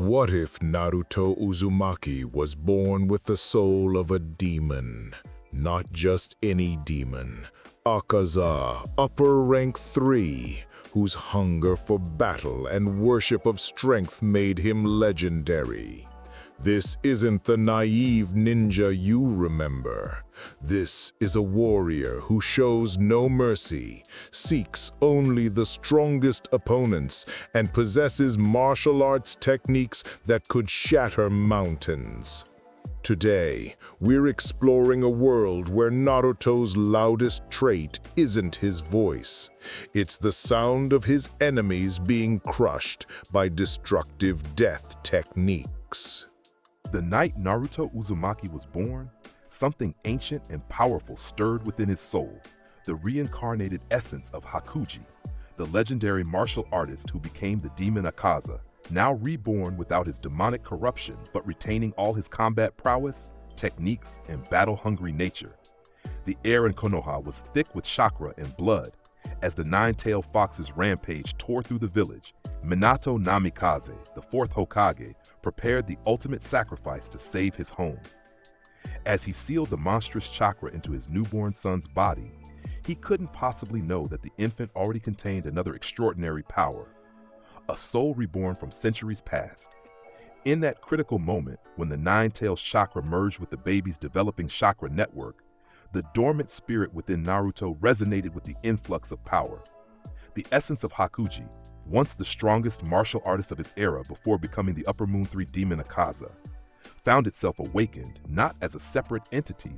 What if Naruto Uzumaki was born with the soul of a demon? Not just any demon. Akaza, upper rank 3, whose hunger for battle and worship of strength made him legendary. This isn't the naive ninja you remember. This is a warrior who shows no mercy, seeks only the strongest opponents, and possesses martial arts techniques that could shatter mountains. Today, we're exploring a world where Naruto's loudest trait isn't his voice. It's the sound of his enemies being crushed by destructive death techniques. The night Naruto Uzumaki was born, something ancient and powerful stirred within his soul, the reincarnated essence of Hokage, the legendary martial artist who became the demon Akaza, now reborn without his demonic corruption but retaining all his combat prowess, techniques, and battle-hungry nature. The air in Konoha was thick with chakra and blood. As the nine-tailed fox's rampage tore through the village, Minato Namikaze, the fourth Hokage, prepared the ultimate sacrifice to save his home. As he sealed the monstrous chakra into his newborn son's body, he couldn't possibly know that the infant already contained another extraordinary power, a soul reborn from centuries past. In that critical moment, when the nine-tailed chakra merged with the baby's developing chakra network, the dormant spirit within Naruto resonated with the influx of power. The essence of Hokage, once the strongest martial artist of his era before becoming the Upper Moon 3 demon Akaza, found itself awakened not as a separate entity,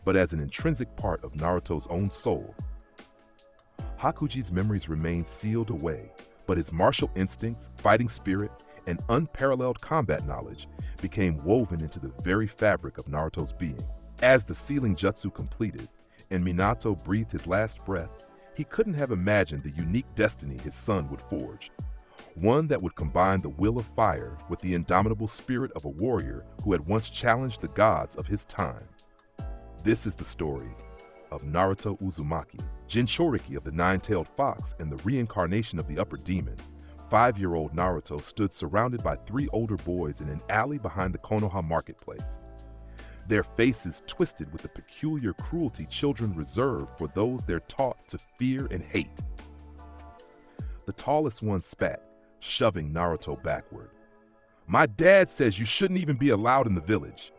but as an intrinsic part of Naruto's own soul. Hokage's memories remained sealed away, but his martial instincts, fighting spirit, and unparalleled combat knowledge became woven into the very fabric of Naruto's being. As the sealing jutsu completed, and Minato breathed his last breath, he couldn't have imagined the unique destiny his son would forge. One that would combine the will of fire with the indomitable spirit of a warrior who had once challenged the gods of his time. This is the story of Naruto Uzumaki, Jinchuriki of the nine-tailed fox and the reincarnation of the upper demon. 5-year-old Naruto stood surrounded by 3 older boys in an alley behind the Konoha marketplace, their faces twisted with the peculiar cruelty children reserve for those they're taught to fear and hate. The tallest one spat, shoving Naruto backward. "My dad says you shouldn't even be allowed in the village."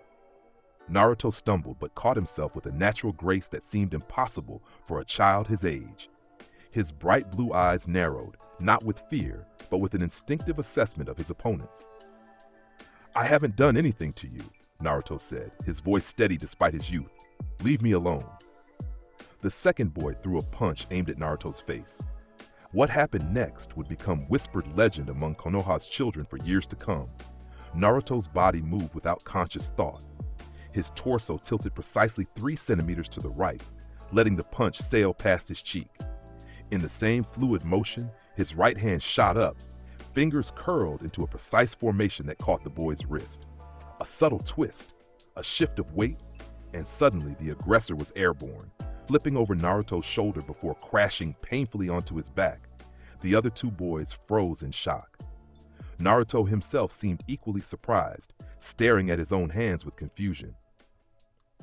Naruto stumbled but caught himself with a natural grace that seemed impossible for a child his age. His bright blue eyes narrowed, not with fear, but with an instinctive assessment of his opponents. "I haven't done anything to you," Naruto said, his voice steady despite his youth. "Leave me alone." The second boy threw a punch aimed at Naruto's face. What happened next would become whispered legend among Konoha's children for years to come. Naruto's body moved without conscious thought. His torso tilted precisely 3 centimeters to the right, letting the punch sail past his cheek. In the same fluid motion, his right hand shot up, fingers curled into a precise formation that caught the boy's wrist. A subtle twist, a shift of weight, and suddenly the aggressor was airborne, flipping over Naruto's shoulder before crashing painfully onto his back. The other 2 boys froze in shock. Naruto himself seemed equally surprised, staring at his own hands with confusion.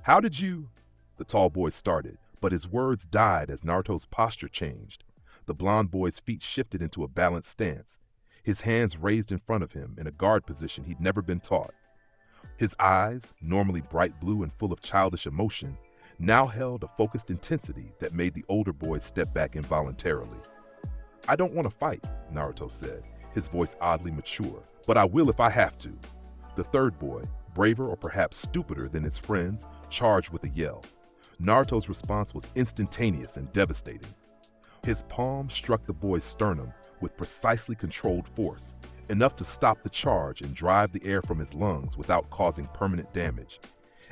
"How did you?" the tall boy started, but his words died as Naruto's posture changed. The blond boy's feet shifted into a balanced stance, his hands raised in front of him in a guard position he'd never been taught. His eyes, normally bright blue and full of childish emotion, now held a focused intensity that made the older boys step back involuntarily. "I don't want to fight," Naruto said, his voice oddly mature, "but I will if I have to." The third boy, braver or perhaps stupider than his friends, charged with a yell. Naruto's response was instantaneous and devastating. His palm struck the boy's sternum with precisely controlled force, enough to stop the charge and drive the air from his lungs without causing permanent damage.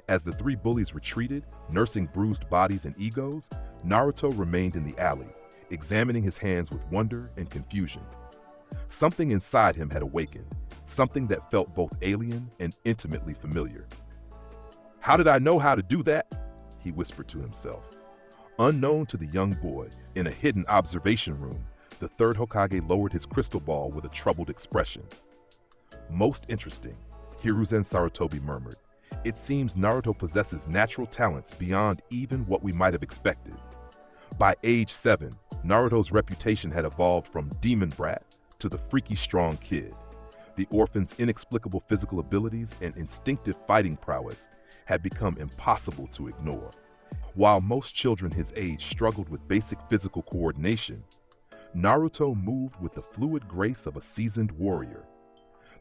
As the 3 bullies retreated, nursing bruised bodies and egos, Naruto remained in the alley, examining his hands with wonder and confusion. Something inside him had awakened, something that felt both alien and intimately familiar. "How did I know how to do that?" he whispered to himself. Unknown to the young boy, in a hidden observation room, the third Hokage lowered his crystal ball with a troubled expression. Most interesting, Hiruzen Sarutobi murmured. It seems Naruto possesses natural talents beyond even what we might have expected. By age 7, Naruto's reputation had evolved from demon brat to the freaky strong kid. The orphan's inexplicable physical abilities and instinctive fighting prowess had become impossible to ignore. While most children his age struggled with basic physical coordination, Naruto moved with the fluid grace of a seasoned warrior.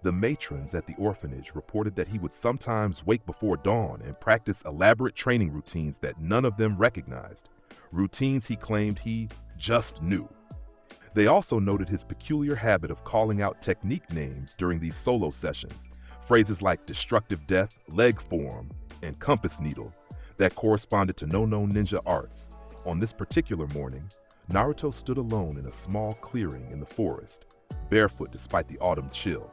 The matrons at the orphanage reported that he would sometimes wake before dawn and practice elaborate training routines that none of them recognized, routines he claimed he just knew. They also noted his peculiar habit of calling out technique names during these solo sessions, phrases like destructive death, leg form, and compass needle that corresponded to no-known ninja arts. On this particular morning, Naruto stood alone in a small clearing in the forest, barefoot despite the autumn chill.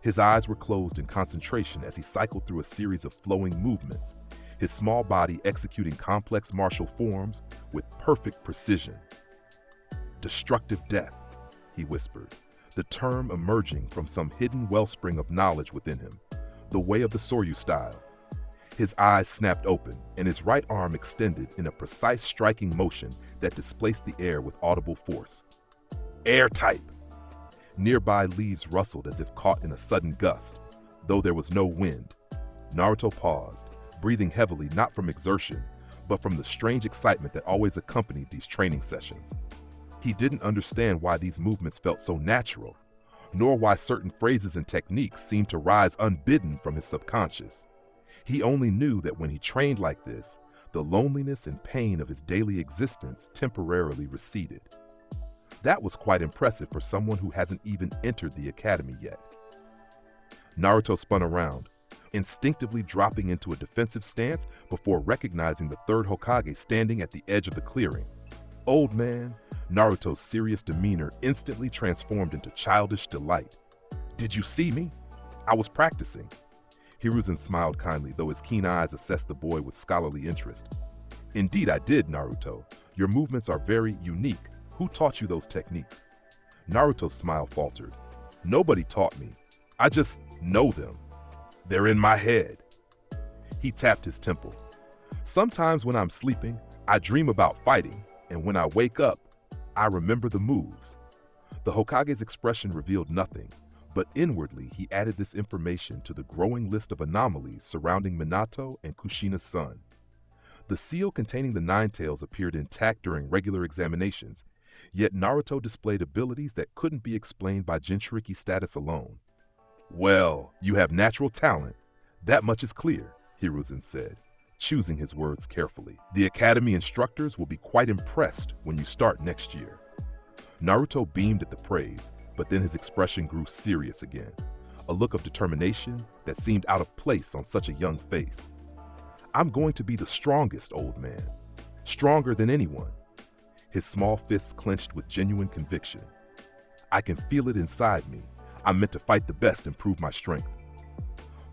His eyes were closed in concentration as he cycled through a series of flowing movements, his small body executing complex martial forms with perfect precision. Destructive death, he whispered, the term emerging from some hidden wellspring of knowledge within him, the way of the Soryu style. His eyes snapped open, and his right arm extended in a precise striking motion that displaced the air with audible force. Air type! Nearby leaves rustled as if caught in a sudden gust, though there was no wind. Naruto paused, breathing heavily not from exertion, but from the strange excitement that always accompanied these training sessions. He didn't understand why these movements felt so natural, nor why certain phrases and techniques seemed to rise unbidden from his subconscious. He only knew that when he trained like this, the loneliness and pain of his daily existence temporarily receded. That was quite impressive for someone who hasn't even entered the academy yet. Naruto spun around, instinctively dropping into a defensive stance before recognizing the third Hokage standing at the edge of the clearing. Old man, Naruto's serious demeanor instantly transformed into childish delight. Did you see me? I was practicing. Hiruzen smiled kindly, though his keen eyes assessed the boy with scholarly interest. Indeed I did, Naruto. Your movements are very unique. Who taught you those techniques? Naruto's smile faltered. Nobody taught me. I just know them. They're in my head. He tapped his temple. Sometimes when I'm sleeping, I dream about fighting, and when I wake up, I remember the moves. The Hokage's expression revealed nothing, but inwardly he added this information to the growing list of anomalies surrounding Minato and Kushina's son. The seal containing the Nine Tails appeared intact during regular examinations, yet Naruto displayed abilities that couldn't be explained by Jinchuriki status alone. Well, you have natural talent. That much is clear, Hiruzen said, choosing his words carefully. The academy instructors will be quite impressed when you start next year. Naruto beamed at the praise, but then his expression grew serious again, a look of determination that seemed out of place on such a young face. I'm going to be the strongest, old man. Stronger than anyone. His small fists clenched with genuine conviction. I can feel it inside me. I'm meant to fight the best and prove my strength.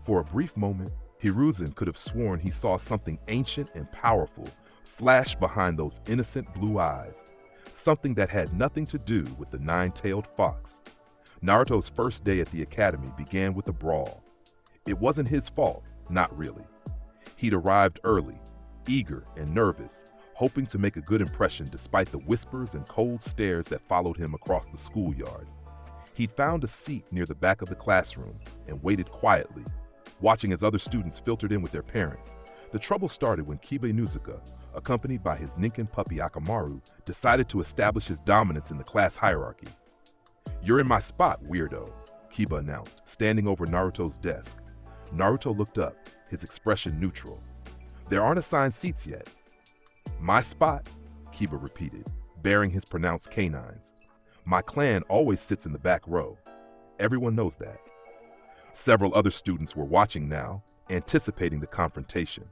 For a brief moment, Hiruzen could have sworn he saw something ancient and powerful flash behind those innocent blue eyes, something that had nothing to do with the nine-tailed fox. Naruto's first day at the academy began with a brawl. It wasn't his fault, not really. He'd arrived early, eager and nervous, hoping to make a good impression despite the whispers and cold stares that followed him across the schoolyard. He'd found a seat near the back of the classroom and waited quietly, watching as other students filtered in with their parents. The trouble started when Kiba Inuzuka, accompanied by his Ninken puppy Akamaru, decided to establish his dominance in the class hierarchy. "You're in my spot, weirdo," Kiba announced, standing over Naruto's desk. Naruto looked up, his expression neutral. "There aren't assigned seats yet." "My spot," Kiba repeated, baring his pronounced canines. "My clan always sits in the back row. Everyone knows that." Several other students were watching now, anticipating the confrontation.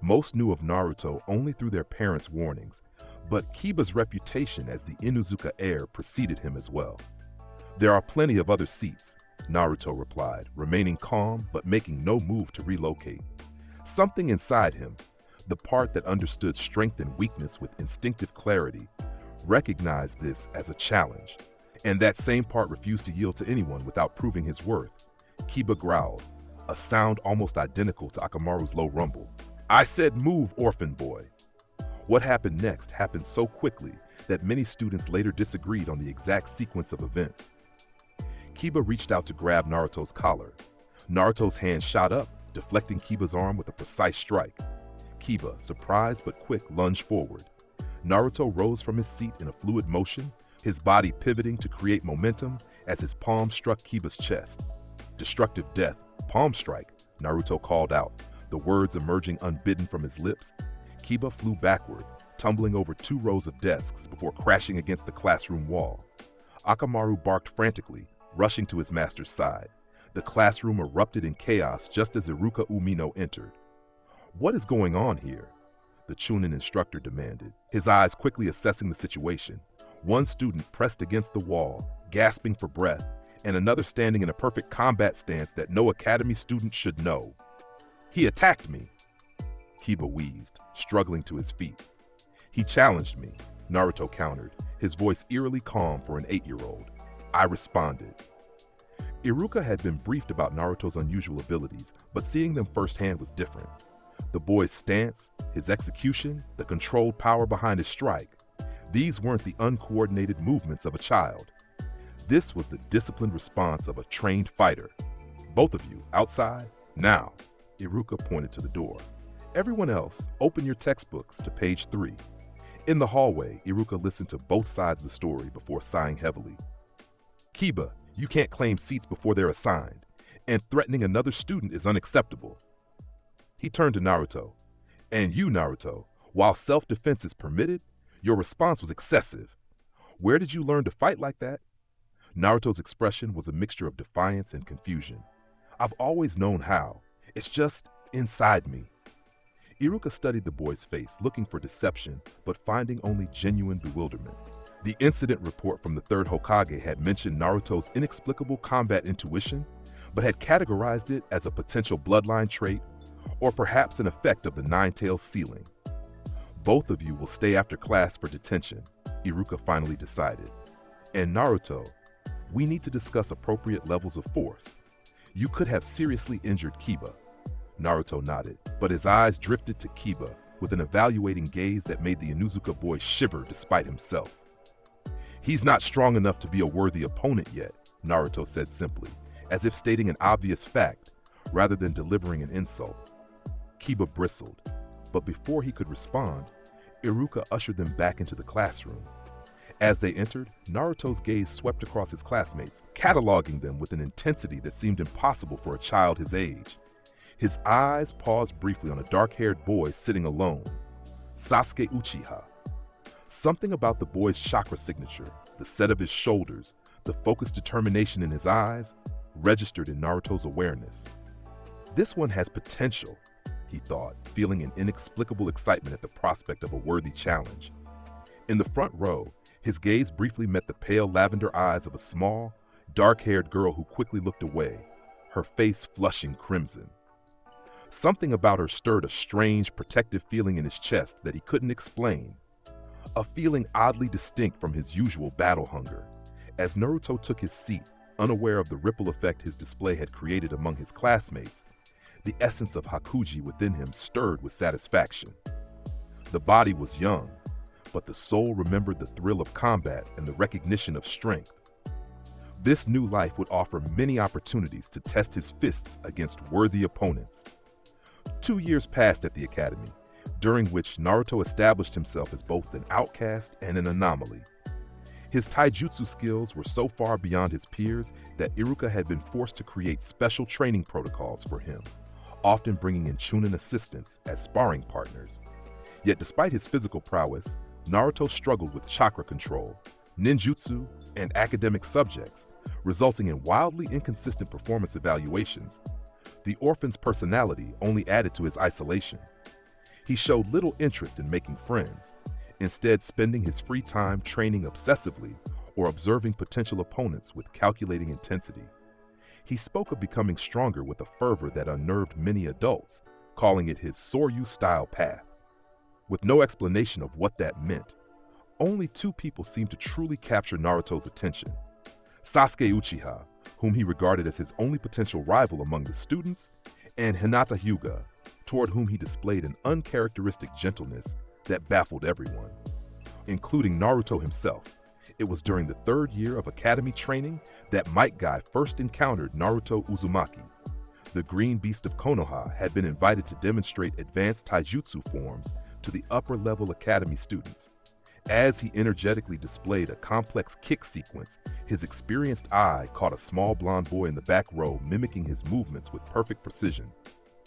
Most knew of Naruto only through their parents' warnings, but Kiba's reputation as the Inuzuka heir preceded him as well. "There are plenty of other seats," Naruto replied, remaining calm but making no move to relocate. Something inside him, the part that understood strength and weakness with instinctive clarity, recognized this as a challenge. And that same part refused to yield to anyone without proving his worth. Kiba growled, a sound almost identical to Akamaru's low rumble. "I said move, orphan boy." What happened next happened so quickly that many students later disagreed on the exact sequence of events. Kiba reached out to grab Naruto's collar. Naruto's hand shot up, deflecting Kiba's arm with a precise strike. Kiba, surprised but quick, lunged forward. Naruto rose from his seat in a fluid motion, his body pivoting to create momentum as his palm struck Kiba's chest. "Destructive death, palm strike," Naruto called out, the words emerging unbidden from his lips. Kiba flew backward, tumbling over 2 rows of desks before crashing against the classroom wall. Akamaru barked frantically, rushing to his master's side. The classroom erupted in chaos just as Iruka Umino entered. "What is going on here?" the Chunin instructor demanded, his eyes quickly assessing the situation. One student pressed against the wall, gasping for breath, and another standing in a perfect combat stance that no academy student should know. "He attacked me," Kiba wheezed, struggling to his feet. "He challenged me," Naruto countered, his voice eerily calm for an 8-year-old. "I responded." Iruka had been briefed about Naruto's unusual abilities, but seeing them firsthand was different. The boy's stance, his execution, the controlled power behind his strike, these weren't the uncoordinated movements of a child. This was the disciplined response of a trained fighter. "Both of you, outside, now," Iruka pointed to the door. "Everyone else, open your textbooks to page 3. In the hallway, Iruka listened to both sides of the story before sighing heavily. "Kiba, you can't claim seats before they're assigned, and threatening another student is unacceptable." He turned to Naruto. "And you, Naruto, while self-defense is permitted, your response was excessive. Where did you learn to fight like that?" Naruto's expression was a mixture of defiance and confusion. "I've always known how. It's just inside me." Iruka studied the boy's face, looking for deception, but finding only genuine bewilderment. The incident report from the 3rd Hokage had mentioned Naruto's inexplicable combat intuition, but had categorized it as a potential bloodline trait, or perhaps an effect of the Nine-Tails ceiling. "Both of you will stay after class for detention," Iruka finally decided. "And Naruto, we need to discuss appropriate levels of force. You could have seriously injured Kiba." Naruto nodded, but his eyes drifted to Kiba with an evaluating gaze that made the Inuzuka boy shiver despite himself. "He's not strong enough to be a worthy opponent yet," Naruto said simply, as if stating an obvious fact rather than delivering an insult. Kiba bristled, but before he could respond, Iruka ushered them back into the classroom. As they entered, Naruto's gaze swept across his classmates, cataloging them with an intensity that seemed impossible for a child his age. His eyes paused briefly on a dark-haired boy sitting alone, Sasuke Uchiha. Something about the boy's chakra signature, the set of his shoulders, the focused determination in his eyes, registered in Naruto's awareness. "This one has potential," he thought, feeling an inexplicable excitement at the prospect of a worthy challenge. In the front row, his gaze briefly met the pale lavender eyes of a small, dark-haired girl who quickly looked away, her face flushing crimson. Something about her stirred a strange, protective feeling in his chest that he couldn't explain, a feeling oddly distinct from his usual battle hunger. As Naruto took his seat, unaware of the ripple effect his display had created among his classmates, the essence of Hokage within him stirred with satisfaction. The body was young, but the soul remembered the thrill of combat and the recognition of strength. This new life would offer many opportunities to test his fists against worthy opponents. 2 years passed at the academy, during which Naruto established himself as both an outcast and an anomaly. His taijutsu skills were so far beyond his peers that Iruka had been forced to create special training protocols for him, often bringing in Chunin assistants as sparring partners. Yet despite his physical prowess, Naruto struggled with chakra control, ninjutsu, and academic subjects, resulting in wildly inconsistent performance evaluations. The orphan's personality only added to his isolation. He showed little interest in making friends, instead spending his free time training obsessively or observing potential opponents with calculating intensity. He spoke of becoming stronger with a fervor that unnerved many adults, calling it his Soryu-style path. With no explanation of what that meant, only 2 people seemed to truly capture Naruto's attention: Sasuke Uchiha, whom he regarded as his only potential rival among the students, and Hinata Hyuga, toward whom he displayed an uncharacteristic gentleness that baffled everyone, including Naruto himself. It was during the third year of academy training that Might Guy first encountered Naruto Uzumaki. The green beast of Konoha had been invited to demonstrate advanced taijutsu forms to the upper-level academy students. As he energetically displayed a complex kick sequence, his experienced eye caught a small blonde boy in the back row mimicking his movements with perfect precision.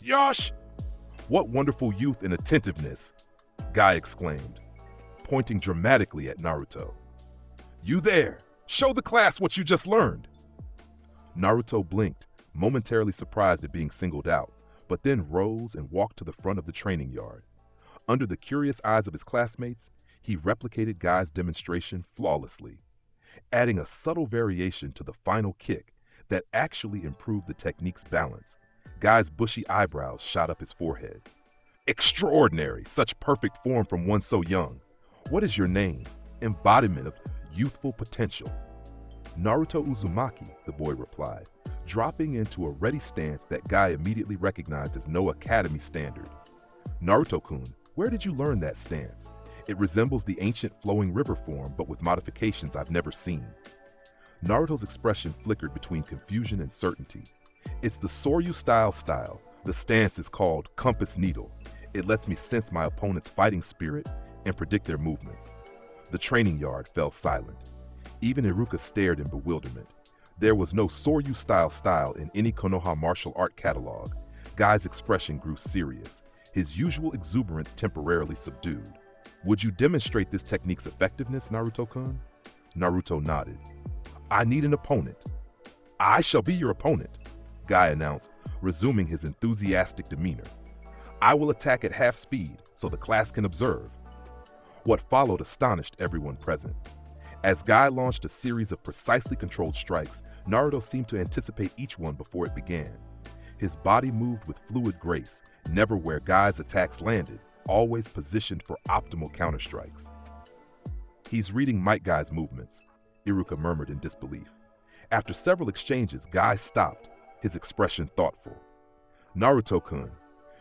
"Yosh! What wonderful youth and attentiveness!" Guy exclaimed, pointing dramatically at Naruto. "You there! Show the class what you just learned!" Naruto blinked, momentarily surprised at being singled out, but then rose and walked to the front of the training yard. Under the curious eyes of his classmates, he replicated Guy's demonstration flawlessly, adding a subtle variation to the final kick that actually improved the technique's balance. Guy's bushy eyebrows shot up his forehead. "Extraordinary! Such perfect form from one so young. What is your name? Embodiment of youthful potential." "Naruto Uzumaki," the boy replied, dropping into a ready stance that Guy immediately recognized as no academy standard. "Naruto-kun, where did you learn that stance? It resembles the ancient flowing river form, but with modifications I've never seen." Naruto's expression flickered between confusion and certainty. "It's the Soryu style. The stance is called Compass Needle. It lets me sense my opponent's fighting spirit and predict their movements." The training yard fell silent. Even Iruka stared in bewilderment. There was no Soryu style in any Konoha martial art catalog. Guy's expression grew serious, his usual exuberance temporarily subdued. "Would you demonstrate this technique's effectiveness, Naruto-kun?" Naruto nodded. "I need an opponent." "I shall be your opponent," Guy announced, resuming his enthusiastic demeanor. "I will attack at half speed so the class can observe." What followed astonished everyone present. As Guy launched a series of precisely controlled strikes, Naruto seemed to anticipate each one before it began. His body moved with fluid grace, never where Guy's attacks landed, always positioned for optimal counterstrikes. "He's reading Might Guy's movements," Iruka murmured in disbelief. After several exchanges, Guy stopped, his expression thoughtful. "Naruto-kun,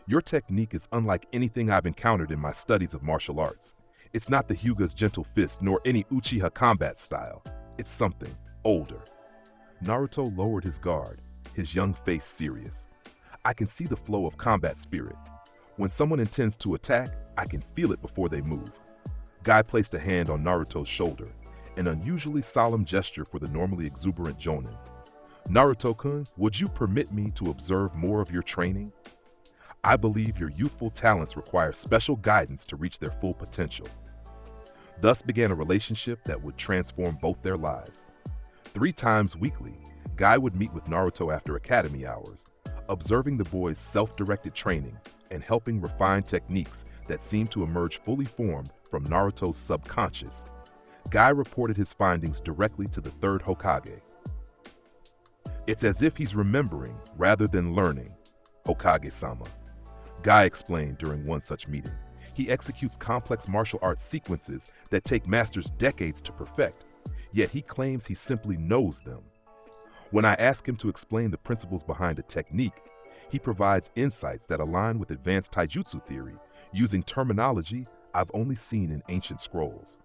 your technique is unlike anything I've encountered in my studies of martial arts. It's not the Hyuga's gentle fist nor any Uchiha combat style. It's something older." Naruto lowered his guard, his young face serious. "I can see the flow of combat spirit. When someone intends to attack, I can feel it before they move." Guy placed a hand on Naruto's shoulder, an unusually solemn gesture for the normally exuberant Jonin. "Naruto-kun, would you permit me to observe more of your training? I believe your youthful talents require special guidance to reach their full potential." Thus began a relationship that would transform both their lives. 3 times weekly, Guy would meet with Naruto after academy hours, observing the boy's self-directed training and helping refine techniques that seemed to emerge fully formed from Naruto's subconscious. Guy reported his findings directly to the third Hokage. "It's as if he's remembering rather than learning, Hokage-sama," Guy explained during one such meeting. "He executes complex martial arts sequences that take masters decades to perfect, yet he claims he simply knows them. When I ask him to explain the principles behind a technique, he provides insights that align with advanced taijutsu theory, using terminology I've only seen in ancient scrolls."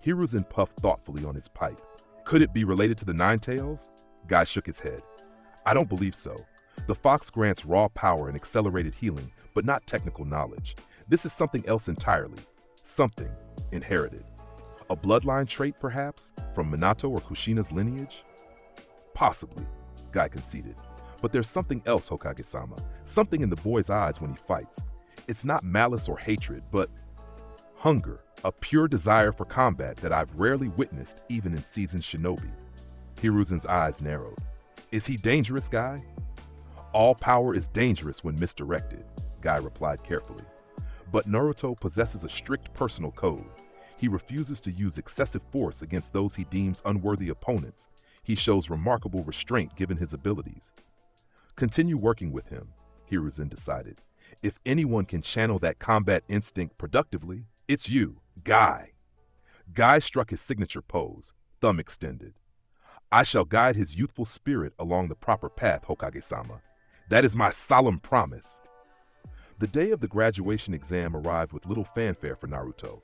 Hiruzen puffed thoughtfully on his pipe. "Could it be related to the Nine Tails?" Guy shook his head. "I don't believe so. The fox grants raw power and accelerated healing, but not technical knowledge. This is something else entirely. Something inherited. A bloodline trait, perhaps, from Minato or Kushina's lineage?" "Possibly," Guy conceded. "But there's something else, Hokage-sama. Something in the boy's eyes when he fights. It's not malice or hatred, but hunger, a pure desire for combat that I've rarely witnessed even in seasoned shinobi." Hiruzen's eyes narrowed. "Is he dangerous, Guy?" "All power is dangerous when misdirected," Guy replied carefully. "But Naruto possesses a strict personal code. He refuses to use excessive force against those he deems unworthy opponents. He shows remarkable restraint given his abilities." "Continue working with him," Hiruzen decided. "If anyone can channel that combat instinct productively, it's you, Guy." Guy struck his signature pose, thumb extended. I shall guide his youthful spirit along the proper path, Hokage-sama. That is my solemn promise. The day of the graduation exam arrived with little fanfare for Naruto.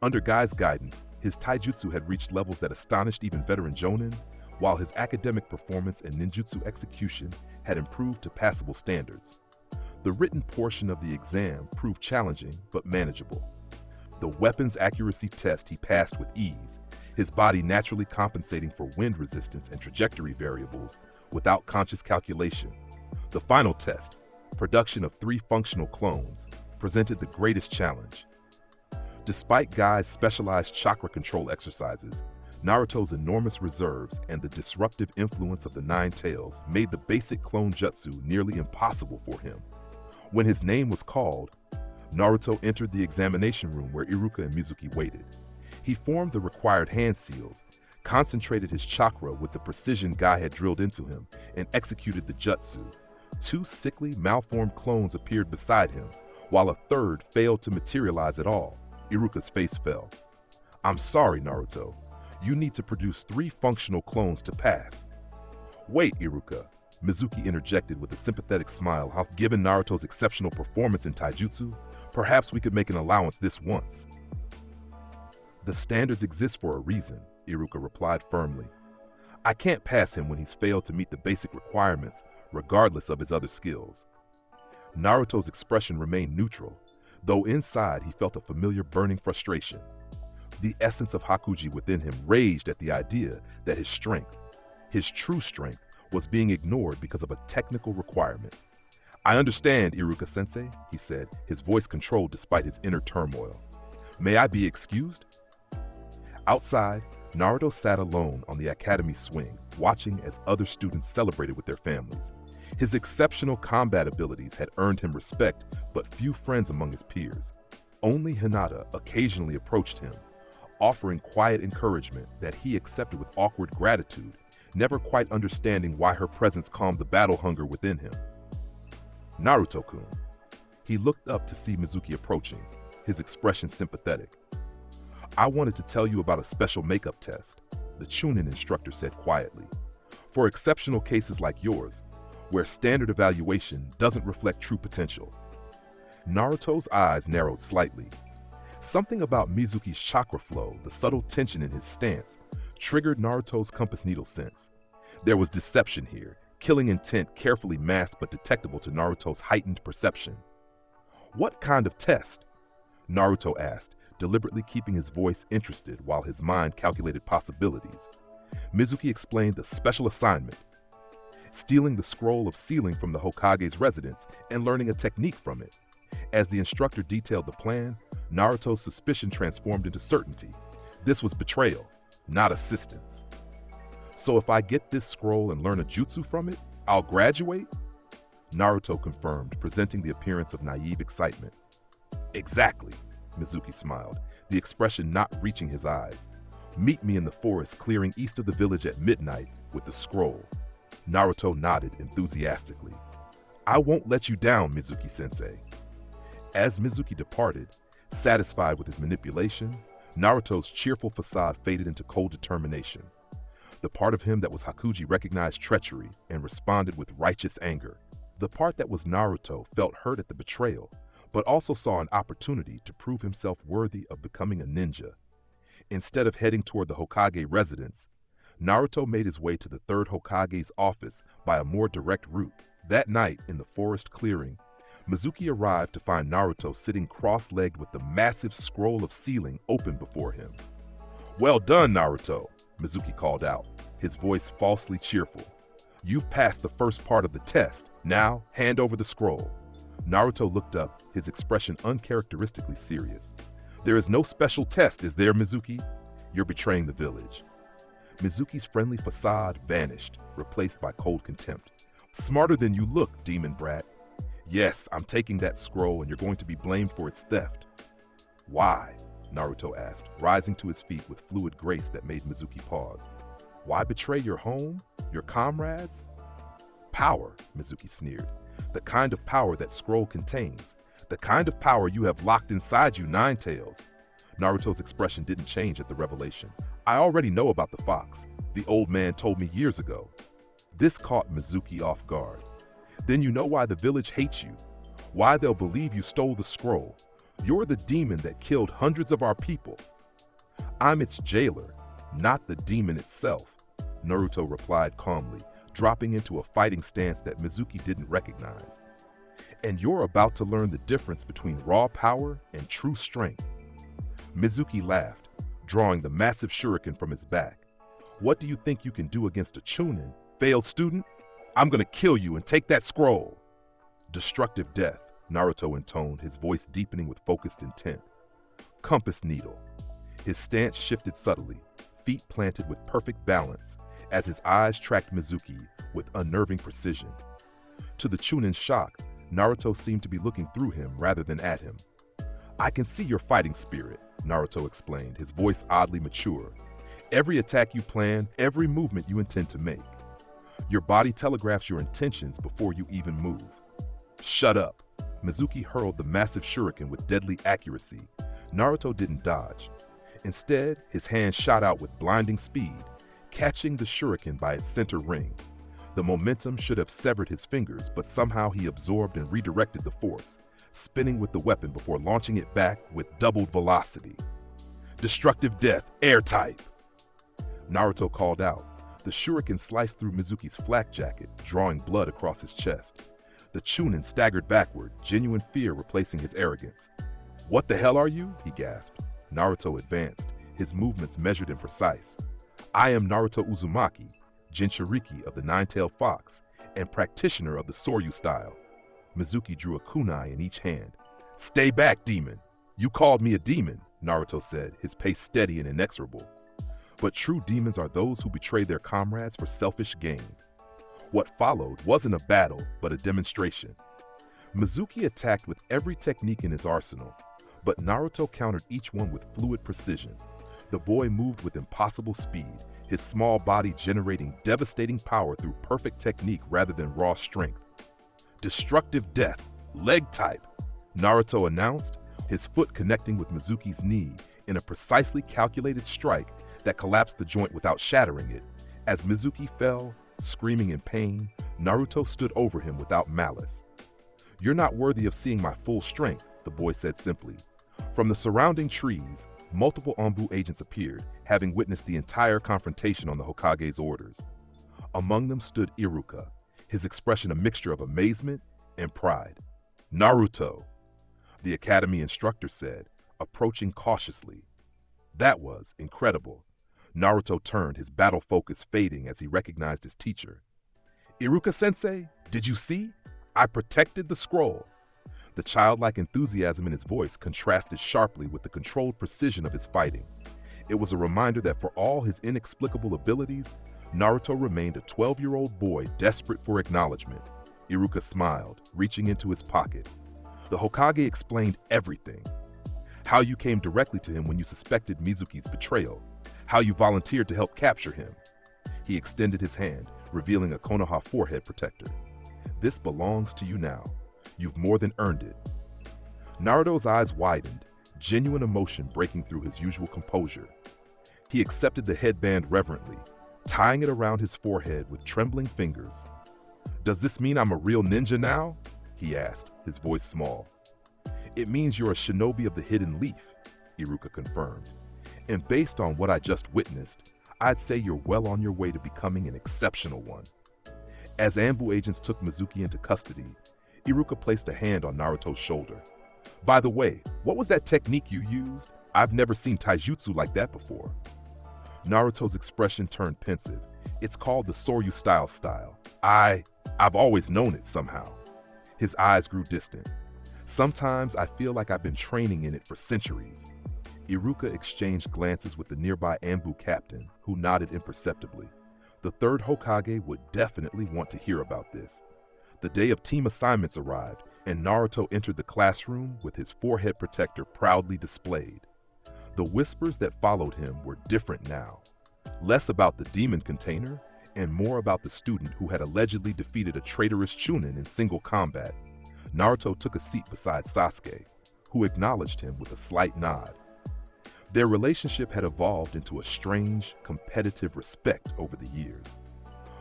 Under Guy's guidance, his taijutsu had reached levels that astonished even veteran Jonin, while his academic performance and ninjutsu execution had improved to passable standards. The written portion of the exam proved challenging but manageable. The weapons accuracy test he passed with ease, his body naturally compensating for wind resistance and trajectory variables without conscious calculation. The final test, production of 3 functional clones, presented the greatest challenge. Despite Guy's specialized chakra control exercises, Naruto's enormous reserves and the disruptive influence of the Nine Tails made the basic clone jutsu nearly impossible for him. When his name was called, Naruto entered the examination room where Iruka and Mizuki waited. He formed the required hand seals, concentrated his chakra with the precision Guy had drilled into him, and executed the jutsu. 2 sickly, malformed clones appeared beside him, while a third failed to materialize at all. Iruka's face fell. I'm sorry, Naruto. You need to produce 3 functional clones to pass. Wait, Iruka, Mizuki interjected with a sympathetic smile. Given Naruto's exceptional performance in taijutsu, perhaps we could make an allowance this once. The standards exist for a reason, Iruka replied firmly. I can't pass him when he's failed to meet the basic requirements, regardless of his other skills. Naruto's expression remained neutral, though inside he felt a familiar burning frustration. The essence of Hakuji within him raged at the idea that his strength, his true strength, was being ignored because of a technical requirement. I understand, Iruka-sensei, he said, his voice controlled despite his inner turmoil. May I be excused? Outside, Naruto sat alone on the academy swing, watching as other students celebrated with their families. His exceptional combat abilities had earned him respect, but few friends among his peers. Only Hinata occasionally approached him, offering quiet encouragement that he accepted with awkward gratitude, never quite understanding why her presence calmed the battle hunger within him. Naruto-kun. He looked up to see Mizuki approaching, his expression sympathetic. I wanted to tell you about a special makeup test, the Chunin instructor said quietly. For exceptional cases like yours, where standard evaluation doesn't reflect true potential. Naruto's eyes narrowed slightly. Something about Mizuki's chakra flow, the subtle tension in his stance, triggered Naruto's compass needle sense. There was deception here, killing intent carefully masked but detectable to Naruto's heightened perception. What kind of test? Naruto asked, deliberately keeping his voice interested while his mind calculated possibilities. Mizuki explained the special assignment, stealing the scroll of sealing from the Hokage's residence and learning a technique from it. As the instructor detailed the plan, Naruto's suspicion transformed into certainty. This was betrayal, not assistance. So if I get this scroll and learn a jutsu from it, I'll graduate? Naruto confirmed, presenting the appearance of naive excitement. Exactly, Mizuki smiled, the expression not reaching his eyes. Meet me in the forest clearing east of the village at midnight with the scroll. Naruto nodded enthusiastically. I won't let you down, Mizuki-sensei. As Mizuki departed, satisfied with his manipulation, Naruto's cheerful facade faded into cold determination. The part of him that was Hakuji recognized treachery and responded with righteous anger. The part that was Naruto felt hurt at the betrayal, but also saw an opportunity to prove himself worthy of becoming a ninja. Instead of heading toward the Hokage residence, Naruto made his way to the third Hokage's office by a more direct route. That night, in the forest clearing, Mizuki arrived to find Naruto sitting cross-legged with the massive scroll of sealing open before him. Well done, Naruto, Mizuki called out, his voice falsely cheerful. You've passed the first part of the test. Now, hand over the scroll. Naruto looked up, his expression uncharacteristically serious. There is no special test, is there, Mizuki? You're betraying the village. Mizuki's friendly facade vanished, replaced by cold contempt. Smarter than you look, demon brat. Yes, I'm taking that scroll and you're going to be blamed for its theft. Why? Naruto asked, rising to his feet with fluid grace that made Mizuki pause. Why betray your home? Your comrades? Power, Mizuki sneered. The kind of power that scroll contains. The kind of power you have locked inside you, Nine Tails. Naruto's expression didn't change at the revelation. I already know about the fox. The old man told me years ago. This caught Mizuki off guard. Then you know why the village hates you. Why they'll believe you stole the scroll. You're the demon that killed hundreds of our people. I'm its jailer, not the demon itself, Naruto replied calmly, dropping into a fighting stance that Mizuki didn't recognize. And you're about to learn the difference between raw power and true strength. Mizuki laughed, drawing the massive shuriken from his back. What do you think you can do against a Chunin? Failed student? I'm gonna kill you and take that scroll. Destructive death, Naruto intoned, his voice deepening with focused intent. Compass needle. His stance shifted subtly, feet planted with perfect balance, as his eyes tracked Mizuki with unnerving precision. To the Chunin's shock, Naruto seemed to be looking through him rather than at him. I can see your fighting spirit, Naruto explained, his voice oddly mature. Every attack you plan, every movement you intend to make. Your body telegraphs your intentions before you even move. Shut up. Mizuki hurled the massive shuriken with deadly accuracy. Naruto didn't dodge. Instead, his hand shot out with blinding speed, catching the shuriken by its center ring. The momentum should have severed his fingers, but somehow he absorbed and redirected the force, spinning with the weapon before launching it back with doubled velocity. Destructive death, airtight! Naruto called out. The shuriken sliced through Mizuki's flak jacket, drawing blood across his chest. The Chunin staggered backward, genuine fear replacing his arrogance. What the hell are you? He gasped. Naruto advanced, his movements measured and precise. I am Naruto Uzumaki, Jinchuriki of the Nine-Tailed Fox, and practitioner of the Soryu style. Mizuki drew a kunai in each hand. Stay back, demon! You called me a demon, Naruto said, his pace steady and inexorable. But true demons are those who betray their comrades for selfish gain. What followed wasn't a battle, but a demonstration. Mizuki attacked with every technique in his arsenal, but Naruto countered each one with fluid precision. The boy moved with impossible speed, his small body generating devastating power through perfect technique rather than raw strength. Destructive death, leg type, Naruto announced, his foot connecting with Mizuki's knee in a precisely calculated strike that collapsed the joint without shattering it. As Mizuki fell, screaming in pain, Naruto stood over him without malice. You're not worthy of seeing my full strength, the boy said simply. From the surrounding trees, multiple Anbu agents appeared, having witnessed the entire confrontation on the Hokage's orders. Among them stood Iruka, his expression a mixture of amazement and pride. Naruto, the academy instructor said, approaching cautiously. That was incredible. Naruto turned, his battle focus fading as he recognized his teacher. Iruka-sensei, did you see? I protected the scroll. The childlike enthusiasm in his voice contrasted sharply with the controlled precision of his fighting. It was a reminder that for all his inexplicable abilities, Naruto remained a 12-year-old boy desperate for acknowledgement. Iruka smiled, reaching into his pocket. The Hokage explained everything. How you came directly to him when you suspected Mizuki's betrayal. How you volunteered to help capture him. He extended his hand, revealing a Konoha forehead protector. This belongs to you now. You've more than earned it. Naruto's eyes widened, genuine emotion breaking through his usual composure. He accepted the headband reverently, tying it around his forehead with trembling fingers. Does this mean I'm a real ninja now? He asked, his voice small. It means you're a shinobi of the hidden leaf, Iruka confirmed. And based on what I just witnessed, I'd say you're well on your way to becoming an exceptional one. As Anbu agents took Mizuki into custody, Iruka placed a hand on Naruto's shoulder. By the way, what was that technique you used? I've never seen taijutsu like that before. Naruto's expression turned pensive. It's called the Soryu style. I've always known it somehow. His eyes grew distant. Sometimes I feel like I've been training in it for centuries. Iruka exchanged glances with the nearby Anbu captain, who nodded imperceptibly. The third Hokage would definitely want to hear about this. The day of team assignments arrived, and Naruto entered the classroom with his forehead protector proudly displayed. The whispers that followed him were different now. Less about the demon container, and more about the student who had allegedly defeated a traitorous Chunin in single combat. Naruto took a seat beside Sasuke, who acknowledged him with a slight nod. Their relationship had evolved into a strange, competitive respect over the years.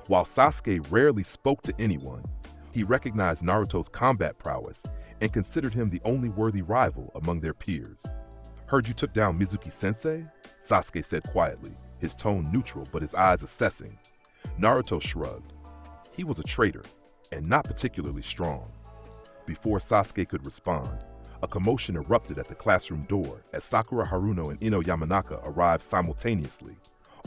While Sasuke rarely spoke to anyone, he recognized Naruto's combat prowess and considered him the only worthy rival among their peers. "Heard you took down Mizuki-sensei?" Sasuke said quietly, his tone neutral but his eyes assessing. Naruto shrugged. He was a traitor, and not particularly strong. Before Sasuke could respond, a commotion erupted at the classroom door as Sakura Haruno and Ino Yamanaka arrived simultaneously,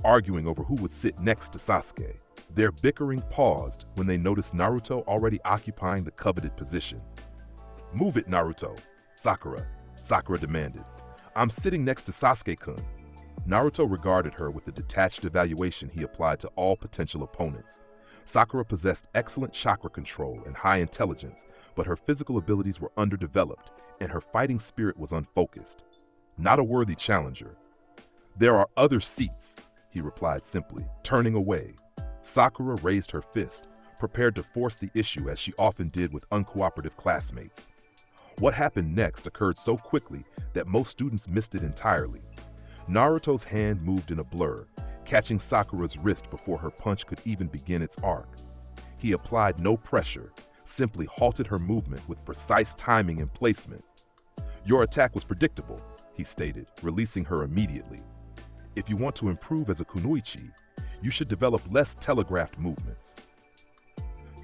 arguing over who would sit next to Sasuke. Their bickering paused when they noticed Naruto already occupying the coveted position. "Move it, Naruto," Sakura demanded. "I'm sitting next to Sasuke-kun." Naruto regarded her with the detached evaluation he applied to all potential opponents. Sakura possessed excellent chakra control and high intelligence, but her physical abilities were underdeveloped, and her fighting spirit was unfocused. Not a worthy challenger. "There are other seats," he replied simply, turning away. Sakura raised her fist, prepared to force the issue as she often did with uncooperative classmates. What happened next occurred so quickly that most students missed it entirely. Naruto's hand moved in a blur, catching Sakura's wrist before her punch could even begin its arc. He applied no pressure, simply halted her movement with precise timing and placement. "Your attack was predictable," he stated, releasing her immediately. "If you want to improve as a kunoichi, you should develop less telegraphed movements."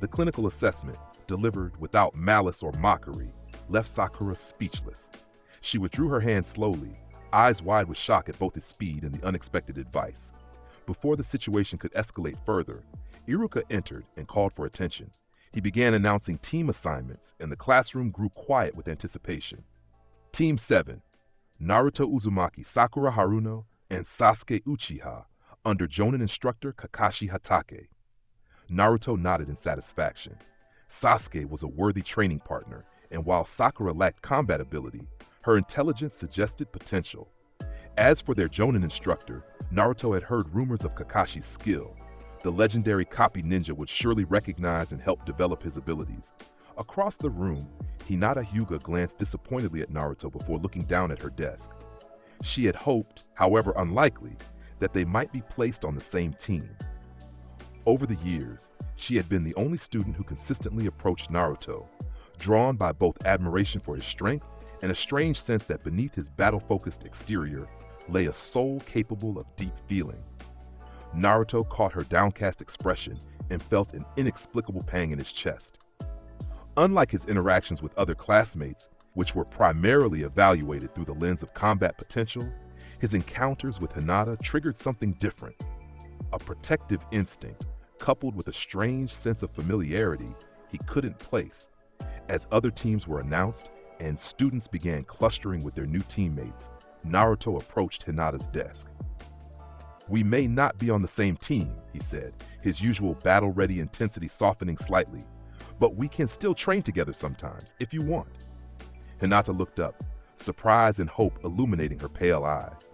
The clinical assessment, delivered without malice or mockery, left Sakura speechless. She withdrew her hand slowly, eyes wide with shock at both his speed and the unexpected advice. Before the situation could escalate further, Iruka entered and called for attention. He began announcing team assignments, and the classroom grew quiet with anticipation. Team 7, Naruto Uzumaki, Sakura Haruno, and Sasuke Uchiha, under Jonin instructor Kakashi Hatake. Naruto nodded in satisfaction. Sasuke was a worthy training partner, and while Sakura lacked combat ability, her intelligence suggested potential. As for their Jonin instructor, Naruto had heard rumors of Kakashi's skill. The legendary copy ninja would surely recognize and help develop his abilities. Across the room, Hinata Hyuga glanced disappointedly at Naruto before looking down at her desk. She had hoped, however unlikely, that they might be placed on the same team. Over the years, she had been the only student who consistently approached Naruto, drawn by both admiration for his strength and a strange sense that beneath his battle-focused exterior lay a soul capable of deep feeling. Naruto caught her downcast expression and felt an inexplicable pang in his chest. Unlike his interactions with other classmates, which were primarily evaluated through the lens of combat potential, his encounters with Hinata triggered something different. A protective instinct, coupled with a strange sense of familiarity he couldn't place. As other teams were announced and students began clustering with their new teammates, Naruto approached Hinata's desk. "We may not be on the same team," he said, his usual battle-ready intensity softening slightly, "but we can still train together sometimes, if you want." Hinata looked up, surprise and hope illuminating her pale eyes.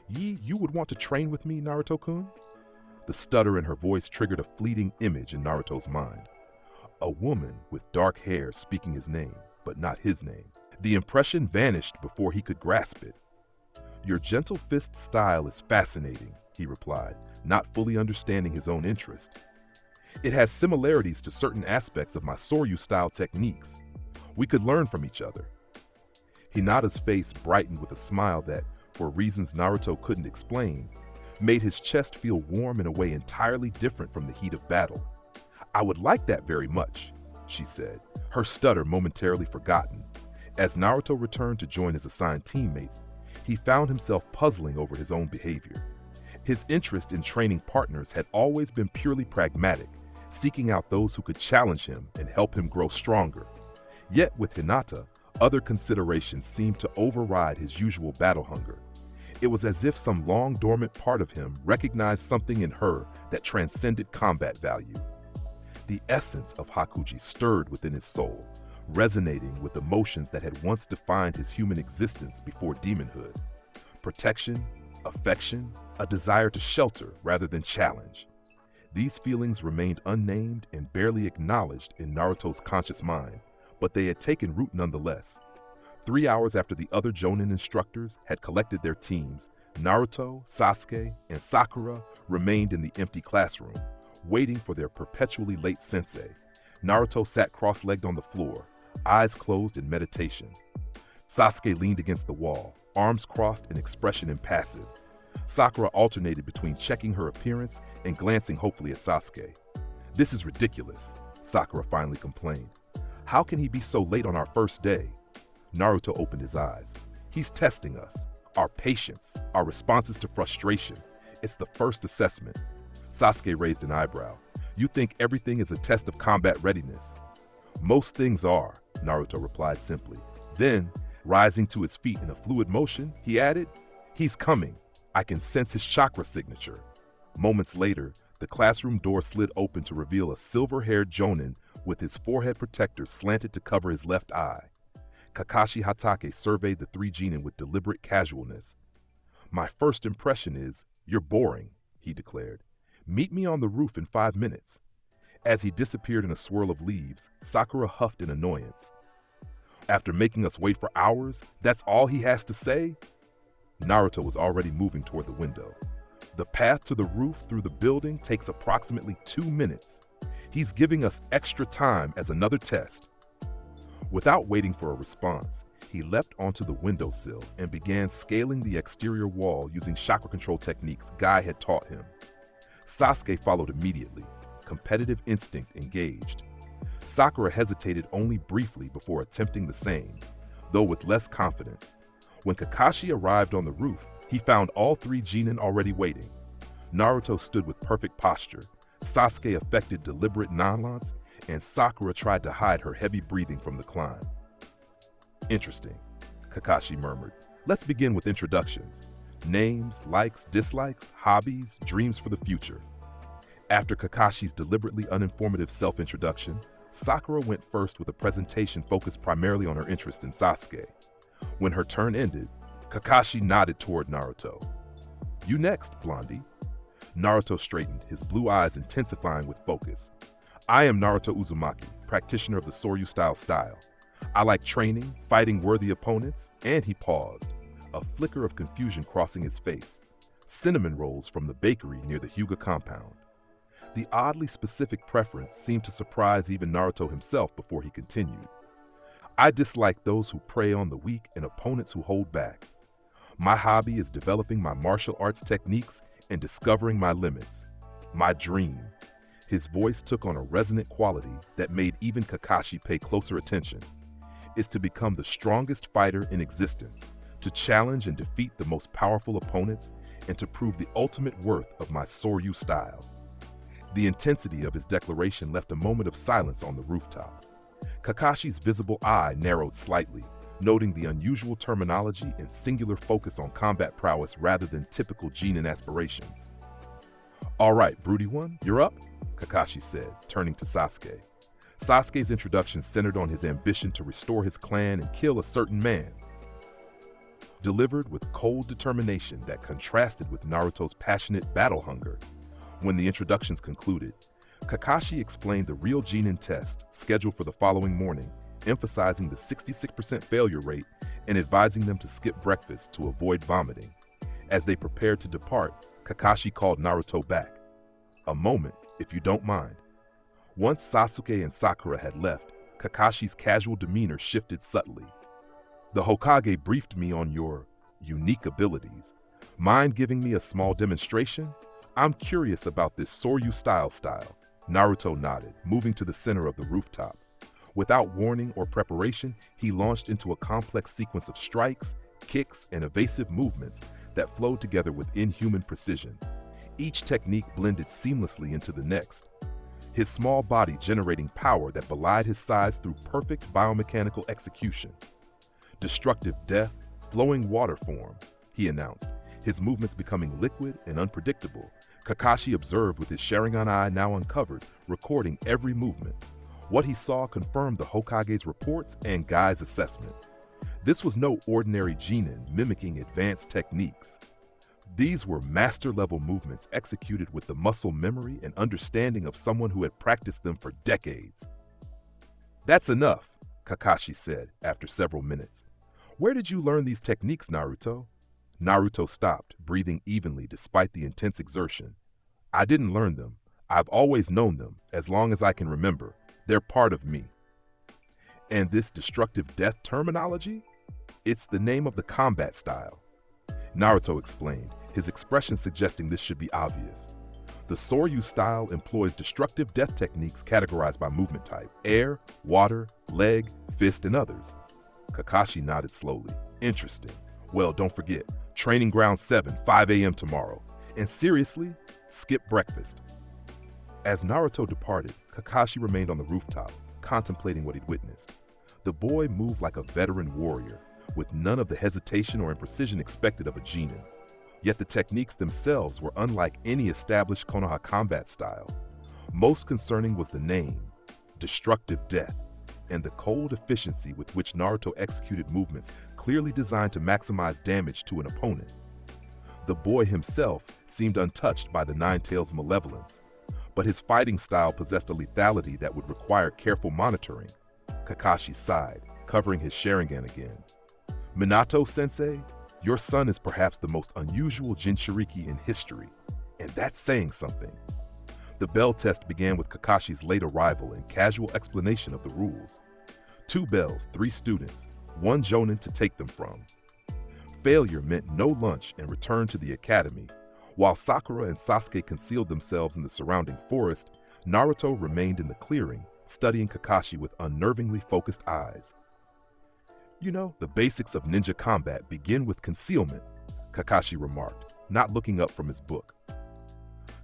You would want to train with me, Naruto-kun?" The stutter in her voice triggered a fleeting image in Naruto's mind. A woman with dark hair speaking his name, but not his name. The impression vanished before he could grasp it. "Your gentle fist style is fascinating," he replied, not fully understanding his own interest. "It has similarities to certain aspects of my Soryu-style techniques. We could learn from each other." Hinata's face brightened with a smile that, for reasons Naruto couldn't explain, made his chest feel warm in a way entirely different from the heat of battle. "I would like that very much," she said, her stutter momentarily forgotten. As Naruto returned to join his assigned teammates, he found himself puzzling over his own behavior. His interest in training partners had always been purely pragmatic, seeking out those who could challenge him and help him grow stronger. Yet with Hinata, other considerations seemed to override his usual battle hunger. It was as if some long-dormant part of him recognized something in her that transcended combat value. The essence of Hakuji stirred within his soul, resonating with emotions that had once defined his human existence before demonhood. Protection, affection, a desire to shelter rather than challenge. These feelings remained unnamed and barely acknowledged in Naruto's conscious mind, but they had taken root nonetheless. 3 hours after the other Jonin instructors had collected their teams, Naruto, Sasuke, and Sakura remained in the empty classroom, waiting for their perpetually late sensei. Naruto sat cross-legged on the floor, eyes closed in meditation. Sasuke leaned against the wall, arms crossed and expression impassive. Sakura alternated between checking her appearance and glancing hopefully at Sasuke. "This is ridiculous," Sakura finally complained. "How can he be so late on our first day?" Naruto opened his eyes. "He's testing us, our patience, our responses to frustration. It's the first assessment." Sasuke raised an eyebrow. "You think everything is a test of combat readiness?" "Most things are," Naruto replied simply. Then, rising to his feet in a fluid motion, he added, "He's coming. I can sense his chakra signature." Moments later, the classroom door slid open to reveal a silver-haired Jonin with his forehead protector slanted to cover his left eye. Kakashi Hatake surveyed the three Genin with deliberate casualness. "My first impression is, you're boring," he declared. "Meet me on the roof in 5 minutes." As he disappeared in a swirl of leaves, Sakura huffed in annoyance. "After making us wait for hours, that's all he has to say?" Naruto was already moving toward the window. "The path to the roof through the building takes approximately 2 minutes. He's giving us extra time as another test." Without waiting for a response, he leapt onto the windowsill and began scaling the exterior wall using chakra control techniques Guy had taught him. Sasuke followed immediately, competitive instinct engaged. Sakura hesitated only briefly before attempting the same, though with less confidence. When Kakashi arrived on the roof, he found all three Genin already waiting. Naruto stood with perfect posture, Sasuke affected deliberate nonchalance, and Sakura tried to hide her heavy breathing from the climb. "Interesting," Kakashi murmured. "Let's begin with introductions. Names, likes, dislikes, hobbies, dreams for the future." After Kakashi's deliberately uninformative self-introduction, Sakura went first with a presentation focused primarily on her interest in Sasuke. When her turn ended, Kakashi nodded toward Naruto. "You next, Blondie." Naruto straightened, his blue eyes intensifying with focus. "I am Naruto Uzumaki, practitioner of the Soryu style. I like training, fighting worthy opponents," and he paused, a flicker of confusion crossing his face. "Cinnamon rolls from the bakery near the Hyuga compound." The oddly specific preference seemed to surprise even Naruto himself before he continued. "I dislike those who prey on the weak and opponents who hold back. My hobby is developing my martial arts techniques and discovering my limits. My dream," his voice took on a resonant quality that made even Kakashi pay closer attention, "is to become the strongest fighter in existence, to challenge and defeat the most powerful opponents, and to prove the ultimate worth of my Soryu style." The intensity of his declaration left a moment of silence on the rooftop. Kakashi's visible eye narrowed slightly, noting the unusual terminology and singular focus on combat prowess rather than typical Genin aspirations. "All right, Broody One, you're up," Kakashi said, turning to Sasuke. Sasuke's introduction centered on his ambition to restore his clan and kill a certain man. Delivered with cold determination that contrasted with Naruto's passionate battle hunger. When the introductions concluded, Kakashi explained the real Genin test scheduled for the following morning, emphasizing the 66% failure rate and advising them to skip breakfast to avoid vomiting. As they prepared to depart, Kakashi called Naruto back. "A moment, if you don't mind." Once Sasuke and Sakura had left, Kakashi's casual demeanor shifted subtly. "The Hokage briefed me on your unique abilities. Mind giving me a small demonstration? I'm curious about this Soryu style. Naruto nodded, moving to the center of the rooftop. Without warning or preparation, he launched into a complex sequence of strikes, kicks, and evasive movements that flowed together with inhuman precision. Each technique blended seamlessly into the next, his small body generating power that belied his size through perfect biomechanical execution. "Destructive death, flowing water form," he announced, his movements becoming liquid and unpredictable. Kakashi observed with his Sharingan eye now uncovered, recording every movement. What he saw confirmed the Hokage's reports and Guy's assessment. This was no ordinary Genin mimicking advanced techniques. These were master-level movements executed with the muscle memory and understanding of someone who had practiced them for decades. "That's enough," Kakashi said after several minutes. Where did you learn these techniques, Naruto? Naruto stopped, breathing evenly despite the intense exertion. I didn't learn them. I've always known them, as long as I can remember. They're part of me. And this destructive death terminology? It's the name of the combat style. Naruto explained, his expression suggesting this should be obvious. The Soryu style employs destructive death techniques categorized by movement type: air, water, leg, fist, and others. Kakashi nodded slowly. Interesting. Well, don't forget, training ground 7, 5 a.m. tomorrow. And seriously, skip breakfast. As Naruto departed, Kakashi remained on the rooftop, contemplating what he'd witnessed. The boy moved like a veteran warrior, with none of the hesitation or imprecision expected of a genin. Yet the techniques themselves were unlike any established Konoha combat style. Most concerning was the name, Destructive Death, and the cold efficiency with which Naruto executed movements clearly designed to maximize damage to an opponent. The boy himself seemed untouched by the Nine-Tails' malevolence, but his fighting style possessed a lethality that would require careful monitoring. Kakashi sighed, covering his Sharingan again. Minato-sensei, your son is perhaps the most unusual Jinchuriki in history, and that's saying something. The bell test began with Kakashi's late arrival and casual explanation of the rules. 2 bells, 3 students, 1 jonin to take them from. Failure meant no lunch and return to the academy. While Sakura and Sasuke concealed themselves in the surrounding forest, Naruto remained in the clearing, studying Kakashi with unnervingly focused eyes. You know, the basics of ninja combat begin with concealment, Kakashi remarked, not looking up from his book.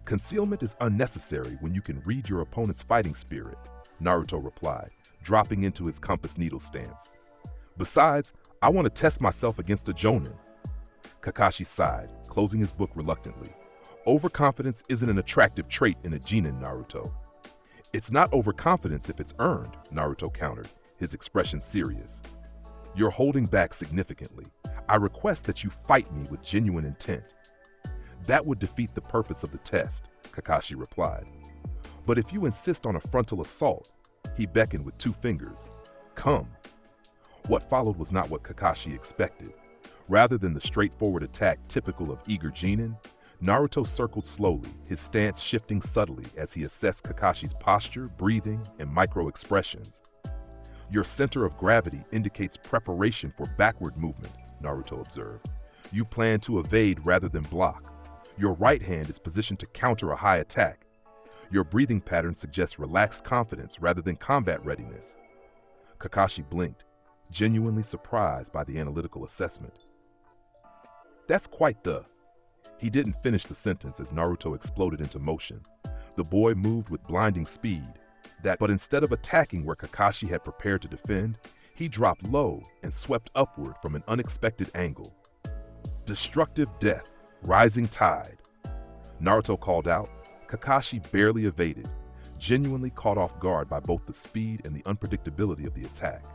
Concealment is unnecessary when you can read your opponent's fighting spirit, Naruto replied, dropping into his compass needle stance. Besides, I want to test myself against a jonin. Kakashi sighed, closing his book reluctantly. Overconfidence isn't an attractive trait in a genin, Naruto. It's not overconfidence if it's earned, Naruto countered, his expression serious. You're holding back significantly. I request that you fight me with genuine intent. That would defeat the purpose of the test, Kakashi replied. But if you insist on a frontal assault, he beckoned with 2 fingers. Come. What followed was not what Kakashi expected. Rather than the straightforward attack typical of eager genin, Naruto circled slowly, his stance shifting subtly as he assessed Kakashi's posture, breathing, and micro-expressions. Your center of gravity indicates preparation for backward movement, Naruto observed. You plan to evade rather than block. Your right hand is positioned to counter a high attack. Your breathing pattern suggests relaxed confidence rather than combat readiness. Kakashi blinked, genuinely surprised by the analytical assessment. That's quite the... He didn't finish the sentence as Naruto exploded into motion. The boy moved with blinding speed, but instead of attacking where Kakashi had prepared to defend, he dropped low and swept upward from an unexpected angle. Destructive Death, Rising Tide. Naruto called out. Kakashi barely evaded, genuinely caught off guard by both the speed and the unpredictability of the attack.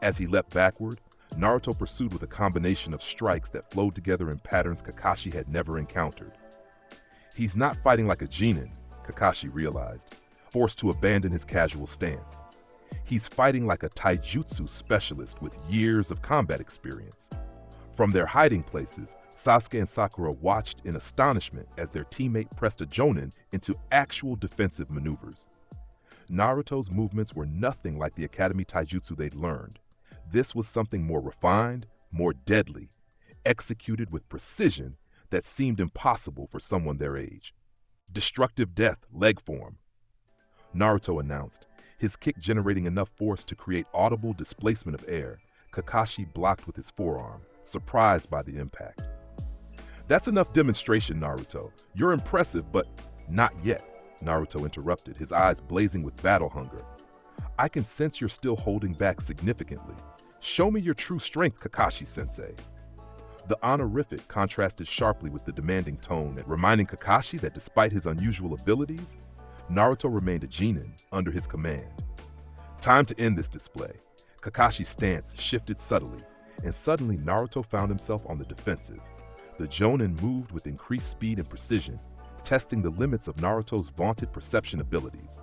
As he leapt backward, Naruto pursued with a combination of strikes that flowed together in patterns Kakashi had never encountered. He's not fighting like a genin, Kakashi realized, forced to abandon his casual stance. He's fighting like a taijutsu specialist with years of combat experience. From their hiding places, Sasuke and Sakura watched in astonishment as their teammate pressed a jonin into actual defensive maneuvers. Naruto's movements were nothing like the academy taijutsu they'd learned. This was something more refined, more deadly, executed with precision that seemed impossible for someone their age. Destructive Death, leg form. Naruto announced, his kick generating enough force to create audible displacement of air. Kakashi blocked with his forearm, surprised by the impact. That's enough demonstration, Naruto. You're impressive, but not yet, Naruto interrupted, his eyes blazing with battle hunger. I can sense you're still holding back significantly. Show me your true strength, Kakashi-sensei. The honorific contrasted sharply with the demanding tone, reminding Kakashi that despite his unusual abilities, Naruto remained a genin under his command. Time to end this display. Kakashi's stance shifted subtly, and suddenly Naruto found himself on the defensive. The jonin moved with increased speed and precision, testing the limits of Naruto's vaunted perception abilities.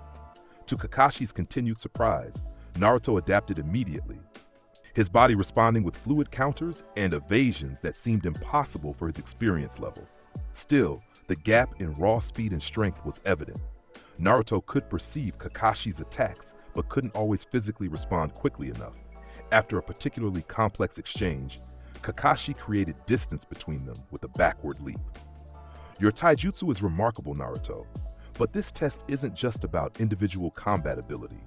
To Kakashi's continued surprise, Naruto adapted immediately. his body responding with fluid counters and evasions that seemed impossible for his experience level. Still, the gap in raw speed and strength was evident. Naruto could perceive Kakashi's attacks, but couldn't always physically respond quickly enough. After a particularly complex exchange, Kakashi created distance between them with a backward leap. Your taijutsu is remarkable, Naruto, but this test isn't just about individual combat ability.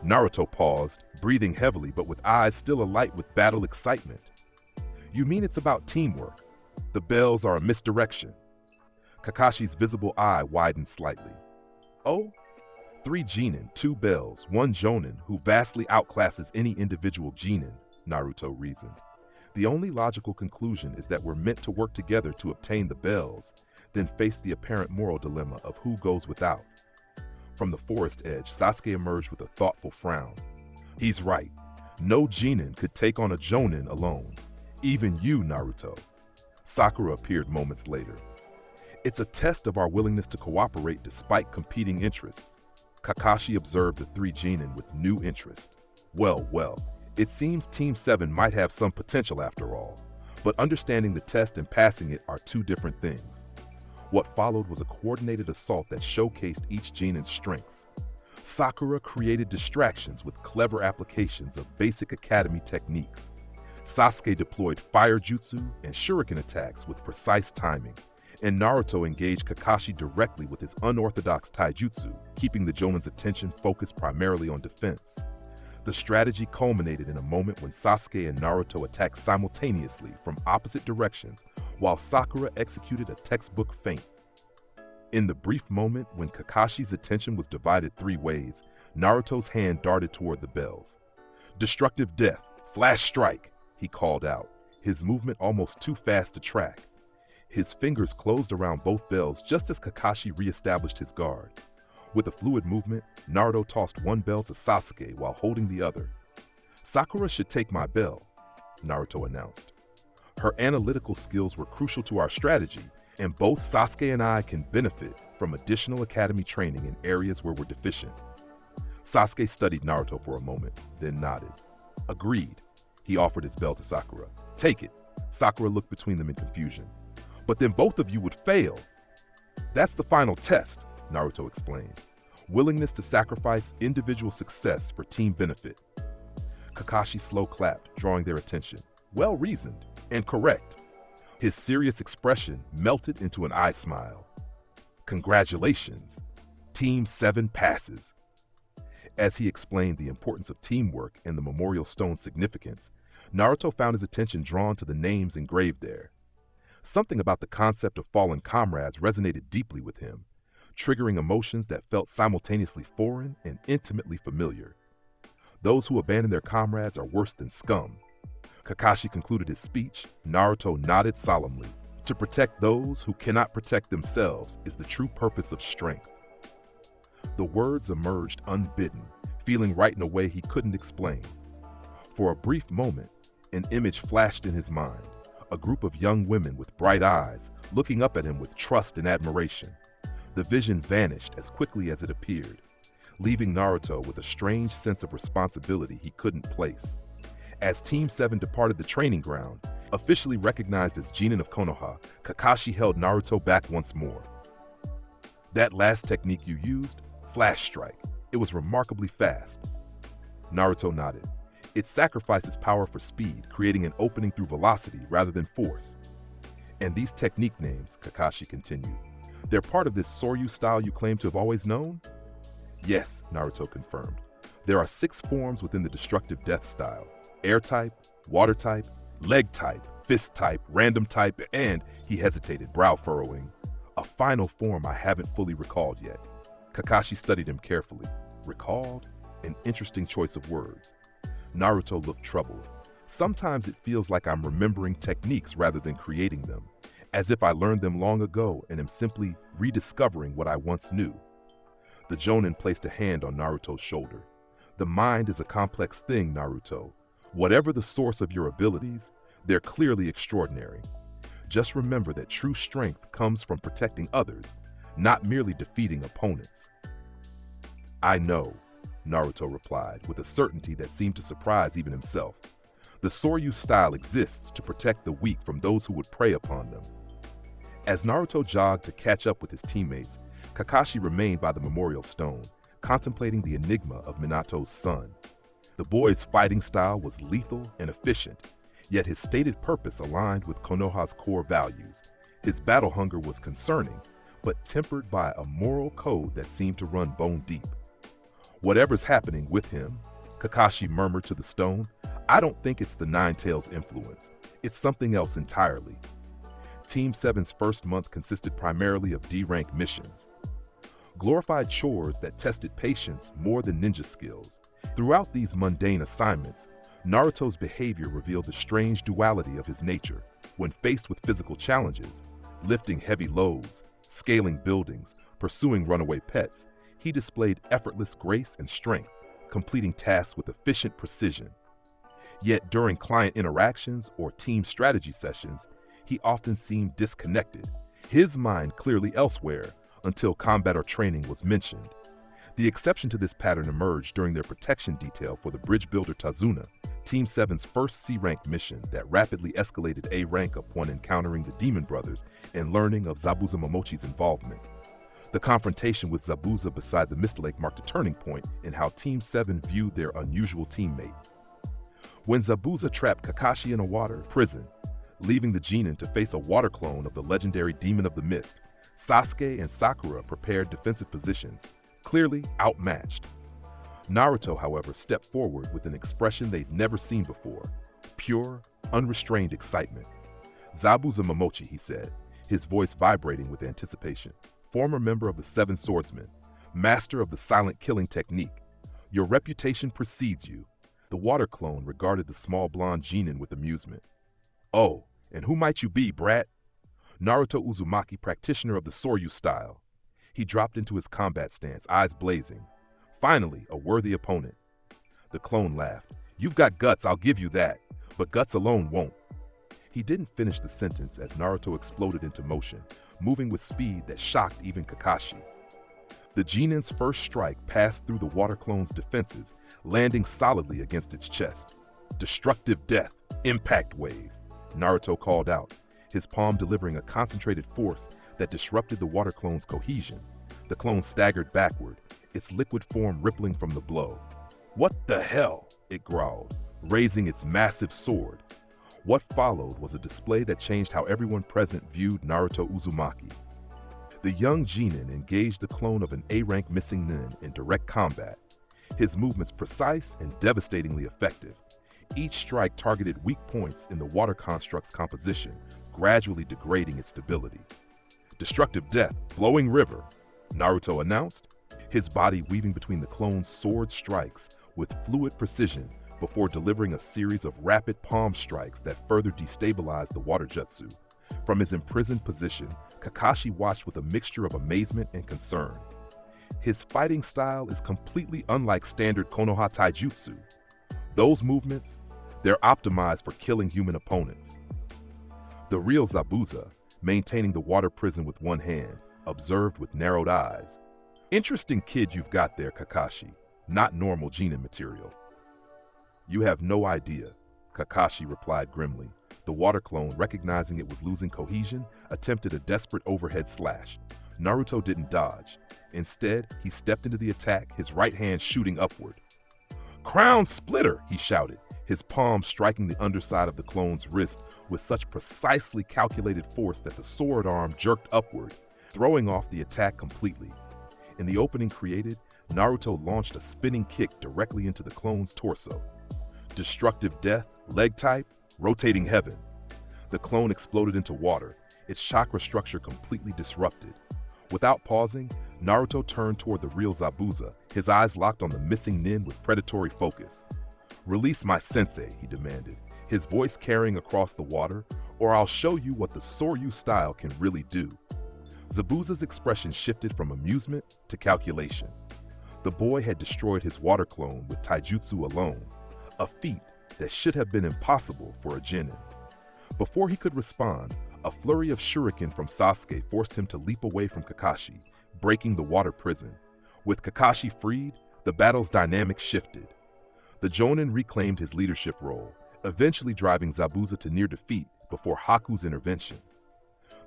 Naruto paused, breathing heavily but with eyes still alight with battle excitement. You mean it's about teamwork? The bells are a misdirection. Kakashi's visible eye widened slightly. Oh? 3 genin, 2 bells, 1 jonin who vastly outclasses any individual genin, Naruto reasoned. The only logical conclusion is that we're meant to work together to obtain the bells, then face the apparent moral dilemma of who goes without. From the forest edge, Sasuke emerged with a thoughtful frown. He's right. No genin could take on a jonin alone. Even you, Naruto. Sakura appeared moments later. It's a test of our willingness to cooperate despite competing interests. Kakashi observed the 3 genin with new interest. Well, it seems Team 7 might have some potential after all, but understanding the test and passing it are 2 different things. What followed was a coordinated assault that showcased each genin's strengths. Sakura created distractions with clever applications of basic academy techniques. Sasuke deployed fire jutsu and shuriken attacks with precise timing, and Naruto engaged Kakashi directly with his unorthodox taijutsu, keeping the Jonin's attention focused primarily on defense. The strategy culminated in a moment when Sasuke and Naruto attacked simultaneously from opposite directions, while Sakura executed a textbook feint. In the brief moment when Kakashi's attention was divided 3 ways, Naruto's hand darted toward the bells. "Destructive death, flash strike," he called out, his movement almost too fast to track. His fingers closed around both bells just as Kakashi re-established his guard. With a fluid movement, Naruto tossed 1 bell to Sasuke while holding the other. "Sakura should take my bell," Naruto announced. "Her analytical skills were crucial to our strategy, and both Sasuke and I can benefit from additional academy training in areas where we're deficient." Sasuke studied Naruto for a moment, then nodded. "Agreed." He offered his bell to Sakura. "Take it." Sakura looked between them in confusion. "But then both of you would fail." "That's the final test," Naruto explained. "Willingness to sacrifice individual success for team benefit." Kakashi slow clapped, drawing their attention. Well reasoned and correct. His serious expression melted into an eye smile. "Congratulations. Team 7 passes." As he explained the importance of teamwork and the memorial stone's significance, Naruto found his attention drawn to the names engraved there. Something about the concept of fallen comrades resonated deeply with him, triggering emotions that felt simultaneously foreign and intimately familiar. Those who abandon their comrades are worse than scum. Kakashi concluded his speech. Naruto nodded solemnly. To protect those who cannot protect themselves is the true purpose of strength. The words emerged unbidden, feeling right in a way he couldn't explain. For a brief moment, an image flashed in his mind, a group of young women with bright eyes, looking up at him with trust and admiration. The vision vanished as quickly as it appeared, leaving Naruto with a strange sense of responsibility he couldn't place. As Team 7 departed the training ground, officially recognized as Genin of Konoha, Kakashi held Naruto back once more. "That last technique you used, Flash Strike, it was remarkably fast." Naruto nodded. "It sacrifices power for speed, creating an opening through velocity rather than force." "And these technique names," Kakashi continued, "they're part of this Soryu style you claim to have always known?" "Yes," Naruto confirmed. "There are 6 forms within the destructive death style: air type, water type, leg type, fist type, random type, and," he hesitated, brow furrowing, "a final form I haven't fully recalled yet." Kakashi studied him carefully. Recalled? An interesting choice of words. Naruto looked troubled. "Sometimes it feels like I'm remembering techniques rather than creating them, as if I learned them long ago and am simply rediscovering what I once knew." The Jonin placed a hand on Naruto's shoulder. "The mind is a complex thing, Naruto. Whatever the source of your abilities, they're clearly extraordinary. Just remember that true strength comes from protecting others, not merely defeating opponents." "I know," Naruto replied, with a certainty that seemed to surprise even himself. The Soryu style exists to protect the weak from those who would prey upon them. As Naruto jogged to catch up with his teammates, Kakashi remained by the memorial stone, contemplating the enigma of Minato's son. The boy's fighting style was lethal and efficient, yet his stated purpose aligned with Konoha's core values. His battle hunger was concerning, but tempered by a moral code that seemed to run bone deep. "Whatever's happening with him," Kakashi murmured to the stone, "I don't think it's the Nine Tails influence. It's something else entirely." Team 7's first month consisted primarily of D-rank missions, glorified chores that tested patience more than ninja skills. Throughout these mundane assignments, Naruto's behavior revealed the strange duality of his nature. When faced with physical challenges, lifting heavy loads, scaling buildings, pursuing runaway pets, he displayed effortless grace and strength, completing tasks with efficient precision. Yet during client interactions or team strategy sessions, he often seemed disconnected, his mind clearly elsewhere, until combat or training was mentioned. The exception to this pattern emerged during their protection detail for the bridge builder Tazuna, Team 7's first C-rank mission that rapidly escalated A rank upon encountering the Demon Brothers and learning of Zabuza Momochi's involvement. The confrontation with Zabuza beside the Mist Lake marked a turning point in how Team 7 viewed their unusual teammate. When Zabuza trapped Kakashi in a water prison, leaving the Genin to face a water clone of the legendary Demon of the Mist, Sasuke and Sakura prepared defensive positions, clearly outmatched. Naruto, however, stepped forward with an expression they'd never seen before: pure, unrestrained excitement. "Zabuza Momochi," he said, his voice vibrating with anticipation. "Former member of the Seven Swordsmen, master of the silent killing technique. Your reputation precedes you." The water clone regarded the small blonde Genin with amusement. "Oh, and who might you be, brat?" "Naruto Uzumaki, practitioner of the Soryu style." He dropped into his combat stance, eyes blazing. "Finally, a worthy opponent." The clone laughed. "You've got guts, I'll give you that, but guts alone won't." He didn't finish the sentence as Naruto exploded into motion, moving with speed that shocked even Kakashi. The Genin's first strike passed through the water clone's defenses, landing solidly against its chest. "Destructive death, impact wave," Naruto called out, his palm delivering a concentrated force that disrupted the water clone's cohesion. The clone staggered backward, its liquid form rippling from the blow. "What the hell?" it growled, raising its massive sword. What followed was a display that changed how everyone present viewed Naruto Uzumaki. The young Genin engaged the clone of an A-rank missing nin in direct combat, his movements precise and devastatingly effective. Each strike targeted weak points in the water construct's composition, gradually degrading its stability. "Destructive death, flowing river," Naruto announced, his body weaving between the clone's sword strikes with fluid precision before delivering a series of rapid palm strikes that further destabilized the water jutsu. From his imprisoned position, Kakashi watched with a mixture of amazement and concern. His fighting style is completely unlike standard Konoha taijutsu. Those movements, they're optimized for killing human opponents. The real Zabuza, maintaining the water prison with one hand, observed with narrowed eyes. "Interesting kid you've got there, Kakashi. Not normal Genin material." "You have no idea," Kakashi replied grimly. The water clone, recognizing it was losing cohesion, attempted a desperate overhead slash. Naruto didn't dodge. Instead, he stepped into the attack, his right hand shooting upward. "Crown splitter!" he shouted, his palm striking the underside of the clone's wrist with such precisely calculated force that the sword arm jerked upward, throwing off the attack completely. In the opening created, Naruto launched a spinning kick directly into the clone's torso. Destructive death, leg type, rotating heaven. The clone exploded into water, its chakra structure completely disrupted. Without pausing, Naruto turned toward the real Zabuza, his eyes locked on the missing nin with predatory focus. "Release my sensei," he demanded, his voice carrying across the water, "or I'll show you what the Soryu style can really do." Zabuza's expression shifted from amusement to calculation. The boy had destroyed his water clone with taijutsu alone, a feat that should have been impossible for a genin. Before he could respond, a flurry of shuriken from Sasuke forced him to leap away from Kakashi, breaking the water prison. With Kakashi freed, The battle's dynamics shifted. The Jonin reclaimed his leadership role, eventually driving Zabuza to near defeat before Haku's intervention.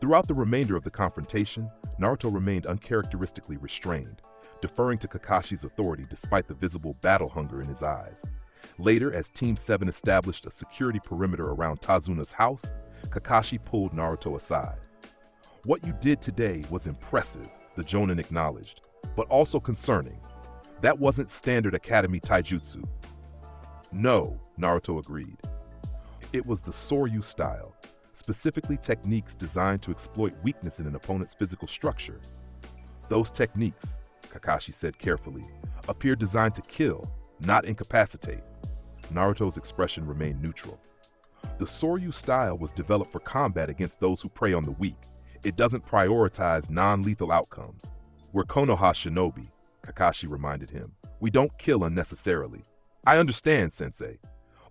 Throughout the remainder of the confrontation, Naruto remained uncharacteristically restrained, deferring to Kakashi's authority despite the visible battle hunger in his eyes. Later, as Team 7 established a security perimeter around Tazuna's house, Kakashi pulled Naruto aside. "What you did today was impressive," the Jonin acknowledged, "but also concerning. That wasn't standard academy taijutsu." "No," Naruto agreed. "It was the Soryu style, specifically techniques designed to exploit weakness in an opponent's physical structure. Those techniques," Kakashi said carefully, "appear designed to kill, not incapacitate." Naruto's expression remained neutral. "The Soryu style was developed for combat against those who prey on the weak. It doesn't prioritize non-lethal outcomes. We're Konoha shinobi," Kakashi reminded him. "We don't kill unnecessarily." "I understand, sensei."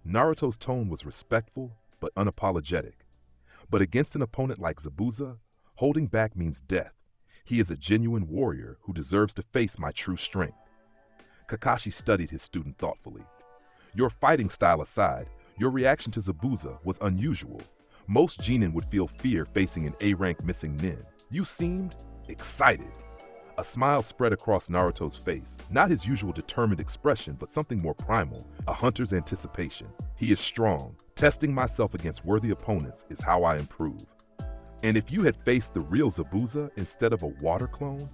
Naruto's tone was respectful but unapologetic. But against an opponent like Zabuza, holding back means death. He is a genuine warrior who deserves to face my true strength. Kakashi studied his student thoughtfully. "Your fighting style aside, your reaction to Zabuza was unusual. Most genin would feel fear facing an A-rank missing nin. You seemed excited." A smile spread across Naruto's face, not his usual determined expression, but something more primal, a hunter's anticipation. "He is strong. Testing myself against worthy opponents is how I improve. And if you had faced the real Zabuza instead of a water clone,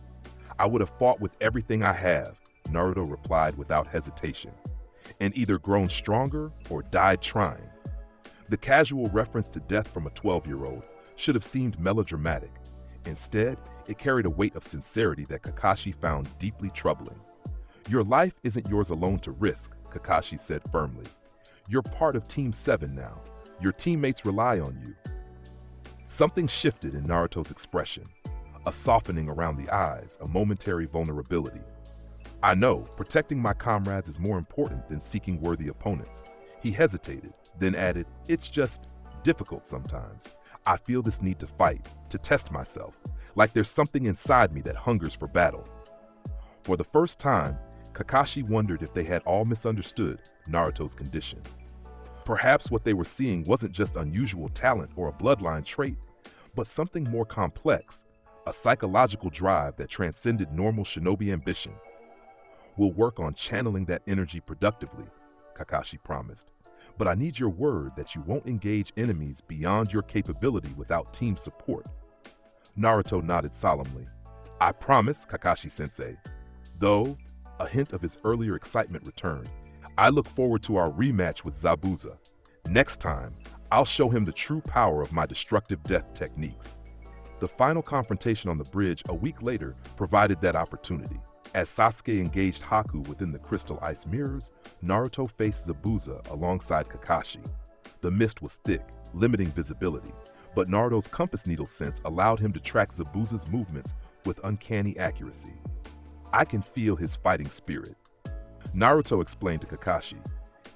I would have fought with everything I have," Naruto replied without hesitation, "and either grown stronger or died trying." The casual reference to death from a 12-year-old should have seemed melodramatic. Instead, it carried a weight of sincerity that Kakashi found deeply troubling. "Your life isn't yours alone to risk," Kakashi said firmly. "You're part of Team 7 now. Your teammates rely on you." Something shifted in Naruto's expression, a softening around the eyes, a momentary vulnerability. "I know, protecting my comrades is more important than seeking worthy opponents." He hesitated, then added, "It's just difficult sometimes. I feel this need to fight, to test myself, like there's something inside me that hungers for battle." For the first time, Kakashi wondered if they had all misunderstood Naruto's condition. Perhaps what they were seeing wasn't just unusual talent or a bloodline trait, but something more complex, a psychological drive that transcended normal shinobi ambition. "We'll work on channeling that energy productively," Kakashi promised. "But I need your word that you won't engage enemies beyond your capability without team support." Naruto nodded solemnly. "I promise, Kakashi-sensei." Though a hint of his earlier excitement returned, "I look forward to our rematch with Zabuza. Next time, I'll show him the true power of my destructive death techniques." The final confrontation on the bridge a week later provided that opportunity. As Sasuke engaged Haku within the crystal ice mirrors, Naruto faced Zabuza alongside Kakashi. The mist was thick, limiting visibility, but Naruto's compass needle sense allowed him to track Zabuza's movements with uncanny accuracy. "I can feel his fighting spirit," Naruto explained to Kakashi.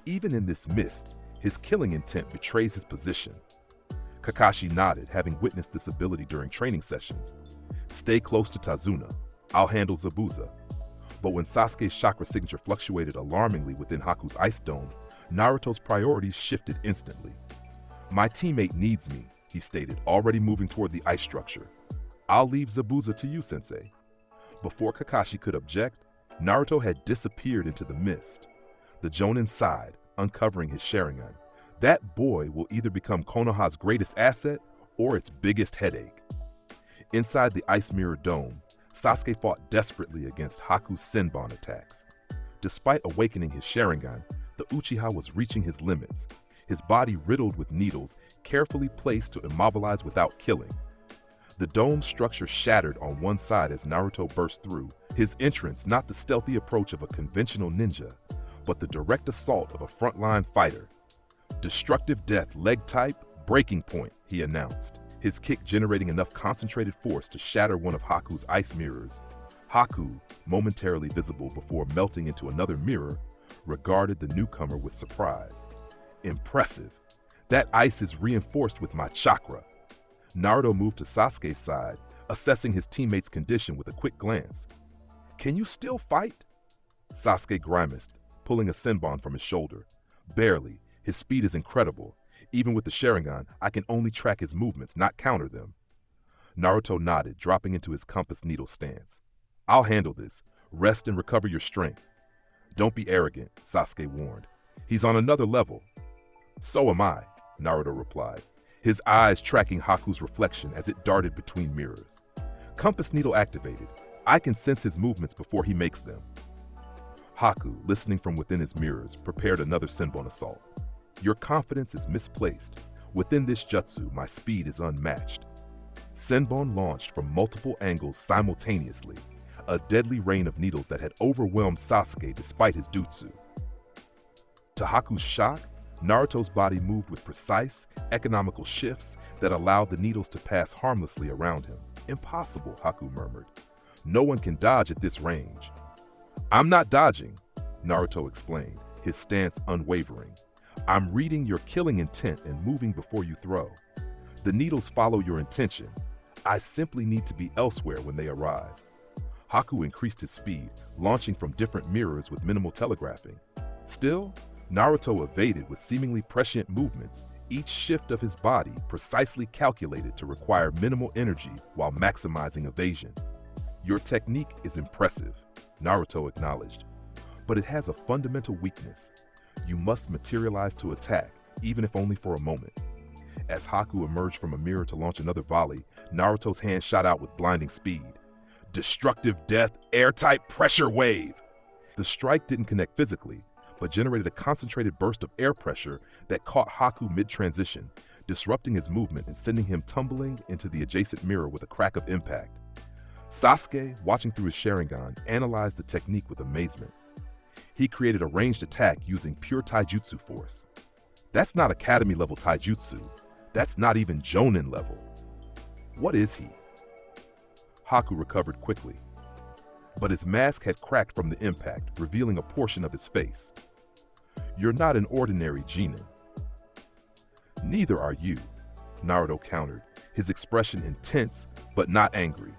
"Even in this mist, his killing intent betrays his position." Kakashi nodded, having witnessed this ability during training sessions. "Stay close to Tazuna. I'll handle Zabuza." But when Sasuke's chakra signature fluctuated alarmingly within Haku's ice dome, Naruto's priorities shifted instantly. "My teammate needs me," he stated, already moving toward the ice structure. "I'll leave Zabuza to you, sensei." Before Kakashi could object, Naruto had disappeared into the mist. The Jonin sighed, uncovering his Sharingan. That boy will either become Konoha's greatest asset or its biggest headache. Inside the ice mirror dome, Sasuke fought desperately against Haku's Senbon attacks. Despite awakening his Sharingan, the Uchiha was reaching his limits, his body riddled with needles, carefully placed to immobilize without killing. The dome's structure shattered on one side as Naruto burst through, his entrance not the stealthy approach of a conventional ninja, but the direct assault of a frontline fighter. "Destructive death, leg type, breaking point," he announced, his kick generating enough concentrated force to shatter one of Haku's ice mirrors. Haku, momentarily visible before melting into another mirror, regarded the newcomer with surprise. "Impressive. That ice is reinforced with my chakra." Naruto moved to Sasuke's side, assessing his teammate's condition with a quick glance. "Can you still fight?" Sasuke grimaced, pulling a senbon from his shoulder. Barely. His speed is incredible. Even with the Sharingan, I can only track his movements, not counter them. Naruto nodded, dropping into his compass needle stance. I'll handle this. Rest and recover your strength. Don't be arrogant, Sasuke warned. He's on another level. So am I, Naruto replied, his eyes tracking Haku's reflection as it darted between mirrors. Compass needle activated. I can sense his movements before he makes them. Haku, listening from within his mirrors, prepared another senbon assault. Your confidence is misplaced. Within this jutsu, my speed is unmatched. Senbon launched from multiple angles simultaneously, a deadly rain of needles that had overwhelmed Sasuke despite his jutsu. To Haku's shock, Naruto's body moved with precise, economical shifts that allowed the needles to pass harmlessly around him. Impossible, Haku murmured. No one can dodge at this range. I'm not dodging, Naruto explained, his stance unwavering. I'm reading your killing intent and moving before you throw. The needles follow your intention. I simply need to be elsewhere when they arrive. Haku increased his speed, launching from different mirrors with minimal telegraphing. Still, Naruto evaded with seemingly prescient movements, each shift of his body precisely calculated to require minimal energy while maximizing evasion. Your technique is impressive, Naruto acknowledged, but it has a fundamental weakness. You must materialize to attack, even if only for a moment. As Haku emerged from a mirror to launch another volley, Naruto's hand shot out with blinding speed. Destructive death, airtight pressure wave! The strike didn't connect physically, but generated a concentrated burst of air pressure that caught Haku mid-transition, disrupting his movement and sending him tumbling into the adjacent mirror with a crack of impact. Sasuke, watching through his Sharingan, analyzed the technique with amazement. He created a ranged attack using pure taijutsu force. That's not academy-level taijutsu. That's not even Jonin level. What is he? Haku recovered quickly, but his mask had cracked from the impact, revealing a portion of his face. You're not an ordinary genin. Neither are you, Naruto countered, his expression intense but not angry.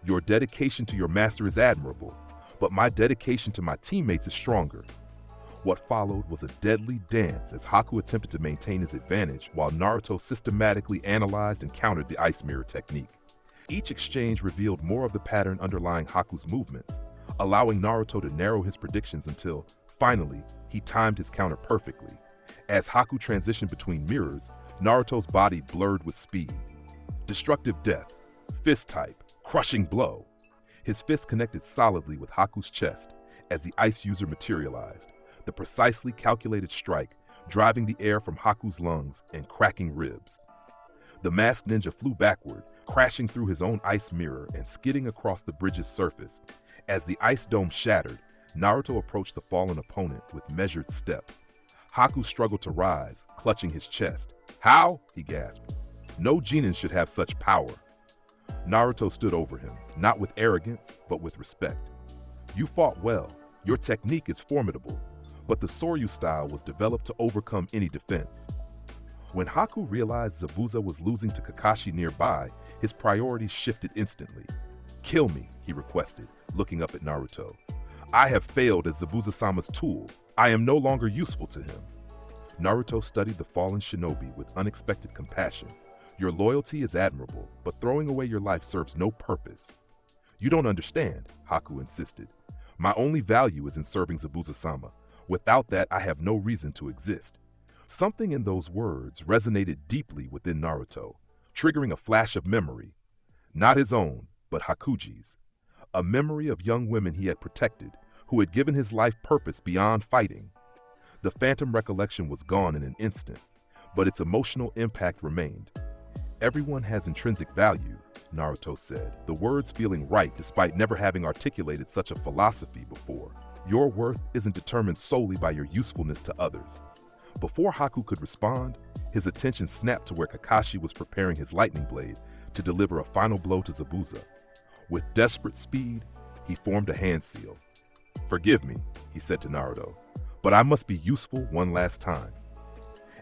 Your dedication to your master is admirable, but my dedication to my teammates is stronger. What followed was a deadly dance as Haku attempted to maintain his advantage while Naruto systematically analyzed and countered the ice mirror technique. Each exchange revealed more of the pattern underlying Haku's movements, allowing Naruto to narrow his predictions until, finally, he timed his counter perfectly. As Haku transitioned between mirrors, Naruto's body blurred with speed. Destructive death, fist type, crushing blow. His fist connected solidly with Haku's chest as the ice user materialized, the precisely calculated strike driving the air from Haku's lungs and cracking ribs. The masked ninja flew backward, crashing through his own ice mirror and skidding across the bridge's surface. As the ice dome shattered, Naruto approached the fallen opponent with measured steps. Haku struggled to rise, clutching his chest. How? He gasped. No genin should have such power. Naruto stood over him, not with arrogance, but with respect. You fought well. Your technique is formidable, but the Soryu style was developed to overcome any defense. When Haku realized Zabuza was losing to Kakashi nearby, his priorities shifted instantly. Kill me, he requested, looking up at Naruto. I have failed as Zabuza-sama's tool. I am no longer useful to him. Naruto studied the fallen shinobi with unexpected compassion. Your loyalty is admirable, but throwing away your life serves no purpose. You don't understand, Haku insisted. My only value is in serving Zabuza-sama. Without that, I have no reason to exist. Something in those words resonated deeply within Naruto, triggering a flash of memory. Not his own, but Hakuji's. A memory of young women he had protected, who had given his life purpose beyond fighting. The phantom recollection was gone in an instant, but its emotional impact remained. Everyone has intrinsic value, Naruto said, the words feeling right despite never having articulated such a philosophy before. Your worth isn't determined solely by your usefulness to others. Before Haku could respond, his attention snapped to where Kakashi was preparing his lightning blade to deliver a final blow to Zabuza. With desperate speed, he formed a hand seal. Forgive me, he said to Naruto, but I must be useful one last time.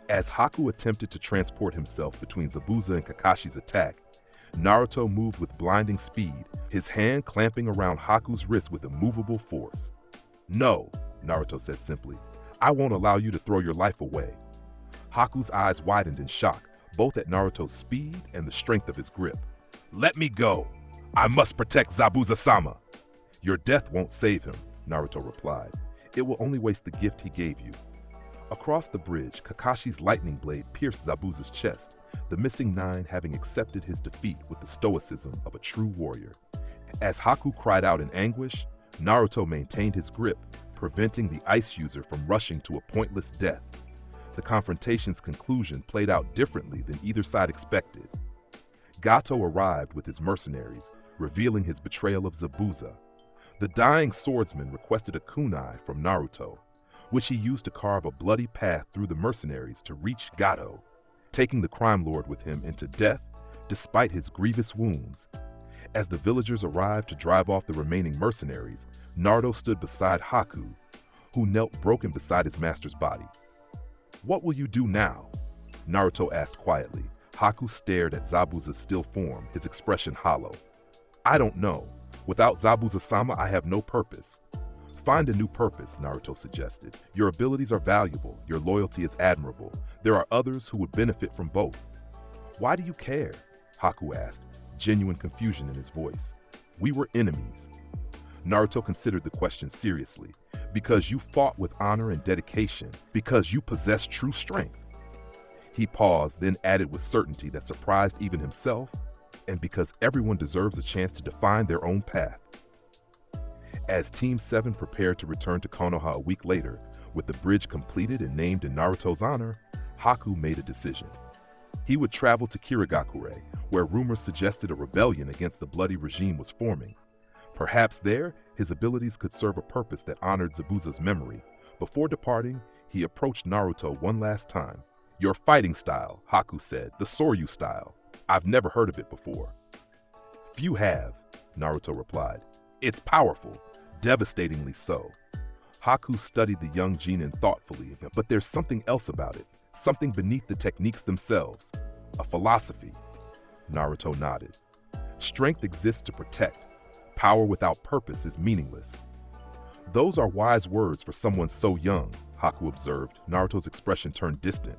As Haku attempted to transport himself between Zabuza and Kakashi's attack, Naruto moved with blinding speed, his hand clamping around Haku's wrist with immovable force. No, Naruto said simply. I won't allow you to throw your life away. Haku's eyes widened in shock, both at Naruto's speed and the strength of his grip. Let me go. I must protect Zabuza-sama. Your death won't save him, Naruto replied. It will only waste the gift he gave you. Across the bridge, Kakashi's lightning blade pierced Zabuza's chest, the missing nine having accepted his defeat with the stoicism of a true warrior. As Haku cried out in anguish, Naruto maintained his grip, preventing the ice user from rushing to a pointless death. The confrontation's conclusion played out differently than either side expected. Gato arrived with his mercenaries, revealing his betrayal of Zabuza. The dying swordsman requested a kunai from Naruto, which he used to carve a bloody path through the mercenaries to reach Gato, taking the crime lord with him into death despite his grievous wounds. As the villagers arrived to drive off the remaining mercenaries, Naruto stood beside Haku, who knelt broken beside his master's body. What will you do now? Naruto asked quietly. Haku stared at Zabuza's still form, his expression hollow. I don't know. Without Zabuza-sama, I have no purpose. Find a new purpose, Naruto suggested. Your abilities are valuable, your loyalty is admirable. There are others who would benefit from both. Why do you care? Haku asked, genuine confusion in his voice. We were enemies. Naruto considered the question seriously. Because you fought with honor and dedication, because you possess true strength. He paused, then added with certainty that surprised even himself, and because everyone deserves a chance to define their own path. As Team 7 prepared to return to Konoha a week later, with the bridge completed and named in Naruto's honor, Haku made a decision. He would travel to Kirigakure, where rumors suggested a rebellion against the bloody regime was forming. Perhaps there, his abilities could serve a purpose that honored Zabuza's memory. Before departing, he approached Naruto one last time. Your fighting style, Haku said, the Soryu style. I've never heard of it before. Few have, Naruto replied. It's powerful, devastatingly so. Haku studied the young Genin thoughtfully, but there's something else about it, something beneath the techniques themselves, a philosophy. Naruto nodded. Strength exists to protect. Power without purpose is meaningless. Those are wise words for someone so young, Haku observed. Naruto's expression turned distant,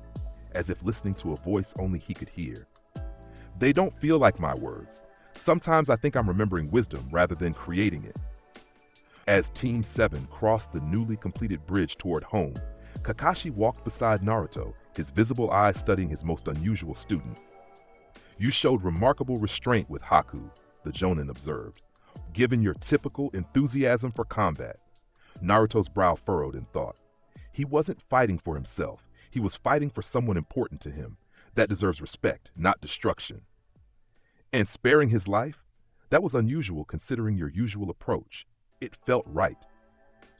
as if listening to a voice only he could hear. They don't feel like my words. Sometimes I think I'm remembering wisdom rather than creating it. As Team 7 crossed the newly completed bridge toward home, Kakashi walked beside Naruto, his visible eyes studying his most unusual student. You showed remarkable restraint with Haku, the Jonin observed, given your typical enthusiasm for combat. Naruto's brow furrowed in thought. He wasn't fighting for himself. He was fighting for someone important to him. That deserves respect, not destruction. And sparing his life? That was unusual considering your usual approach. It felt right.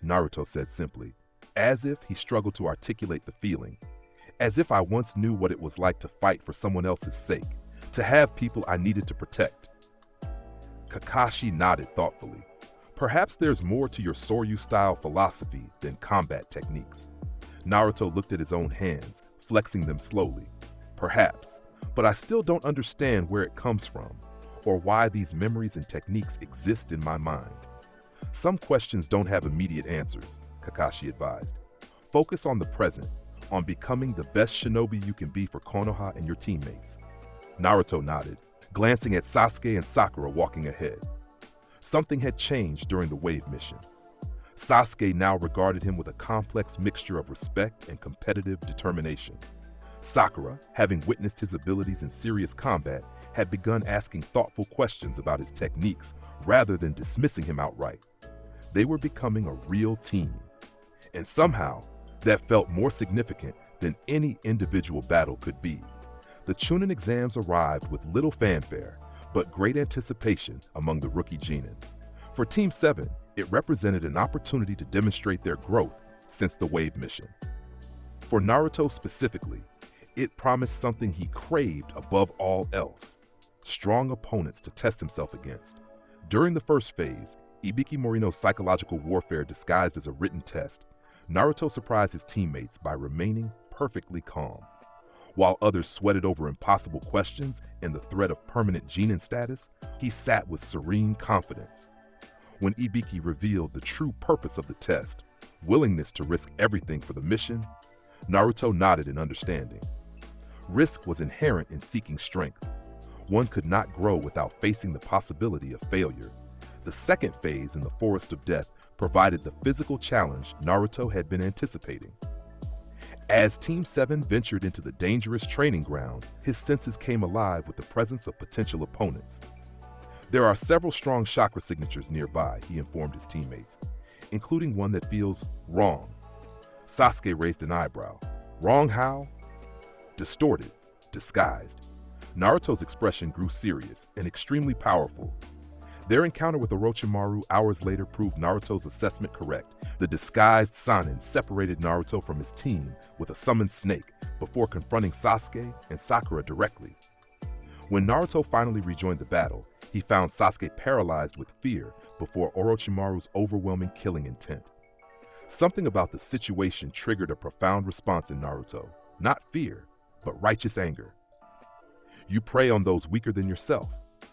Naruto said simply, as if he struggled to articulate the feeling. As if I once knew what it was like to fight for someone else's sake, to have people I needed to protect. Kakashi nodded thoughtfully. Perhaps there's more to your Soryu-style philosophy than combat techniques. Naruto looked at his own hands, flexing them slowly. Perhaps, but I still don't understand where it comes from, or why these memories and techniques exist in my mind. Some questions don't have immediate answers, Kakashi advised. Focus on the present, on becoming the best shinobi you can be for Konoha and your teammates. Naruto nodded, glancing at Sasuke and Sakura walking ahead. Something had changed during the wave mission. Sasuke now regarded him with a complex mixture of respect and competitive determination. Sakura, having witnessed his abilities in serious combat, had begun asking thoughtful questions about his techniques rather than dismissing him outright. They were becoming a real team. And somehow, that felt more significant than any individual battle could be. The Chunin exams arrived with little fanfare, but great anticipation among the rookie Genin. For Team 7, it represented an opportunity to demonstrate their growth since the wave mission. For Naruto specifically, it promised something he craved above all else: strong opponents to test himself against. During the first phase, Ibiki Morino's psychological warfare disguised as a written test, Naruto surprised his teammates by remaining perfectly calm. While others sweated over impossible questions and the threat of permanent Genin status, he sat with serene confidence. When Ibiki revealed the true purpose of the test, willingness to risk everything for the mission, Naruto nodded in understanding. Risk was inherent in seeking strength. One could not grow without facing the possibility of failure. The second phase in the Forest of Death provided the physical challenge Naruto had been anticipating. As Team 7 ventured into the dangerous training ground, his senses came alive with the presence of potential opponents. There are several strong chakra signatures nearby, he informed his teammates, including one that feels wrong. Sasuke raised an eyebrow. Wrong how? Distorted, disguised. Naruto's expression grew serious and extremely powerful. Their encounter with Orochimaru hours later proved Naruto's assessment correct. The disguised Sannin separated Naruto from his team with a summoned snake before confronting Sasuke and Sakura directly. When Naruto finally rejoined the battle, he found Sasuke paralyzed with fear before Orochimaru's overwhelming killing intent. Something about the situation triggered a profound response in Naruto, not fear, but righteous anger. "You prey on those weaker than yourself,"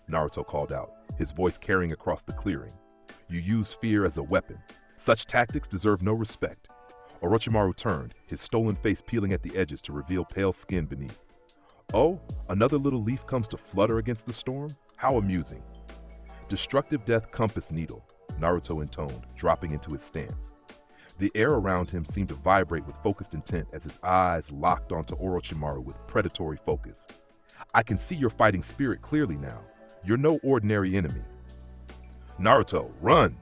Naruto called out, his voice carrying across the clearing. "You use fear as a weapon. Such tactics deserve no respect." Orochimaru turned, his stolen face peeling at the edges to reveal pale skin beneath. "Oh, another little leaf comes to flutter against the storm? How amusing." "Destructive death compass needle," Naruto intoned, dropping into his stance. The air around him seemed to vibrate with focused intent as his eyes locked onto Orochimaru with predatory focus. "I can see your fighting spirit clearly now. You're no ordinary enemy." "Naruto, run!"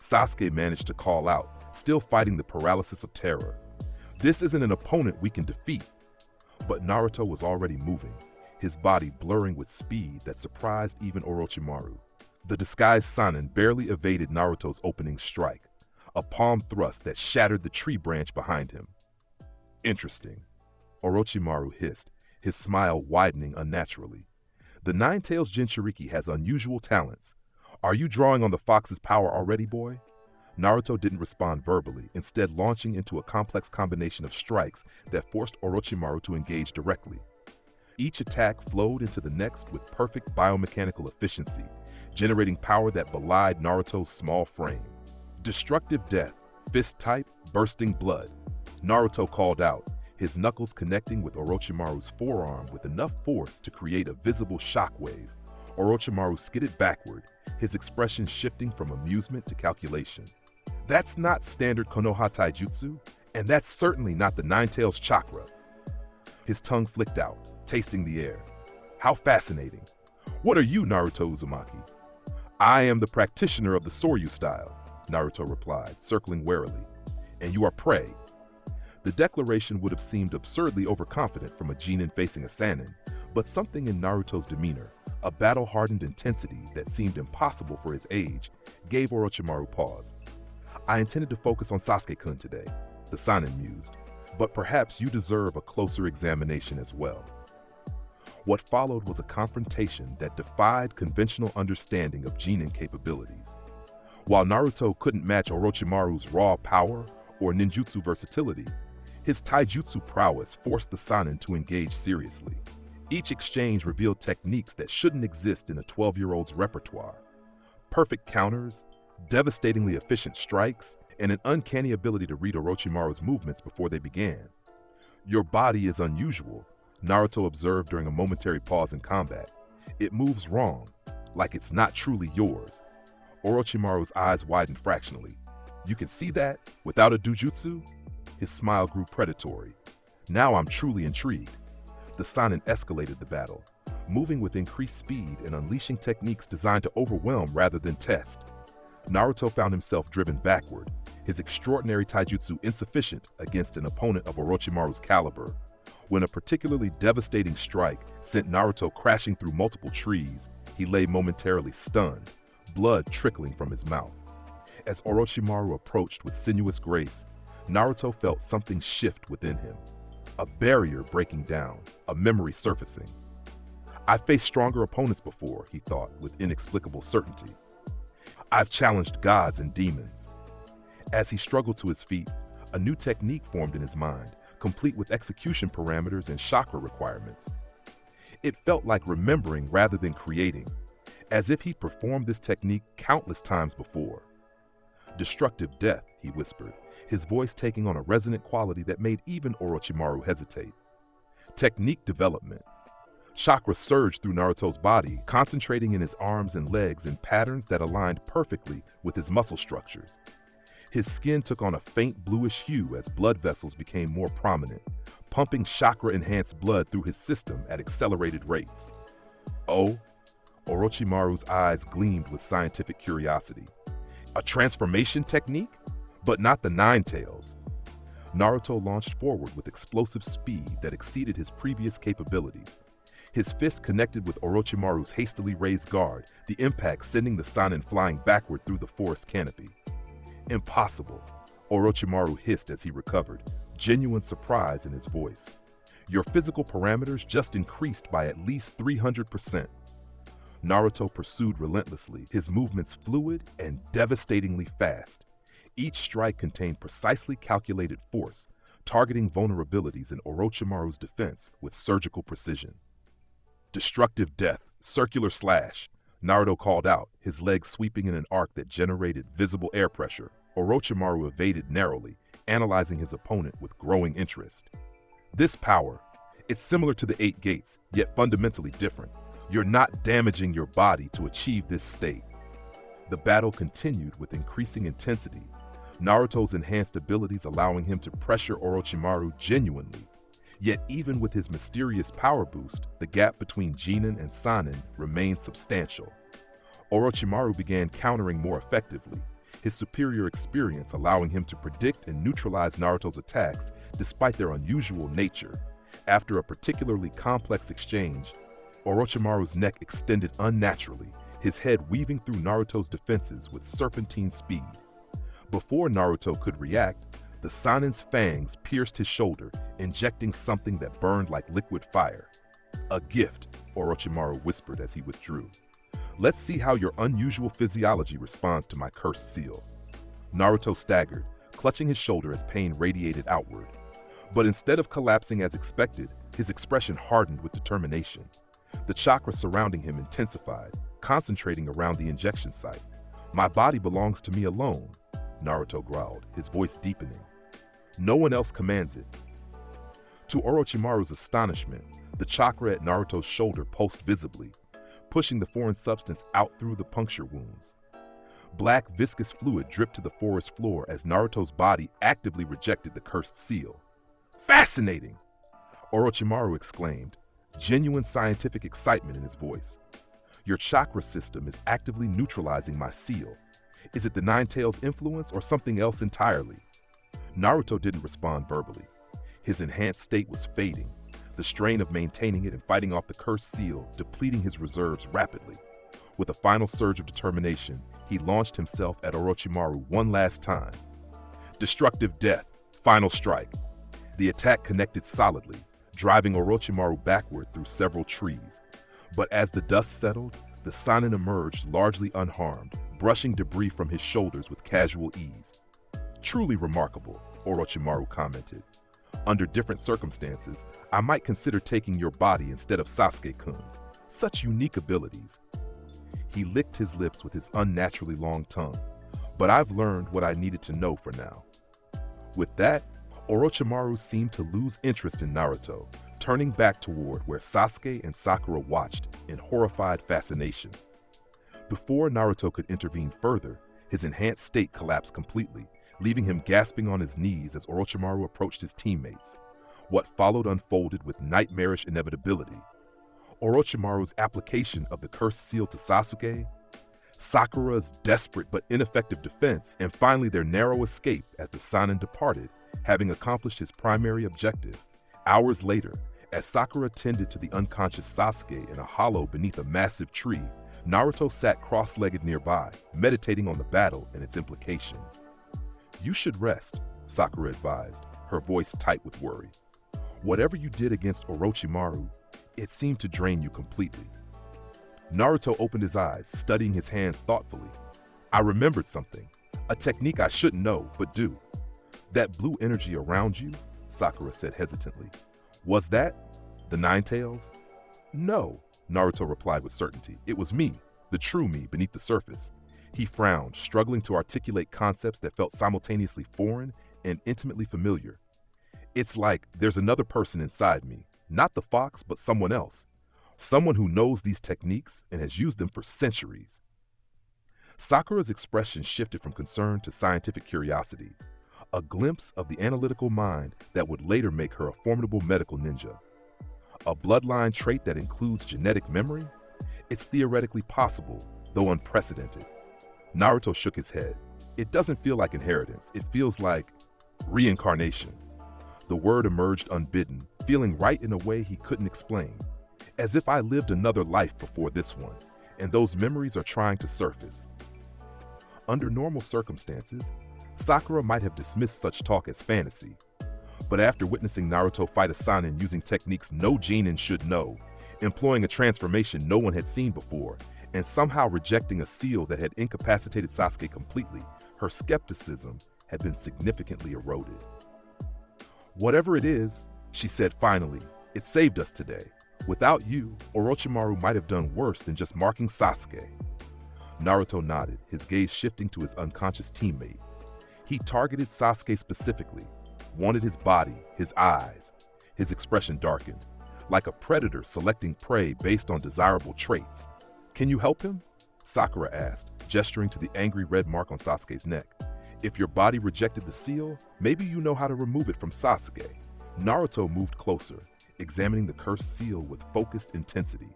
Sasuke managed to call out, still fighting the paralysis of terror. "This isn't an opponent we can defeat." But Naruto was already moving, his body blurring with speed that surprised even Orochimaru. The disguised Sannin barely evaded Naruto's opening strike, a palm thrust that shattered the tree branch behind him. "Interesting," Orochimaru hissed, his smile widening unnaturally. "The Nine-Tails Jinchuriki has unusual talents. Are you drawing on the fox's power already, boy?" Naruto didn't respond verbally, instead launching into a complex combination of strikes that forced Orochimaru to engage directly. Each attack flowed into the next with perfect biomechanical efficiency, generating power that belied Naruto's small frame. "Destructive death, fist type, bursting blood," Naruto called out, his knuckles connecting with Orochimaru's forearm with enough force to create a visible shockwave. Orochimaru skidded backward, his expression shifting from amusement to calculation. "That's not standard Konoha Taijutsu, and that's certainly not the Nine-Tails chakra." His tongue flicked out, tasting the air. "How fascinating. What are you, Naruto Uzumaki?" "I am the practitioner of the Soryu style," Naruto replied, circling warily. "And you are prey." The declaration would have seemed absurdly overconfident from a genin facing a Sannin, but something in Naruto's demeanor, a battle-hardened intensity that seemed impossible for his age, gave Orochimaru pause. "I intended to focus on Sasuke-kun today," the Sannin mused, "but perhaps you deserve a closer examination as well." What followed was a confrontation that defied conventional understanding of genin capabilities. While Naruto couldn't match Orochimaru's raw power or ninjutsu versatility, his taijutsu prowess forced the Sannin to engage seriously. Each exchange revealed techniques that shouldn't exist in a 12-year-old's repertoire. Perfect counters, devastatingly efficient strikes, and an uncanny ability to read Orochimaru's movements before they began. "Your body is unusual," Naruto observed during a momentary pause in combat. "It moves wrong, like it's not truly yours." Orochimaru's eyes widened fractionally. "You can see that, without a dojutsu?" His smile grew predatory. "Now I'm truly intrigued." The Sannin escalated the battle, moving with increased speed and unleashing techniques designed to overwhelm rather than test. Naruto found himself driven backward, his extraordinary taijutsu insufficient against an opponent of Orochimaru's caliber. When a particularly devastating strike sent Naruto crashing through multiple trees, he lay momentarily stunned, blood trickling from his mouth. As Orochimaru approached with sinuous grace, Naruto felt something shift within him. A barrier breaking down, a memory surfacing. "I've faced stronger opponents before," he thought with inexplicable certainty. "I've challenged gods and demons." As he struggled to his feet, a new technique formed in his mind, complete with execution parameters and chakra requirements. It felt like remembering rather than creating, as if he'd performed this technique countless times before. "Destructive death," he whispered, his voice taking on a resonant quality that made even Orochimaru hesitate. Technique development. Chakra surged through Naruto's body, concentrating in his arms and legs in patterns that aligned perfectly with his muscle structures. His skin took on a faint bluish hue as blood vessels became more prominent, pumping chakra-enhanced blood through his system at accelerated rates. Oh, Orochimaru's eyes gleamed with scientific curiosity. A transformation technique? But not the Nine Tails. Naruto launched forward with explosive speed that exceeded his previous capabilities. His fist connected with Orochimaru's hastily raised guard, the impact sending the Sannin flying backward through the forest canopy. "Impossible," Orochimaru hissed as he recovered, genuine surprise in his voice. "Your physical parameters just increased by at least 300%. Naruto pursued relentlessly, his movements fluid and devastatingly fast. Each strike contained precisely calculated force, targeting vulnerabilities in Orochimaru's defense with surgical precision. "Destructive death, circular slash," Naruto called out, his legs sweeping in an arc that generated visible air pressure. Orochimaru evaded narrowly, analyzing his opponent with growing interest. "This power, it's similar to the Eight Gates, yet fundamentally different. You're not damaging your body to achieve this state." The battle continued with increasing intensity, Naruto's enhanced abilities allowing him to pressure Orochimaru genuinely. Yet even with his mysterious power boost, the gap between Genin and Sannin remained substantial. Orochimaru began countering more effectively, his superior experience allowing him to predict and neutralize Naruto's attacks despite their unusual nature. After a particularly complex exchange, Orochimaru's neck extended unnaturally, his head weaving through Naruto's defenses with serpentine speed. Before Naruto could react, the Sannin's fangs pierced his shoulder, injecting something that burned like liquid fire. "A gift," Orochimaru whispered as he withdrew. "Let's see how your unusual physiology responds to my cursed seal." Naruto staggered, clutching his shoulder as pain radiated outward. But instead of collapsing as expected, his expression hardened with determination. The chakra surrounding him intensified, concentrating around the injection site. "My body belongs to me alone," Naruto growled, his voice deepening. "No one else commands it." To Orochimaru's astonishment, the chakra at Naruto's shoulder pulsed visibly, pushing the foreign substance out through the puncture wounds. Black, viscous fluid dripped to the forest floor as Naruto's body actively rejected the cursed seal. "Fascinating!" Orochimaru exclaimed, genuine scientific excitement in his voice. "Your chakra system is actively neutralizing my seal. Is it the Nine Tails' influence or something else entirely?" Naruto didn't respond verbally. His enhanced state was fading, the strain of maintaining it and fighting off the cursed seal depleting his reserves rapidly. With a final surge of determination, he launched himself at Orochimaru one last time. "Destructive death, final strike." The attack connected solidly, driving Orochimaru backward through several trees. But as the dust settled, the Sannin emerged largely unharmed, brushing debris from his shoulders with casual ease. "Truly remarkable," Orochimaru commented. "Under different circumstances, I might consider taking your body instead of Sasuke-kun's. Such unique abilities." He licked his lips with his unnaturally long tongue. "But I've learned what I needed to know for now." With that, Orochimaru seemed to lose interest in Naruto, turning back toward where Sasuke and Sakura watched in horrified fascination. Before Naruto could intervene further, his enhanced state collapsed completely, leaving him gasping on his knees as Orochimaru approached his teammates. What followed unfolded with nightmarish inevitability. Orochimaru's application of the cursed seal to Sasuke, Sakura's desperate but ineffective defense, and finally their narrow escape as the Sannin departed, having accomplished his primary objective. Hours later, as Sakura tended to the unconscious Sasuke in a hollow beneath a massive tree, Naruto sat cross-legged nearby, meditating on the battle and its implications. "You should rest," Sakura advised, her voice tight with worry. "Whatever you did against Orochimaru, it seemed to drain you completely." Naruto opened his eyes, studying his hands thoughtfully. "I remembered something, a technique I shouldn't know, but do." "That blue energy around you," Sakura said hesitantly. "Was that the Nine Tails?" "No," Naruto replied with certainty. "It was me, the true me beneath the surface. He frowned, struggling to articulate concepts that felt simultaneously foreign and intimately familiar. It's like there's another person inside me, not the fox, but someone else. Someone who knows these techniques and has used them for centuries. Sakura's expression shifted from concern to scientific curiosity, a glimpse of the analytical mind that would later make her a formidable medical ninja. A bloodline trait that includes genetic memory? It's theoretically possible, though unprecedented. Naruto shook his head. It doesn't feel like inheritance, it feels like reincarnation. The word emerged unbidden, feeling right in a way he couldn't explain. As if I lived another life before this one, and those memories are trying to surface. Under normal circumstances, Sakura might have dismissed such talk as fantasy. But after witnessing Naruto fight a Sannin using techniques no genin should know, employing a transformation no one had seen before, and somehow rejecting a seal that had incapacitated Sasuke completely, her skepticism had been significantly eroded. Whatever it is, she said finally, it saved us today. Without you, Orochimaru might have done worse than just marking Sasuke. Naruto nodded, his gaze shifting to his unconscious teammate. He targeted Sasuke specifically, wanted his body, his eyes. His expression darkened, like a predator selecting prey based on desirable traits. Can you help him? Sakura asked, gesturing to the angry red mark on Sasuke's neck. If your body rejected the seal, maybe you know how to remove it from Sasuke. Naruto moved closer, examining the cursed seal with focused intensity.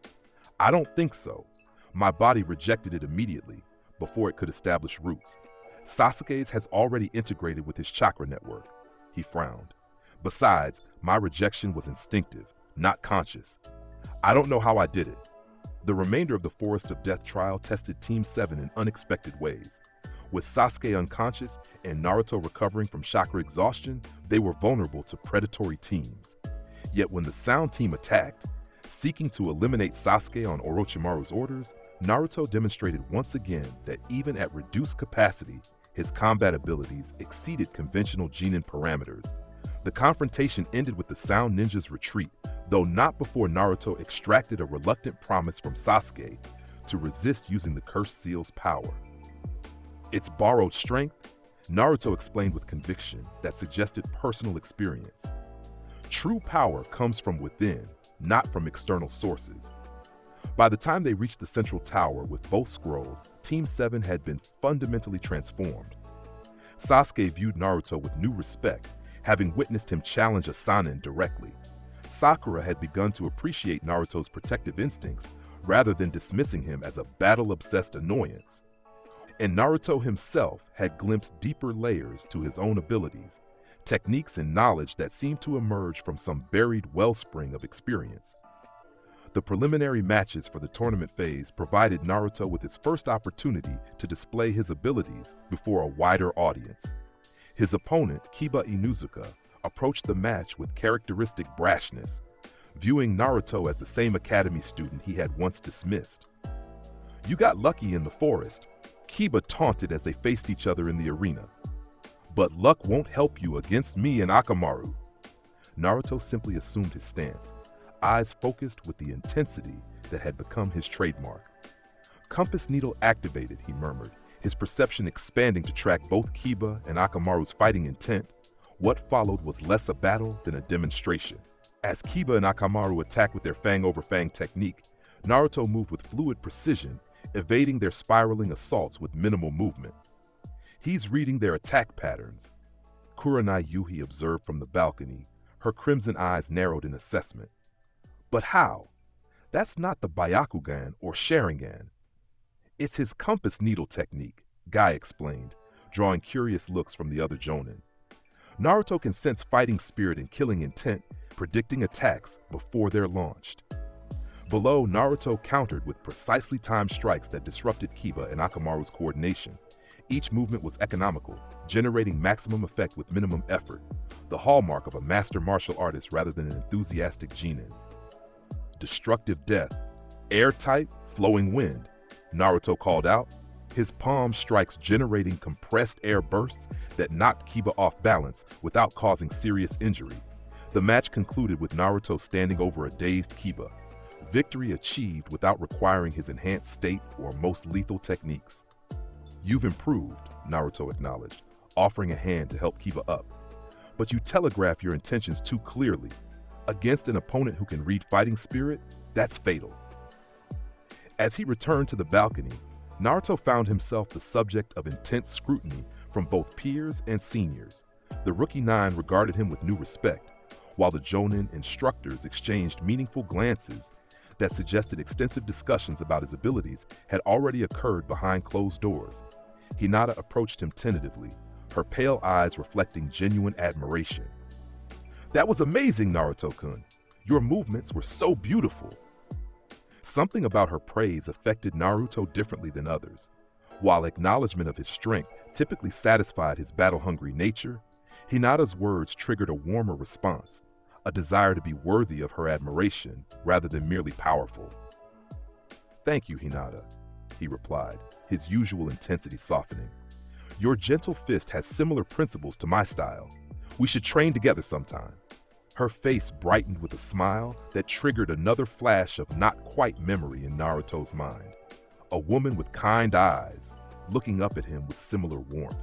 I don't think so. My body rejected it immediately, before it could establish roots. Sasuke's has already integrated with his chakra network. He frowned. Besides, my rejection was instinctive, not conscious. I don't know how I did it. The remainder of the Forest of Death trial tested Team 7 in unexpected ways. With Sasuke unconscious and Naruto recovering from chakra exhaustion, they were vulnerable to predatory teams. Yet when the Sound Team attacked, seeking to eliminate Sasuke on Orochimaru's orders, Naruto demonstrated once again that even at reduced capacity, his combat abilities exceeded conventional genin parameters. The confrontation ended with the Sound Ninja's retreat, though not before Naruto extracted a reluctant promise from Sasuke to resist using the cursed seal's power. Its borrowed strength, Naruto explained with conviction that suggested personal experience. True power comes from within, not from external sources. By the time they reached the central tower with both scrolls, Team 7 had been fundamentally transformed. Sasuke viewed Naruto with new respect, having witnessed him challenge a Sannin directly. Sakura had begun to appreciate Naruto's protective instincts rather than dismissing him as a battle-obsessed annoyance. And Naruto himself had glimpsed deeper layers to his own abilities, techniques and knowledge that seemed to emerge from some buried wellspring of experience. The preliminary matches for the tournament phase provided Naruto with his first opportunity to display his abilities before a wider audience. His opponent, Kiba Inuzuka, approached the match with characteristic brashness, viewing Naruto as the same academy student he had once dismissed. "You got lucky in the forest," Kiba taunted as they faced each other in the arena. "But luck won't help you against me and Akamaru." Naruto simply assumed his stance, eyes focused with the intensity that had become his trademark. "Compass needle activated," he murmured, his perception expanding to track both Kiba and Akamaru's fighting intent. What followed was less a battle than a demonstration. As Kiba and Akamaru attacked with their fang-over-fang technique, Naruto moved with fluid precision, evading their spiraling assaults with minimal movement. "He's reading their attack patterns," Kurenai Yuhi observed from the balcony, her crimson eyes narrowed in assessment. "But how? That's not the Byakugan or Sharingan. It's his compass needle technique," Guy explained, drawing curious looks from the other Jonin. Naruto can sense fighting spirit and killing intent, predicting attacks before they're launched. Below, Naruto countered with precisely timed strikes that disrupted Kiba and Akamaru's coordination. Each movement was economical, generating maximum effect with minimum effort, the hallmark of a master martial artist rather than an enthusiastic genin. "Destructive death, airtight, flowing wind," Naruto called out, his palm strikes generating compressed air bursts that knocked Kiba off balance without causing serious injury. The match concluded with Naruto standing over a dazed Kiba, victory achieved without requiring his enhanced state or most lethal techniques. You've improved, Naruto acknowledged, offering a hand to help keep up. But you telegraph your intentions too clearly. Against an opponent who can read fighting spirit, that's fatal. As he returned to the balcony, Naruto found himself the subject of intense scrutiny from both peers and seniors. The Rookie Nine regarded him with new respect, while the Jonin instructors exchanged meaningful glances that suggested extensive discussions about his abilities had already occurred behind closed doors. Hinata approached him tentatively, her pale eyes reflecting genuine admiration. "That was amazing, Naruto-kun. Your movements were so beautiful." Something about her praise affected Naruto differently than others. While acknowledgement of his strength typically satisfied his battle-hungry nature, Hinata's words triggered a warmer response, a desire to be worthy of her admiration rather than merely powerful. "Thank you, Hinata," he replied, his usual intensity softening. "Your gentle fist has similar principles to my style. We should train together sometime." Her face brightened with a smile that triggered another flash of not quite memory in Naruto's mind. A woman with kind eyes, looking up at him with similar warmth.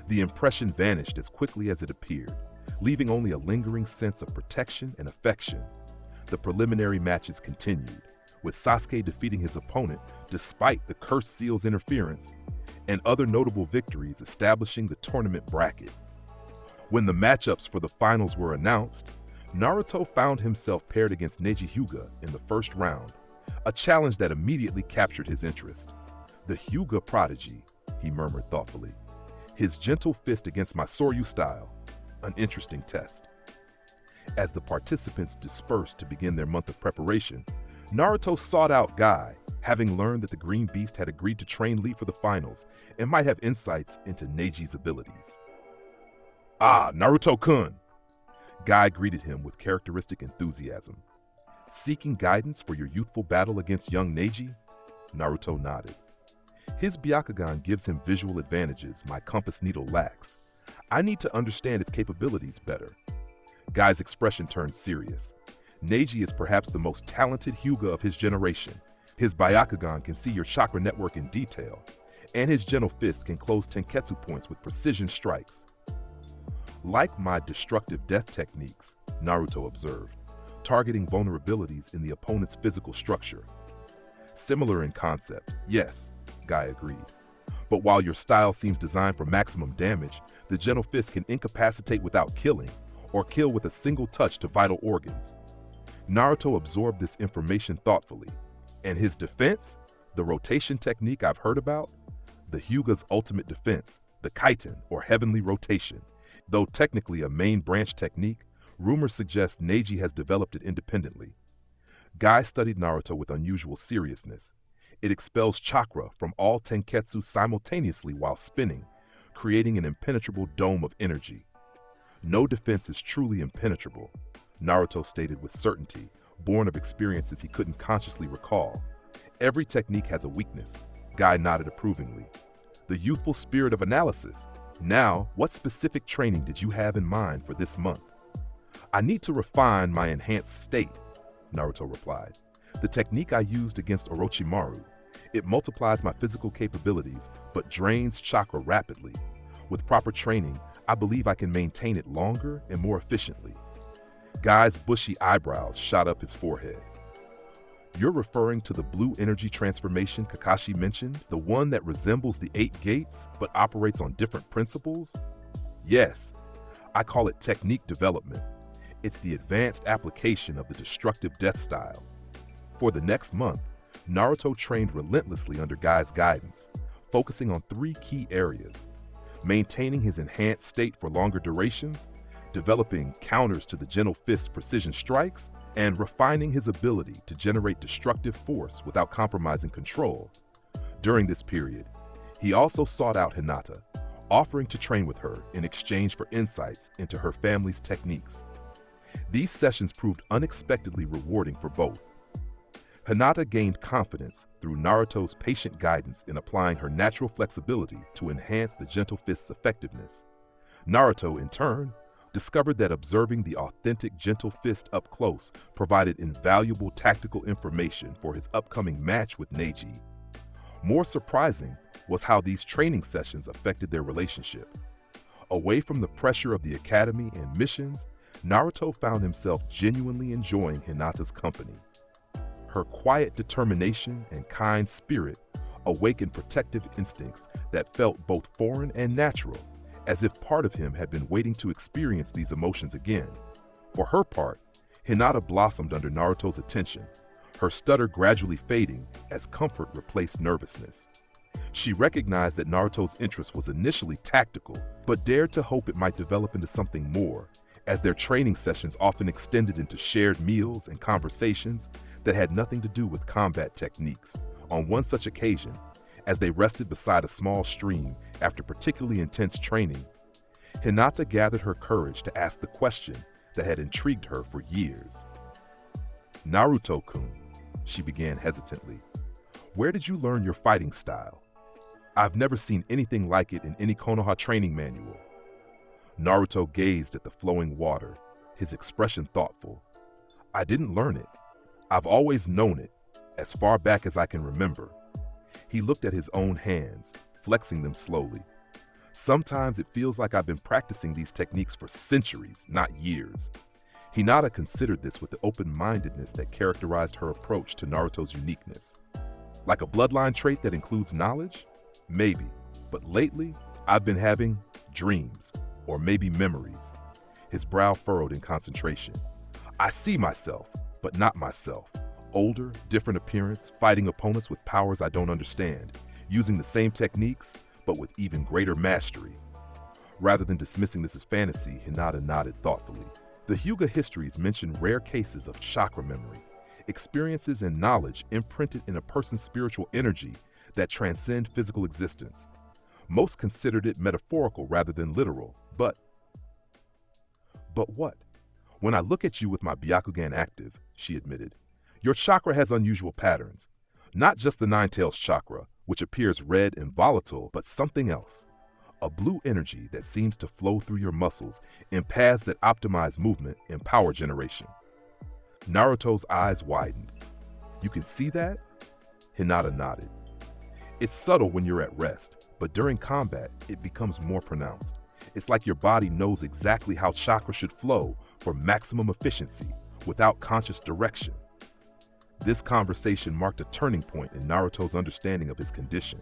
The impression vanished as quickly as it appeared, leaving only a lingering sense of protection and affection. The preliminary matches continued, with Sasuke defeating his opponent despite the Cursed Seal's interference, and other notable victories establishing the tournament bracket. When the matchups for the finals were announced, Naruto found himself paired against Neji Hyuga in the first round, a challenge that immediately captured his interest. "The Hyuga prodigy," he murmured thoughtfully. "His gentle fist against my Soryu style. An interesting test." As the participants dispersed to begin their month of preparation, Naruto sought out Guy, having learned that the Green Beast had agreed to train Lee for the finals and might have insights into Neji's abilities. "Ah, Naruto-kun!" Guy greeted him with characteristic enthusiasm. "Seeking guidance for your youthful battle against young Neji?" Naruto nodded. "His Byakugan gives him visual advantages my compass needle lacks. I need to understand its capabilities better." Guy's expression turned serious. "Neji is perhaps the most talented Hyuga of his generation. His Byakugan can see your chakra network in detail, and his gentle fist can close tenketsu points with precision strikes." "Like my destructive death techniques," Naruto observed, targeting vulnerabilities in the opponent's physical structure. "Similar in concept, yes," Guy agreed. "But while your style seems designed for maximum damage, the gentle fist can incapacitate without killing, or kill with a single touch to vital organs." Naruto absorbed this information thoughtfully. And his defense? The rotation technique I've heard about? The Hyuga's ultimate defense, the Kaiten, or heavenly rotation. Though technically a main branch technique, rumors suggest Neji has developed it independently. Guy studied Naruto with unusual seriousness. It expels chakra from all tenketsu simultaneously while spinning, creating an impenetrable dome of energy. "No defense is truly impenetrable," Naruto stated with certainty, born of experiences he couldn't consciously recall. "Every technique has a weakness," Guy nodded approvingly. The youthful spirit of analysis. "Now, what specific training did you have in mind for this month?" "I need to refine my enhanced state," Naruto replied. "The technique I used against Orochimaru. It multiplies my physical capabilities, but drains chakra rapidly. With proper training, I believe I can maintain it longer and more efficiently." Guy's bushy eyebrows shot up his forehead. "You're referring to the blue energy transformation Kakashi mentioned, the one that resembles the 8 gates, but operates on different principles?" "Yes. I call it technique development. It's the advanced application of the destructive death style." For the next month, Naruto trained relentlessly under Guy's guidance, focusing on 3 key areas: maintaining his enhanced state for longer durations, developing counters to the gentle fist's precision strikes, and refining his ability to generate destructive force without compromising control. During this period, he also sought out Hinata, offering to train with her in exchange for insights into her family's techniques. These sessions proved unexpectedly rewarding for both. Hinata gained confidence through Naruto's patient guidance in applying her natural flexibility to enhance the gentle fist's effectiveness. Naruto, in turn, discovered that observing the authentic gentle fist up close provided invaluable tactical information for his upcoming match with Neji. More surprising was how these training sessions affected their relationship. Away from the pressure of the academy and missions, Naruto found himself genuinely enjoying Hinata's company. Her quiet determination and kind spirit awakened protective instincts that felt both foreign and natural, as if part of him had been waiting to experience these emotions again. For her part, Hinata blossomed under Naruto's attention, her stutter gradually fading as comfort replaced nervousness. She recognized that Naruto's interest was initially tactical, but dared to hope it might develop into something more, as their training sessions often extended into shared meals and conversations that had nothing to do with combat techniques. On one such occasion, as they rested beside a small stream after particularly intense training, Hinata gathered her courage to ask the question that had intrigued her for years. "Naruto-kun," she began hesitantly, "where did you learn your fighting style? I've never seen anything like it in any Konoha training manual." Naruto gazed at the flowing water, his expression thoughtful. "I didn't learn it. I've always known it, as far back as I can remember." He looked at his own hands, flexing them slowly. "Sometimes it feels like I've been practicing these techniques for centuries, not years." Hinata considered this with the open-mindedness that characterized her approach to Naruto's uniqueness. "Like a bloodline trait that includes knowledge? Maybe, but lately I've been having dreams, or maybe memories." His brow furrowed in concentration. "I see myself, but not myself. Older, different appearance, fighting opponents with powers I don't understand, using the same techniques, but with even greater mastery." Rather than dismissing this as fantasy, Hinata nodded thoughtfully. The Hyuga histories mention rare cases of chakra memory, experiences and knowledge imprinted in a person's spiritual energy that transcend physical existence. Most considered it metaphorical rather than literal, but what? "When I look at you with my Byakugan active," she admitted, "your chakra has unusual patterns. Not just the Nine-Tails chakra, which appears red and volatile, but something else. A blue energy that seems to flow through your muscles in paths that optimize movement and power generation." Naruto's eyes widened. "You can see that?" Hinata nodded. "It's subtle when you're at rest, but during combat, it becomes more pronounced. It's like your body knows exactly how chakra should flow for maximum efficiency without conscious direction." This conversation marked a turning point in Naruto's understanding of his condition.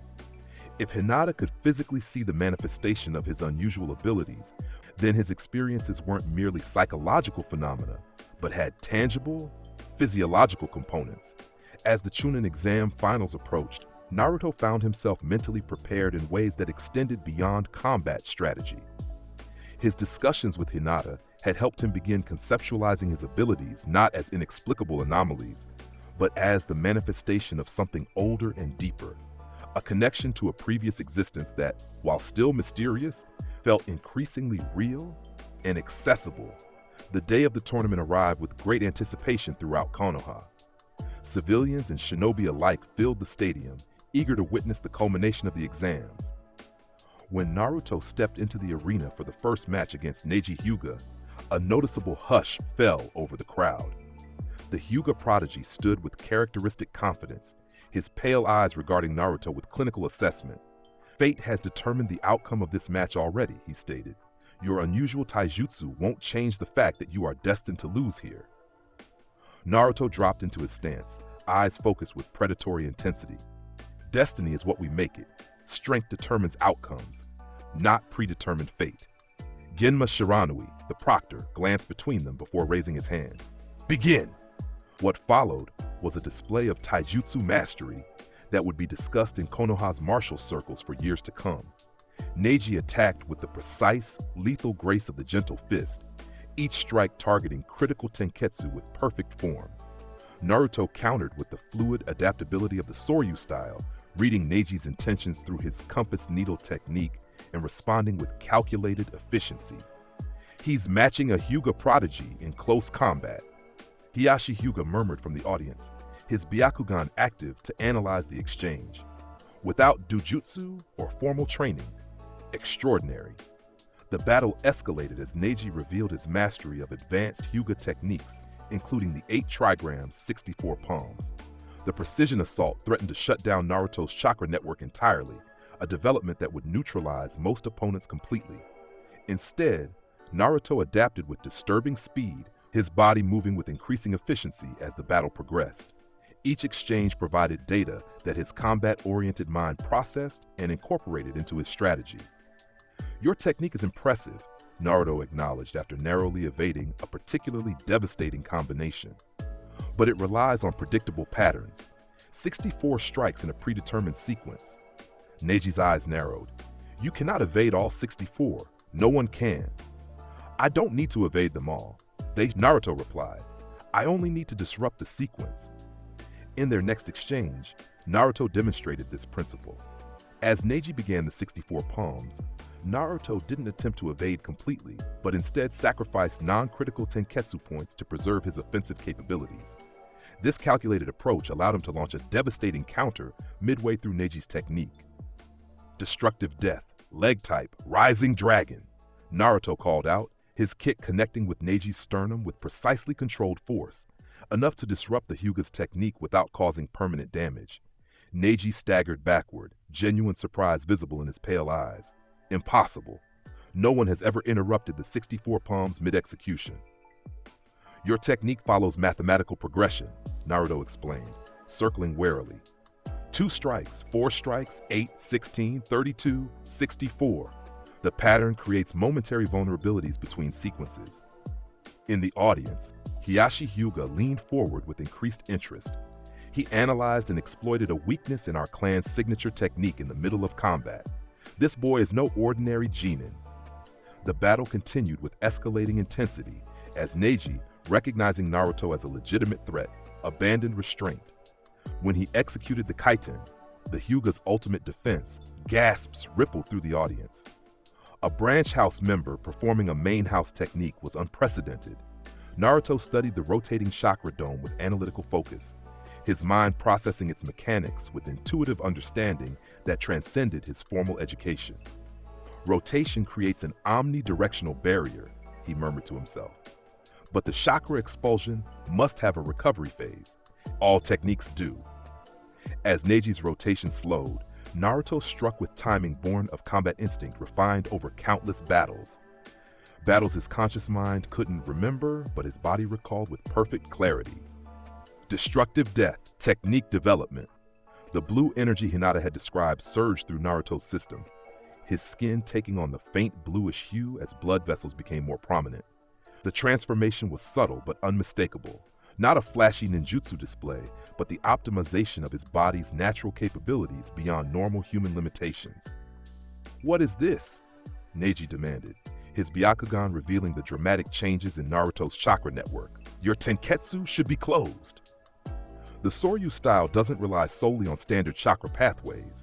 If Hinata could physically see the manifestation of his unusual abilities, then his experiences weren't merely psychological phenomena, but had tangible, physiological components. As the Chunin exam finals approached, Naruto found himself mentally prepared in ways that extended beyond combat strategy. His discussions with Hinata had helped him begin conceptualizing his abilities not as inexplicable anomalies, but as the manifestation of something older and deeper, a connection to a previous existence that, while still mysterious, felt increasingly real and accessible. The day of the tournament arrived with great anticipation throughout Konoha. Civilians and shinobi alike filled the stadium, eager to witness the culmination of the exams. When Naruto stepped into the arena for the first match against Neji Hyuga, a noticeable hush fell over the crowd. The Hyuga prodigy stood with characteristic confidence, his pale eyes regarding Naruto with clinical assessment. "Fate has determined the outcome of this match already," he stated. "Your unusual taijutsu won't change the fact that you are destined to lose here." Naruto dropped into his stance, eyes focused with predatory intensity. "Destiny is what we make it. Strength determines outcomes, not predetermined fate." Genma Shiranui, the proctor, glanced between them before raising his hand. "Begin!" What followed was a display of taijutsu mastery that would be discussed in Konoha's martial circles for years to come. Neji attacked with the precise, lethal grace of the gentle fist, each strike targeting critical tenketsu with perfect form. Naruto countered with the fluid adaptability of the Soryu style, reading Neji's intentions through his compass needle technique and responding with calculated efficiency. "He's matching a Hyuga prodigy in close combat." Hiyashi Hyuga murmured from the audience, his Byakugan active to analyze the exchange. "Without dujutsu or formal training, extraordinary." The battle escalated as Neji revealed his mastery of advanced Hyuga techniques, including the 8 trigrams, 64 palms. The precision assault threatened to shut down Naruto's chakra network entirely, a development that would neutralize most opponents completely. Instead, Naruto adapted with disturbing speed, his body moving with increasing efficiency as the battle progressed. Each exchange provided data that his combat-oriented mind processed and incorporated into his strategy. "Your technique is impressive," Naruto acknowledged after narrowly evading a particularly devastating combination. "But it relies on predictable patterns. 64 strikes in a predetermined sequence." Neji's eyes narrowed. "You cannot evade all 64. No one can." "I don't need to evade them all," Naruto replied. "I only need to disrupt the sequence." In their next exchange, Naruto demonstrated this principle. As Neji began the 64 palms, Naruto didn't attempt to evade completely, but instead sacrificed non-critical tenketsu points to preserve his offensive capabilities. This calculated approach allowed him to launch a devastating counter midway through Neji's technique. "Destructive Death, Leg Type, Rising Dragon," Naruto called out, his kick connecting with Neji's sternum with precisely controlled force, enough to disrupt the Hyuga's technique without causing permanent damage. Neji staggered backward, genuine surprise visible in his pale eyes. "Impossible. No one has ever interrupted the 64 palms mid-execution." "Your technique follows mathematical progression," Naruto explained, circling warily. 2 strikes, 4 strikes, 8, 16, 32, 64. The pattern creates momentary vulnerabilities between sequences. In the audience, Hiyashi Hyuga leaned forward with increased interest. He analyzed and exploited a weakness in our clan's signature technique in the middle of combat. "This boy is no ordinary genin." The battle continued with escalating intensity as Neji, recognizing Naruto as a legitimate threat, abandoned restraint. When he executed the kaiten, the Hyuga's ultimate defense, gasps rippled through the audience. A branch house member performing a main house technique was unprecedented. Naruto studied the rotating chakra dome with analytical focus, his mind processing its mechanics with intuitive understanding that transcended his formal education. "Rotation creates an omnidirectional barrier," he murmured to himself. "But the chakra expulsion must have a recovery phase. All techniques do." As Neji's rotation slowed, Naruto struck with timing born of combat instinct refined over countless battles. Battles his conscious mind couldn't remember, but his body recalled with perfect clarity. Destructive Death, Technique Development. The blue energy Hinata had described surged through Naruto's system, his skin taking on the faint bluish hue as blood vessels became more prominent. The transformation was subtle but unmistakable, not a flashy ninjutsu display, but the optimization of his body's natural capabilities beyond normal human limitations. "What is this?" Neji demanded, his Byakugan revealing the dramatic changes in Naruto's chakra network. "Your tenketsu should be closed." "The Soryu style doesn't rely solely on standard chakra pathways,"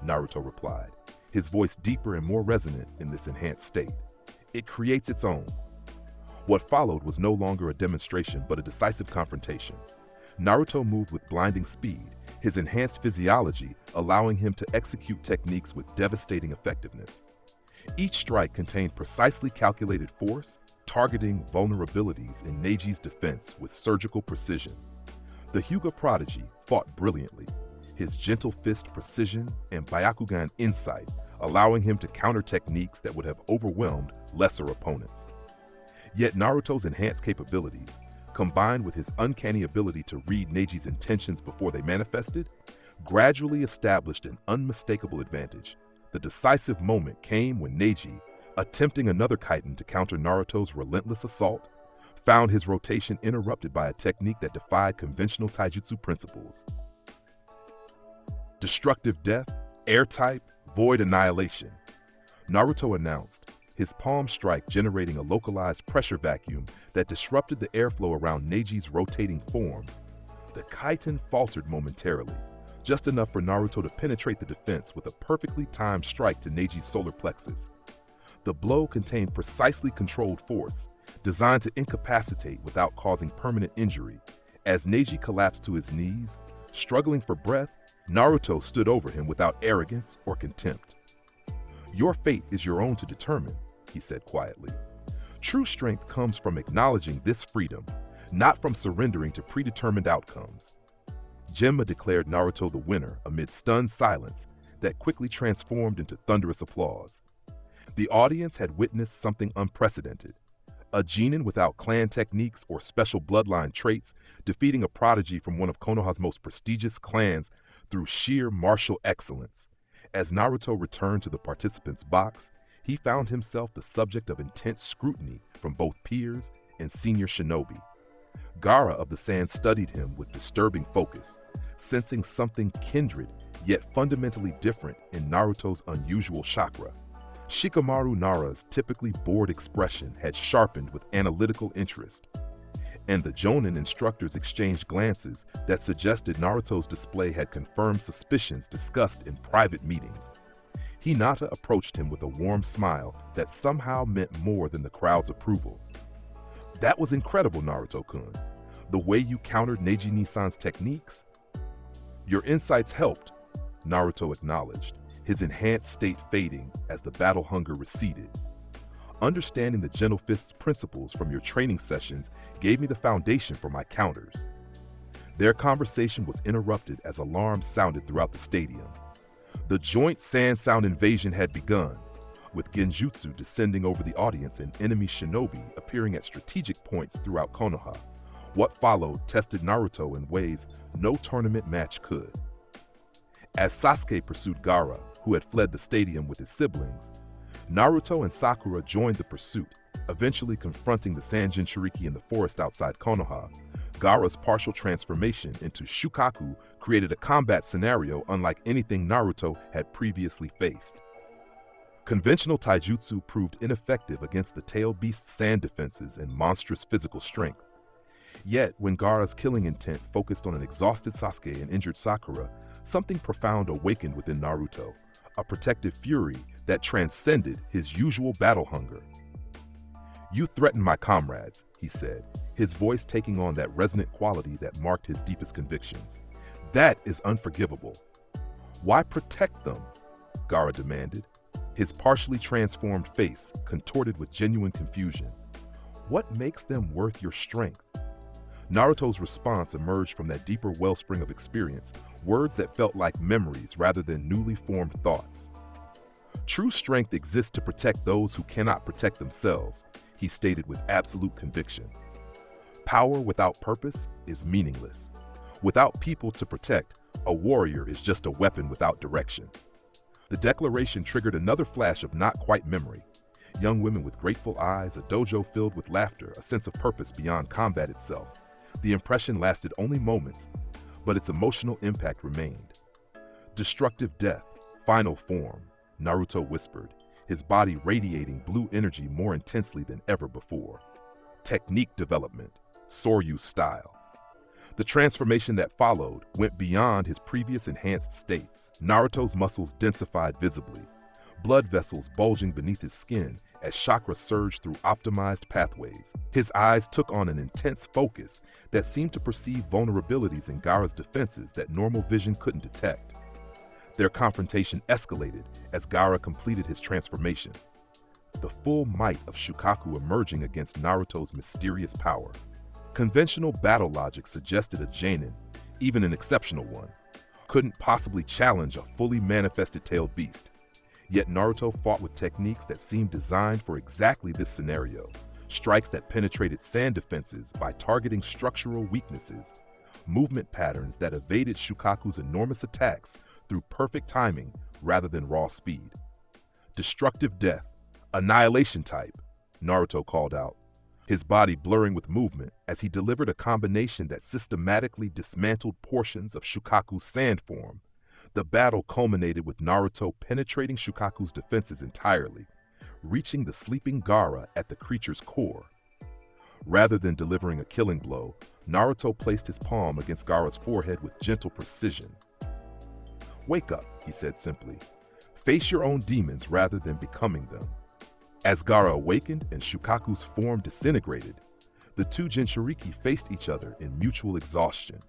Naruto replied, his voice deeper and more resonant in this enhanced state. "It creates its own." What followed was no longer a demonstration but a decisive confrontation. Naruto moved with blinding speed, his enhanced physiology allowing him to execute techniques with devastating effectiveness. Each strike contained precisely calculated force, targeting vulnerabilities in Neji's defense with surgical precision. The Hyuga prodigy fought brilliantly, his gentle fist precision and Byakugan insight allowing him to counter techniques that would have overwhelmed lesser opponents. Yet Naruto's enhanced capabilities, combined with his uncanny ability to read Neji's intentions before they manifested, gradually established an unmistakable advantage. The decisive moment came when Neji, attempting another kaiten to counter Naruto's relentless assault, found his rotation interrupted by a technique that defied conventional taijutsu principles. Destructive Death, Air Type, Void Annihilation. Naruto announced, his palm strike generating a localized pressure vacuum that disrupted the airflow around Neji's rotating form. The kaiten faltered momentarily, just enough for Naruto to penetrate the defense with a perfectly timed strike to Neji's solar plexus. The blow contained precisely controlled force, designed to incapacitate without causing permanent injury. As Neji collapsed to his knees, struggling for breath, Naruto stood over him without arrogance or contempt. "Your fate is your own to determine," he said quietly. True strength comes from acknowledging this freedom, not from surrendering to predetermined outcomes. Genma declared Naruto the winner amid stunned silence that quickly transformed into thunderous applause. The audience had witnessed something unprecedented. A genin without clan techniques or special bloodline traits defeating a prodigy from one of Konoha's most prestigious clans through sheer martial excellence. As Naruto returned to the participants' box, he found himself the subject of intense scrutiny from both peers and senior shinobi. Gaara of the Sand studied him with disturbing focus, sensing something kindred yet fundamentally different in Naruto's unusual chakra. Shikamaru Nara's typically bored expression had sharpened with analytical interest, and the Jonin instructors exchanged glances that suggested Naruto's display had confirmed suspicions discussed in private meetings. Hinata approached him with a warm smile that somehow meant more than the crowd's approval. "That was incredible, Naruto-kun. The way you countered Neji Nisan's techniques." "Your insights helped," Naruto acknowledged, his enhanced state fading as the battle hunger receded. "Understanding the Gentle Fist's principles from your training sessions gave me the foundation for my counters." Their conversation was interrupted as alarms sounded throughout the stadium. The joint sand sound invasion had begun, with genjutsu descending over the audience and enemy shinobi appearing at strategic points throughout Konoha. What followed tested Naruto in ways no tournament match could. As Sasuke pursued Gaara, who had fled the stadium with his siblings, Naruto and Sakura joined the pursuit, eventually confronting the Sand Jinchuriki in the forest outside Konoha. Gaara's partial transformation into Shukaku created a combat scenario unlike anything Naruto had previously faced. Conventional taijutsu proved ineffective against the tail beast's sand defenses and monstrous physical strength. Yet, when Gaara's killing intent focused on an exhausted Sasuke and injured Sakura, something profound awakened within Naruto, a protective fury that transcended his usual battle hunger. "You threaten my comrades," he said, his voice taking on that resonant quality that marked his deepest convictions. "That is unforgivable." "Why protect them?" Gaara demanded, his partially transformed face contorted with genuine confusion. "What makes them worth your strength?" Naruto's response emerged from that deeper wellspring of experience, words that felt like memories rather than newly formed thoughts. "True strength exists to protect those who cannot protect themselves," he stated with absolute conviction. "Power without purpose is meaningless. Without people to protect, a warrior is just a weapon without direction." The declaration triggered another flash of not quite memory. Young women with grateful eyes, a dojo filled with laughter, a sense of purpose beyond combat itself. The impression lasted only moments, but its emotional impact remained. "Destructive death, final form," Naruto whispered, his body radiating blue energy more intensely than ever before. "Technique development, Soryu style." The transformation that followed went beyond his previous enhanced states. Naruto's muscles densified visibly, blood vessels bulging beneath his skin as chakra surged through optimized pathways. His eyes took on an intense focus that seemed to perceive vulnerabilities in Gaara's defenses that normal vision couldn't detect. Their confrontation escalated as Gaara completed his transformation, the full might of Shukaku emerging against Naruto's mysterious power. Conventional battle logic suggested a genin, even an exceptional one, couldn't possibly challenge a fully manifested tailed beast. Yet Naruto fought with techniques that seemed designed for exactly this scenario, strikes that penetrated sand defenses by targeting structural weaknesses, movement patterns that evaded Shukaku's enormous attacks through perfect timing rather than raw speed. "Destructive death, annihilation type," Naruto called out, his body blurring with movement as he delivered a combination that systematically dismantled portions of Shukaku's sand form. The battle culminated with Naruto penetrating Shukaku's defenses entirely, reaching the sleeping Gaara at the creature's core. Rather than delivering a killing blow, Naruto placed his palm against Gaara's forehead with gentle precision. "Wake up," he said simply. "Face your own demons rather than becoming them." As Gaara awakened and Shukaku's form disintegrated, the two Jinchuriki faced each other in mutual exhaustion.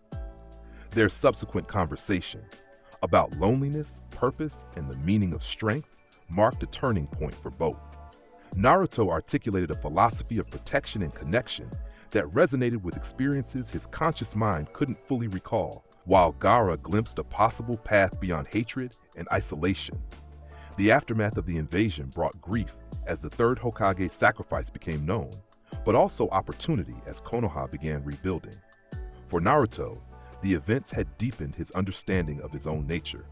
Their subsequent conversation, about loneliness, purpose, and the meaning of strength, marked a turning point for both. Naruto articulated a philosophy of protection and connection that resonated with experiences his conscious mind couldn't fully recall, while Gaara glimpsed a possible path beyond hatred and isolation. The aftermath of the invasion brought grief as the third Hokage's sacrifice became known, but also opportunity as Konoha began rebuilding. For Naruto, the events had deepened his understanding of his own nature.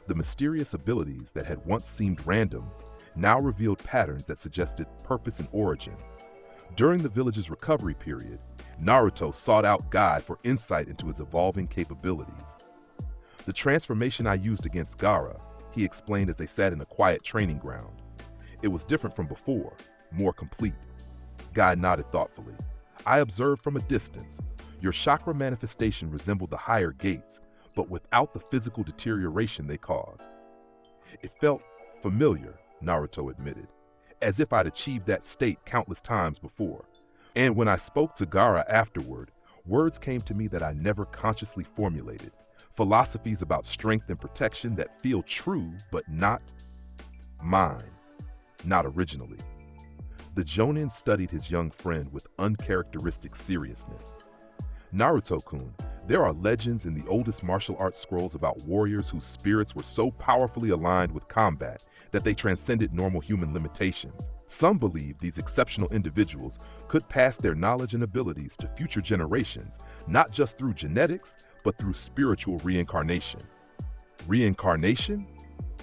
The mysterious abilities that had once seemed random now revealed patterns that suggested purpose and origin. During the village's recovery period, Naruto sought out Guy for insight into his evolving capabilities. "The transformation I used against Gaara," he explained as they sat in a quiet training ground. "It was different from before, more complete." Guy nodded thoughtfully. "I observed from a distance. Your chakra manifestation resembled the higher gates, but without the physical deterioration they cause." "It felt familiar," Naruto admitted, "as if I'd achieved that state countless times before. And when I spoke to Gaara afterward, words came to me that I never consciously formulated, philosophies about strength and protection that feel true but not mine, not originally." The Jonin studied his young friend with uncharacteristic seriousness. "Naruto-kun, there are legends in the oldest martial arts scrolls about warriors whose spirits were so powerfully aligned with combat that they transcended normal human limitations. Some believe these exceptional individuals could pass their knowledge and abilities to future generations, not just through genetics, but through spiritual reincarnation." "Reincarnation?"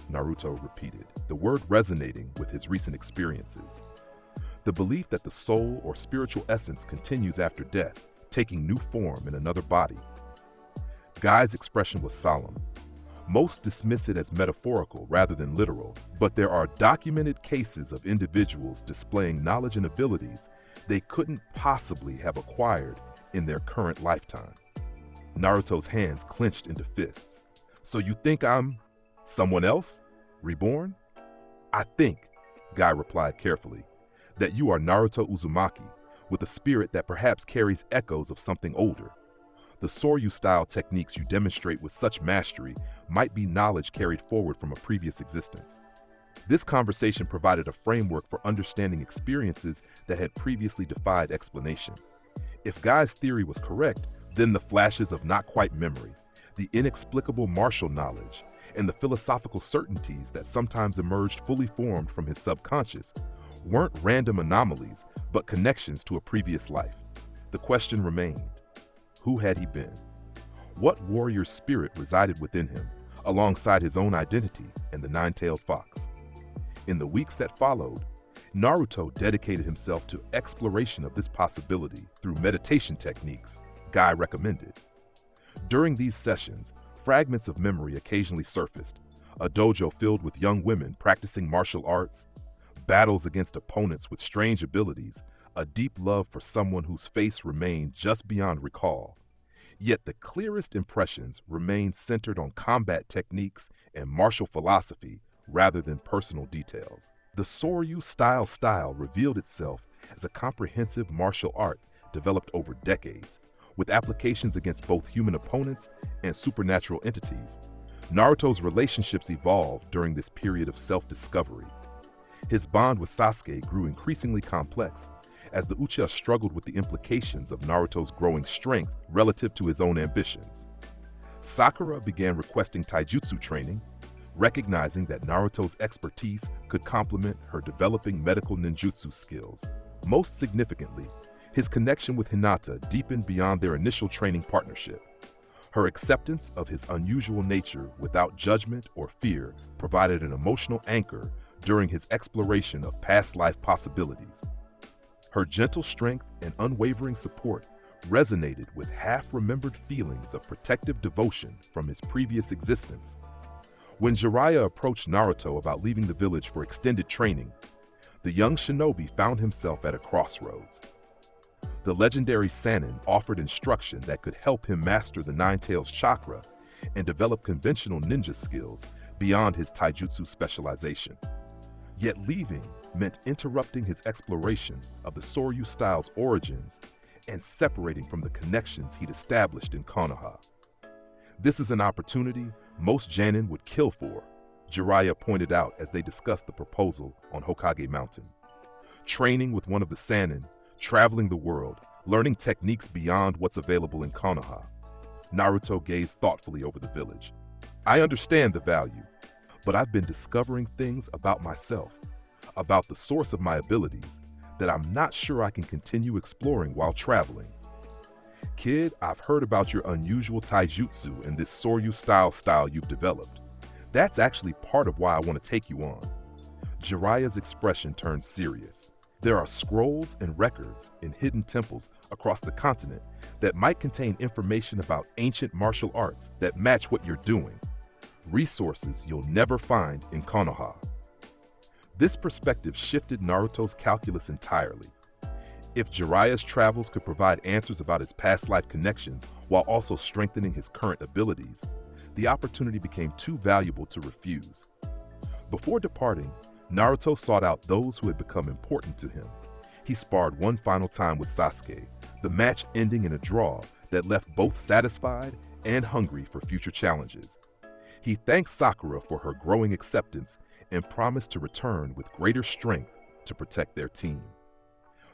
Naruto repeated, the word resonating with his recent experiences. "The belief that the soul or spiritual essence continues after death, taking new form in another body." Guy's expression was solemn. Most dismiss it as metaphorical rather than literal, but there are documented cases of individuals displaying knowledge and abilities they couldn't possibly have acquired in their current lifetime. Naruto's hands clenched into fists. "So you think I'm someone else? Reborn?" "I think," Guy replied carefully, "that you are Naruto Uzumaki, with a spirit that perhaps carries echoes of something older. The Soryu-style techniques you demonstrate with such mastery might be knowledge carried forward from a previous existence." This conversation provided a framework for understanding experiences that had previously defied explanation. If Guy's theory was correct, then the flashes of not quite memory, the inexplicable martial knowledge, and the philosophical certainties that sometimes emerged fully formed from his subconscious weren't random anomalies, but connections to a previous life. The question remained, who had he been? What warrior's spirit resided within him, alongside his own identity and the nine-tailed fox? In the weeks that followed, Naruto dedicated himself to exploration of this possibility through meditation techniques Guy recommended. During these sessions, fragments of memory occasionally surfaced, a dojo filled with young women practicing martial arts, battles against opponents with strange abilities, a deep love for someone whose face remained just beyond recall. Yet the clearest impressions remained centered on combat techniques and martial philosophy rather than personal details. The Soryu style revealed itself as a comprehensive martial art developed over decades, with applications against both human opponents and supernatural entities. Naruto's relationships evolved during this period of self-discovery. His bond with Sasuke grew increasingly complex as the Uchiha struggled with the implications of Naruto's growing strength relative to his own ambitions. Sakura began requesting taijutsu training, recognizing that Naruto's expertise could complement her developing medical ninjutsu skills. Most significantly, his connection with Hinata deepened beyond their initial training partnership. Her acceptance of his unusual nature without judgment or fear provided an emotional anchor during his exploration of past life possibilities. Her gentle strength and unwavering support resonated with half-remembered feelings of protective devotion from his previous existence. When Jiraiya approached Naruto about leaving the village for extended training, the young shinobi found himself at a crossroads. The legendary Sannin offered instruction that could help him master the Nine-Tails chakra and develop conventional ninja skills beyond his taijutsu specialization. Yet leaving meant interrupting his exploration of the Soryu style's origins and separating from the connections he'd established in Konoha. "This is an opportunity most Jonin would kill for," Jiraiya pointed out as they discussed the proposal on Hokage Mountain. training with one of the Sannin, traveling the world, learning techniques beyond what's available in Konoha. Naruto gazed thoughtfully over the village. I understand the value, but I've been discovering things about myself, about the source of my abilities, that I'm not sure I can continue exploring while traveling. Kid, I've heard about your unusual taijutsu and this Soryu style you've developed. That's actually part of why I want to take you on. Jiraiya's expression turned serious. There are scrolls and records in hidden temples across the continent that might contain information about ancient martial arts that match what you're doing. Resources you'll never find in Konoha. This perspective shifted Naruto's calculus entirely. If Jiraiya's travels could provide answers about his past life connections while also strengthening his current abilities, the opportunity became too valuable to refuse. Before departing, Naruto sought out those who had become important to him. He sparred one final time with Sasuke, the match ending in a draw that left both satisfied and hungry for future challenges. He thanked Sakura for her growing acceptance and promised to return with greater strength to protect their team.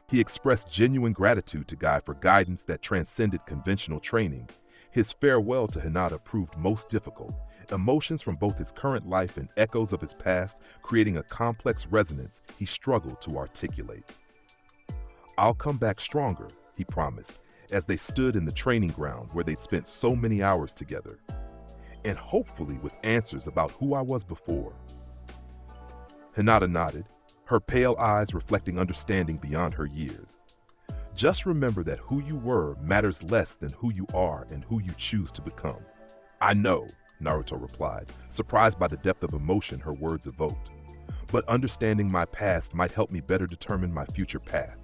He expressed genuine gratitude to Guy for guidance that transcended conventional training. His farewell to Hinata proved most difficult, emotions from both his current life and echoes of his past creating a complex resonance he struggled to articulate. I'll come back stronger, he promised, as they stood in the training ground where they'd spent so many hours together, and hopefully with answers about who I was before. Hinata nodded, her pale eyes reflecting understanding beyond her years. Just remember that who you were matters less than who you are and who you choose to become. I know, Naruto replied, surprised by the depth of emotion her words evoked. But understanding my past might help me better determine my future path.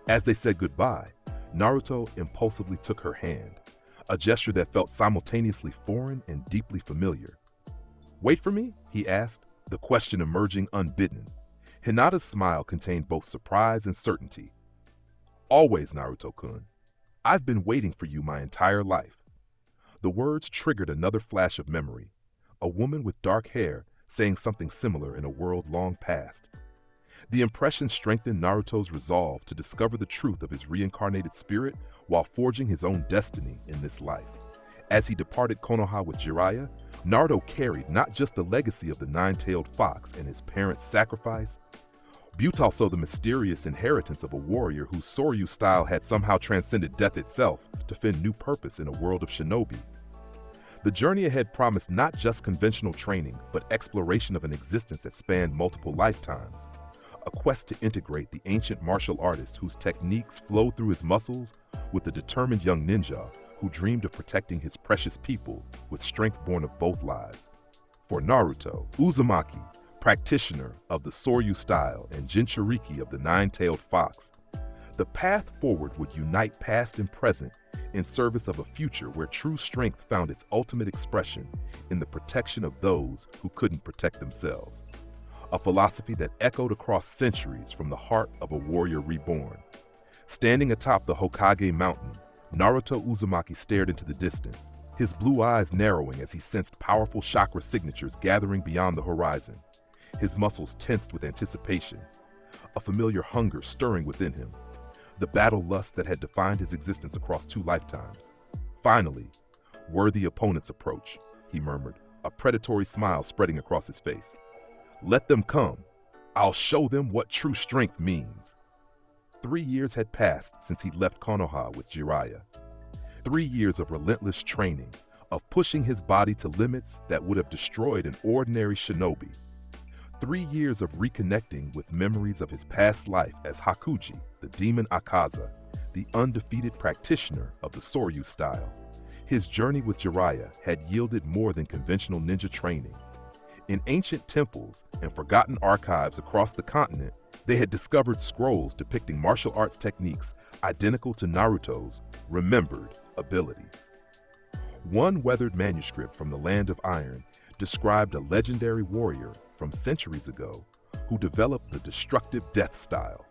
As they said goodbye, Naruto impulsively took her hand, a gesture that felt simultaneously foreign and deeply familiar. Wait for me? He asked, the question emerging unbidden. Hinata's smile contained both surprise and certainty. Always, Naruto-kun. I've been waiting for you my entire life. The words triggered another flash of memory, a woman with dark hair saying something similar in a world long past. The impression strengthened Naruto's resolve to discover the truth of his reincarnated spirit while forging his own destiny in this life. As he departed Konoha with Jiraiya, Naruto carried not just the legacy of the nine-tailed fox and his parents' sacrifice, but also the mysterious inheritance of a warrior whose Soryu style had somehow transcended death itself to find new purpose in a world of shinobi. The journey ahead promised not just conventional training, but exploration of an existence that spanned multiple lifetimes. A quest to integrate the ancient martial artist whose techniques flowed through his muscles with the determined young ninja who dreamed of protecting his precious people with strength born of both lives. For Naruto Uzumaki, practitioner of the Soryu style and Jinchuriki of the nine-tailed fox, the path forward would unite past and present in service of a future where true strength found its ultimate expression in the protection of those who couldn't protect themselves. A philosophy that echoed across centuries from the heart of a warrior reborn. Standing atop the Hokage mountain, Naruto Uzumaki stared into the distance, his blue eyes narrowing as he sensed powerful chakra signatures gathering beyond the horizon. His muscles tensed with anticipation, a familiar hunger stirring within him, the battle lust that had defined his existence across 2 lifetimes. Finally, worthy opponents approach, he murmured, a predatory smile spreading across his face. Let them come. I'll show them what true strength means. 3 years had passed since he left Konoha with Jiraiya. 3 years of relentless training, of pushing his body to limits that would have destroyed an ordinary shinobi. 3 years of reconnecting with memories of his past life as Hokage, the demon Akaza, the undefeated practitioner of the Soryu style. His journey with Jiraiya had yielded more than conventional ninja training. In ancient temples and forgotten archives across the continent, they had discovered scrolls depicting martial arts techniques identical to Naruto's remembered abilities. One weathered manuscript from the Land of Iron described a legendary warrior from centuries ago who developed the destructive death style,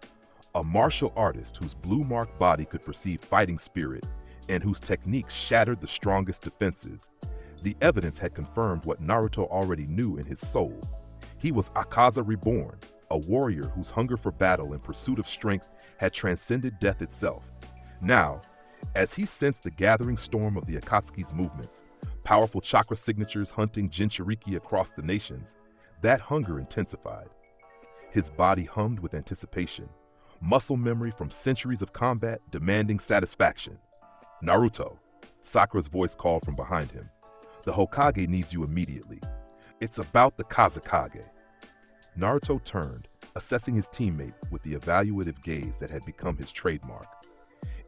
a martial artist whose blue-marked body could perceive fighting spirit and whose techniques shattered the strongest defenses. The evidence had confirmed what Naruto already knew in his soul. He was Akaza reborn, a warrior whose hunger for battle and pursuit of strength had transcended death itself. Now, as he sensed the gathering storm of the Akatsuki's movements, powerful chakra signatures hunting Jinchuriki across the nations, that hunger intensified. His body hummed with anticipation, muscle memory from centuries of combat demanding satisfaction. "Naruto," Sakura's voice called from behind him. "The Hokage needs you immediately. It's about the Kazekage." Naruto turned, assessing his teammate with the evaluative gaze that had become his trademark.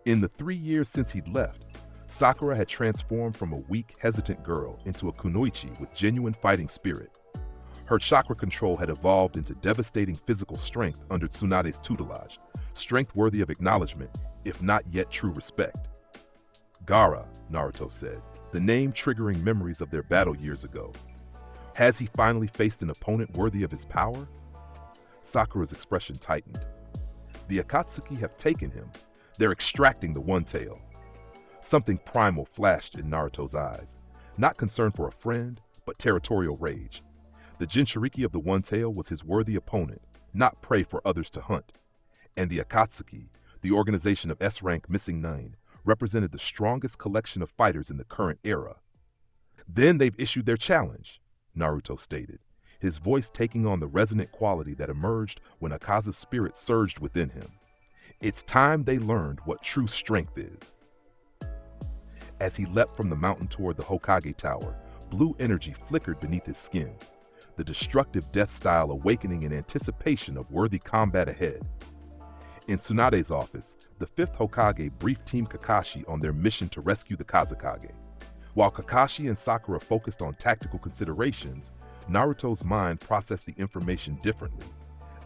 In the 3 years since he'd left, Sakura had transformed from a weak, hesitant girl into a kunoichi with genuine fighting spirit. Her chakra control had evolved into devastating physical strength under Tsunade's tutelage, strength worthy of acknowledgement, if not yet true respect. "Gaara," Naruto said, the name triggering memories of their battle years ago. Has he finally faced an opponent worthy of his power? Sakura's expression tightened. The Akatsuki have taken him. They're extracting the One Tail. Something primal flashed in Naruto's eyes, not concern for a friend, but territorial rage. The Jinchuriki of the One Tail was his worthy opponent, not prey for others to hunt. And the Akatsuki, the organization of S-rank missing 9, represented the strongest collection of fighters in the current era. "Then they've issued their challenge," Naruto stated, his voice taking on the resonant quality that emerged when Akaza's spirit surged within him. "It's time they learned what true strength is." As he leapt from the mountain toward the Hokage Tower, blue energy flickered beneath his skin, the destructive death style awakening in anticipation of worthy combat ahead. In Tsunade's office, the 5th Hokage briefed Team Kakashi on their mission to rescue the Kazekage. While Kakashi and Sakura focused on tactical considerations, Naruto's mind processed the information differently,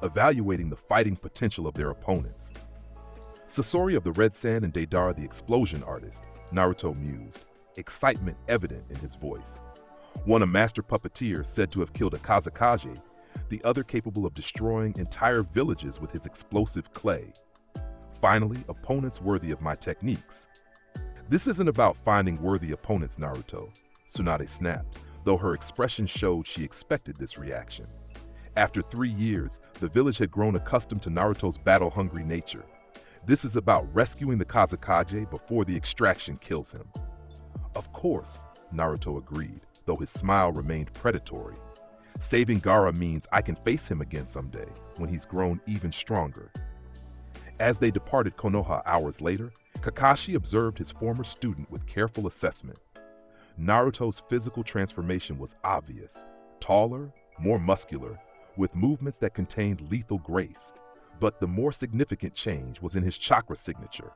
evaluating the fighting potential of their opponents. Sasori of the Red Sand and Deidara the explosion artist, Naruto mused, excitement evident in his voice. One a master puppeteer said to have killed a Kazekage, the other capable of destroying entire villages with his explosive clay. Finally, opponents worthy of my techniques. "This isn't about finding worthy opponents, Naruto," Tsunade snapped, though her expression showed she expected this reaction. After 3 years, the village had grown accustomed to Naruto's battle-hungry nature. This is about rescuing the Kazekage before the extraction kills him. "Of course," Naruto agreed, though his smile remained predatory. "Saving Gaara means I can face him again someday, when he's grown even stronger." As they departed Konoha hours later, Kakashi observed his former student with careful assessment. Naruto's physical transformation was obvious, taller, more muscular, with movements that contained lethal grace. But the more significant change was in his chakra signature.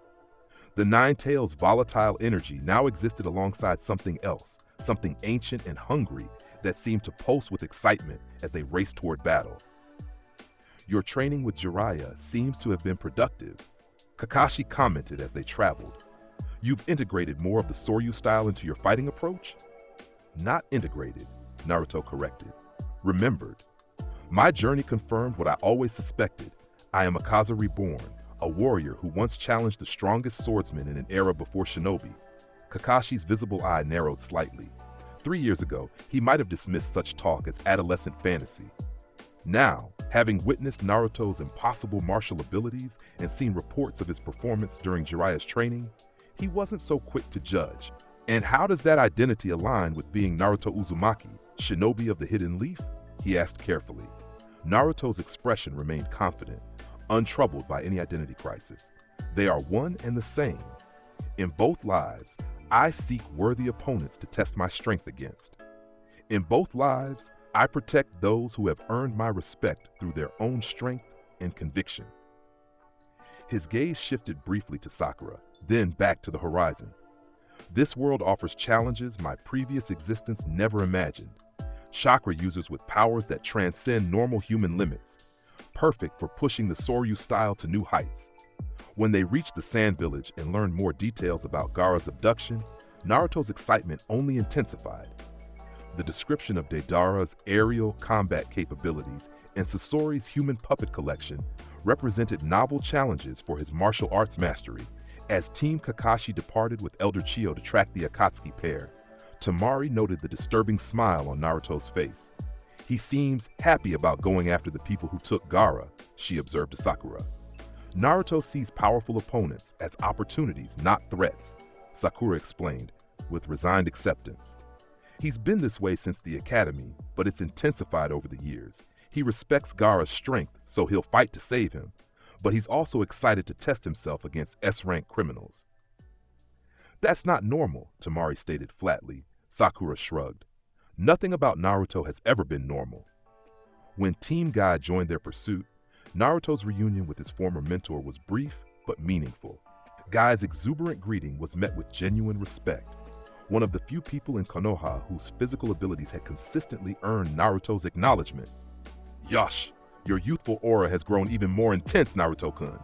The Nine Tails' volatile energy now existed alongside something else, something ancient and hungry that seemed to pulse with excitement as they raced toward battle. "Your training with Jiraiya seems to have been productive," Kakashi commented as they traveled. "You've integrated more of the Soryu style into your fighting approach?" "Not integrated," Naruto corrected. "Remembered. My journey confirmed what I always suspected. I am Akaza reborn, a warrior who once challenged the strongest swordsman in an era before shinobi." Kakashi's visible eye narrowed slightly. 3 years ago, he might have dismissed such talk as adolescent fantasy. Now, having witnessed Naruto's impossible martial abilities and seen reports of his performance during Jiraiya's training, he wasn't so quick to judge. "And how does that identity align with being Naruto Uzumaki, shinobi of the Hidden Leaf?" he asked carefully. Naruto's expression remained confident, untroubled by any identity crisis. "They are one and the same. In both lives, I seek worthy opponents to test my strength against. In both lives, I protect those who have earned my respect through their own strength and conviction." His gaze shifted briefly to Sakura, then back to the horizon. "This world offers challenges my previous existence never imagined. Chakra users with powers that transcend normal human limits, perfect for pushing the Soryu style to new heights." When they reached the Sand Village and learned more details about Gaara's abduction, Naruto's excitement only intensified. The description of Deidara's aerial combat capabilities and Sasori's human puppet collection represented novel challenges for his martial arts mastery. As Team Kakashi departed with Elder Chiyo to track the Akatsuki pair, Tamari noted the disturbing smile on Naruto's face. He seems happy about going after the people who took Gaara, she observed to Sakura. Naruto sees powerful opponents as opportunities, not threats, Sakura explained, with resigned acceptance. He's been this way since the academy, but it's intensified over the years. He respects Gaara's strength, so he'll fight to save him, but he's also excited to test himself against S-rank criminals. That's not normal, Temari stated flatly. Sakura shrugged. Nothing about Naruto has ever been normal. When Team Guy joined their pursuit, Naruto's reunion with his former mentor was brief but meaningful. Guy's exuberant greeting was met with genuine respect, one of the few people in Konoha whose physical abilities had consistently earned Naruto's acknowledgement. Yosh, your youthful aura has grown even more intense, Naruto-kun,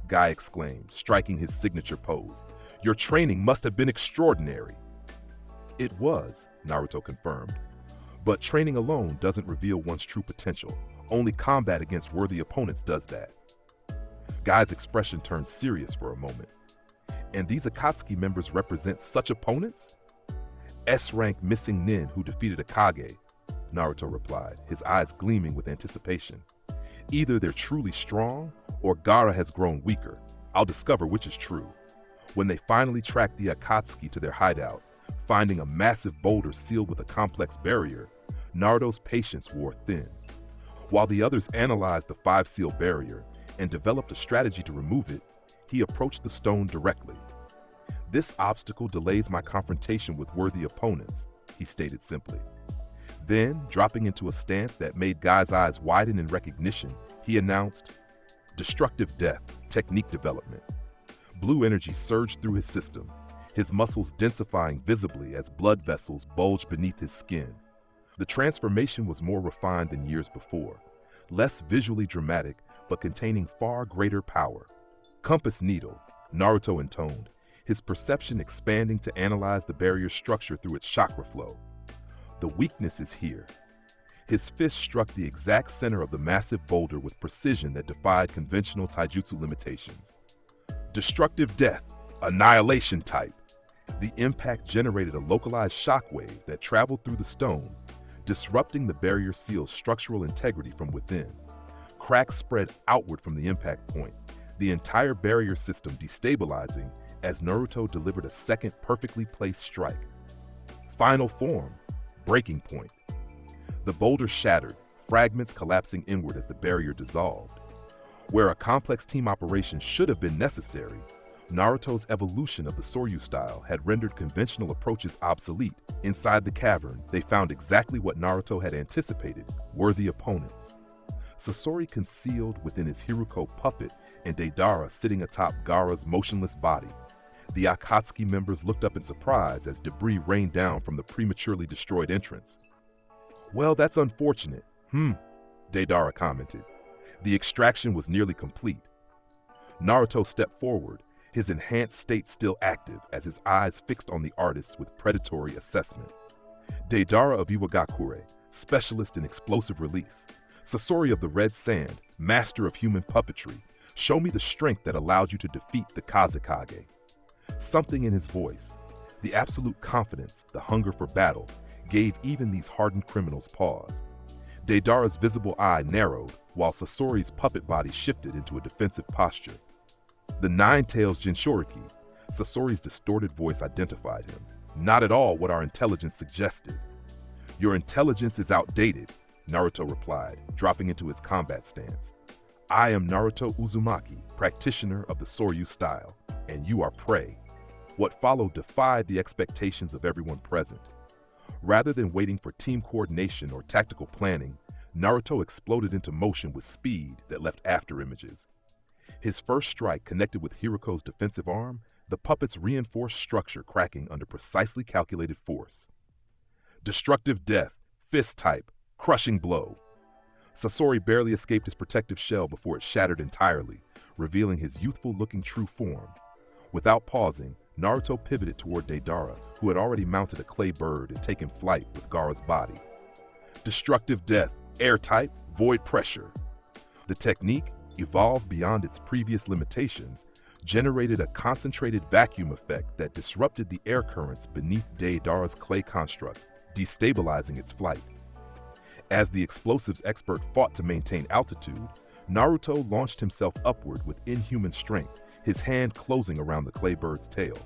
Guy exclaimed, striking his signature pose. Your training must have been extraordinary. It was, Naruto confirmed. But training alone doesn't reveal one's true potential. Only combat against worthy opponents does that. Guy's expression turned serious for a moment. And these Akatsuki members represent such opponents? S-rank missing nin who defeated Hokage, Naruto replied, his eyes gleaming with anticipation. Either they're truly strong, or Gaara has grown weaker. I'll discover which is true. When they finally tracked the Akatsuki to their hideout, finding a massive boulder sealed with a complex barrier, Naruto's patience wore thin. While the others analyzed the five-seal barrier and developed a strategy to remove it, he approached the stone directly. This obstacle delays my confrontation with worthy opponents, he stated simply. Then, dropping into a stance that made Guy's eyes widen in recognition, he announced, Destructive Death, Technique Development. Blue energy surged through his system, his muscles densifying visibly as blood vessels bulged beneath his skin. The transformation was more refined than years before, less visually dramatic, but containing far greater power. Compass needle, Naruto intoned, his perception expanding to analyze the barrier's structure through its chakra flow. The weakness is here. His fist struck the exact center of the massive boulder with precision that defied conventional taijutsu limitations. Destructive Death, Annihilation type. The impact generated a localized shockwave that traveled through the stone, disrupting the barrier seal's structural integrity from within. Cracks spread outward from the impact point, the entire barrier system destabilizing as Naruto delivered a second perfectly placed strike. Final form, breaking point. The boulder shattered, fragments collapsing inward as the barrier dissolved. Where a complex team operation should have been necessary, Naruto's evolution of the Soryu style had rendered conventional approaches obsolete. Inside the cavern, they found exactly what Naruto had anticipated, worthy opponents. Sasori concealed within his Hiruko puppet and Deidara sitting atop Gaara's motionless body. The Akatsuki members looked up in surprise as debris rained down from the prematurely destroyed entrance. Well, that's unfortunate. Deidara commented. The extraction was nearly complete. Naruto stepped forward, his enhanced state still active as his eyes fixed on the artist with predatory assessment. Deidara of Iwagakure, specialist in explosive release. Sasori of the Red Sand, master of human puppetry. Show me the strength that allowed you to defeat the Kazekage. Something in his voice, the absolute confidence, the hunger for battle, gave even these hardened criminals pause. Deidara's visible eye narrowed, while Sasori's puppet body shifted into a defensive posture. The Nine-Tails Jinchuriki, Sasori's distorted voice identified him. Not at all what our intelligence suggested. Your intelligence is outdated, Naruto replied, dropping into his combat stance. I am Naruto Uzumaki, practitioner of the Soryu style, and you are prey. What followed defied the expectations of everyone present. Rather than waiting for team coordination or tactical planning, Naruto exploded into motion with speed that left after images. His first strike connected with Hiruko's defensive arm, the puppet's reinforced structure cracking under precisely calculated force. Destructive Death, Fist type, Crushing Blow. Sasori barely escaped his protective shell before it shattered entirely, revealing his youthful-looking true form. Without pausing, Naruto pivoted toward Deidara, who had already mounted a clay bird and taken flight with Gaara's body. Destructive Death, Air type, Void Pressure. The technique, evolved beyond its previous limitations, generated a concentrated vacuum effect that disrupted the air currents beneath Deidara's clay construct, destabilizing its flight. As the explosives expert fought to maintain altitude, Naruto launched himself upward with inhuman strength, his hand closing around the clay bird's tail.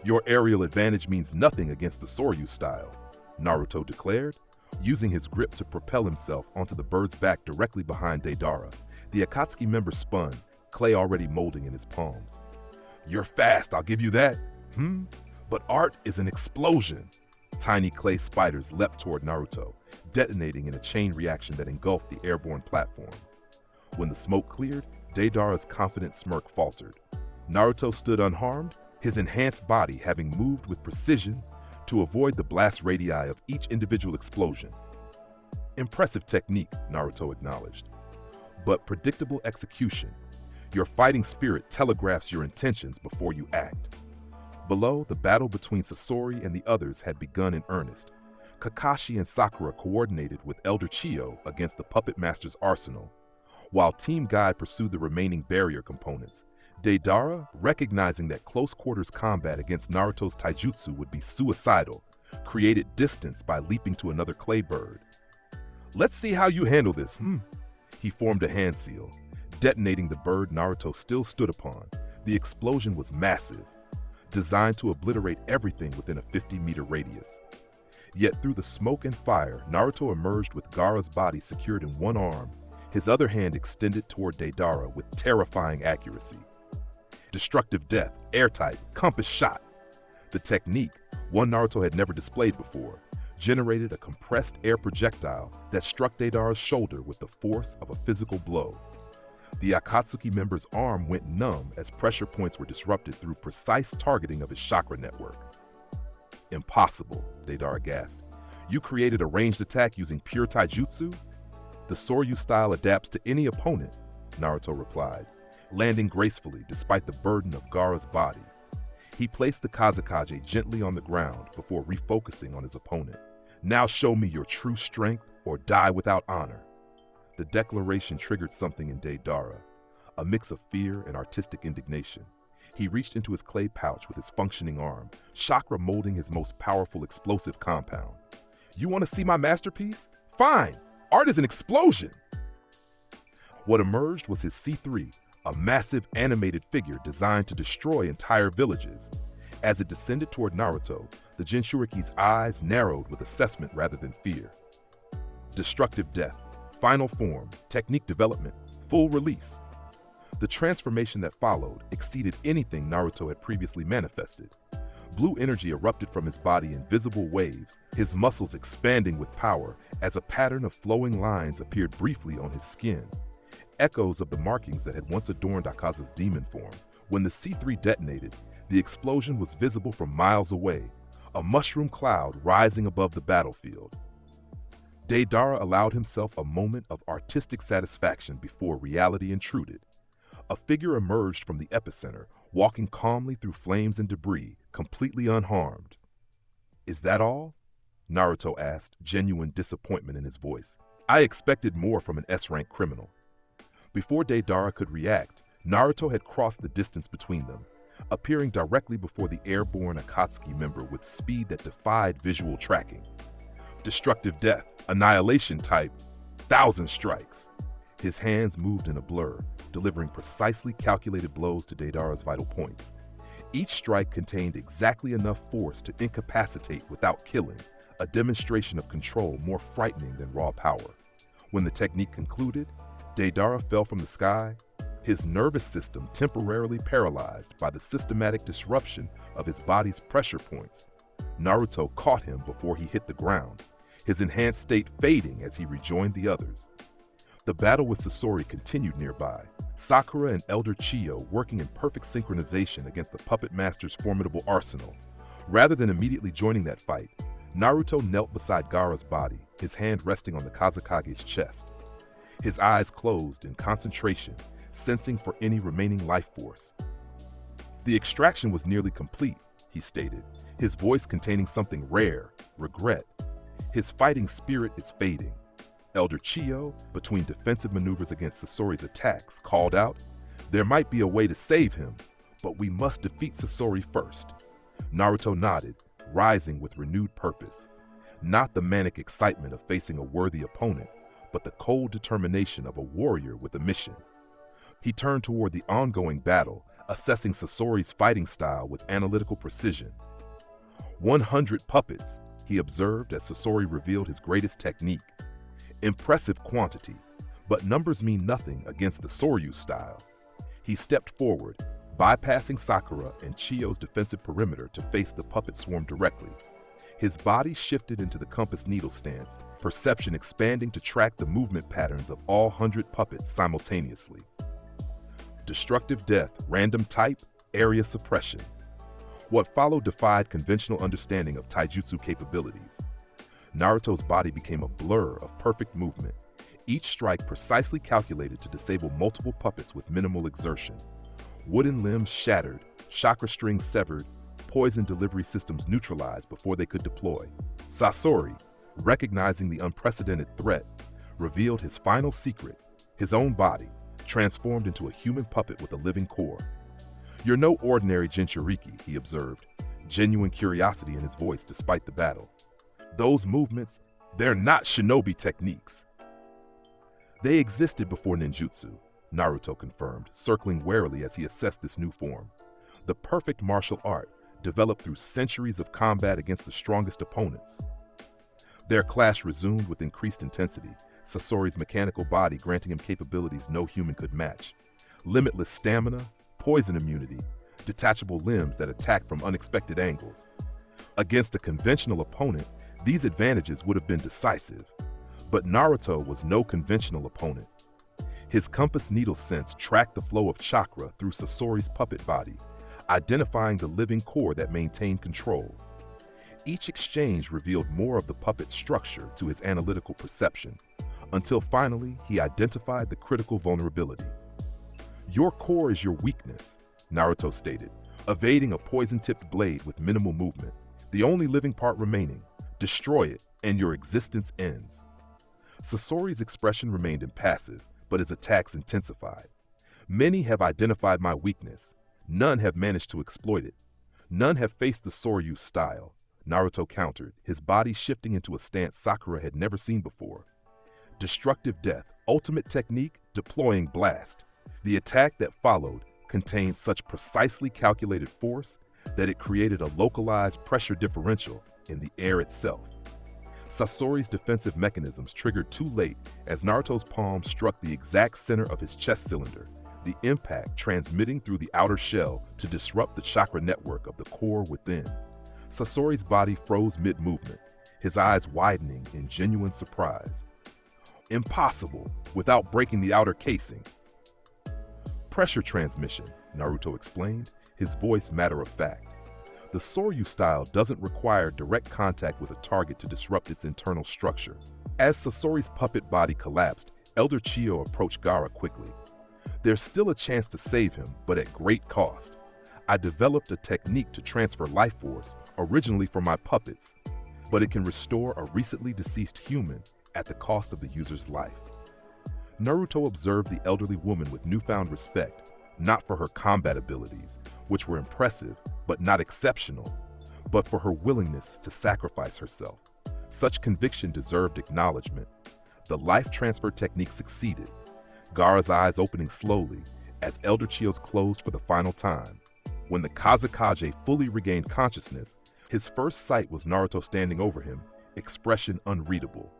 "Your aerial advantage means nothing against the Soryu style," Naruto declared, using his grip to propel himself onto the bird's back directly behind Deidara. The Akatsuki member spun, clay already molding in his palms. "You're fast, I'll give you that. But art is an explosion." Tiny clay spiders leapt toward Naruto, detonating in a chain reaction that engulfed the airborne platform. When the smoke cleared, Deidara's confident smirk faltered. Naruto stood unharmed, his enhanced body having moved with precision to avoid the blast radii of each individual explosion. "Impressive technique," Naruto acknowledged, "but predictable execution. Your fighting spirit telegraphs your intentions before you act." Below, the battle between Sasori and the others had begun in earnest. Kakashi and Sakura coordinated with Elder Chiyo against the Puppet Master's arsenal, while Team Guy pursued the remaining barrier components. Deidara, recognizing that close-quarters combat against Naruto's taijutsu would be suicidal, created distance by leaping to another clay bird. "Let's see how you handle this." He formed a hand seal, detonating the bird Naruto still stood upon. The explosion was massive, designed to obliterate everything within a 50-meter radius. Yet through the smoke and fire, Naruto emerged with Gaara's body secured in one arm, his other hand extended toward Deidara with terrifying accuracy. Destructive death, airtight, compass shot. The technique, one Naruto had never displayed before, generated a compressed air projectile that struck Deidara's shoulder with the force of a physical blow. The Akatsuki member's arm went numb as pressure points were disrupted through precise targeting of his chakra network. "Impossible," Deidara gasped. "You created a ranged attack using pure taijutsu?" "The Soryu style adapts to any opponent," Naruto replied, landing gracefully despite the burden of Gaara's body. He placed the Kazekage gently on the ground before refocusing on his opponent. "Now show me your true strength or die without honor." The declaration triggered something in Deidara, a mix of fear and artistic indignation. He reached into his clay pouch with his functioning arm, chakra molding his most powerful explosive compound. "You want to see my masterpiece? Fine! Art is an explosion!" What emerged was his C3, a massive animated figure designed to destroy entire villages. As it descended toward Naruto, the Jinchuriki's eyes narrowed with assessment rather than fear. Destructive death, final form, technique development, full release. The transformation that followed exceeded anything Naruto had previously manifested. Blue energy erupted from his body in visible waves, his muscles expanding with power as a pattern of flowing lines appeared briefly on his skin. Echoes of the markings that had once adorned Akaza's demon form. When the C3 detonated, the explosion was visible from miles away, a mushroom cloud rising above the battlefield. Deidara allowed himself a moment of artistic satisfaction before reality intruded. A figure emerged from the epicenter, walking calmly through flames and debris, completely unharmed. "Is that all?" Naruto asked, genuine disappointment in his voice. "I expected more from an S-rank criminal." Before Deidara could react, Naruto had crossed the distance between them, appearing directly before the airborne Akatsuki member with speed that defied visual tracking. Destructive death, annihilation type, 1,000 strikes. His hands moved in a blur, delivering precisely calculated blows to Deidara's vital points. Each strike contained exactly enough force to incapacitate without killing, a demonstration of control more frightening than raw power. When the technique concluded, Deidara fell from the sky, his nervous system temporarily paralyzed by the systematic disruption of his body's pressure points. Naruto caught him before he hit the ground, his enhanced state fading as he rejoined the others. The battle with Sasori continued nearby, Sakura and Elder Chiyo working in perfect synchronization against the Puppet Master's formidable arsenal. Rather than immediately joining that fight, Naruto knelt beside Gaara's body, his hand resting on the Kazekage's chest. His eyes closed in concentration, sensing for any remaining life force. "The extraction was nearly complete," he stated, his voice containing something rare, regret. "His fighting spirit is fading." Elder Chiyo, between defensive maneuvers against Sasori's attacks, called out, "There might be a way to save him, but we must defeat Sasori first." Naruto nodded, rising with renewed purpose. not the manic excitement of facing a worthy opponent, but the cold determination of a warrior with a mission. He turned toward the ongoing battle, assessing Sasori's fighting style with analytical precision. 100 puppets, he observed as Sasori revealed his greatest technique. Impressive quantity, but numbers mean nothing against the Soryu style. He stepped forward, bypassing Sakura and Chiyo's defensive perimeter to face the puppet swarm directly. His body shifted into the compass needle stance, perception expanding to track the movement patterns of all 100 puppets simultaneously. Destructive death, random type, area suppression. What followed defied conventional understanding of taijutsu capabilities. Naruto's body became a blur of perfect movement, each strike precisely calculated to disable multiple puppets with minimal exertion. Wooden limbs shattered, chakra strings severed, poison delivery systems neutralized before they could deploy. Sasori, recognizing the unprecedented threat, revealed his final secret, his own body, transformed into a human puppet with a living core. "You're no ordinary Jinchuriki," he observed, genuine curiosity in his voice despite the battle. "Those movements, they're not shinobi techniques." "They existed before ninjutsu," Naruto confirmed, circling warily as he assessed this new form. The perfect martial art, developed through centuries of combat against the strongest opponents. Their clash resumed with increased intensity, Sasori's mechanical body granting him capabilities no human could match. Limitless stamina, poison immunity, detachable limbs that attack from unexpected angles. Against a conventional opponent, these advantages would have been decisive. But Naruto was no conventional opponent. His compass needle sense tracked the flow of chakra through Sasori's puppet body, identifying the living core that maintained control. Each exchange revealed more of the puppet's structure to his analytical perception, until finally he identified the critical vulnerability. "Your core is your weakness," Naruto stated, evading a poison-tipped blade with minimal movement. "The only living part remaining. Destroy it, and your existence ends." Sasori's expression remained impassive, but his attacks intensified. "Many have identified my weakness. None have managed to exploit it. None have faced the Soryu style," Naruto countered, his body shifting into a stance Sakura had never seen before. Destructive death, ultimate technique, deploying blast. The attack that followed contained such precisely calculated force that it created a localized pressure differential in the air itself. Sasori's defensive mechanisms triggered too late as Naruto's palm struck the exact center of his chest cylinder, the impact transmitting through the outer shell to disrupt the chakra network of the core within. Sasori's body froze mid-movement, his eyes widening in genuine surprise. "Impossible, without breaking the outer casing." "Pressure transmission," Naruto explained, his voice matter-of-fact. "The Soryu style doesn't require direct contact with a target to disrupt its internal structure." As Sasori's puppet body collapsed, Elder Chiyo approached Gaara quickly. "There's still a chance to save him, but at great cost. I developed a technique to transfer life force, originally for my puppets, but it can restore a recently deceased human at the cost of the user's life." Naruto observed the elderly woman with newfound respect, not for her combat abilities, which were impressive but not exceptional, but for her willingness to sacrifice herself. Such conviction deserved acknowledgement. The life transfer technique succeeded, Gaara's eyes opening slowly as Elder Chiyo's closed for the final time. When the Kazekage fully regained consciousness, his first sight was Naruto standing over him, expression unreadable.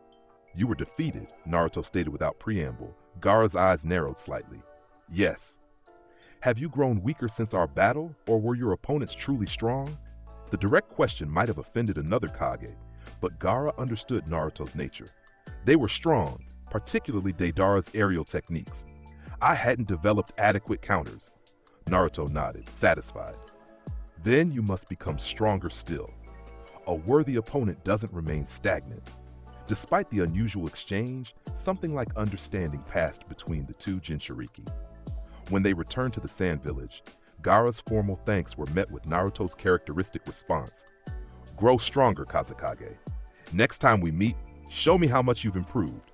"You were defeated," Naruto stated without preamble. Gaara's eyes narrowed slightly. "Yes." "Have you grown weaker since our battle, or were your opponents truly strong?" The direct question might have offended another Kage, but Gaara understood Naruto's nature. "They were strong, particularly Deidara's aerial techniques. I hadn't developed adequate counters." Naruto nodded, satisfied. "Then you must become stronger still. A worthy opponent doesn't remain stagnant." Despite the unusual exchange, something like understanding passed between the two Jinchuriki. When they returned to the Sand Village, Gaara's formal thanks were met with Naruto's characteristic response. "Grow stronger, Kazekage. Next time we meet, show me how much you've improved."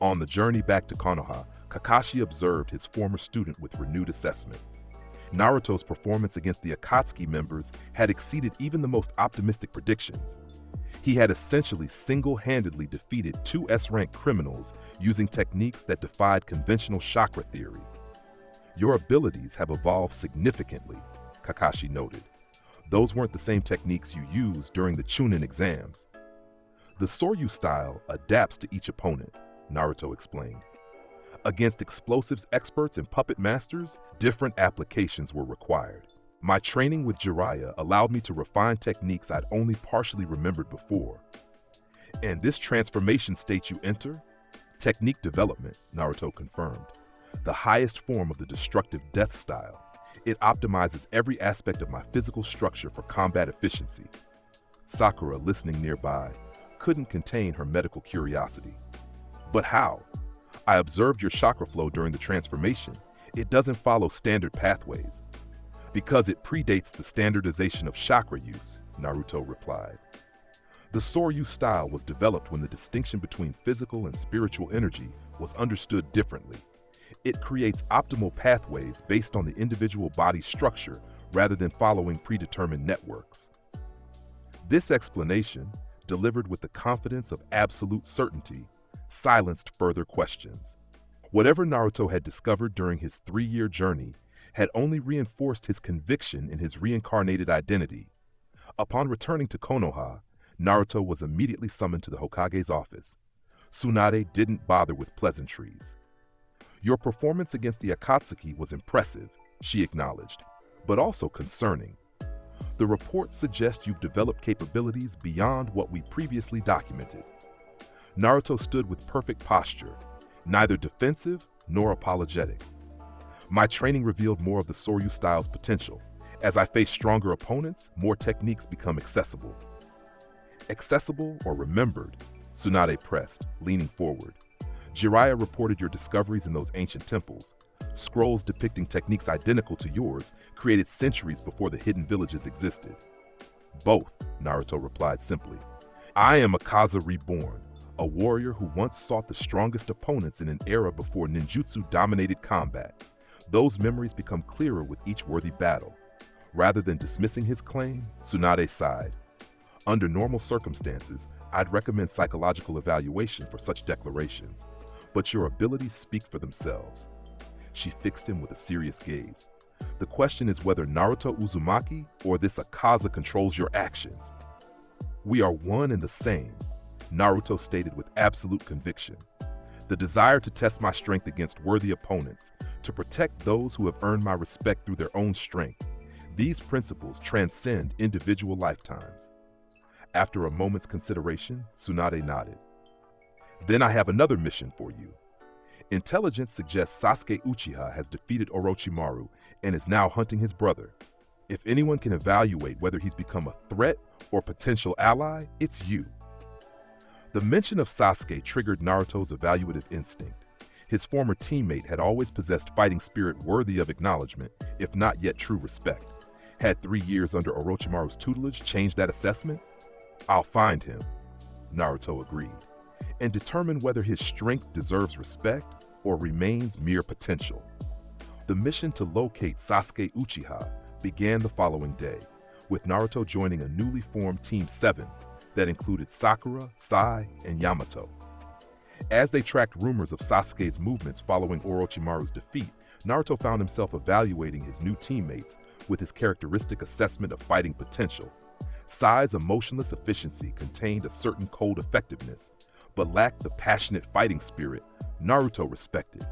On the journey back to Konoha, Kakashi observed his former student with renewed assessment. Naruto's performance against the Akatsuki members had exceeded even the most optimistic predictions. He had essentially single-handedly defeated two S-rank criminals using techniques that defied conventional chakra theory. Your abilities have evolved significantly, Kakashi noted. Those weren't the same techniques you used during the Chunin exams. The Soryu style adapts to each opponent, Naruto explained. Against explosives experts and puppet masters, different applications were required. My training with Jiraiya allowed me to refine techniques I'd only partially remembered before. And this transformation state you enter? Technique development, Naruto confirmed. The highest form of the destructive death style. It optimizes every aspect of my physical structure for combat efficiency. Sakura, listening nearby, couldn't contain her medical curiosity. But how? I observed your chakra flow during the transformation. It doesn't follow standard pathways. Because it predates the standardization of chakra use, Naruto replied. The Soryu style was developed when the distinction between physical and spiritual energy was understood differently. It creates optimal pathways based on the individual body's structure rather than following predetermined networks. This explanation, delivered with the confidence of absolute certainty, silenced further questions. Whatever Naruto had discovered during his 3-year journey had only reinforced his conviction in his reincarnated identity. Upon returning to Konoha, Naruto was immediately summoned to the Hokage's office. Tsunade didn't bother with pleasantries. Your performance against the Akatsuki was impressive, she acknowledged, but also concerning. The reports suggest you've developed capabilities beyond what we previously documented. Naruto stood with perfect posture, neither defensive nor apologetic. My training revealed more of the Soryu style's potential. As I face stronger opponents, more techniques become accessible. Accessible or remembered? Tsunade pressed, leaning forward. Jiraiya reported your discoveries in those ancient temples. Scrolls depicting techniques identical to yours created centuries before the hidden villages existed. Both, Naruto replied simply. I am Akaza reborn, a warrior who once sought the strongest opponents in an era before ninjutsu dominated combat. Those memories become clearer with each worthy battle. Rather than dismissing his claim, Tsunade sighed. Under normal circumstances, I'd recommend psychological evaluation for such declarations, but your abilities speak for themselves. She fixed him with a serious gaze. The question is whether Naruto Uzumaki or this Akaza controls your actions. We are one and the same, Naruto stated with absolute conviction. The desire to test my strength against worthy opponents, to protect those who have earned my respect through their own strength. These principles transcend individual lifetimes. After a moment's consideration, Tsunade nodded. Then I have another mission for you. Intelligence suggests Sasuke Uchiha has defeated Orochimaru and is now hunting his brother. If anyone can evaluate whether he's become a threat or potential ally, it's you. The mention of Sasuke triggered Naruto's evaluative instinct. His former teammate had always possessed fighting spirit worthy of acknowledgement, if not yet true respect. Had 3 years under Orochimaru's tutelage changed that assessment? I'll find him, Naruto agreed, and determine whether his strength deserves respect or remains mere potential. The mission to locate Sasuke Uchiha began the following day, with Naruto joining a newly formed Team 7 that included Sakura, Sai, and Yamato. As they tracked rumors of Sasuke's movements following Orochimaru's defeat, Naruto found himself evaluating his new teammates with his characteristic assessment of fighting potential. Sai's emotionless efficiency contained a certain cold effectiveness, but lacked the passionate fighting spirit Naruto respected.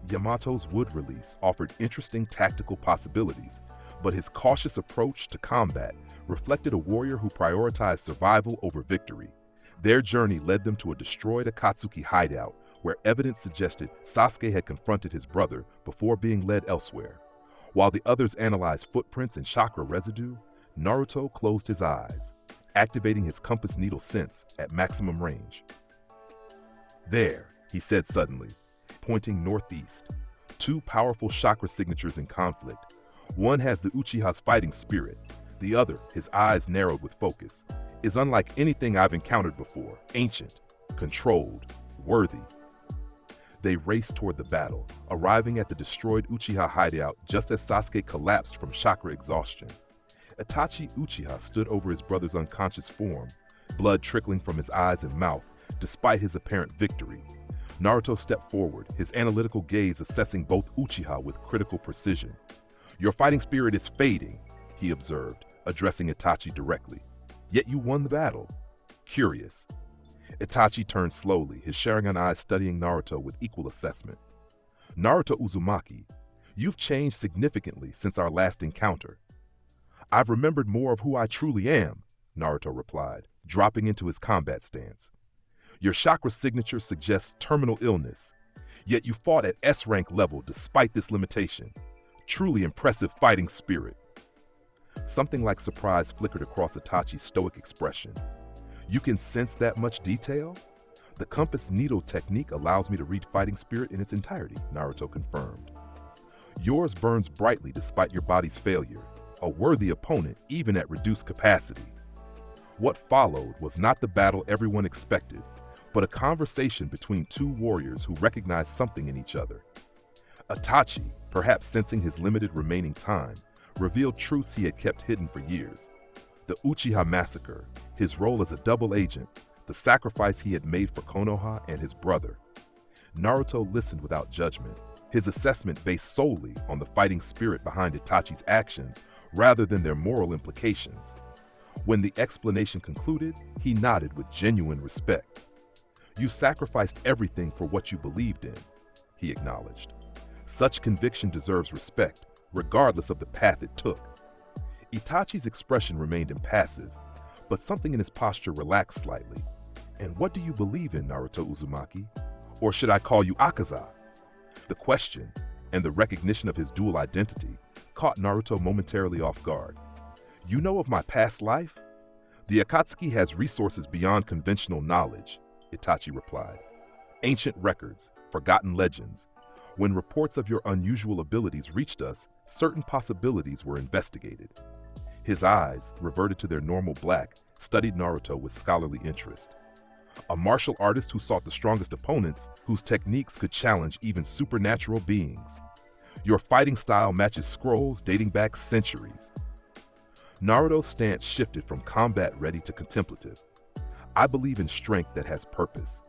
Yamato's wood release offered interesting tactical possibilities, but his cautious approach to combat reflected a warrior who prioritized survival over victory. Their journey led them to a destroyed Akatsuki hideout, where evidence suggested Sasuke had confronted his brother before being led elsewhere. While the others analyzed footprints and chakra residue, Naruto closed his eyes, activating his compass needle sense at maximum range. There, he said suddenly, pointing northeast. 2 powerful chakra signatures in conflict. One has the Uchiha's fighting spirit. The other, his eyes narrowed with focus, is unlike anything I've encountered before. Ancient, controlled, worthy. They raced toward the battle, arriving at the destroyed Uchiha hideout just as Sasuke collapsed from chakra exhaustion. Itachi Uchiha stood over his brother's unconscious form, blood trickling from his eyes and mouth despite his apparent victory. Naruto stepped forward, his analytical gaze assessing both Uchiha with critical precision. "Your fighting spirit is fading," he observed, addressing Itachi directly. "Yet you won the battle." Curious. Itachi turned slowly, his Sharingan eyes studying Naruto with equal assessment. "Naruto Uzumaki, you've changed significantly since our last encounter." "I've remembered more of who I truly am," Naruto replied, dropping into his combat stance. "Your chakra signature suggests terminal illness, yet you fought at S-rank level despite this limitation. Truly impressive fighting spirit." Something like surprise flickered across Itachi's stoic expression. "You can sense that much detail?" "The compass needle technique allows me to read fighting spirit in its entirety," Naruto confirmed. "Yours burns brightly despite your body's failure, a worthy opponent even at reduced capacity." What followed was not the battle everyone expected, but a conversation between two warriors who recognized something in each other. Itachi, perhaps sensing his limited remaining time, revealed truths he had kept hidden for years. The Uchiha massacre, his role as a double agent, the sacrifice he had made for Konoha and his brother. Naruto listened without judgment, his assessment based solely on the fighting spirit behind Itachi's actions rather than their moral implications. When the explanation concluded, he nodded with genuine respect. "You sacrificed everything for what you believed in," he acknowledged. "Such conviction deserves respect, regardless of the path it took." Itachi's expression remained impassive, but something in his posture relaxed slightly. "And what do you believe in, Naruto Uzumaki? Or should I call you Akaza?" The question, and the recognition of his dual identity, caught Naruto momentarily off guard. "You know of my past life?" "The Akatsuki has resources beyond conventional knowledge," Itachi replied. "Ancient records, forgotten legends. When reports of your unusual abilities reached us, certain possibilities were investigated." His eyes, reverted to their normal black, studied Naruto with scholarly interest. "A martial artist who sought the strongest opponents, whose techniques could challenge even supernatural beings. Your fighting style matches scrolls dating back centuries." Naruto's stance shifted from combat-ready to contemplative. "I believe in strength that has purpose.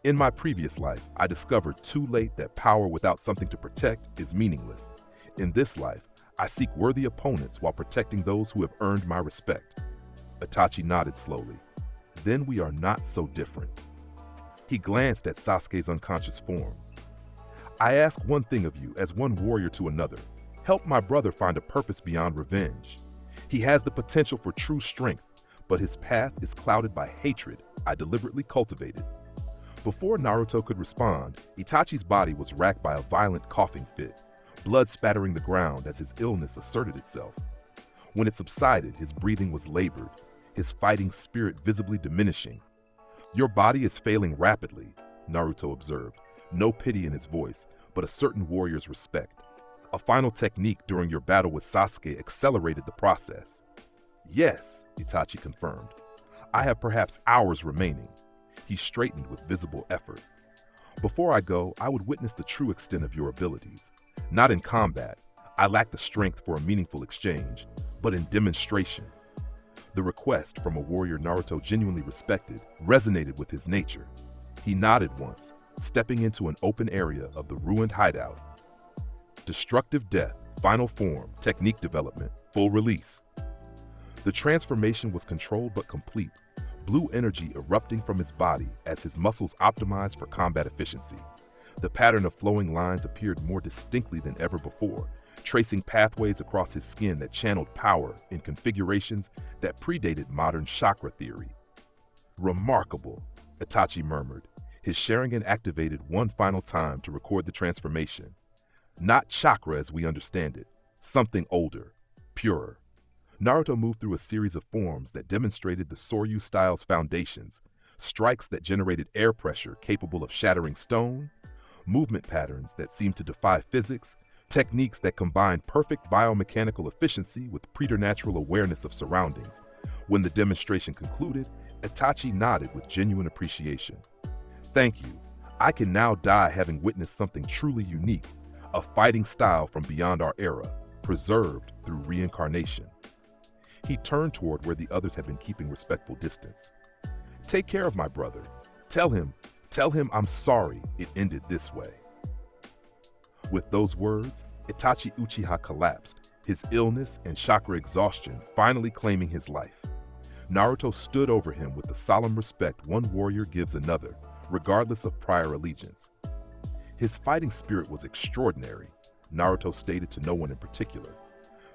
In my previous life, I discovered too late that power without something to protect is meaningless. In this life, I seek worthy opponents while protecting those who have earned my respect." Itachi nodded slowly. "Then we are not so different." He glanced at Sasuke's unconscious form. "I ask one thing of you as one warrior to another. Help my brother find a purpose beyond revenge. He has the potential for true strength, but his path is clouded by hatred I deliberately cultivated." Before Naruto could respond, Itachi's body was racked by a violent coughing fit, blood spattering the ground as his illness asserted itself. When it subsided, his breathing was labored, his fighting spirit visibly diminishing. "Your body is failing rapidly," Naruto observed, no pity in his voice, but a certain warrior's respect. "A final technique during your battle with Sasuke accelerated the process." "Yes," Itachi confirmed. "I have perhaps hours remaining." He straightened with visible effort. "Before I go, I would witness the true extent of your abilities. Not in combat, I lack the strength for a meaningful exchange, but in demonstration." The request from a warrior Naruto genuinely respected resonated with his nature. He nodded once, stepping into an open area of the ruined hideout. "Destructive death, final form, technique development, full release." The transformation was controlled but complete, blue energy erupting from his body as his muscles optimized for combat efficiency. The pattern of flowing lines appeared more distinctly than ever before, tracing pathways across his skin that channeled power in configurations that predated modern chakra theory. "Remarkable," Itachi murmured, his Sharingan activated one final time to record the transformation. "Not chakra as we understand it, something older, purer." Naruto moved through a series of forms that demonstrated the Soryu style's foundations, strikes that generated air pressure capable of shattering stone, movement patterns that seemed to defy physics, techniques that combined perfect biomechanical efficiency with preternatural awareness of surroundings. When the demonstration concluded, Itachi nodded with genuine appreciation. "Thank you. I can now die having witnessed something truly unique, a fighting style from beyond our era, preserved through reincarnation." He turned toward where the others had been keeping respectful distance. "Take care of my brother. Tell him I'm sorry it ended this way." With those words, Itachi Uchiha collapsed, his illness and chakra exhaustion finally claiming his life. Naruto stood over him with the solemn respect one warrior gives another, regardless of prior allegiance. His fighting spirit was extraordinary, Naruto stated to no one in particular.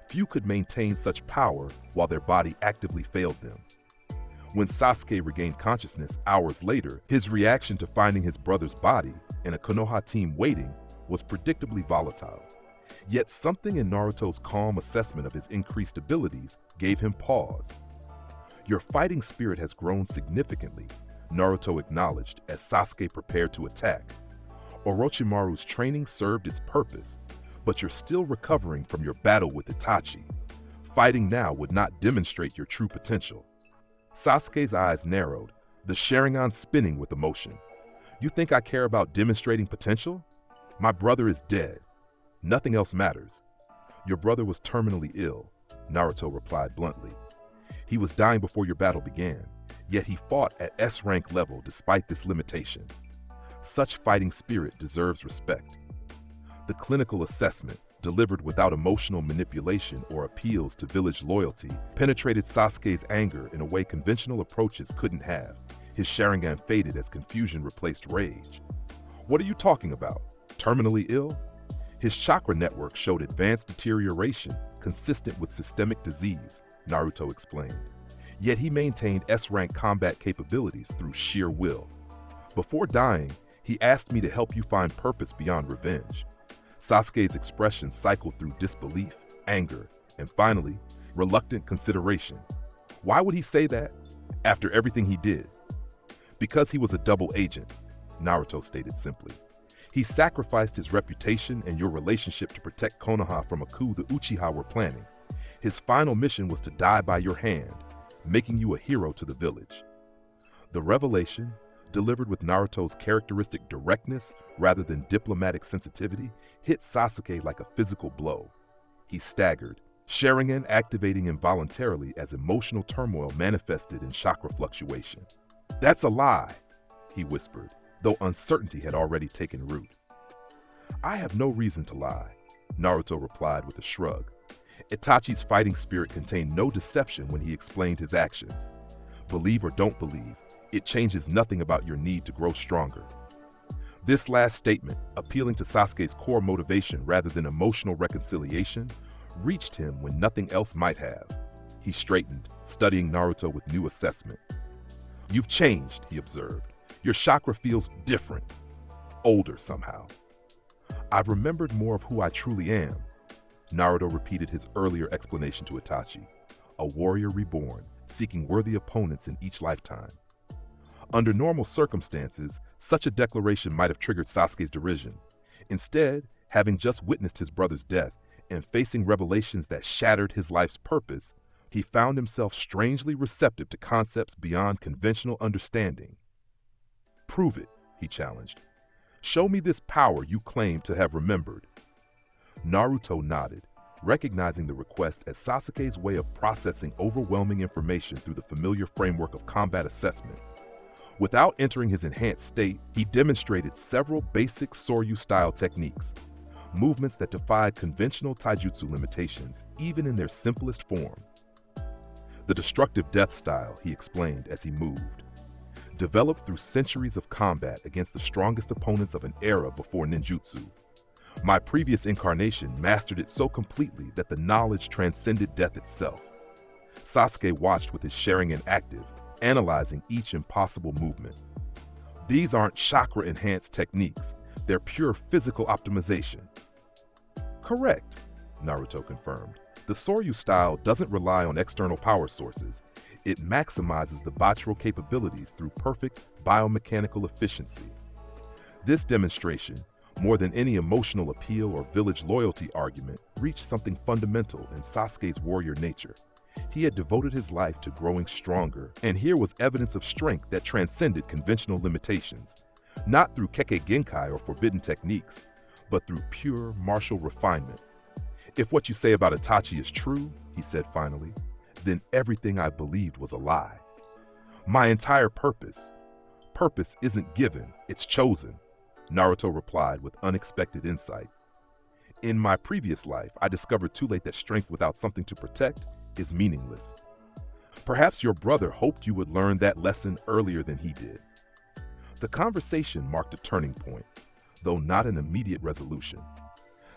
Few could maintain such power while their body actively failed them. When Sasuke regained consciousness hours later, his reaction to finding his brother's body and a Konoha team waiting was predictably volatile. Yet something in Naruto's calm assessment of his increased abilities gave him pause. "Your fighting spirit has grown significantly," Naruto acknowledged as Sasuke prepared to attack. "Orochimaru's training served its purpose, but you're still recovering from your battle with Itachi. Fighting now would not demonstrate your true potential." Sasuke's eyes narrowed, the Sharingan spinning with emotion. "You think I care about demonstrating potential? My brother is dead. Nothing else matters." "Your brother was terminally ill," Naruto replied bluntly. "He was dying before your battle began, yet he fought at S-rank level despite this limitation. Such fighting spirit deserves respect." The clinical assessment, delivered without emotional manipulation or appeals to village loyalty, penetrated Sasuke's anger in a way conventional approaches couldn't have. His Sharingan faded as confusion replaced rage. "What are you talking about? Terminally ill?" His chakra network showed advanced deterioration consistent with systemic disease, Naruto explained. Yet he maintained S-rank combat capabilities through sheer will. "Before dying, he asked me to help you find purpose beyond revenge." Sasuke's expression cycled through disbelief, anger, and finally, reluctant consideration. Why would he say that after everything he did? "Because he was a double agent," Naruto stated simply. "He sacrificed his reputation and your relationship to protect Konoha from a coup the Uchiha were planning. His final mission was to die by your hand, making you a hero to the village." The revelation, delivered with Naruto's characteristic directness rather than diplomatic sensitivity, hit Sasuke like a physical blow. He staggered, Sharingan activating involuntarily as emotional turmoil manifested in chakra fluctuation. "That's a lie," he whispered, though uncertainty had already taken root. "I have no reason to lie," Naruto replied with a shrug. Itachi's fighting spirit contained no deception when he explained his actions. "Believe or don't believe, it changes nothing about your need to grow stronger." This last statement, appealing to Sasuke's core motivation rather than emotional reconciliation, reached him when nothing else might have. He straightened, studying Naruto with new assessment. "You've changed," he observed. "Your chakra feels different. Older somehow." "I've remembered more of who I truly am," Naruto repeated his earlier explanation to Itachi. "A warrior reborn, seeking worthy opponents in each lifetime." Under normal circumstances, such a declaration might have triggered Sasuke's derision. Instead, having just witnessed his brother's death and facing revelations that shattered his life's purpose, he found himself strangely receptive to concepts beyond conventional understanding. "Prove it," he challenged. "Show me this power you claim to have remembered." Naruto nodded, recognizing the request as Sasuke's way of processing overwhelming information through the familiar framework of combat assessment. Without entering his enhanced state, he demonstrated several basic Soryu-style techniques, movements that defied conventional taijutsu limitations, even in their simplest form. The destructive death style, he explained as he moved, developed through centuries of combat against the strongest opponents of an era before ninjutsu. My previous incarnation mastered it so completely that the knowledge transcended death itself. Sasuke watched with his Sharingan active, analyzing each impossible movement. "These aren't chakra-enhanced techniques, they're pure physical optimization." "Correct," Naruto confirmed. "The Soryu style doesn't rely on external power sources. It maximizes the Bachro capabilities through perfect biomechanical efficiency." This demonstration, more than any emotional appeal or village loyalty argument, reached something fundamental in Sasuke's warrior nature. He had devoted his life to growing stronger, and here was evidence of strength that transcended conventional limitations, not through Kekkei Genkai or forbidden techniques, but through pure martial refinement. "If what you say about Itachi is true," he said finally, then everything I believed was a lie. My entire purpose isn't given, it's chosen, Naruto replied with unexpected insight. In my previous life, I discovered too late that strength without something to protect is meaningless. Perhaps your brother hoped you would learn that lesson earlier than he did. The conversation marked a turning point, though not an immediate resolution.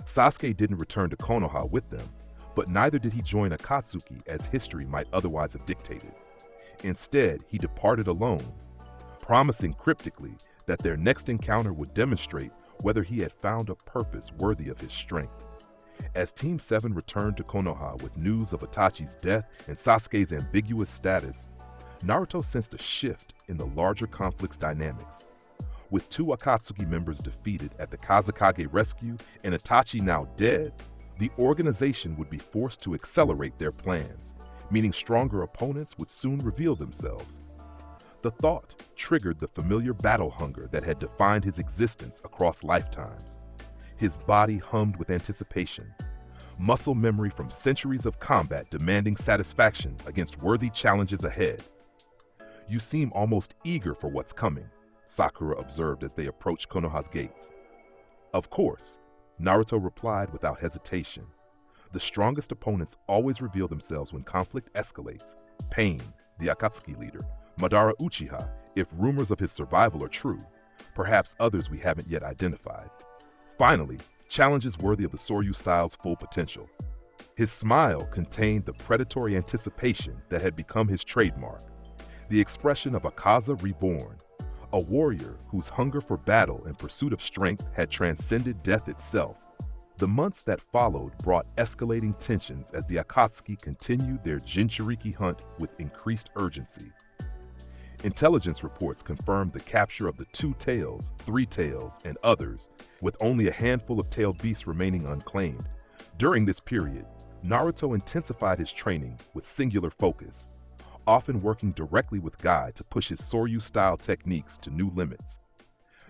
Sasuke didn't return to Konoha with them, but neither did he join Akatsuki as history might otherwise have dictated. Instead, he departed alone, promising cryptically that their next encounter would demonstrate whether he had found a purpose worthy of his strength. As Team 7 returned to Konoha with news of Itachi's death and Sasuke's ambiguous status, Naruto sensed a shift in the larger conflict's dynamics. With 2 Akatsuki members defeated at the Kazekage rescue and Itachi now dead, the organization would be forced to accelerate their plans, meaning stronger opponents would soon reveal themselves. The thought triggered the familiar battle hunger that had defined his existence across lifetimes. His body hummed with anticipation, muscle memory from centuries of combat demanding satisfaction against worthy challenges ahead. You seem almost eager for what's coming, Sakura observed as they approached Konoha's gates. Of course, Naruto replied without hesitation. The strongest opponents always reveal themselves when conflict escalates. Pain, the Akatsuki leader, Madara Uchiha, if rumors of his survival are true, perhaps others we haven't yet identified. Finally, challenges worthy of the Soryu style's full potential. His smile contained the predatory anticipation that had become his trademark, the expression of Akaza reborn, a warrior whose hunger for battle and pursuit of strength had transcended death itself. The months that followed brought escalating tensions as the Akatsuki continued their Jinchuriki hunt with increased urgency. Intelligence reports confirmed the capture of the 2 tails, 3 tails, and others, with only a handful of tailed beasts remaining unclaimed. During this period, Naruto intensified his training with singular focus, often working directly with Guy to push his Soryu-style techniques to new limits.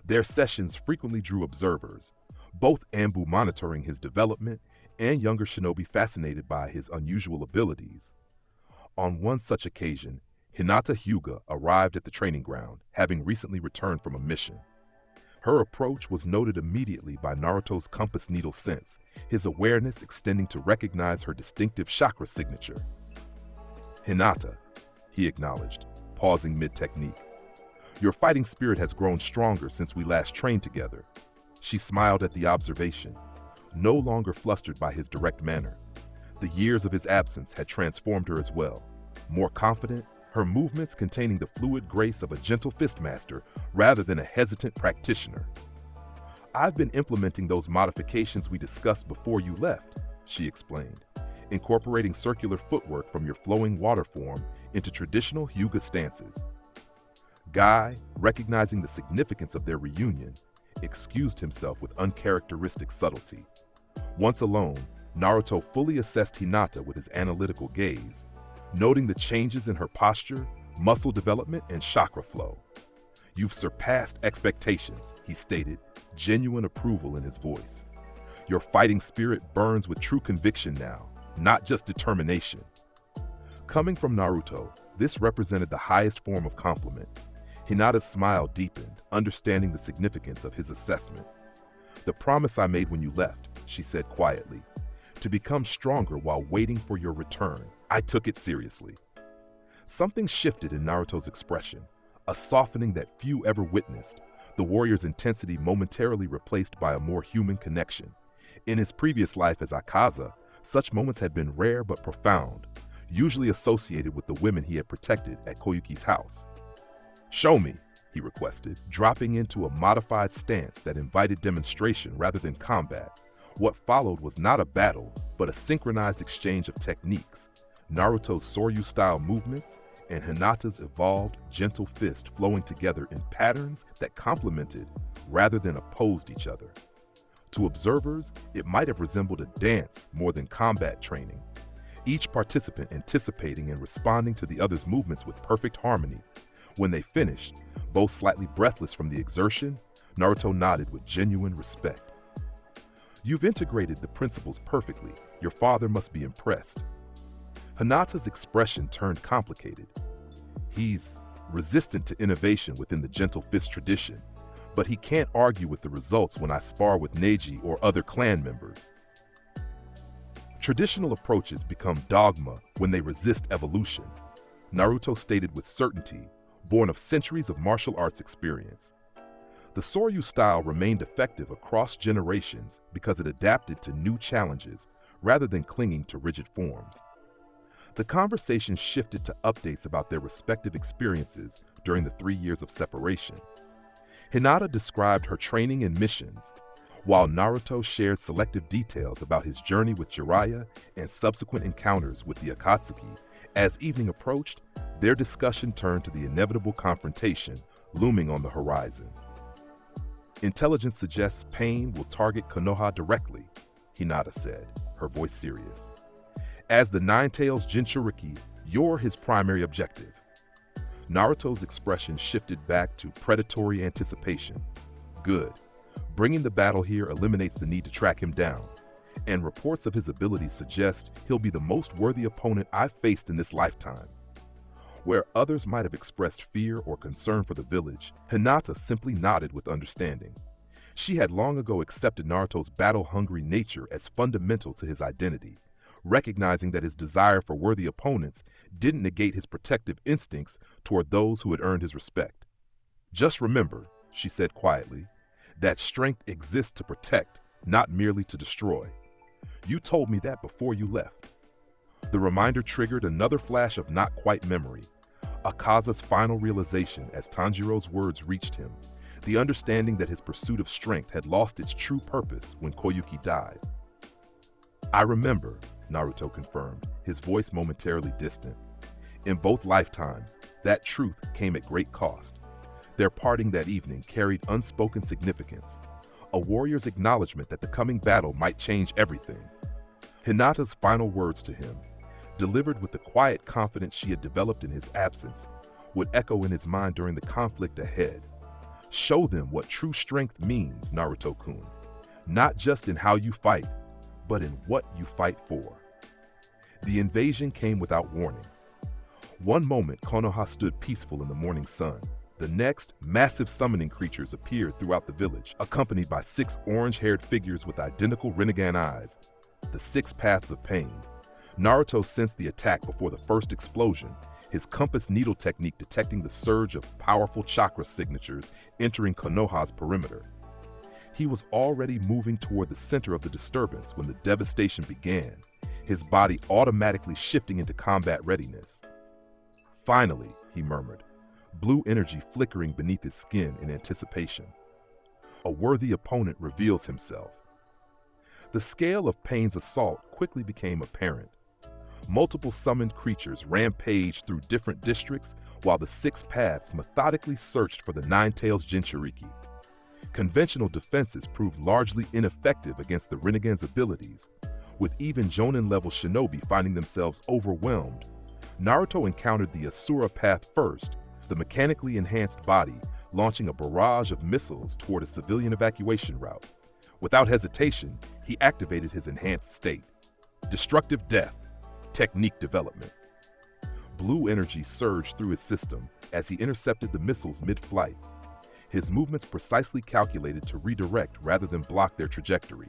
Their sessions frequently drew observers, both Anbu monitoring his development and younger shinobi fascinated by his unusual abilities. On one such occasion, Hinata Hyuga arrived at the training ground, having recently returned from a mission. Her approach was noted immediately by Naruto's compass needle sense, his awareness extending to recognize her distinctive chakra signature. "Hinata," he acknowledged, pausing mid-technique. "Your fighting spirit has grown stronger since we last trained together." She smiled at the observation, no longer flustered by his direct manner. The years of his absence had transformed her as well. More confident, her movements containing the fluid grace of a gentle fistmaster rather than a hesitant practitioner. "I've been implementing those modifications we discussed before you left," she explained, incorporating circular footwork from your flowing water form into traditional Hyuga stances. Guy, recognizing the significance of their reunion, excused himself with uncharacteristic subtlety. Once alone, Naruto fully assessed Hinata with his analytical gaze, noting the changes in her posture, muscle development, and chakra flow. "You've surpassed expectations," he stated, genuine approval in his voice. "Your fighting spirit burns with true conviction now, not just determination." Coming from Naruto, this represented the highest form of compliment. Hinata's smile deepened, understanding the significance of his assessment. "The promise I made when you left," she said quietly, "to become stronger while waiting for your return. I took it seriously." Something shifted in Naruto's expression, a softening that few ever witnessed, the warrior's intensity momentarily replaced by a more human connection. In his previous life as Akaza, such moments had been rare but profound, usually associated with the women he had protected at Koyuki's house. "Show me," he requested, dropping into a modified stance that invited demonstration rather than combat. What followed was not a battle, but a synchronized exchange of techniques. Naruto's Soryu-style movements and Hinata's evolved, gentle fist flowing together in patterns that complemented rather than opposed each other. To observers, it might have resembled a dance more than combat training, each participant anticipating and responding to the other's movements with perfect harmony. When they finished, both slightly breathless from the exertion, Naruto nodded with genuine respect. "You've integrated the principles perfectly. Your father must be impressed." Hinata's expression turned complicated. He's resistant to innovation within the gentle fist tradition, but he can't argue with the results when I spar with Neji or other clan members. Traditional approaches become dogma when they resist evolution, Naruto stated with certainty, born of centuries of martial arts experience. The Soryu style remained effective across generations because it adapted to new challenges rather than clinging to rigid forms. The conversation shifted to updates about their respective experiences during the 3 years of separation. Hinata described her training and missions, while Naruto shared selective details about his journey with Jiraiya and subsequent encounters with the Akatsuki. As evening approached, their discussion turned to the inevitable confrontation looming on the horizon. Intelligence suggests Pain will target Konoha directly, Hinata said, her voice serious. As the Nine-Tails Jinchuriki, you're his primary objective. Naruto's expression shifted back to predatory anticipation. Good. Bringing the battle here eliminates the need to track him down, and reports of his abilities suggest he'll be the most worthy opponent I've faced in this lifetime. Where others might have expressed fear or concern for the village, Hinata simply nodded with understanding. She had long ago accepted Naruto's battle-hungry nature as fundamental to his identity, recognizing that his desire for worthy opponents didn't negate his protective instincts toward those who had earned his respect. Just remember, she said quietly, that strength exists to protect, not merely to destroy. You told me that before you left. The reminder triggered another flash of not quite memory, Akaza's final realization as Tanjiro's words reached him, the understanding that his pursuit of strength had lost its true purpose when Koyuki died. I remember, Naruto confirmed, his voice momentarily distant. In both lifetimes, that truth came at great cost. Their parting that evening carried unspoken significance, a warrior's acknowledgement that the coming battle might change everything. Hinata's final words to him, delivered with the quiet confidence she had developed in his absence, would echo in his mind during the conflict ahead. Show them what true strength means, Naruto-kun, not just in how you fight, but in what you fight for. The invasion came without warning. One moment, Konoha stood peaceful in the morning sun. The next, massive summoning creatures appeared throughout the village, accompanied by 6 orange-haired figures with identical Rinnegan eyes, the 6 paths of pain. Naruto sensed the attack before the first explosion, his compass needle technique detecting the surge of powerful chakra signatures entering Konoha's perimeter. He was already moving toward the center of the disturbance when the devastation began, his body automatically shifting into combat readiness. Finally, he murmured, blue energy flickering beneath his skin in anticipation. A worthy opponent reveals himself. The scale of Pain's assault quickly became apparent. Multiple summoned creatures rampaged through different districts while the 6 paths methodically searched for the Nine-Tails Jinchuriki. Conventional defenses proved largely ineffective against the Rinnegan's abilities, with even Jonin-level shinobi finding themselves overwhelmed. Naruto encountered the Asura path first, the mechanically enhanced body launching a barrage of missiles toward a civilian evacuation route. Without hesitation, he activated his enhanced state. Destructive death, technique development. Blue energy surged through his system as he intercepted the missiles mid-flight, his movements precisely calculated to redirect rather than block their trajectory.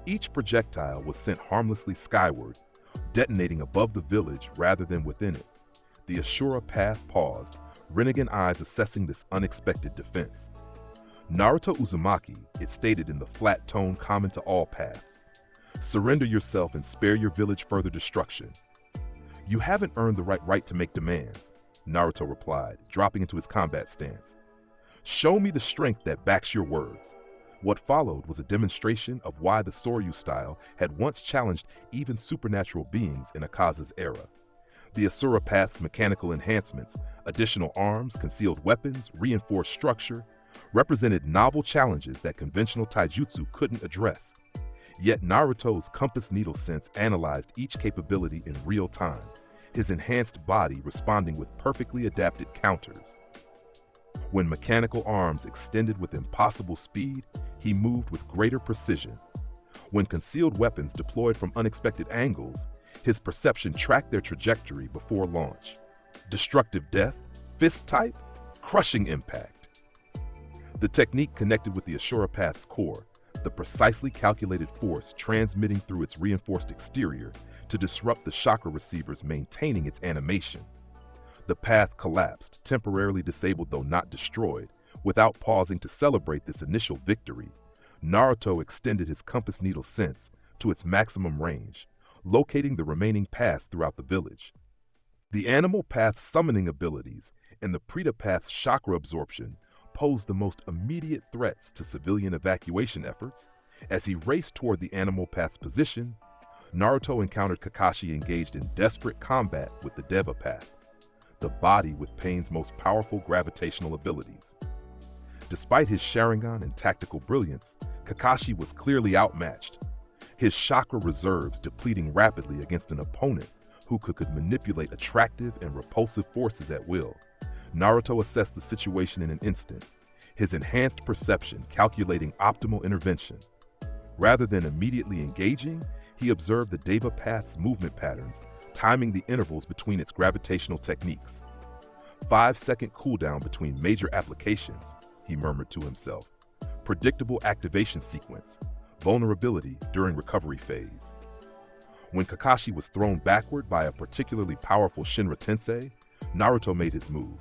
Each projectile was sent harmlessly skyward, detonating above the village rather than within it. The Ashura path paused, Rinnegan eyes assessing this unexpected defense. Naruto Uzumaki, it stated in the flat tone common to all paths. Surrender yourself and spare your village further destruction. You haven't earned the right to make demands, Naruto replied, dropping into his combat stance. Show me the strength that backs your words. What followed was a demonstration of why the Soryu style had once challenged even supernatural beings in Akaza's era. The Asura Path's mechanical enhancements, additional arms, concealed weapons, reinforced structure, represented novel challenges that conventional taijutsu couldn't address. Yet Naruto's compass needle sense analyzed each capability in real time, his enhanced body responding with perfectly adapted counters. When mechanical arms extended with impossible speed, he moved with greater precision. When concealed weapons deployed from unexpected angles, His perception tracked their trajectory before launch. Destructive death, fist type, crushing impact. The technique connected with the Ashura Path's core, the precisely calculated force transmitting through its reinforced exterior to disrupt the chakra receivers maintaining its animation. The path collapsed, temporarily disabled though not destroyed. Without pausing to celebrate this initial victory, Naruto extended his compass needle sense to its maximum range, locating the remaining paths throughout the village. The animal path's summoning abilities and the Preta path's chakra absorption posed the most immediate threats to civilian evacuation efforts. As he raced toward the animal path's position, Naruto encountered Kakashi engaged in desperate combat with the Deva path, the body with Pain's most powerful gravitational abilities. Despite his Sharingan and tactical brilliance, Kakashi was clearly outmatched, his chakra reserves depleting rapidly against an opponent who could manipulate attractive and repulsive forces at will. Naruto assessed the situation in an instant, his enhanced perception calculating optimal intervention. Rather than immediately engaging, he observed the Deva path's movement patterns, timing the intervals between its gravitational techniques. 5-second cooldown between major applications, he murmured to himself. Predictable activation sequence, vulnerability during recovery phase. When Kakashi was thrown backward by a particularly powerful Shinra Tensei, Naruto made his move.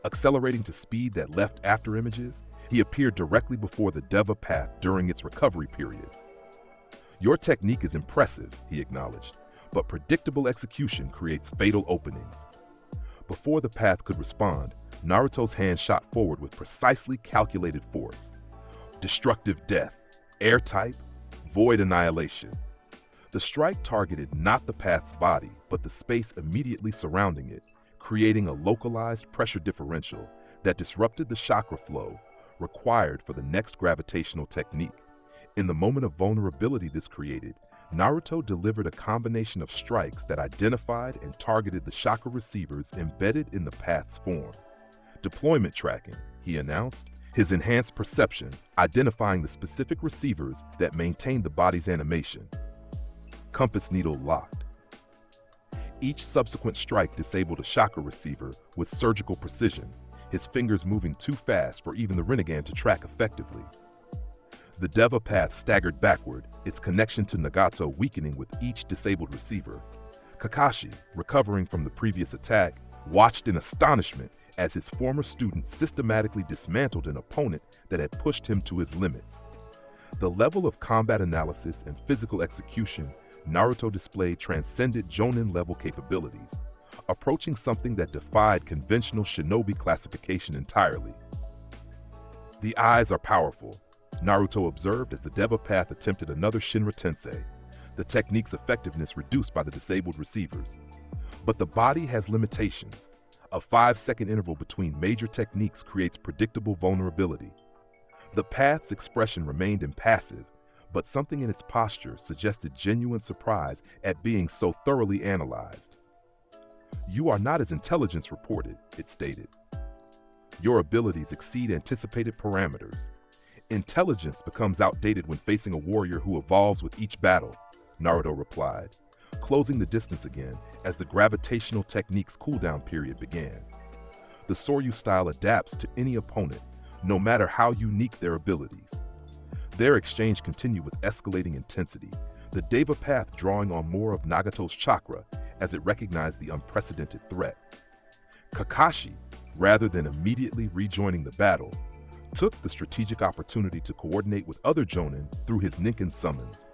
Accelerating to speed that left after images, he appeared directly before the Deva path during its recovery period. Your technique is impressive, he acknowledged, but predictable execution creates fatal openings. Before the path could respond, Naruto's hand shot forward with precisely calculated force. Destructive death, air type, void annihilation. The strike targeted not the path's body, but the space immediately surrounding it, creating a localized pressure differential that disrupted the chakra flow required for the next gravitational technique. In the moment of vulnerability this created, Naruto delivered a combination of strikes that identified and targeted the chakra receivers embedded in the path's form. Deployment tracking, he announced, his enhanced perception identifying the specific receivers that maintained the body's animation. Compass needle locked. Each subsequent strike disabled a chakra receiver with surgical precision, his fingers moving too fast for even the Rinnegan to track effectively. The Deva path staggered backward, its connection to Nagato weakening with each disabled receiver. Kakashi, recovering from the previous attack, watched in astonishment as his former student systematically dismantled an opponent that had pushed him to his limits. The level of combat analysis and physical execution Naruto displayed transcended Jonin-level capabilities, approaching something that defied conventional shinobi classification entirely. The eyes are powerful, Naruto observed as the Deva path attempted another Shinra Tensei, the technique's effectiveness reduced by the disabled receivers. But the body has limitations. A 5-second interval between major techniques creates predictable vulnerability. The path's expression remained impassive, but something in its posture suggested genuine surprise at being so thoroughly analyzed. You are not as intelligence reported, it stated. Your abilities exceed anticipated parameters. Intelligence becomes outdated when facing a warrior who evolves with each battle, Naruto replied, closing the distance again as the gravitational technique's cooldown period began. The Soryu style adapts to any opponent, no matter how unique their abilities. Their exchange continued with escalating intensity, the Deva path drawing on more of Nagato's chakra as it recognized the unprecedented threat. Kakashi, rather than immediately rejoining the battle, took the strategic opportunity to coordinate with other Jonin through his Ninken summons,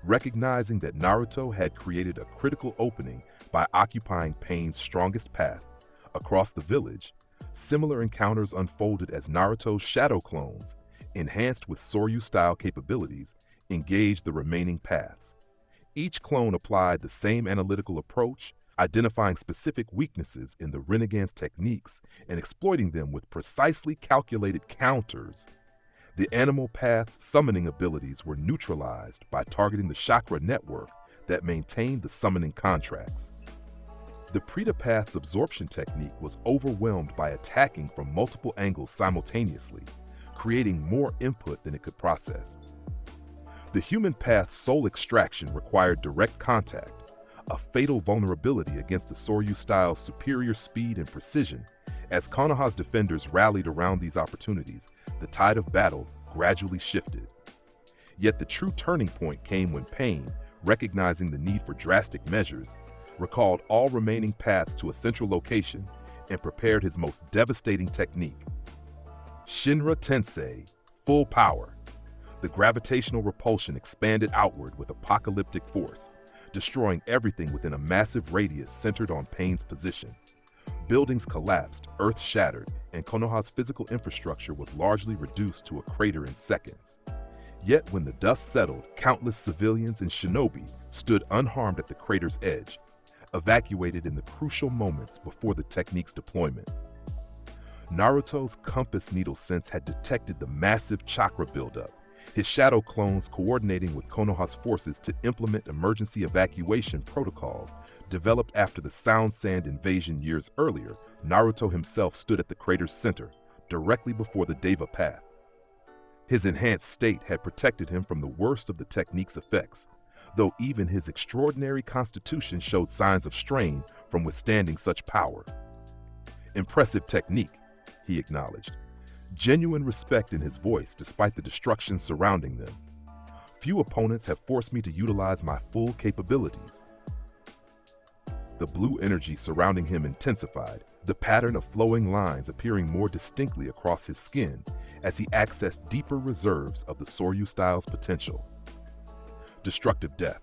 recognizing that Naruto had created a critical opening by occupying Pain's strongest path. Across the village, similar encounters unfolded as Naruto's shadow clones, enhanced with Soryu-style capabilities, engaged the remaining paths. Each clone applied the same analytical approach, identifying specific weaknesses in the Rinnegan's techniques and exploiting them with precisely calculated counters. The animal path's summoning abilities were neutralized by targeting the chakra network that maintained the summoning contracts. The Preta path's absorption technique was overwhelmed by attacking from multiple angles simultaneously, creating more input than it could process. The human path's soul extraction required direct contact, a fatal vulnerability against the Soryu style's superior speed and precision. As Konoha's defenders rallied around these opportunities, the tide of battle gradually shifted. Yet the true turning point came when Pain, recognizing the need for drastic measures, recalled all remaining paths to a central location and prepared his most devastating technique. Shinra Tensei, full power. The gravitational repulsion expanded outward with apocalyptic force, destroying everything within a massive radius centered on Pain's position. Buildings collapsed, earth shattered, and Konoha's physical infrastructure was largely reduced to a crater in seconds. Yet when the dust settled, countless civilians and shinobi stood unharmed at the crater's edge, evacuated in the crucial moments before the technique's deployment. Naruto's compass needle sense had detected the massive chakra buildup, his shadow clones coordinating with Konoha's forces to implement emergency evacuation protocols developed after the Sound Sand invasion years earlier. Naruto himself stood at the crater's center, directly before the Deva path. His enhanced state had protected him from the worst of the technique's effects, though even his extraordinary constitution showed signs of strain from withstanding such power. Impressive technique, he acknowledged, genuine respect in his voice despite the destruction surrounding them. Few opponents have forced me to utilize my full capabilities. The blue energy surrounding him intensified, the pattern of flowing lines appearing more distinctly across his skin as he accessed deeper reserves of the Soryu style's potential. Destructive death,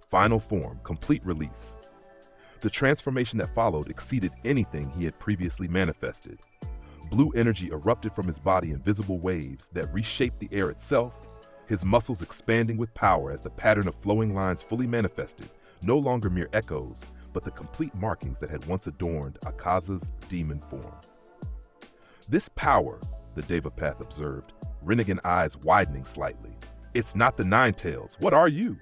final form, complete release. The transformation that followed exceeded anything he had previously manifested. Blue energy erupted from his body in visible waves that reshaped the air itself, his muscles expanding with power as the pattern of flowing lines fully manifested, no longer mere echoes, but the complete markings that had once adorned Akaza's demon form. This power, the Deva Path observed, Rinnegan eyes widening slightly. It's not the Nine-Tails. What are you?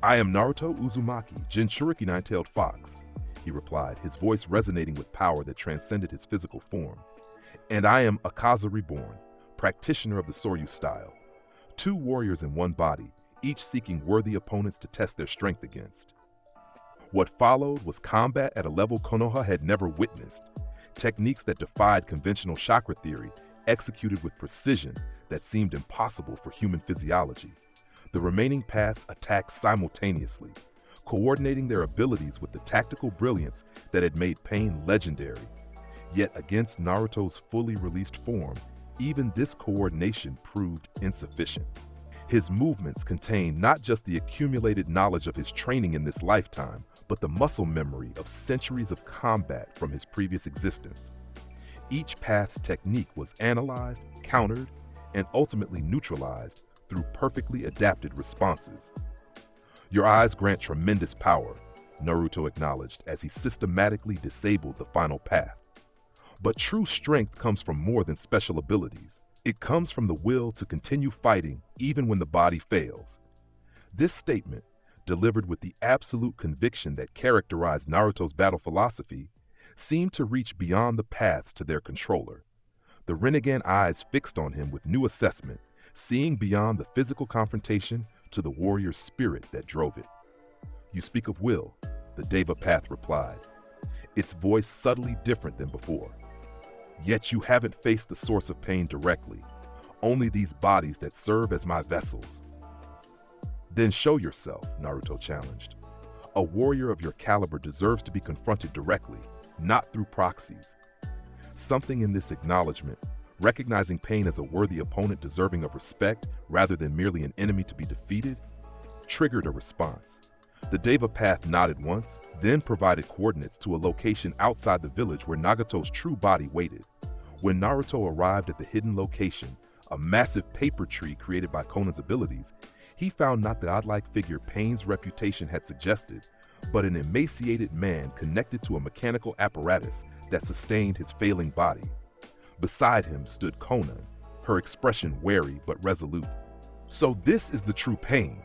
I am Naruto Uzumaki, Jinchuriki Nine-Tailed Fox, he replied, his voice resonating with power that transcended his physical form. And I am Akaza Reborn, practitioner of the Soryu style. Two warriors in one body, each seeking worthy opponents to test their strength against. What followed was combat at a level Konoha had never witnessed. Techniques that defied conventional chakra theory, executed with precision that seemed impossible for human physiology. The remaining paths attacked simultaneously, coordinating their abilities with the tactical brilliance that had made Pain legendary. Yet against Naruto's fully released form, even this coordination proved insufficient. His movements contained not just the accumulated knowledge of his training in this lifetime, but the muscle memory of centuries of combat from his previous existence. Each path's technique was analyzed, countered, and ultimately neutralized through perfectly adapted responses. Your eyes grant tremendous power, Naruto acknowledged as he systematically disabled the final path. But true strength comes from more than special abilities. It comes from the will to continue fighting even when the body fails. This statement, delivered with the absolute conviction that characterized Naruto's battle philosophy, seemed to reach beyond the paths to their controller. The Rinnegan eyes fixed on him with new assessment, seeing beyond the physical confrontation to the warrior's spirit that drove it. You speak of will, the Deva Path replied, its voice subtly different than before. Yet you haven't faced the source of pain directly, only these bodies that serve as my vessels. Then show yourself, Naruto challenged. A warrior of your caliber deserves to be confronted directly, not through proxies. Something in this acknowledgement, recognizing Pain as a worthy opponent deserving of respect rather than merely an enemy to be defeated, triggered a response. The Deva Path nodded once, then provided coordinates to a location outside the village where Nagato's true body waited. When Naruto arrived at the hidden location, a massive paper tree created by Konan's abilities, he found not the godlike figure Pain's reputation had suggested, but an emaciated man connected to a mechanical apparatus that sustained his failing body. Beside him stood Konan, her expression wary but resolute. So this is the true Pain,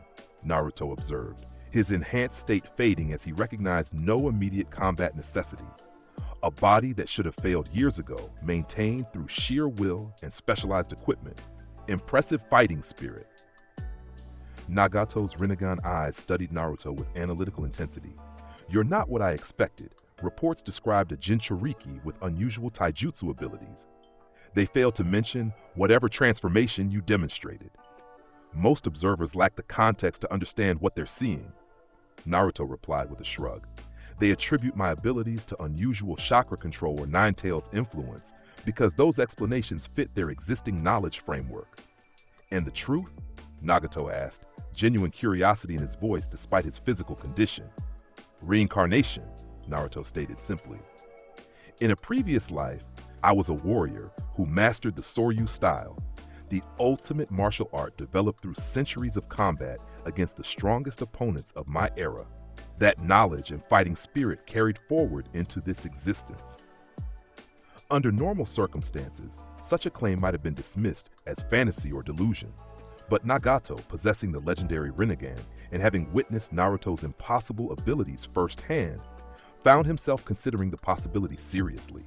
Naruto observed, his enhanced state fading as he recognized no immediate combat necessity. A body that should have failed years ago, maintained through sheer will and specialized equipment. Impressive fighting spirit. Nagato's Rinnegan eyes studied Naruto with analytical intensity. "You're not what I expected." Reports described a Jinchuriki with unusual taijutsu abilities. They failed to mention whatever transformation you demonstrated. Most observers lack the context to understand what they're seeing. Naruto replied with a shrug. They attribute my abilities to unusual chakra control or Nine-Tails influence because those explanations fit their existing knowledge framework. And the truth? Nagato asked, genuine curiosity in his voice despite his physical condition. Reincarnation, Naruto stated simply. In a previous life, I was a warrior who mastered the Soryu style, the ultimate martial art developed through centuries of combat against the strongest opponents of my era. That knowledge and fighting spirit carried forward into this existence. Under normal circumstances, such a claim might have been dismissed as fantasy or delusion. But Nagato, possessing the legendary Rinnegan and having witnessed Naruto's impossible abilities firsthand, found himself considering the possibility seriously.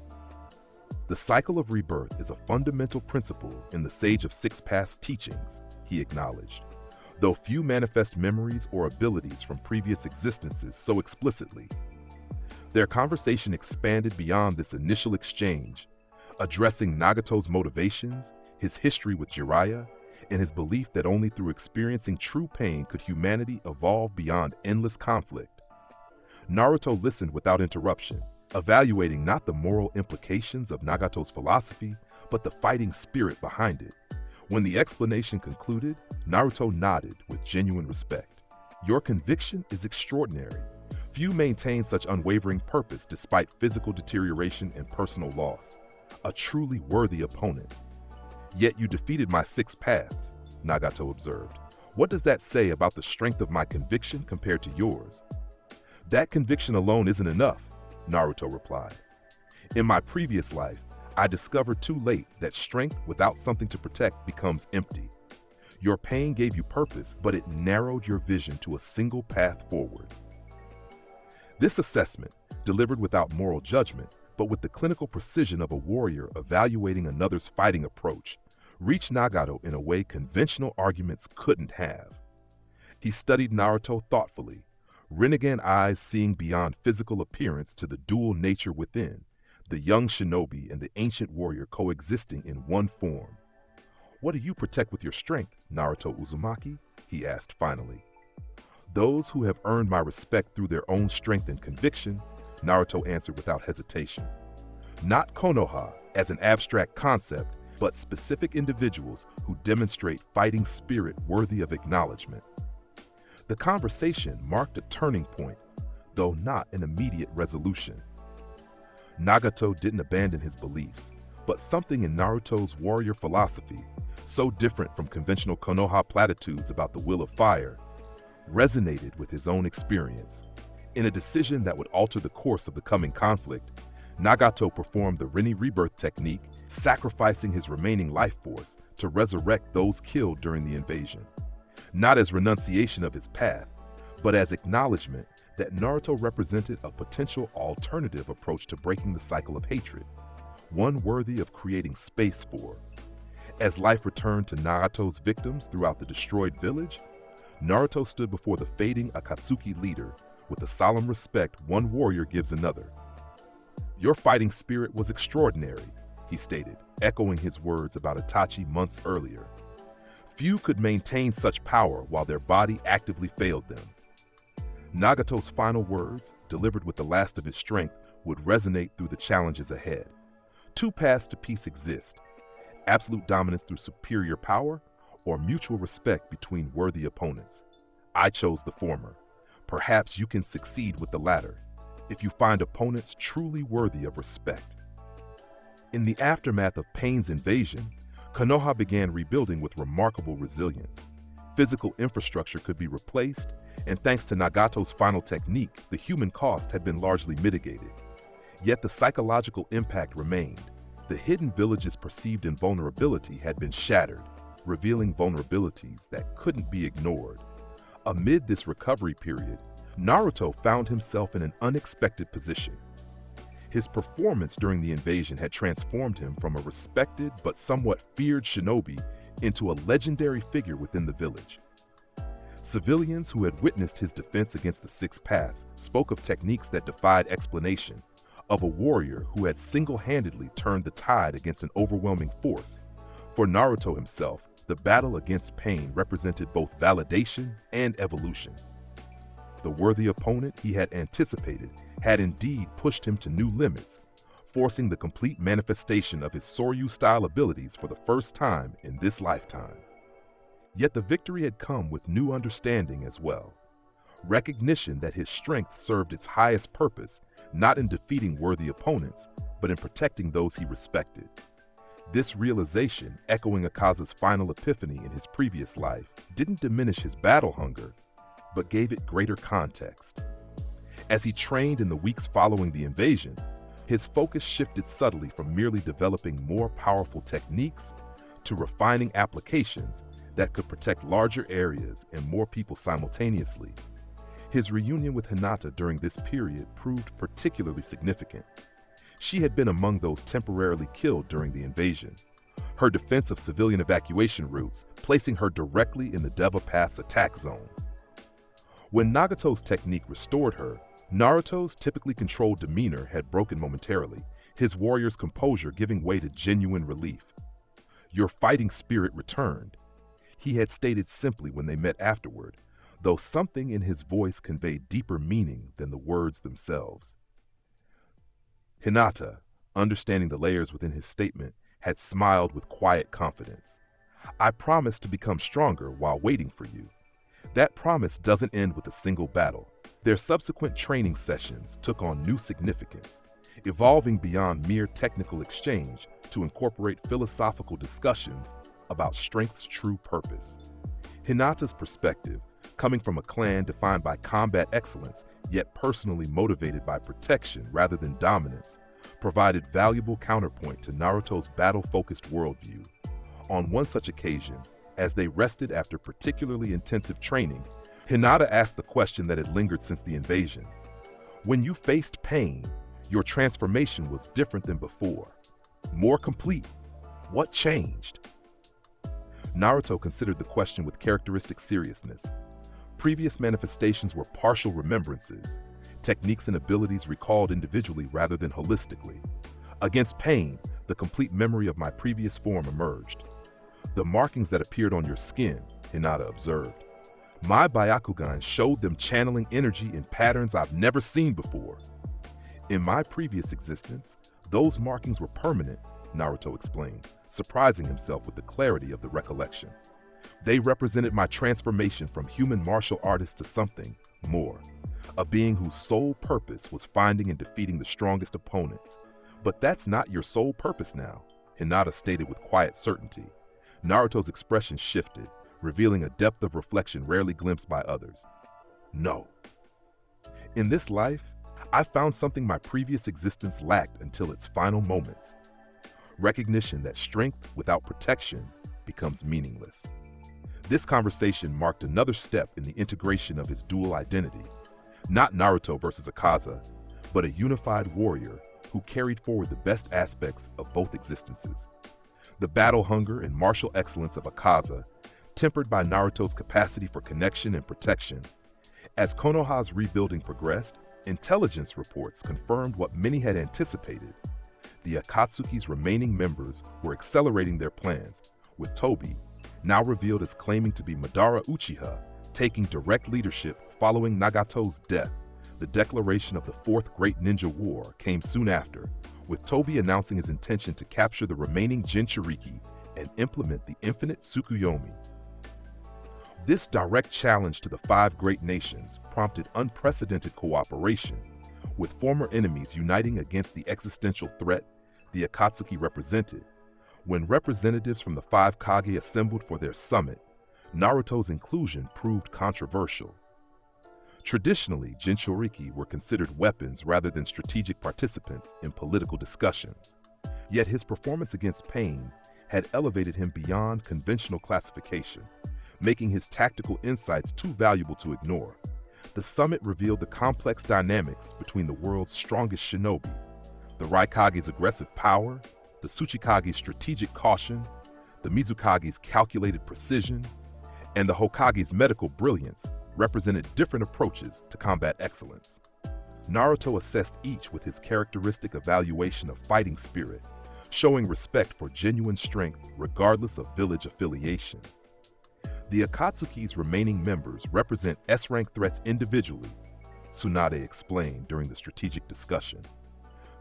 The cycle of rebirth is a fundamental principle in the Sage of Six Paths teachings, he acknowledged, though few manifest memories or abilities from previous existences so explicitly. Their conversation expanded beyond this initial exchange, addressing Nagato's motivations, his history with Jiraiya, and his belief that only through experiencing true pain could humanity evolve beyond endless conflict. Naruto listened without interruption, evaluating not the moral implications of Nagato's philosophy, but the fighting spirit behind it. When the explanation concluded, Naruto nodded with genuine respect. Your conviction is extraordinary. Few maintain such unwavering purpose despite physical deterioration and personal loss. A truly worthy opponent. Yet you defeated my six paths, Nagato observed. What does that say about the strength of my conviction compared to yours? That conviction alone isn't enough, Naruto replied. In my previous life, I discovered too late that strength without something to protect becomes empty. Your pain gave you purpose, but it narrowed your vision to a single path forward. This assessment, delivered without moral judgment, but with the clinical precision of a warrior evaluating another's fighting approach, reached Nagato in a way conventional arguments couldn't have. He studied Naruto thoughtfully, Rinnegan eyes seeing beyond physical appearance to the dual nature within, the young shinobi and the ancient warrior coexisting in one form. What do you protect with your strength, Naruto Uzumaki? He asked finally. Those who have earned my respect through their own strength and conviction, Naruto answered without hesitation. Not Konoha as an abstract concept, but specific individuals who demonstrate fighting spirit worthy of acknowledgement. The conversation marked a turning point, though not an immediate resolution. Nagato didn't abandon his beliefs, but something in Naruto's warrior philosophy, so different from conventional Konoha platitudes about the will of fire, resonated with his own experience. In a decision that would alter the course of the coming conflict, Nagato performed the Rinne rebirth technique, sacrificing his remaining life force to resurrect those killed during the invasion. Not as renunciation of his path, but as acknowledgement that Naruto represented a potential alternative approach to breaking the cycle of hatred, one worthy of creating space for. As life returned to Nagato's victims throughout the destroyed village, Naruto stood before the fading Akatsuki leader with the solemn respect one warrior gives another. Your fighting spirit was extraordinary, he stated, echoing his words about Itachi months earlier. Few could maintain such power while their body actively failed them. Nagato's final words, delivered with the last of his strength, would resonate through the challenges ahead. Two paths to peace exist: absolute dominance through superior power, or mutual respect between worthy opponents. I chose the former. Perhaps you can succeed with the latter, if you find opponents truly worthy of respect. In the aftermath of Pain's invasion, Konoha began rebuilding with remarkable resilience. Physical infrastructure could be replaced, and thanks to Nagato's final technique, the human cost had been largely mitigated. Yet the psychological impact remained. The hidden village's perceived invulnerability had been shattered, revealing vulnerabilities that couldn't be ignored. Amid this recovery period, Naruto found himself in an unexpected position. His performance during the invasion had transformed him from a respected but somewhat feared shinobi into a legendary figure within the village. Civilians who had witnessed his defense against the Six Paths spoke of techniques that defied explanation, of a warrior who had single-handedly turned the tide against an overwhelming force. For Naruto himself, the battle against pain represented both validation and evolution. The worthy opponent he had anticipated had indeed pushed him to new limits, forcing the complete manifestation of his Soryu-style abilities for the first time in this lifetime. Yet the victory had come with new understanding as well. Recognition that his strength served its highest purpose, not in defeating worthy opponents, but in protecting those he respected. This realization, echoing Akaza's final epiphany in his previous life, didn't diminish his battle hunger, but gave it greater context. As he trained in the weeks following the invasion, his focus shifted subtly from merely developing more powerful techniques to refining applications that could protect larger areas and more people simultaneously. His reunion with Hinata during this period proved particularly significant. She had been among those temporarily killed during the invasion, her defense of civilian evacuation routes placing her directly in the Deva Path's attack zone. When Nagato's technique restored her, Naruto's typically controlled demeanor had broken momentarily, his warrior's composure giving way to genuine relief. "Your fighting spirit returned," he had stated simply when they met afterward, though something in his voice conveyed deeper meaning than the words themselves. Hinata, understanding the layers within his statement, had smiled with quiet confidence. "I promised to become stronger while waiting for you." That promise doesn't end with a single battle. Their subsequent training sessions took on new significance, evolving beyond mere technical exchange to incorporate philosophical discussions about strength's true purpose. Hinata's perspective, coming from a clan defined by combat excellence, yet personally motivated by protection rather than dominance, provided valuable counterpoint to Naruto's battle-focused worldview. On one such occasion, as they rested after particularly intensive training, Hinata asked the question that had lingered since the invasion. "When you faced pain, your transformation was different than before. More complete. What changed?" Naruto considered the question with characteristic seriousness. Previous manifestations were partial remembrances, techniques and abilities recalled individually rather than holistically. Against pain, the complete memory of my previous form emerged. "The markings that appeared on your skin," Hinata observed. "My Byakugan showed them channeling energy in patterns I've never seen before. In my previous existence, those markings were permanent," Naruto explained, surprising himself with the clarity of the recollection. "They represented my transformation from human martial artist to something more, a being whose sole purpose was finding and defeating the strongest opponents. But that's not your sole purpose now," Hinata stated with quiet certainty. Naruto's expression shifted, revealing a depth of reflection rarely glimpsed by others. "No. In this life, I found something my previous existence lacked until its final moments. Recognition that strength without protection becomes meaningless." This conversation marked another step in the integration of his dual identity, not Naruto versus Akaza, but a unified warrior who carried forward the best aspects of both existences. The battle hunger and martial excellence of Akaza, tempered by Naruto's capacity for connection and protection. As Konoha's rebuilding progressed, intelligence reports confirmed what many had anticipated. The Akatsuki's remaining members were accelerating their plans, with Tobi, now revealed as claiming to be Madara Uchiha, taking direct leadership following Nagato's death. The declaration of the Fourth Great Ninja War came soon after, with Tobi announcing his intention to capture the remaining Jinchuriki and implement the infinite Tsukuyomi. This direct challenge to the five great nations prompted unprecedented cooperation, with former enemies uniting against the existential threat the Akatsuki represented. When representatives from the five Kage assembled for their summit, Naruto's inclusion proved controversial. Traditionally, Jinchuriki were considered weapons rather than strategic participants in political discussions. Yet his performance against pain had elevated him beyond conventional classification, making his tactical insights too valuable to ignore. The summit revealed the complex dynamics between the world's strongest shinobi, the Raikage's aggressive power, the Tsuchikage's strategic caution, the Mizukage's calculated precision, and the Hokage's medical brilliance represented different approaches to combat excellence. Naruto assessed each with his characteristic evaluation of fighting spirit, showing respect for genuine strength regardless of village affiliation. The Akatsuki's remaining members represent S-rank threats individually, Tsunade explained during the strategic discussion.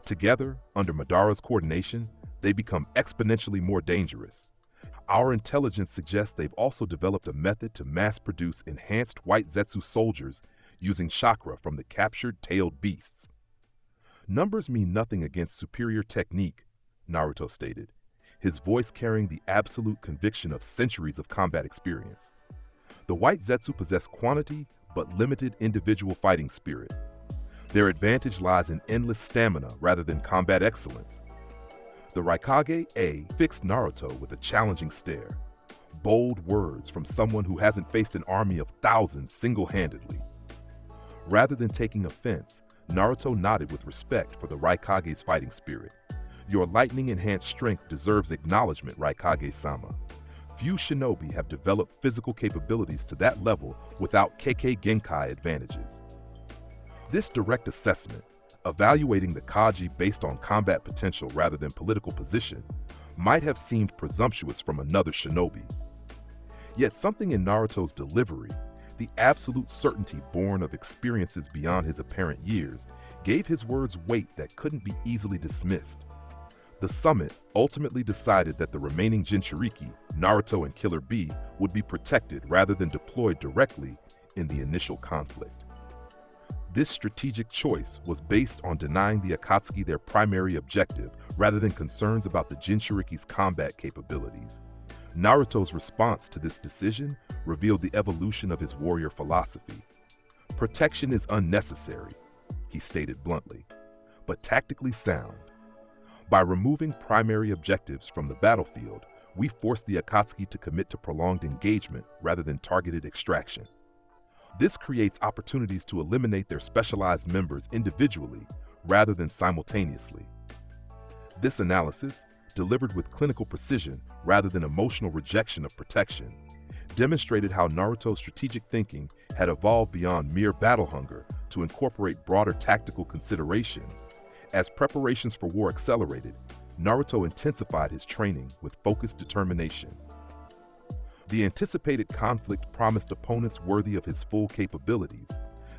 Together, under Madara's coordination, they become exponentially more dangerous. Our intelligence suggests they've also developed a method to mass-produce enhanced white Zetsu soldiers using chakra from the captured tailed beasts. Numbers mean nothing against superior technique, Naruto stated, his voice carrying the absolute conviction of centuries of combat experience. The white Zetsu possess quantity but limited individual fighting spirit. Their advantage lies in endless stamina rather than combat excellence. The Reincarnation A fixed Naruto with a challenging stare. Bold words from someone who hasn't faced an army of thousands single-handedly. Rather than taking offense, Naruto nodded with respect for the Raikage's fighting spirit. Your lightning-enhanced strength deserves acknowledgement, Raikage-sama. Few shinobi have developed physical capabilities to that level without Kekkei Genkai advantages. This direct assessment, evaluating the Kaji based on combat potential rather than political position, might have seemed presumptuous from another shinobi. Yet something in Naruto's delivery, the absolute certainty born of experiences beyond his apparent years, gave his words weight that couldn't be easily dismissed. The summit ultimately decided that the remaining Jinchuriki, Naruto and Killer Bee, would be protected rather than deployed directly in the initial conflict. This strategic choice was based on denying the Akatsuki their primary objective rather than concerns about the Jinchuriki's combat capabilities. Naruto's response to this decision revealed the evolution of his warrior philosophy. Protection is unnecessary, he stated bluntly, but tactically sound. By removing primary objectives from the battlefield, we force the Akatsuki to commit to prolonged engagement rather than targeted extraction. This creates opportunities to eliminate their specialized members individually rather than simultaneously. This analysis, delivered with clinical precision rather than emotional rejection of protection, demonstrated how Naruto's strategic thinking had evolved beyond mere battle hunger to incorporate broader tactical considerations. As preparations for war accelerated, Naruto intensified his training with focused determination. The anticipated conflict promised opponents worthy of his full capabilities,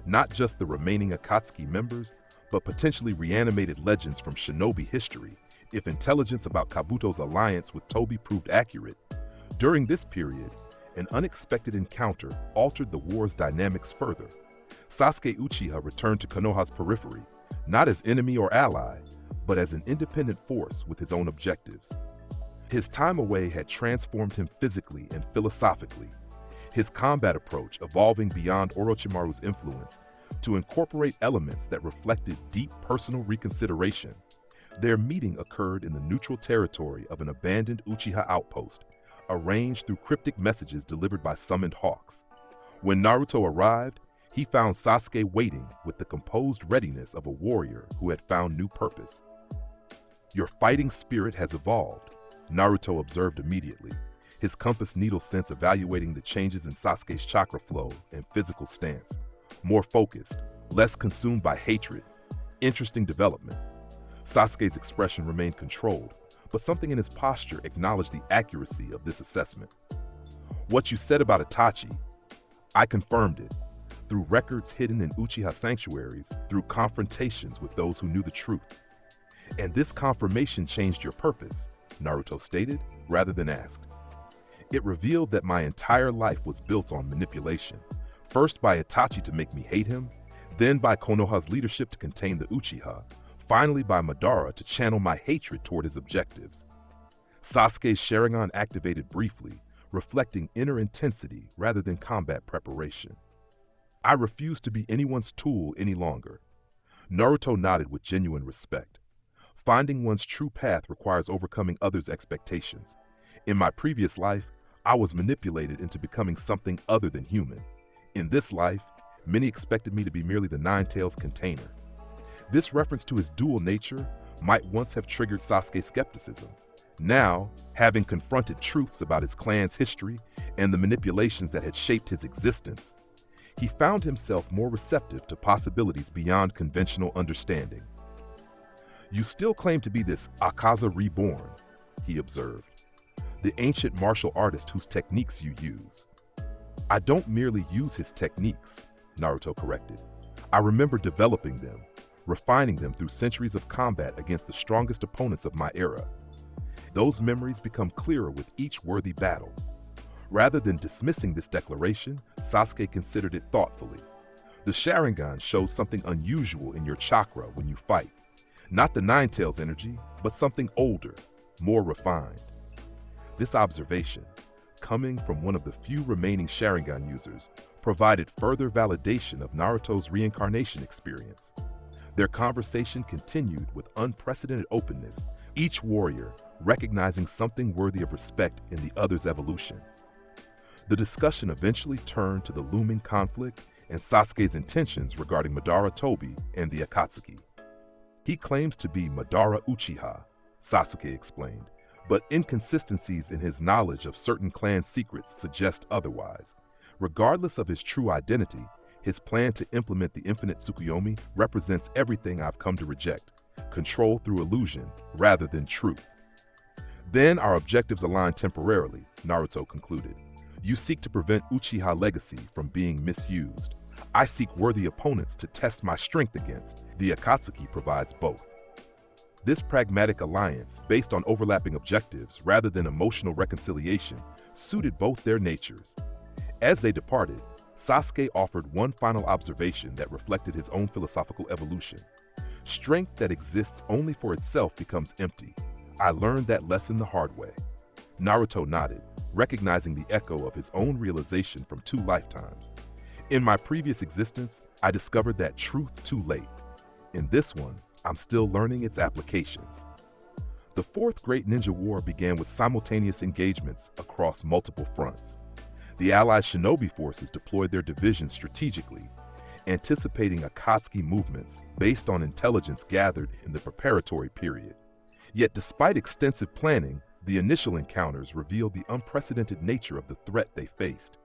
not just the remaining Akatsuki members, but potentially reanimated legends from shinobi history, if intelligence about Kabuto's alliance with Tobi proved accurate. During this period, an unexpected encounter altered the war's dynamics further. Sasuke Uchiha returned to Konoha's periphery, not as enemy or ally, but as an independent force with his own objectives. His time away had transformed him physically and philosophically, his combat approach evolving beyond Orochimaru's influence to incorporate elements that reflected deep personal reconsideration. Their meeting occurred in the neutral territory of an abandoned Uchiha outpost, arranged through cryptic messages delivered by summoned hawks. When Naruto arrived, he found Sasuke waiting with the composed readiness of a warrior who had found new purpose. "Your fighting spirit has evolved," Naruto observed immediately, his compass needle sense evaluating the changes in Sasuke's chakra flow and physical stance. More focused, less consumed by hatred. Interesting development. Sasuke's expression remained controlled, but something in his posture acknowledged the accuracy of this assessment. "What you said about Itachi, I confirmed it, through records hidden in Uchiha sanctuaries, through confrontations with those who knew the truth. And this confirmation changed your purpose," Naruto stated, rather than asked. "It revealed that my entire life was built on manipulation, first by Itachi to make me hate him, then by Konoha's leadership to contain the Uchiha, finally by Madara to channel my hatred toward his objectives." Sasuke's Sharingan activated briefly, reflecting inner intensity rather than combat preparation. "I refuse to be anyone's tool any longer." Naruto nodded with genuine respect. Finding one's true path requires overcoming others' expectations. In my previous life, I was manipulated into becoming something other than human. In this life, many expected me to be merely the Nine-Tails container. This reference to his dual nature might once have triggered Sasuke's skepticism. Now, having confronted truths about his clan's history and the manipulations that had shaped his existence, he found himself more receptive to possibilities beyond conventional understanding. "You still claim to be this Akaza reborn," he observed, "the ancient martial artist whose techniques you use." "I don't merely use his techniques," Naruto corrected. "I remember developing them, refining them through centuries of combat against the strongest opponents of my era. Those memories become clearer with each worthy battle." Rather than dismissing this declaration, Sasuke considered it thoughtfully. "The Sharingan shows something unusual in your chakra when you fight. Not the Nine Tails energy, but something older, more refined." This observation, coming from one of the few remaining Sharingan users, provided further validation of Naruto's reincarnation experience. Their conversation continued with unprecedented openness, each warrior recognizing something worthy of respect in the other's evolution. The discussion eventually turned to the looming conflict and Sasuke's intentions regarding Madara Tobi and the Akatsuki. "He claims to be Madara Uchiha," Sasuke explained, "but inconsistencies in his knowledge of certain clan secrets suggest otherwise. Regardless of his true identity, his plan to implement the infinite Tsukuyomi represents everything I've come to reject, control through illusion rather than truth." "Then our objectives align temporarily," Naruto concluded. "You seek to prevent Uchiha legacy from being misused. I seek worthy opponents to test my strength against. The Akatsuki provides both." This pragmatic alliance, based on overlapping objectives rather than emotional reconciliation, suited both their natures. As they departed, Sasuke offered one final observation that reflected his own philosophical evolution. "Strength that exists only for itself becomes empty. I learned that lesson the hard way." Naruto nodded, recognizing the echo of his own realization from 2 lifetimes. "In my previous existence, I discovered that truth too late. In this one, I'm still learning its applications." The Fourth Great Ninja War began with simultaneous engagements across multiple fronts. The Allied shinobi forces deployed their divisions strategically, anticipating Akatsuki movements based on intelligence gathered in the preparatory period. Yet despite extensive planning, the initial encounters revealed the unprecedented nature of the threat they faced.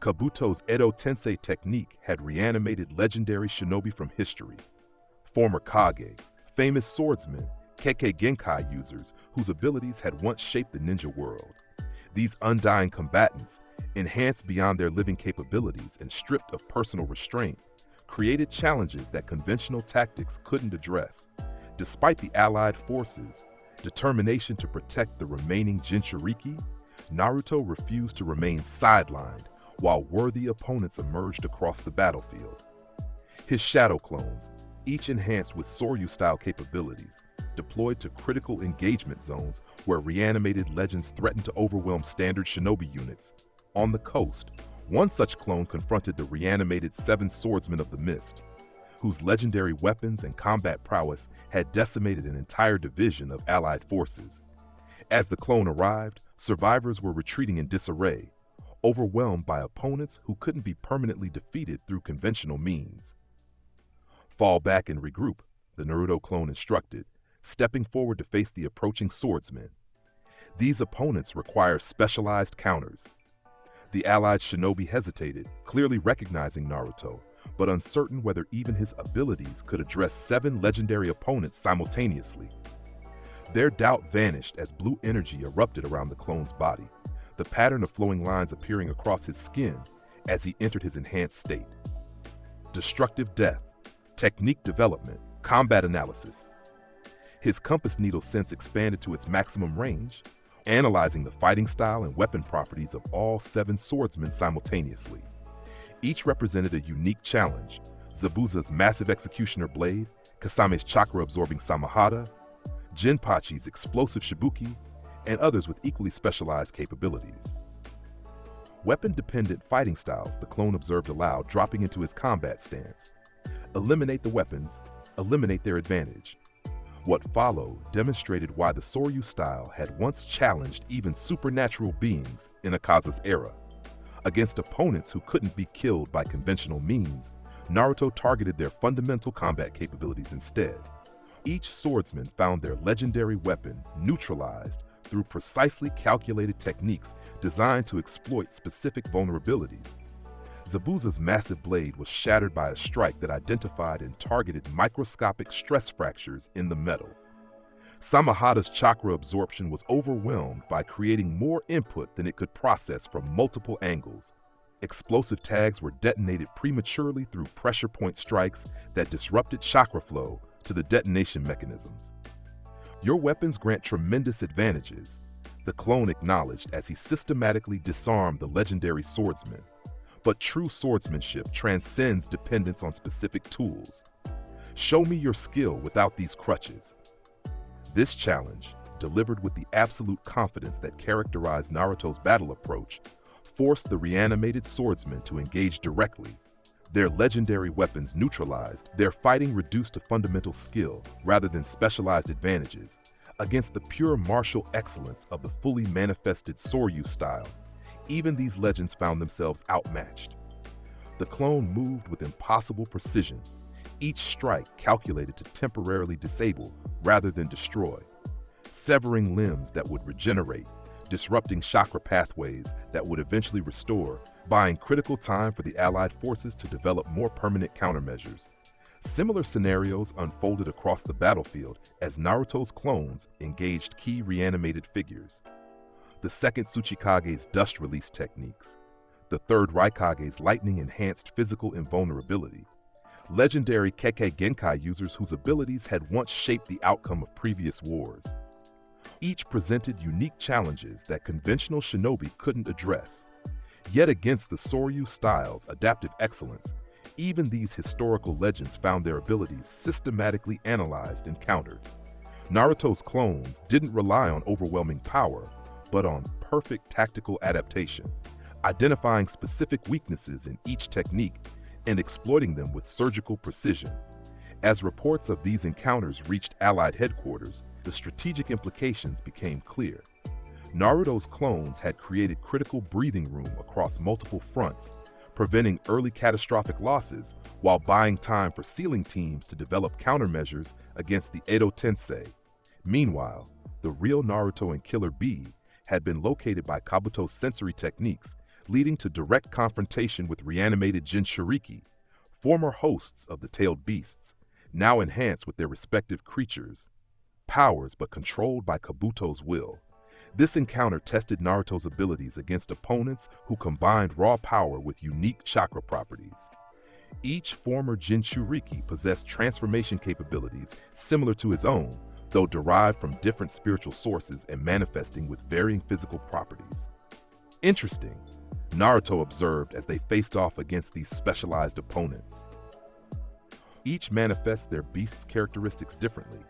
Kabuto's Edo Tensei technique had reanimated legendary shinobi from history. Former Kage, famous swordsmen, Kekkei Genkai users whose abilities had once shaped the ninja world. These undying combatants, enhanced beyond their living capabilities and stripped of personal restraint, created challenges that conventional tactics couldn't address. Despite the Allied forces' determination to protect the remaining Jinchuriki, Naruto refused to remain sidelined while worthy opponents emerged across the battlefield. His shadow clones, each enhanced with Soryu-style capabilities, deployed to critical engagement zones where reanimated legends threatened to overwhelm standard shinobi units. On the coast, one such clone confronted the reanimated 7 Swordsmen of the Mist, whose legendary weapons and combat prowess had decimated an entire division of Allied forces. As the clone arrived, survivors were retreating in disarray, overwhelmed by opponents who couldn't be permanently defeated through conventional means. "Fall back and regroup," the Naruto clone instructed, stepping forward to face the approaching swordsmen. These opponents require specialized counters. The Allied shinobi hesitated, clearly recognizing Naruto, but uncertain whether even his abilities could address 7 legendary opponents simultaneously. Their doubt vanished as blue energy erupted around the clone's body, the pattern of flowing lines appearing across his skin as he entered his enhanced state. Destructive death, technique development, combat analysis. His compass needle sense expanded to its maximum range, analyzing the fighting style and weapon properties of all 7 swordsmen simultaneously. Each represented a unique challenge: Zabuza's massive executioner blade, Kasame's chakra-absorbing Samahata, Jinpachi's explosive Shibuki, and others with equally specialized capabilities. Weapon-dependent fighting styles, the clone observed aloud, dropping into his combat stance. Eliminate the weapons, eliminate their advantage. What followed demonstrated why the Soryu style had once challenged even supernatural beings in Akaza's era. Against opponents who couldn't be killed by conventional means, Naruto targeted their fundamental combat capabilities instead. Each swordsman found their legendary weapon neutralized through precisely calculated techniques designed to exploit specific vulnerabilities. Zabuza's massive blade was shattered by a strike that identified and targeted microscopic stress fractures in the metal. Samahada's chakra absorption was overwhelmed by creating more input than it could process from multiple angles. Explosive tags were detonated prematurely through pressure point strikes that disrupted chakra flow to the detonation mechanisms. "Your weapons grant tremendous advantages," the clone acknowledged as he systematically disarmed the legendary swordsman. "But true swordsmanship transcends dependence on specific tools. Show me your skill without these crutches." This challenge, delivered with the absolute confidence that characterized Naruto's battle approach, forced the reanimated swordsmen to engage directly. Their legendary weapons neutralized, their fighting reduced to fundamental skill rather than specialized advantages. Against the pure martial excellence of the fully manifested Soryu style, even these legends found themselves outmatched. The clone moved with impossible precision, each strike calculated to temporarily disable rather than destroy, severing limbs that would regenerate, disrupting chakra pathways that would eventually restore, buying critical time for the Allied forces to develop more permanent countermeasures. Similar scenarios unfolded across the battlefield as Naruto's clones engaged key reanimated figures. The second Tsuchikage's dust release techniques, the third Raikage's lightning-enhanced physical invulnerability, legendary Kekkei Genkai users whose abilities had once shaped the outcome of previous wars. Each presented unique challenges that conventional shinobi couldn't address. Yet against the Soryu style's adaptive excellence, even these historical legends found their abilities systematically analyzed and countered. Naruto's clones didn't rely on overwhelming power, but on perfect tactical adaptation, identifying specific weaknesses in each technique and exploiting them with surgical precision. As reports of these encounters reached Allied headquarters, the strategic implications became clear. Naruto's clones had created critical breathing room across multiple fronts, preventing early catastrophic losses while buying time for sealing teams to develop countermeasures against the Edo Tensei. Meanwhile, the real Naruto and Killer Bee had been located by Kabuto's sensory techniques, leading to direct confrontation with reanimated Jinchuriki, former hosts of the tailed beasts, now enhanced with their respective creatures' powers but controlled by Kabuto's will. This encounter tested Naruto's abilities against opponents who combined raw power with unique chakra properties. Each former Jinchuriki possessed transformation capabilities similar to his own, though derived from different spiritual sources and manifesting with varying physical properties. Interesting, Naruto observed as they faced off against these specialized opponents. Each manifests their beast's characteristics differently.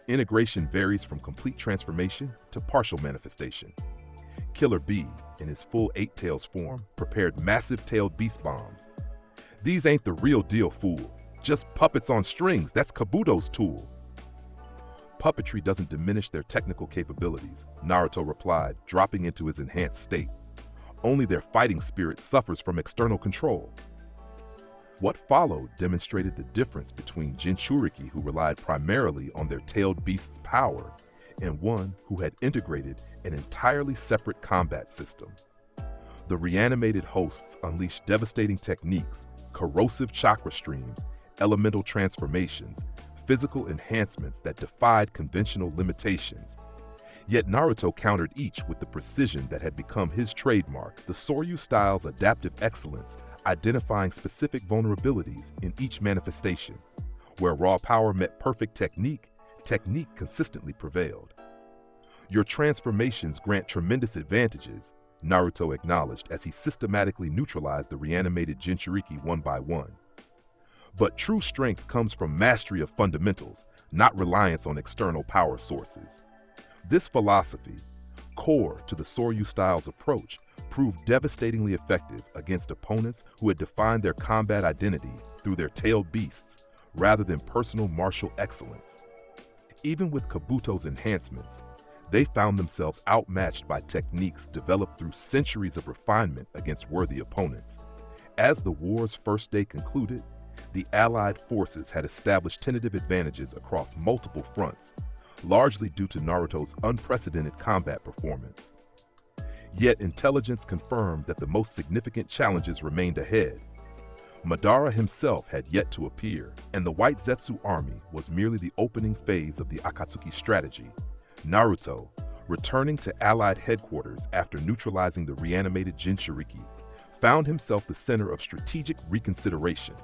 Integration varies from complete transformation to partial manifestation. Killer Bee, in his full Eight Tails form, prepared massive tailed beast bombs. "These ain't the real deal, fool. Just puppets on strings, that's Kabuto's tool." "Puppetry doesn't diminish their technical capabilities," Naruto replied, dropping into his enhanced state. "Only their fighting spirit suffers from external control." What followed demonstrated the difference between Jinchuriki, who relied primarily on their tailed beast's power, and one who had integrated an entirely separate combat system. The reanimated hosts unleashed devastating techniques, corrosive chakra streams, elemental transformations, physical enhancements that defied conventional limitations. Yet Naruto countered each with the precision that had become his trademark, the Soryu style's adaptive excellence, identifying specific vulnerabilities in each manifestation. Where raw power met perfect technique, technique consistently prevailed. "Your transformations grant tremendous advantages," Naruto acknowledged as he systematically neutralized the reanimated Jinchuriki one by one. "But true strength comes from mastery of fundamentals, not reliance on external power sources." This philosophy, core to the Soryu style's approach, proved devastatingly effective against opponents who had defined their combat identity through their tailed beasts rather than personal martial excellence. Even with Kabuto's enhancements, they found themselves outmatched by techniques developed through centuries of refinement against worthy opponents. As the war's first day concluded, the Allied forces had established tentative advantages across multiple fronts, largely due to Naruto's unprecedented combat performance. Yet intelligence confirmed that the most significant challenges remained ahead. Madara himself had yet to appear, and the White Zetsu army was merely the opening phase of the Akatsuki strategy. Naruto, returning to Allied headquarters after neutralizing the reanimated Jinchuriki, found himself the center of strategic reconsideration.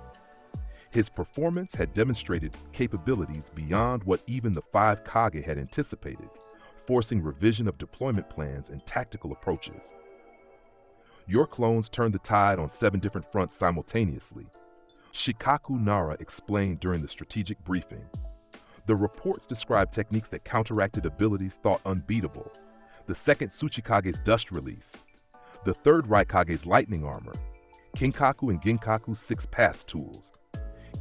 His performance had demonstrated capabilities beyond what even the five Kage had anticipated, forcing revision of deployment plans and tactical approaches. Your clones turned the tide on 7 different fronts simultaneously, Shikaku Nara explained during the strategic briefing. The reports described techniques that counteracted abilities thought unbeatable, the second Tsuchikage's dust release, the third Raikage's lightning armor, Kinkaku and Ginkaku's 6 paths tools.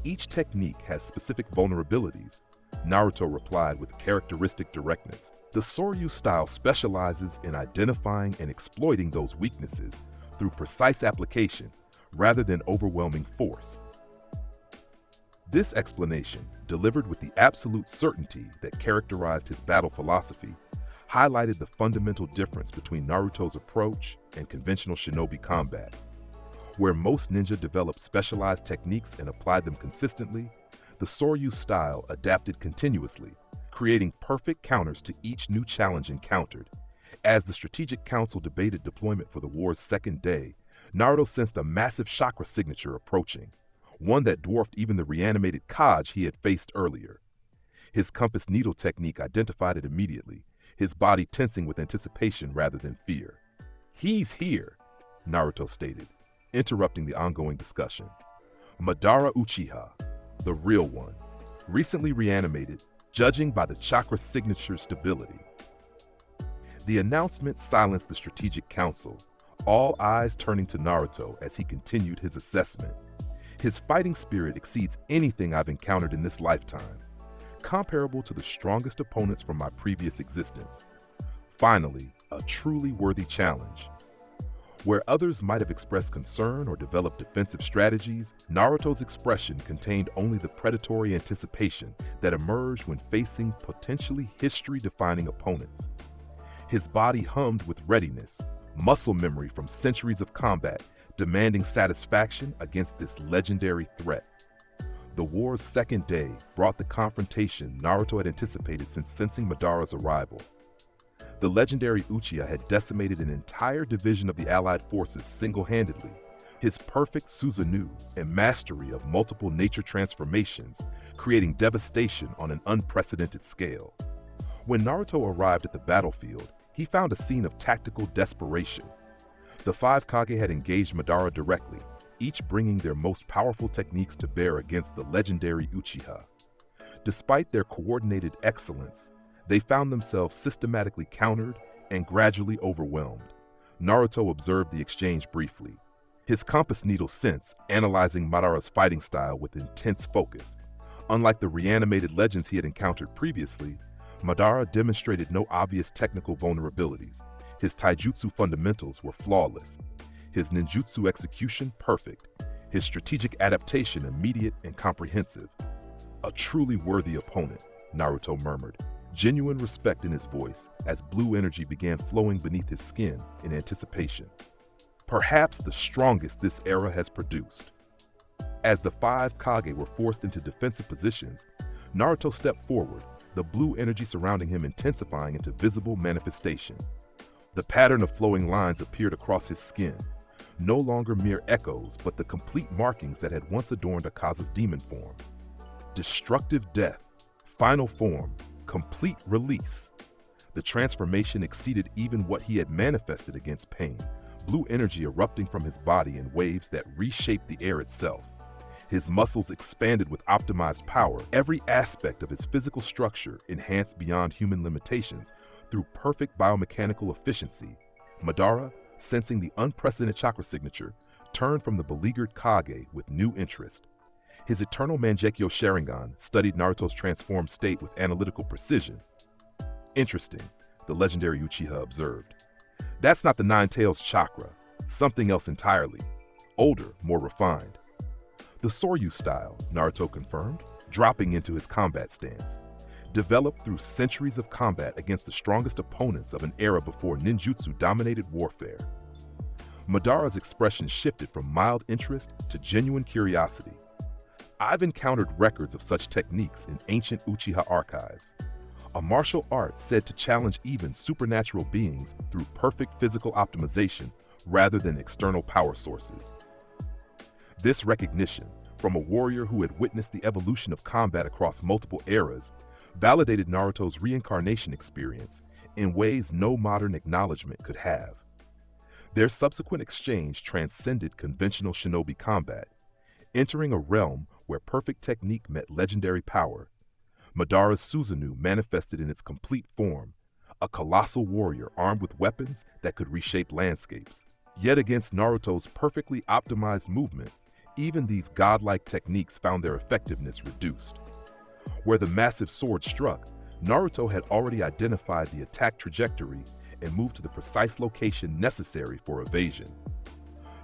Each technique has specific vulnerabilities, Naruto replied with characteristic directness. The Soryu style specializes in identifying and exploiting those weaknesses through precise application rather than overwhelming force. This explanation, delivered with the absolute certainty that characterized his battle philosophy, highlighted the fundamental difference between Naruto's approach and conventional shinobi combat. Where most ninja developed specialized techniques and applied them consistently, the Soryu style adapted continuously, creating perfect counters to each new challenge encountered. As the Strategic Council debated deployment for the war's second day, Naruto sensed a massive chakra signature approaching, one that dwarfed even the reanimated Kaj he had faced earlier. His compass needle technique identified it immediately, his body tensing with anticipation rather than fear. "He's here," Naruto stated, interrupting the ongoing discussion. Madara Uchiha, the real one, recently reanimated, judging by the chakra signature stability. The announcement silenced the Strategic Council, all eyes turning to Naruto as he continued his assessment. His fighting spirit exceeds anything I've encountered in this lifetime, comparable to the strongest opponents from my previous existence. Finally, a truly worthy challenge. Where others might have expressed concern or developed defensive strategies, Naruto's expression contained only the predatory anticipation that emerged when facing potentially history-defining opponents. His body hummed with readiness, muscle memory from centuries of combat, demanding satisfaction against this legendary threat. The war's second day brought the confrontation Naruto had anticipated since sensing Madara's arrival. The legendary Uchiha had decimated an entire division of the Allied forces single-handedly. His perfect Susanoo and mastery of multiple nature transformations, creating devastation on an unprecedented scale. When Naruto arrived at the battlefield, he found a scene of tactical desperation. The five Kage had engaged Madara directly, each bringing their most powerful techniques to bear against the legendary Uchiha. Despite their coordinated excellence, they found themselves systematically countered and gradually overwhelmed. Naruto observed the exchange briefly, his compass needle sense analyzing Madara's fighting style with intense focus. Unlike the reanimated legends he had encountered previously, Madara demonstrated no obvious technical vulnerabilities. His taijutsu fundamentals were flawless, his ninjutsu execution perfect, his strategic adaptation immediate and comprehensive. A truly worthy opponent, Naruto murmured, genuine respect in his voice as blue energy began flowing beneath his skin in anticipation. Perhaps the strongest this era has produced. As the five Kage were forced into defensive positions, Naruto stepped forward, the blue energy surrounding him intensifying into visible manifestation. The pattern of flowing lines appeared across his skin, no longer mere echoes, but the complete markings that had once adorned Akaza's demon form. Destructive death, final form, complete release. The transformation exceeded even what he had manifested against pain, blue energy erupting from his body in waves that reshaped the air itself. His muscles expanded with optimized power, every aspect of his physical structure enhanced beyond human limitations through perfect biomechanical efficiency. Madara, sensing the unprecedented chakra signature, turned from the beleaguered Kage with new interest. His eternal Mangekyo Sharingan studied Naruto's transformed state with analytical precision. Interesting, the legendary Uchiha observed. That's not the Nine Tails chakra, something else entirely. Older, more refined. The Soryu style, Naruto confirmed, dropping into his combat stance. developed through centuries of combat against the strongest opponents of an era before ninjutsu dominated warfare. Madara's expression shifted from mild interest to genuine curiosity. "I've encountered records of such techniques in ancient Uchiha archives. A martial art said to challenge even supernatural beings through perfect physical optimization rather than external power sources." This recognition, from a warrior who had witnessed the evolution of combat across multiple eras, validated Naruto's reincarnation experience in ways no modern acknowledgement could have. Their subsequent exchange transcended conventional shinobi combat, entering a realm where perfect technique met legendary power. Madara's Susanoo manifested in its complete form, a colossal warrior armed with weapons that could reshape landscapes. Yet against Naruto's perfectly optimized movement, even these godlike techniques found their effectiveness reduced. Where the massive sword struck, Naruto had already identified the attack trajectory and moved to the precise location necessary for evasion.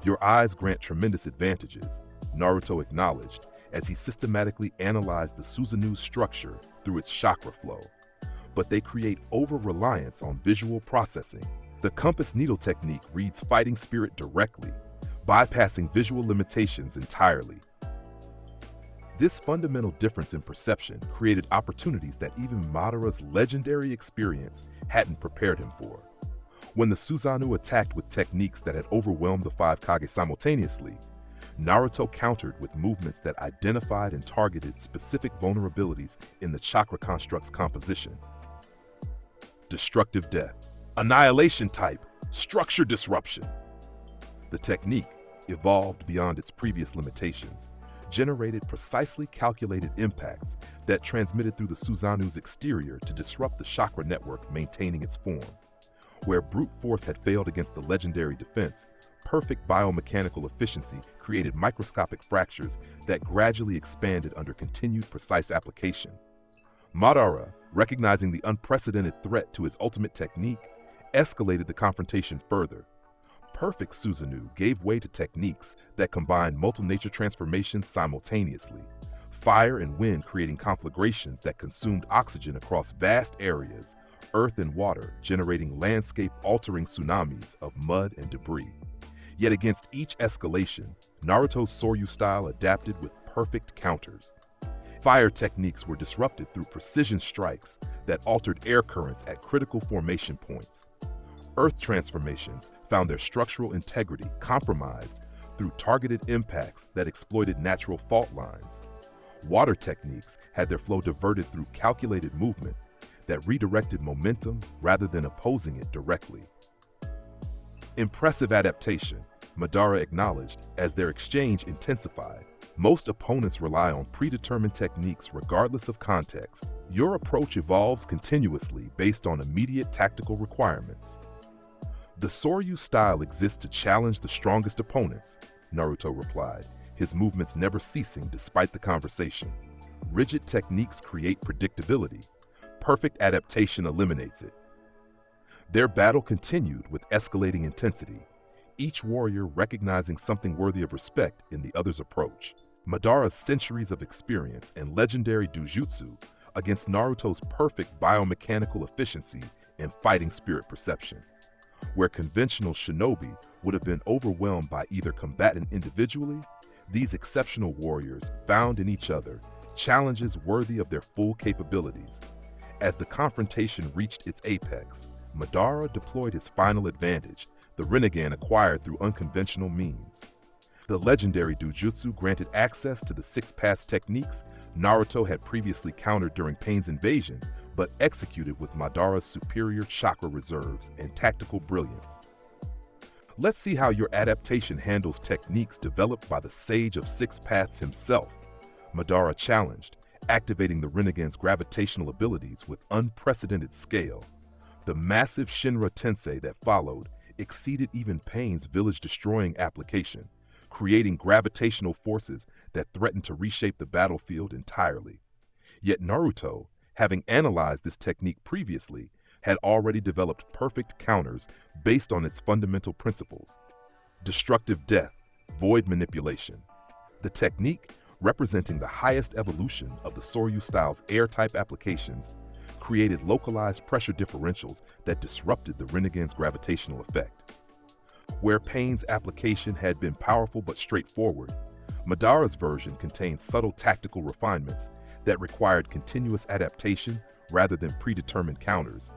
"Your eyes grant tremendous advantages," Naruto acknowledged as he systematically analyzed the Susanoo's structure through its chakra flow. "But they create over-reliance on visual processing. The compass needle technique reads fighting spirit directly, bypassing visual limitations entirely." This fundamental difference in perception created opportunities that even Madara's legendary experience hadn't prepared him for. When the Susanoo attacked with techniques that had overwhelmed the five Kage simultaneously, Naruto countered with movements that identified and targeted specific vulnerabilities in the chakra construct's composition. Destructive death, annihilation type, structure disruption. The technique, evolved beyond its previous limitations, generated precisely calculated impacts that transmitted through the Susanoo's exterior to disrupt the chakra network maintaining its form. Where brute force had failed against the legendary defense, perfect biomechanical efficiency created microscopic fractures that gradually expanded under continued precise application. Madara, recognizing the unprecedented threat to his ultimate technique, escalated the confrontation further. Perfect Susanoo gave way to techniques that combined multiple nature transformations simultaneously, fire and wind creating conflagrations that consumed oxygen across vast areas, earth and water generating landscape-altering tsunamis of mud and debris. Yet against each escalation, Naruto's Soryu style adapted with perfect counters. Fire techniques were disrupted through precision strikes that altered air currents at critical formation points. Earth transformations found their structural integrity compromised through targeted impacts that exploited natural fault lines. Water techniques had their flow diverted through calculated movement that redirected momentum rather than opposing it directly. Impressive adaptation, Madara acknowledged as their exchange intensified. Most opponents rely on predetermined techniques regardless of context. Your approach evolves continuously based on immediate tactical requirements. The Soryu style exists to challenge the strongest opponents, Naruto replied, his movements never ceasing despite the conversation. Rigid techniques create predictability. Perfect adaptation eliminates it. Their battle continued with escalating intensity, each warrior recognizing something worthy of respect in the other's approach. Madara's centuries of experience and legendary dujutsu against Naruto's perfect biomechanical efficiency and fighting spirit perception. Where conventional shinobi would have been overwhelmed by either combatant individually, these exceptional warriors found in each other challenges worthy of their full capabilities. As the confrontation reached its apex, Madara deployed his final advantage, the Rinnegan acquired through unconventional means. The legendary Dujutsu granted access to the six paths techniques Naruto had previously countered during Pain's invasion, but executed with Madara's superior chakra reserves and tactical brilliance. Let's see how your adaptation handles techniques developed by the Sage of Six Paths himself, Madara challenged, activating the Rinnegan's gravitational abilities with unprecedented scale. The massive Shinra Tensei that followed exceeded even Pain's village-destroying application, creating gravitational forces that threatened to reshape the battlefield entirely. Yet Naruto, having analyzed this technique previously, had already developed perfect counters based on its fundamental principles. Destructive death, void manipulation. The technique, representing the highest evolution of the Soryu style's air-type applications, created localized pressure differentials that disrupted the Rinnegan's gravitational effect. Where Pain's application had been powerful but straightforward, Madara's version contained subtle tactical refinements that required continuous adaptation rather than predetermined counters.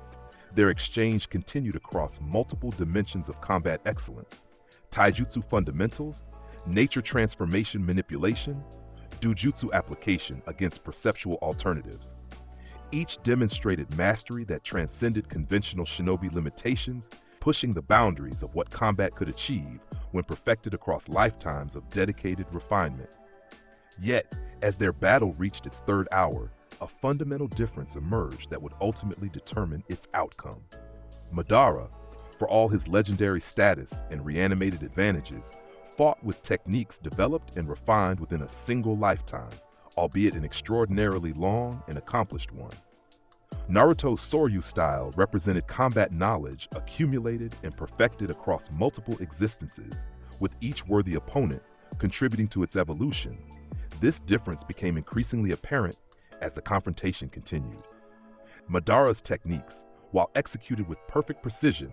Their exchange continued across multiple dimensions of combat excellence: taijutsu fundamentals, nature transformation manipulation, dujutsu application against perceptual alternatives. Each demonstrated mastery that transcended conventional shinobi limitations, pushing the boundaries of what combat could achieve when perfected across lifetimes of dedicated refinement. Yet, as their battle reached its third hour, a fundamental difference emerged that would ultimately determine its outcome. Madara, for all his legendary status and reanimated advantages, fought with techniques developed and refined within a single lifetime, albeit an extraordinarily long and accomplished one. Naruto's Soryu style represented combat knowledge accumulated and perfected across multiple existences, with each worthy opponent contributing to its evolution. This difference became increasingly apparent as the confrontation continued. Madara's techniques, while executed with perfect precision,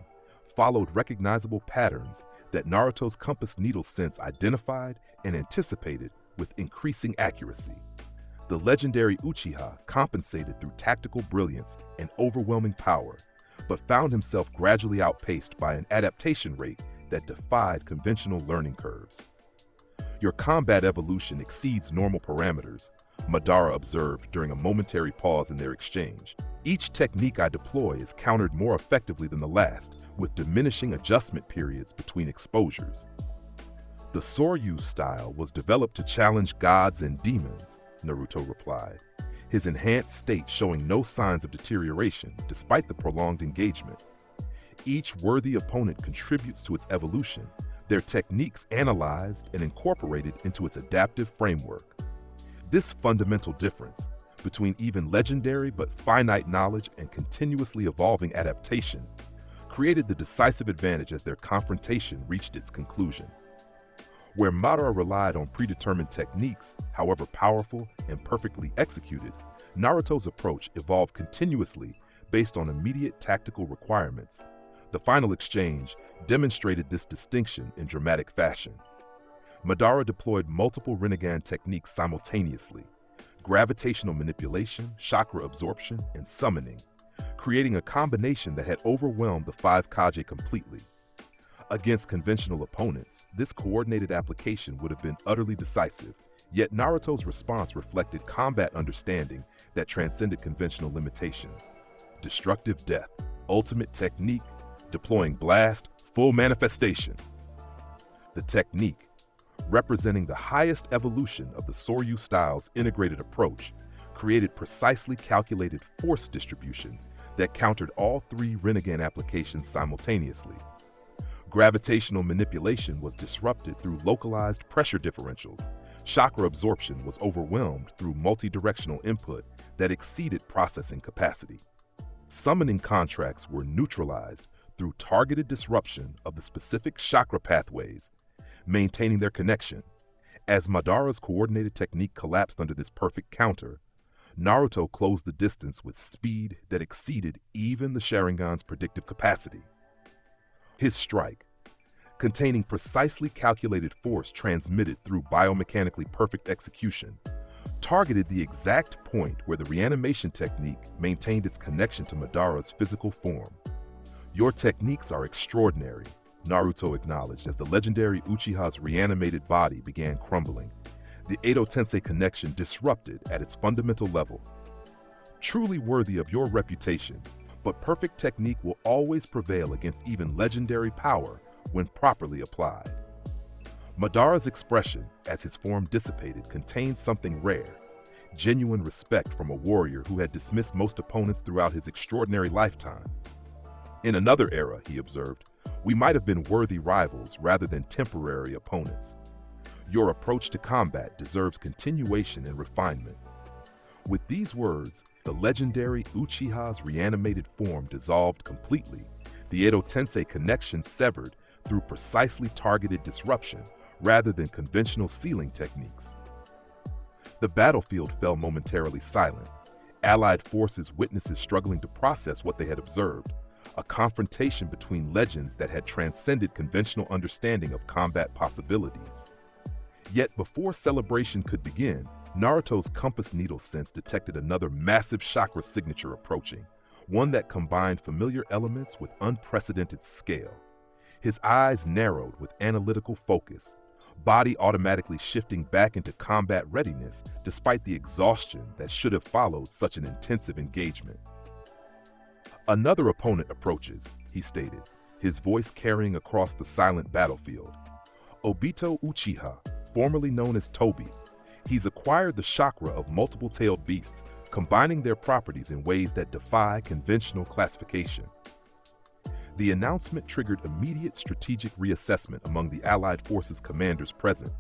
followed recognizable patterns that Naruto's compass needle sense identified and anticipated with increasing accuracy. The legendary Uchiha compensated through tactical brilliance and overwhelming power, but found himself gradually outpaced by an adaptation rate that defied conventional learning curves. "Your combat evolution exceeds normal parameters," Madara observed during a momentary pause in their exchange. "Each technique I deploy is countered more effectively than the last, with diminishing adjustment periods between exposures." "The Soryu style was developed to challenge gods and demons," Naruto replied, his enhanced state showing no signs of deterioration despite the prolonged engagement. "Each worthy opponent contributes to its evolution, their techniques analyzed and incorporated into its adaptive framework." This fundamental difference between even legendary but finite knowledge and continuously evolving adaptation created the decisive advantage as their confrontation reached its conclusion. Where Madara relied on predetermined techniques, however powerful and perfectly executed, Naruto's approach evolved continuously based on immediate tactical requirements. The final exchange demonstrated this distinction in dramatic fashion. Madara deployed multiple Rinnegan techniques simultaneously: gravitational manipulation, chakra absorption, and summoning, creating a combination that had overwhelmed the five Kage completely. Against conventional opponents, this coordinated application would have been utterly decisive, yet Naruto's response reflected combat understanding that transcended conventional limitations. Destructive death, ultimate technique, deploying blast, full manifestation. The technique, representing the highest evolution of the Soryu style's integrated approach, created precisely calculated force distribution that countered all three Rinnegan applications simultaneously. Gravitational manipulation was disrupted through localized pressure differentials. Chakra absorption was overwhelmed through multi-directional input that exceeded processing capacity. Summoning contracts were neutralized through targeted disruption of the specific chakra pathways, maintaining their connection. As Madara's coordinated technique collapsed under this perfect counter, Naruto closed the distance with speed that exceeded even the Sharingan's predictive capacity. His strike, containing precisely calculated force transmitted through biomechanically perfect execution, targeted the exact point where the reanimation technique maintained its connection to Madara's physical form. "Your techniques are extraordinary," Naruto acknowledged as the legendary Uchiha's reanimated body began crumbling, the Edo Tensei connection disrupted at its fundamental level. "Truly worthy of your reputation, but perfect technique will always prevail against even legendary power when properly applied." Madara's expression, as his form dissipated, contained something rare: genuine respect from a warrior who had dismissed most opponents throughout his extraordinary lifetime. "In another era," he observed, "we might have been worthy rivals rather than temporary opponents. Your approach to combat deserves continuation and refinement." With these words, the legendary Uchiha's reanimated form dissolved completely, the Edo Tensei connection severed through precisely targeted disruption rather than conventional sealing techniques. The battlefield fell momentarily silent. Allied forces witnesses struggling to process what they had observed, a confrontation between legends that had transcended conventional understanding of combat possibilities. Yet before celebration could begin, Naruto's compass needle sense detected another massive chakra signature approaching, one that combined familiar elements with unprecedented scale. His eyes narrowed with analytical focus, body automatically shifting back into combat readiness despite the exhaustion that should have followed such an intensive engagement. "Another opponent approaches," he stated, his voice carrying across the silent battlefield. "Obito Uchiha, formerly known as Toby. He's acquired the chakra of multiple-tailed beasts, combining their properties in ways that defy conventional classification." The announcement triggered immediate strategic reassessment among the Allied forces commanders present.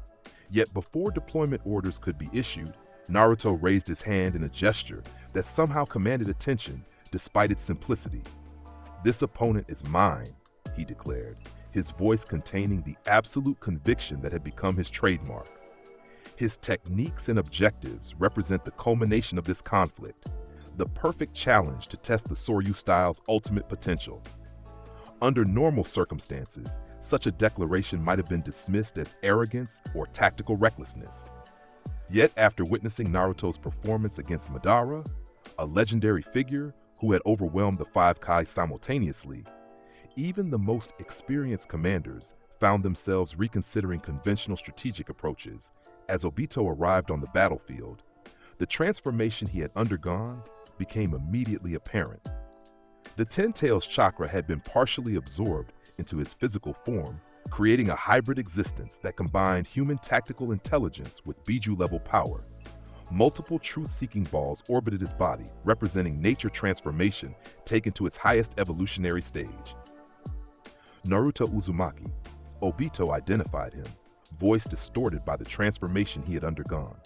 Yet before deployment orders could be issued, Naruto raised his hand in a gesture that somehow commanded attention despite its simplicity. "This opponent is mine," he declared, his voice containing the absolute conviction that had become his trademark. His techniques and objectives represent the culmination of this conflict, the perfect challenge to test the Soryu style's ultimate potential. Under normal circumstances, such a declaration might have been dismissed as arrogance or tactical recklessness. Yet after witnessing Naruto's performance against Madara, a legendary figure who had overwhelmed the five Kai simultaneously, even the most experienced commanders found themselves reconsidering conventional strategic approaches. As Obito arrived on the battlefield, the transformation he had undergone became immediately apparent. The Ten Tails chakra had been partially absorbed into his physical form, creating a hybrid existence that combined human tactical intelligence with Biju-level power. Multiple truth-seeking balls orbited his body, representing nature transformation taken to its highest evolutionary stage. Naruto Uzumaki, Obito identified him, voice distorted by the transformation he had undergone.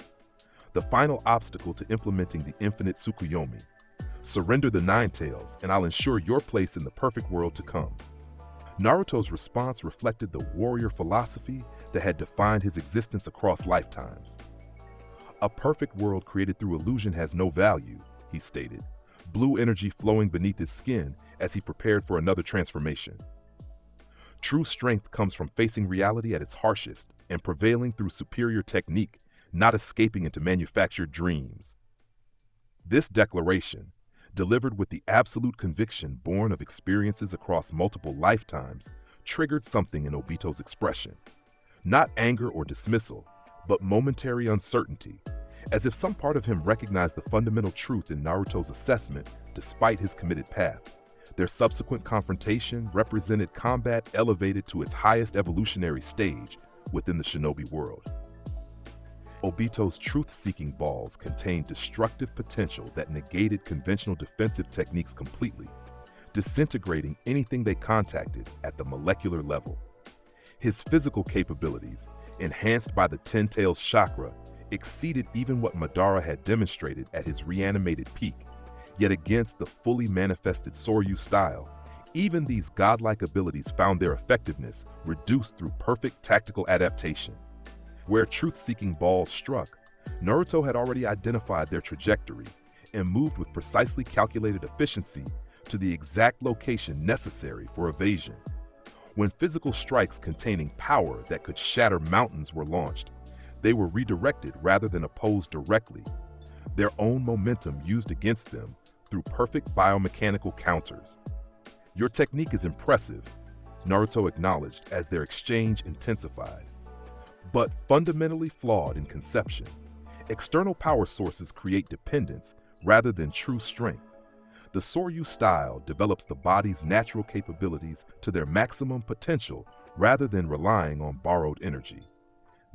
The final obstacle to implementing the infinite Tsukuyomi. "Surrender the Nine Tails, and I'll ensure your place in the perfect world to come." Naruto's response reflected the warrior philosophy that had defined his existence across lifetimes. "A perfect world created through illusion has no value," he stated, blue energy flowing beneath his skin as he prepared for another transformation. "True strength comes from facing reality at its harshest and prevailing through superior technique, not escaping into manufactured dreams." This declaration, delivered with the absolute conviction born of experiences across multiple lifetimes, triggered something in Obito's expression. Not anger or dismissal, but momentary uncertainty, as if some part of him recognized the fundamental truth in Naruto's assessment despite his committed path. Their subsequent confrontation represented combat elevated to its highest evolutionary stage within the shinobi world. Obito's truth-seeking balls contained destructive potential that negated conventional defensive techniques completely, disintegrating anything they contacted at the molecular level. His physical capabilities, enhanced by the Ten Tails chakra, exceeded even what Madara had demonstrated at his reanimated peak. Yet against the fully manifested Soryu style, even these godlike abilities found their effectiveness reduced through perfect tactical adaptation. Where truth-seeking balls struck, Naruto had already identified their trajectory and moved with precisely calculated efficiency to the exact location necessary for evasion. When physical strikes containing power that could shatter mountains were launched, they were redirected rather than opposed directly, their own momentum used against them through perfect biomechanical counters. "Your technique is impressive," Naruto acknowledged as their exchange intensified, "but fundamentally flawed in conception. External power sources create dependence rather than true strength. The Soryu style develops the body's natural capabilities to their maximum potential rather than relying on borrowed energy."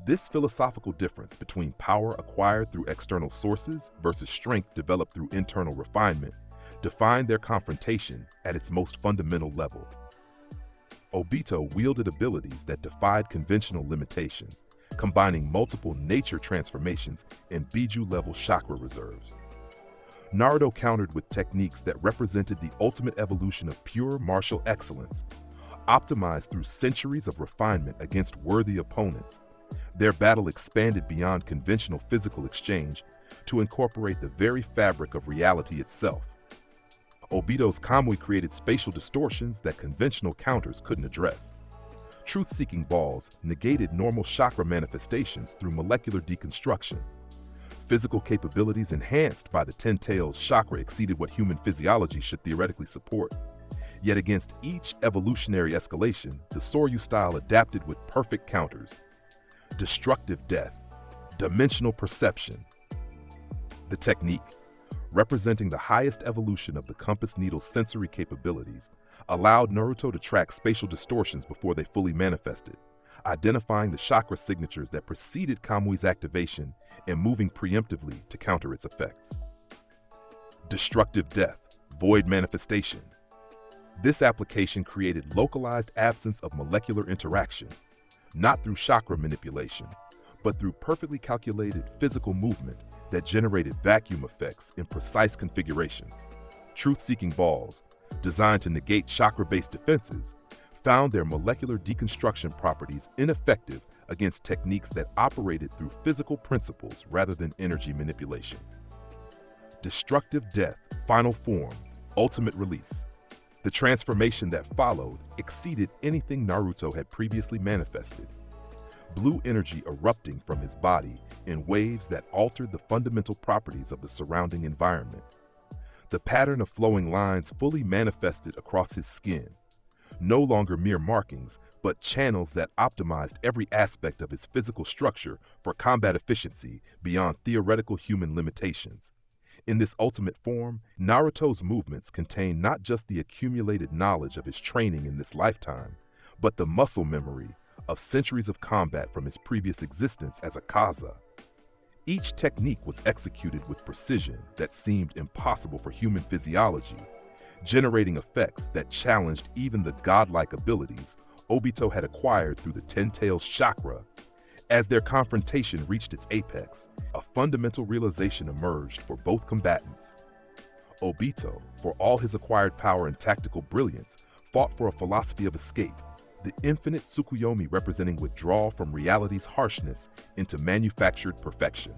This philosophical difference between power acquired through external sources versus strength developed through internal refinement defined their confrontation at its most fundamental level. Obito wielded abilities that defied conventional limitations, combining multiple nature transformations and Biju-level chakra reserves. Naruto countered with techniques that represented the ultimate evolution of pure martial excellence, optimized through centuries of refinement against worthy opponents. Their battle expanded beyond conventional physical exchange to incorporate the very fabric of reality itself. Obito's Kamui created spatial distortions that conventional counters couldn't address. Truth-seeking balls negated normal chakra manifestations through molecular deconstruction. Physical capabilities enhanced by the Ten Tails chakra exceeded what human physiology should theoretically support. Yet against each evolutionary escalation, the Soryu style adapted with perfect counters. Destructive death, dimensional perception. The technique, representing the highest evolution of the compass needle's sensory capabilities, allowed Naruto to track spatial distortions before they fully manifested, identifying the chakra signatures that preceded Kamui's activation and moving preemptively to counter its effects. Destructive death, void manifestation. This application created localized absence of molecular interaction, not through chakra manipulation, but through perfectly calculated physical movement that generated vacuum effects in precise configurations. Truth-seeking balls, designed to negate chakra-based defenses, found their molecular deconstruction properties ineffective against techniques that operated through physical principles rather than energy manipulation. Destructive death, final form, ultimate release. The transformation that followed exceeded anything Naruto had previously manifested. Blue energy erupting from his body in waves that altered the fundamental properties of the surrounding environment. The pattern of flowing lines fully manifested across his skin, no longer mere markings, but channels that optimized every aspect of his physical structure for combat efficiency beyond theoretical human limitations. In this ultimate form, Naruto's movements contain not just the accumulated knowledge of his training in this lifetime, but the muscle memory of centuries of combat from his previous existence as Akaza. Each technique was executed with precision that seemed impossible for human physiology, generating effects that challenged even the godlike abilities Obito had acquired through the Ten Tails chakra. As their confrontation reached its apex, a fundamental realization emerged for both combatants. Obito, for all his acquired power and tactical brilliance, fought for a philosophy of escape, the infinite Tsukuyomi representing withdrawal from reality's harshness into manufactured perfection.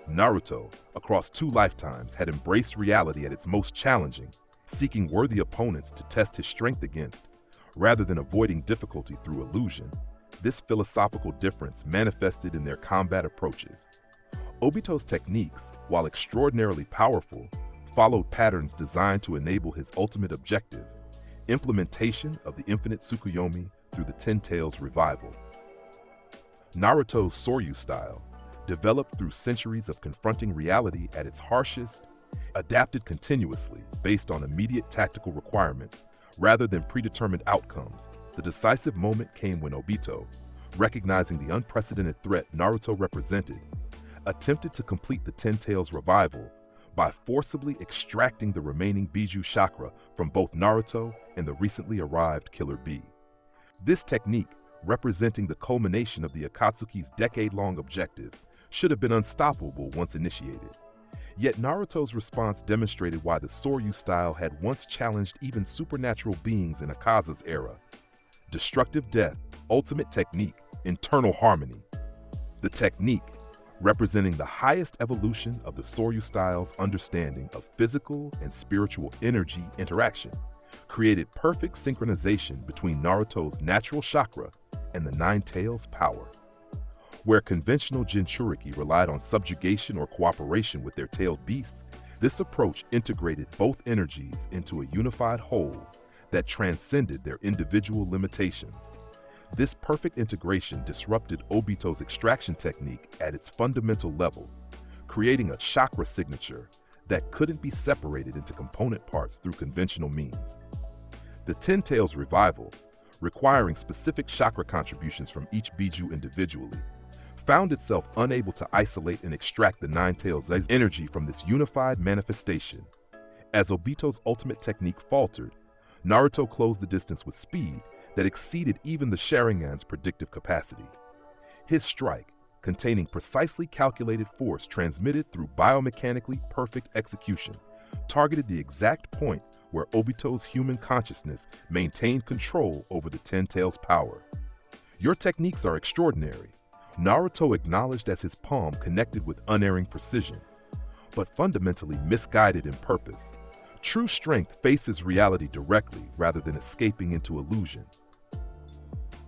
Naruto, across 2 lifetimes, had embraced reality at its most challenging, seeking worthy opponents to test his strength against, rather than avoiding difficulty through illusion. This philosophical difference manifested in their combat approaches. Obito's techniques, while extraordinarily powerful, followed patterns designed to enable his ultimate objective: implementation of the infinite Tsukuyomi through the Ten Tails revival. Naruto's Soryu style, developed through centuries of confronting reality at its harshest, adapted continuously based on immediate tactical requirements rather than predetermined outcomes. The decisive moment came when Obito, recognizing the unprecedented threat Naruto represented, attempted to complete the Ten Tails revival by forcibly extracting the remaining Biju chakra from both Naruto and the recently arrived Killer Bee. This technique, representing the culmination of the Akatsuki's decade-long objective, should have been unstoppable once initiated. Yet Naruto's response demonstrated why the Soryu style had once challenged even supernatural beings in Akaza's era. Destructive death, ultimate technique, internal harmony. The technique, representing the highest evolution of the Soryu style's understanding of physical and spiritual energy interaction, created perfect synchronization between Naruto's natural chakra and the Nine Tails' power. Where conventional Jinchuriki relied on subjugation or cooperation with their tailed beasts, this approach integrated both energies into a unified whole that transcended their individual limitations. This perfect integration disrupted Obito's extraction technique at its fundamental level, creating a chakra signature that couldn't be separated into component parts through conventional means. The Ten Tails revival, requiring specific chakra contributions from each Biju individually, found itself unable to isolate and extract the Nine Tails' energy from this unified manifestation. As Obito's ultimate technique faltered, Naruto closed the distance with speed that exceeded even the Sharingan's predictive capacity. His strike, containing precisely calculated force transmitted through biomechanically perfect execution, targeted the exact point where Obito's human consciousness maintained control over the Ten Tails' power. Your techniques are extraordinary, Naruto acknowledged as his palm connected with unerring precision, but fundamentally misguided in purpose. True strength faces reality directly rather than escaping into illusion.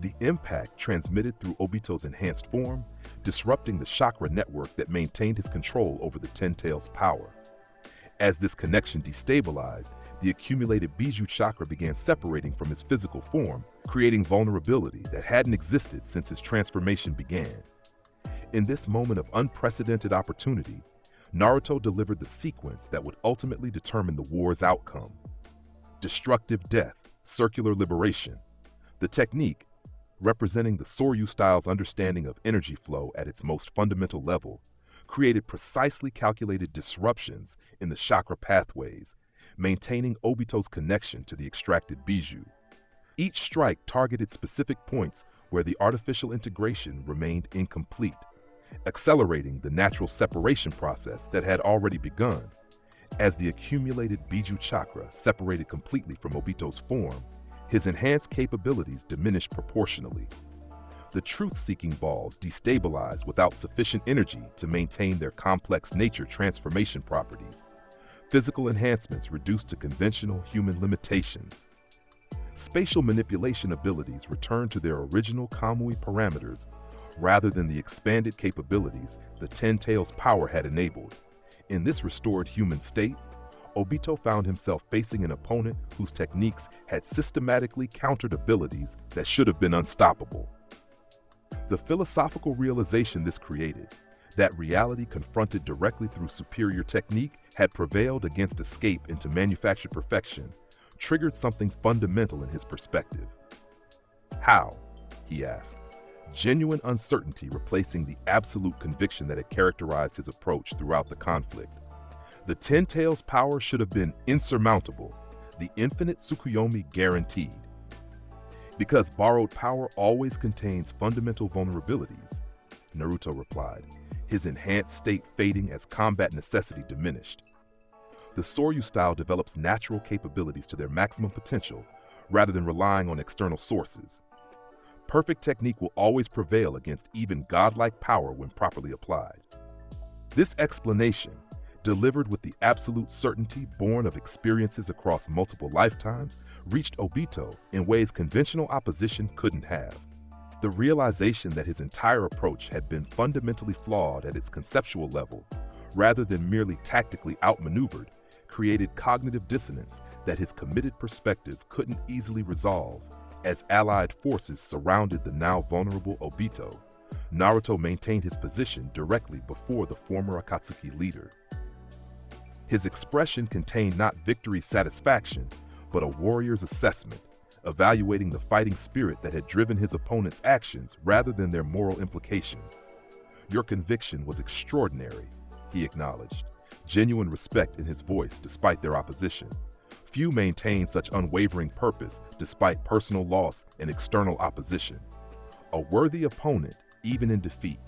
The impact transmitted through Obito's enhanced form, disrupting the chakra network that maintained his control over the Ten Tails' power. As this connection destabilized, the accumulated Bijou chakra began separating from his physical form, creating vulnerability that hadn't existed since his transformation began. In this moment of unprecedented opportunity, Naruto delivered the sequence that would ultimately determine the war's outcome. Destructive death, circular liberation. The technique, representing the Soryu style's understanding of energy flow at its most fundamental level, created precisely calculated disruptions in the chakra pathways, maintaining Obito's connection to the extracted Bijou. Each strike targeted specific points where the artificial integration remained incomplete, accelerating the natural separation process that had already begun. As the accumulated Bijou chakra separated completely from Obito's form, his enhanced capabilities diminished proportionally. The truth-seeking balls destabilized without sufficient energy to maintain their complex nature transformation properties. Physical enhancements reduced to conventional human limitations. Spatial manipulation abilities returned to their original Kamui parameters rather than the expanded capabilities the Ten Tails' power had enabled. In this restored human state, Obito found himself facing an opponent whose techniques had systematically countered abilities that should have been unstoppable. The philosophical realization this created, that reality confronted directly through superior technique had prevailed against escape into manufactured perfection, triggered something fundamental in his perspective. How? He asked, genuine uncertainty replacing the absolute conviction that had characterized his approach throughout the conflict. The Ten Tails' power should have been insurmountable, the infinite Tsukuyomi guaranteed. Because borrowed power always contains fundamental vulnerabilities, Naruto replied, his enhanced state fading as combat necessity diminished. The Soryu style develops natural capabilities to their maximum potential rather than relying on external sources. Perfect technique will always prevail against even godlike power when properly applied. This explanation, delivered with the absolute certainty born of experiences across multiple lifetimes, reached Obito in ways conventional opposition couldn't have. The realization that his entire approach had been fundamentally flawed at its conceptual level, rather than merely tactically outmaneuvered, created cognitive dissonance that his committed perspective couldn't easily resolve. As allied forces surrounded the now vulnerable Obito, Naruto maintained his position directly before the former Akatsuki leader. His expression contained not victory's satisfaction, but a warrior's assessment, evaluating the fighting spirit that had driven his opponent's actions rather than their moral implications. Your conviction was extraordinary, he acknowledged, genuine respect in his voice despite their opposition. Few maintain such unwavering purpose despite personal loss and external opposition. A worthy opponent, even in defeat.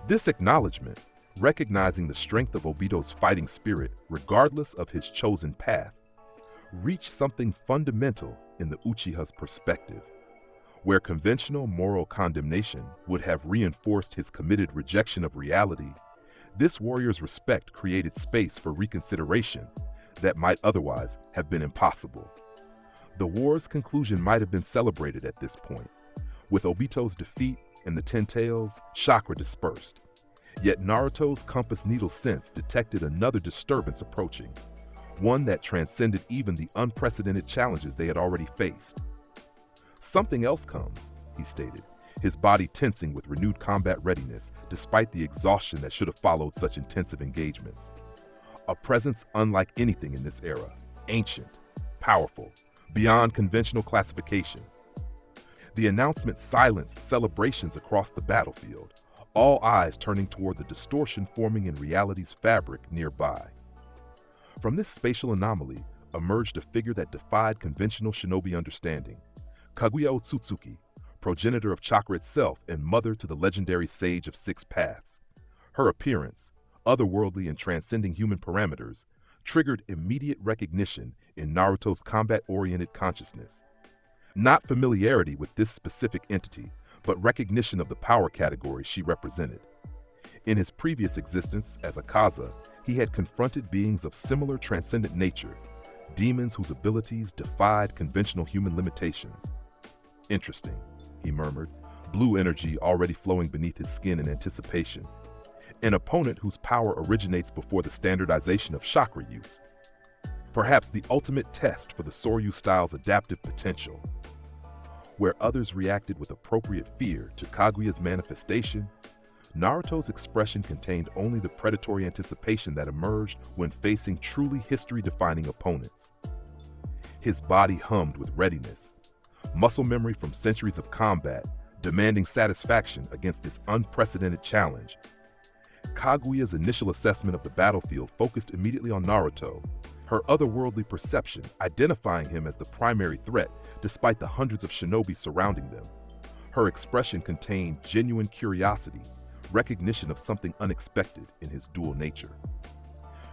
This acknowledgement, recognizing the strength of Obito's fighting spirit regardless of his chosen path, reached something fundamental in the Uchiha's perspective. Where conventional moral condemnation would have reinforced his committed rejection of reality, this warrior's respect created space for reconsideration that might otherwise have been impossible. The war's conclusion might have been celebrated at this point. With Obito's defeat and the Ten Tails' chakra dispersed. Yet Naruto's compass needle sense detected another disturbance approaching, one that transcended even the unprecedented challenges they had already faced. Something else comes, he stated, his body tensing with renewed combat readiness despite the exhaustion that should have followed such intensive engagements. A presence unlike anything in this era, ancient, powerful, beyond conventional classification. The announcement silenced celebrations across the battlefield, all eyes turning toward the distortion forming in reality's fabric nearby. From this spatial anomaly emerged a figure that defied conventional shinobi understanding, Kaguya Otsutsuki, progenitor of chakra itself and mother to the legendary Sage of Six Paths. Her appearance, otherworldly and transcending human parameters, triggered immediate recognition in Naruto's combat-oriented consciousness. Not familiarity with this specific entity, but recognition of the power category she represented. In his previous existence as Akaza, he had confronted beings of similar transcendent nature, demons whose abilities defied conventional human limitations. Interesting, he murmured, blue energy already flowing beneath his skin in anticipation. An opponent whose power originates before the standardization of chakra use. Perhaps the ultimate test for the Soryu style's adaptive potential. Where others reacted with appropriate fear to Kaguya's manifestation, Naruto's expression contained only the predatory anticipation that emerged when facing truly history-defining opponents. His body hummed with readiness, muscle memory from centuries of combat, demanding satisfaction against this unprecedented challenge. Kaguya's initial assessment of the battlefield focused immediately on Naruto, her otherworldly perception identifying him as the primary threat despite the hundreds of shinobi surrounding them. Her expression contained genuine curiosity, recognition of something unexpected in his dual nature.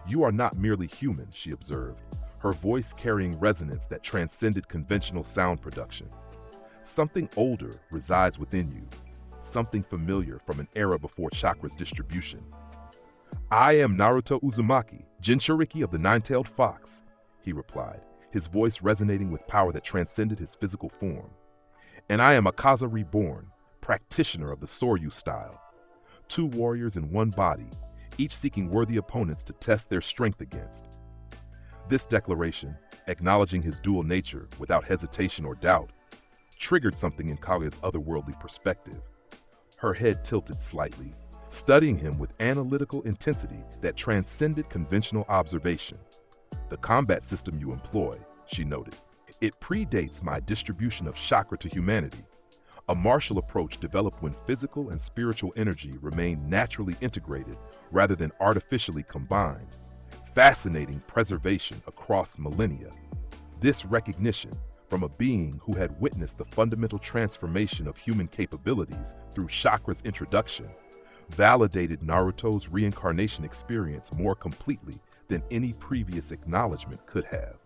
"You are not merely human," she observed, her voice carrying resonance that transcended conventional sound production. "Something older resides within you, something familiar from an era before chakra's distribution." "I am Naruto Uzumaki, Jinchuriki of the Nine-Tailed Fox," he replied, his voice resonating with power that transcended his physical form. "And I am Akaza reborn, practitioner of the Soryu style. Two warriors in one body, each seeking worthy opponents to test their strength against." This declaration, acknowledging his dual nature without hesitation or doubt, triggered something in Kaguya's otherworldly perspective. Her head tilted slightly, studying him with analytical intensity that transcended conventional observation. "The combat system you employ," she noted, "it predates my distribution of chakra to humanity. A martial approach developed when physical and spiritual energy remained naturally integrated rather than artificially combined. Fascinating preservation across millennia." This recognition, from a being who had witnessed the fundamental transformation of human capabilities through chakra's introduction, validated Naruto's reincarnation experience more completely than any previous acknowledgement could have.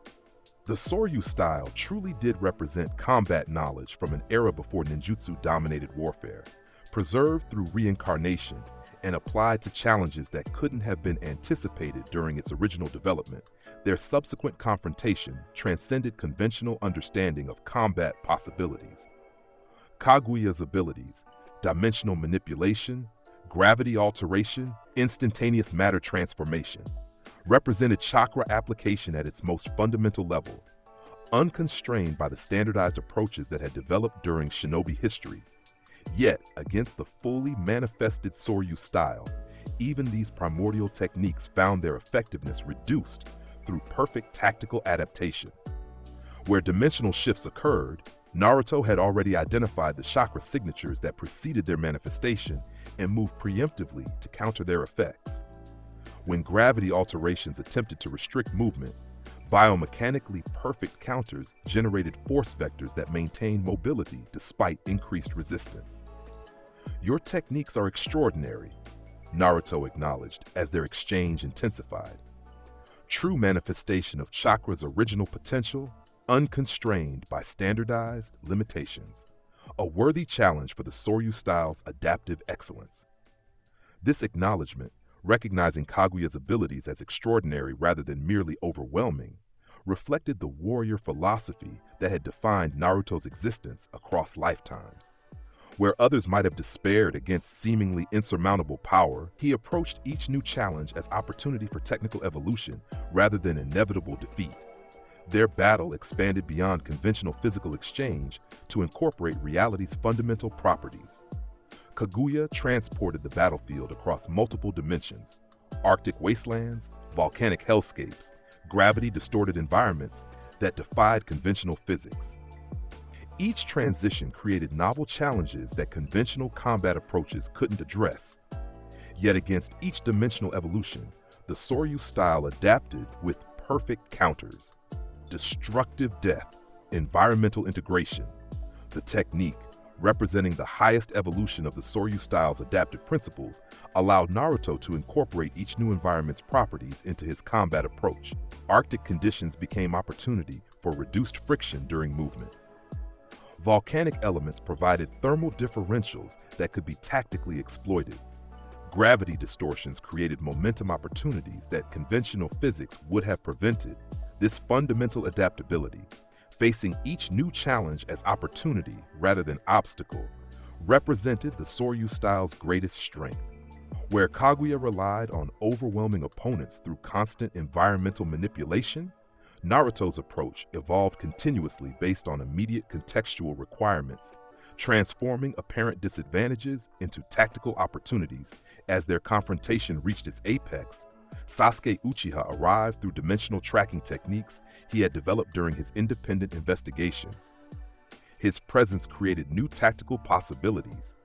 The Soryu style truly did represent combat knowledge from an era before ninjutsu dominated warfare, preserved through reincarnation and applied to challenges that couldn't have been anticipated during its original development. Their subsequent confrontation transcended conventional understanding of combat possibilities. Kaguya's abilities, dimensional manipulation, gravity alteration, instantaneous matter transformation, represented chakra application at its most fundamental level, unconstrained by the standardized approaches that had developed during shinobi history. Yet, against the fully manifested Soryu style, even these primordial techniques found their effectiveness reduced through perfect tactical adaptation. Where dimensional shifts occurred, Naruto had already identified the chakra signatures that preceded their manifestation and moved preemptively to counter their effects. When gravity alterations attempted to restrict movement, biomechanically perfect counters generated force vectors that maintained mobility despite increased resistance. "Your techniques are extraordinary," Naruto acknowledged as their exchange intensified. True manifestation of chakra's original potential, unconstrained by standardized limitations. A worthy challenge for the Soryu style's adaptive excellence. This acknowledgement, recognizing Kaguya's abilities as extraordinary rather than merely overwhelming, reflected the warrior philosophy that had defined Naruto's existence across lifetimes. Where others might have despaired against seemingly insurmountable power, he approached each new challenge as opportunity for technical evolution rather than inevitable defeat. Their battle expanded beyond conventional physical exchange to incorporate reality's fundamental properties. Kaguya transported the battlefield across multiple dimensions: Arctic wastelands, volcanic hellscapes, gravity-distorted environments that defied conventional physics. Each transition created novel challenges that conventional combat approaches couldn't address. Yet against each dimensional evolution, the Soryu style adapted with perfect counters: destructive death, environmental integration. The technique, representing the highest evolution of the Soryu style's adaptive principles, allowed Naruto to incorporate each new environment's properties into his combat approach. Arctic conditions became opportunity for reduced friction during movement, Volcanic elements provided thermal differentials that could be tactically exploited. Gravity distortions created momentum opportunities that conventional physics would have prevented. This fundamental adaptability, facing each new challenge as opportunity rather than obstacle, represented the Soryu style's greatest strength. Where Kaguya relied on overwhelming opponents through constant environmental manipulation, Naruto's approach evolved continuously based on immediate contextual requirements, transforming apparent disadvantages into tactical opportunities. As their confrontation reached its apex, Sasuke Uchiha arrived through dimensional tracking techniques he had developed during his independent investigations. His presence created new tactical possibilities.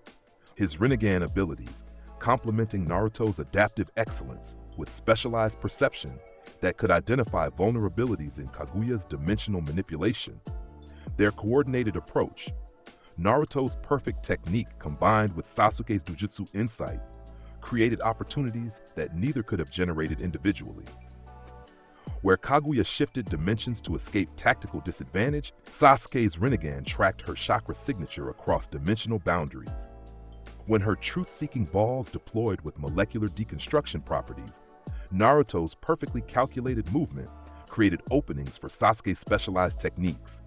His Rinnegan abilities, complementing Naruto's adaptive excellence with specialized perception that could identify vulnerabilities in Kaguya's dimensional manipulation. Their coordinated approach, Naruto's perfect technique combined with Sasuke's Jujutsu insight, created opportunities that neither could have generated individually. Where Kaguya shifted dimensions to escape tactical disadvantage, Sasuke's Rinnegan tracked her chakra signature across dimensional boundaries. When her truth-seeking balls deployed with molecular deconstruction properties, Naruto's perfectly calculated movement created openings for Sasuke's specialized techniques.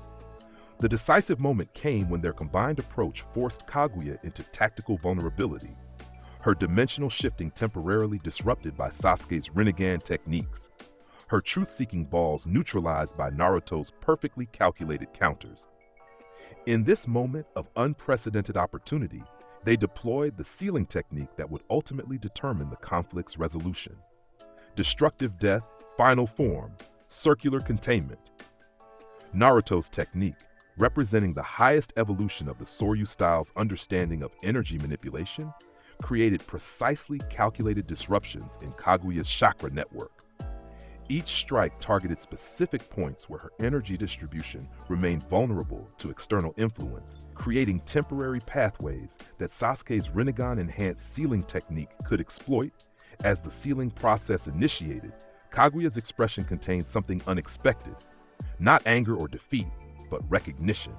The decisive moment came when their combined approach forced Kaguya into tactical vulnerability, her dimensional shifting temporarily disrupted by Sasuke's Rinnegan techniques, her truth-seeking balls neutralized by Naruto's perfectly calculated counters. In this moment of unprecedented opportunity, they deployed the sealing technique that would ultimately determine the conflict's resolution. Destructive death, final form, circular containment. Naruto's technique, representing the highest evolution of the Soryu style's understanding of energy manipulation, created precisely calculated disruptions in Kaguya's chakra network. Each strike targeted specific points where her energy distribution remained vulnerable to external influence, creating temporary pathways that Sasuke's Rinnegan-enhanced sealing technique could exploit. As the sealing process initiated, Kaguya's expression contained something unexpected, not anger or defeat, but recognition.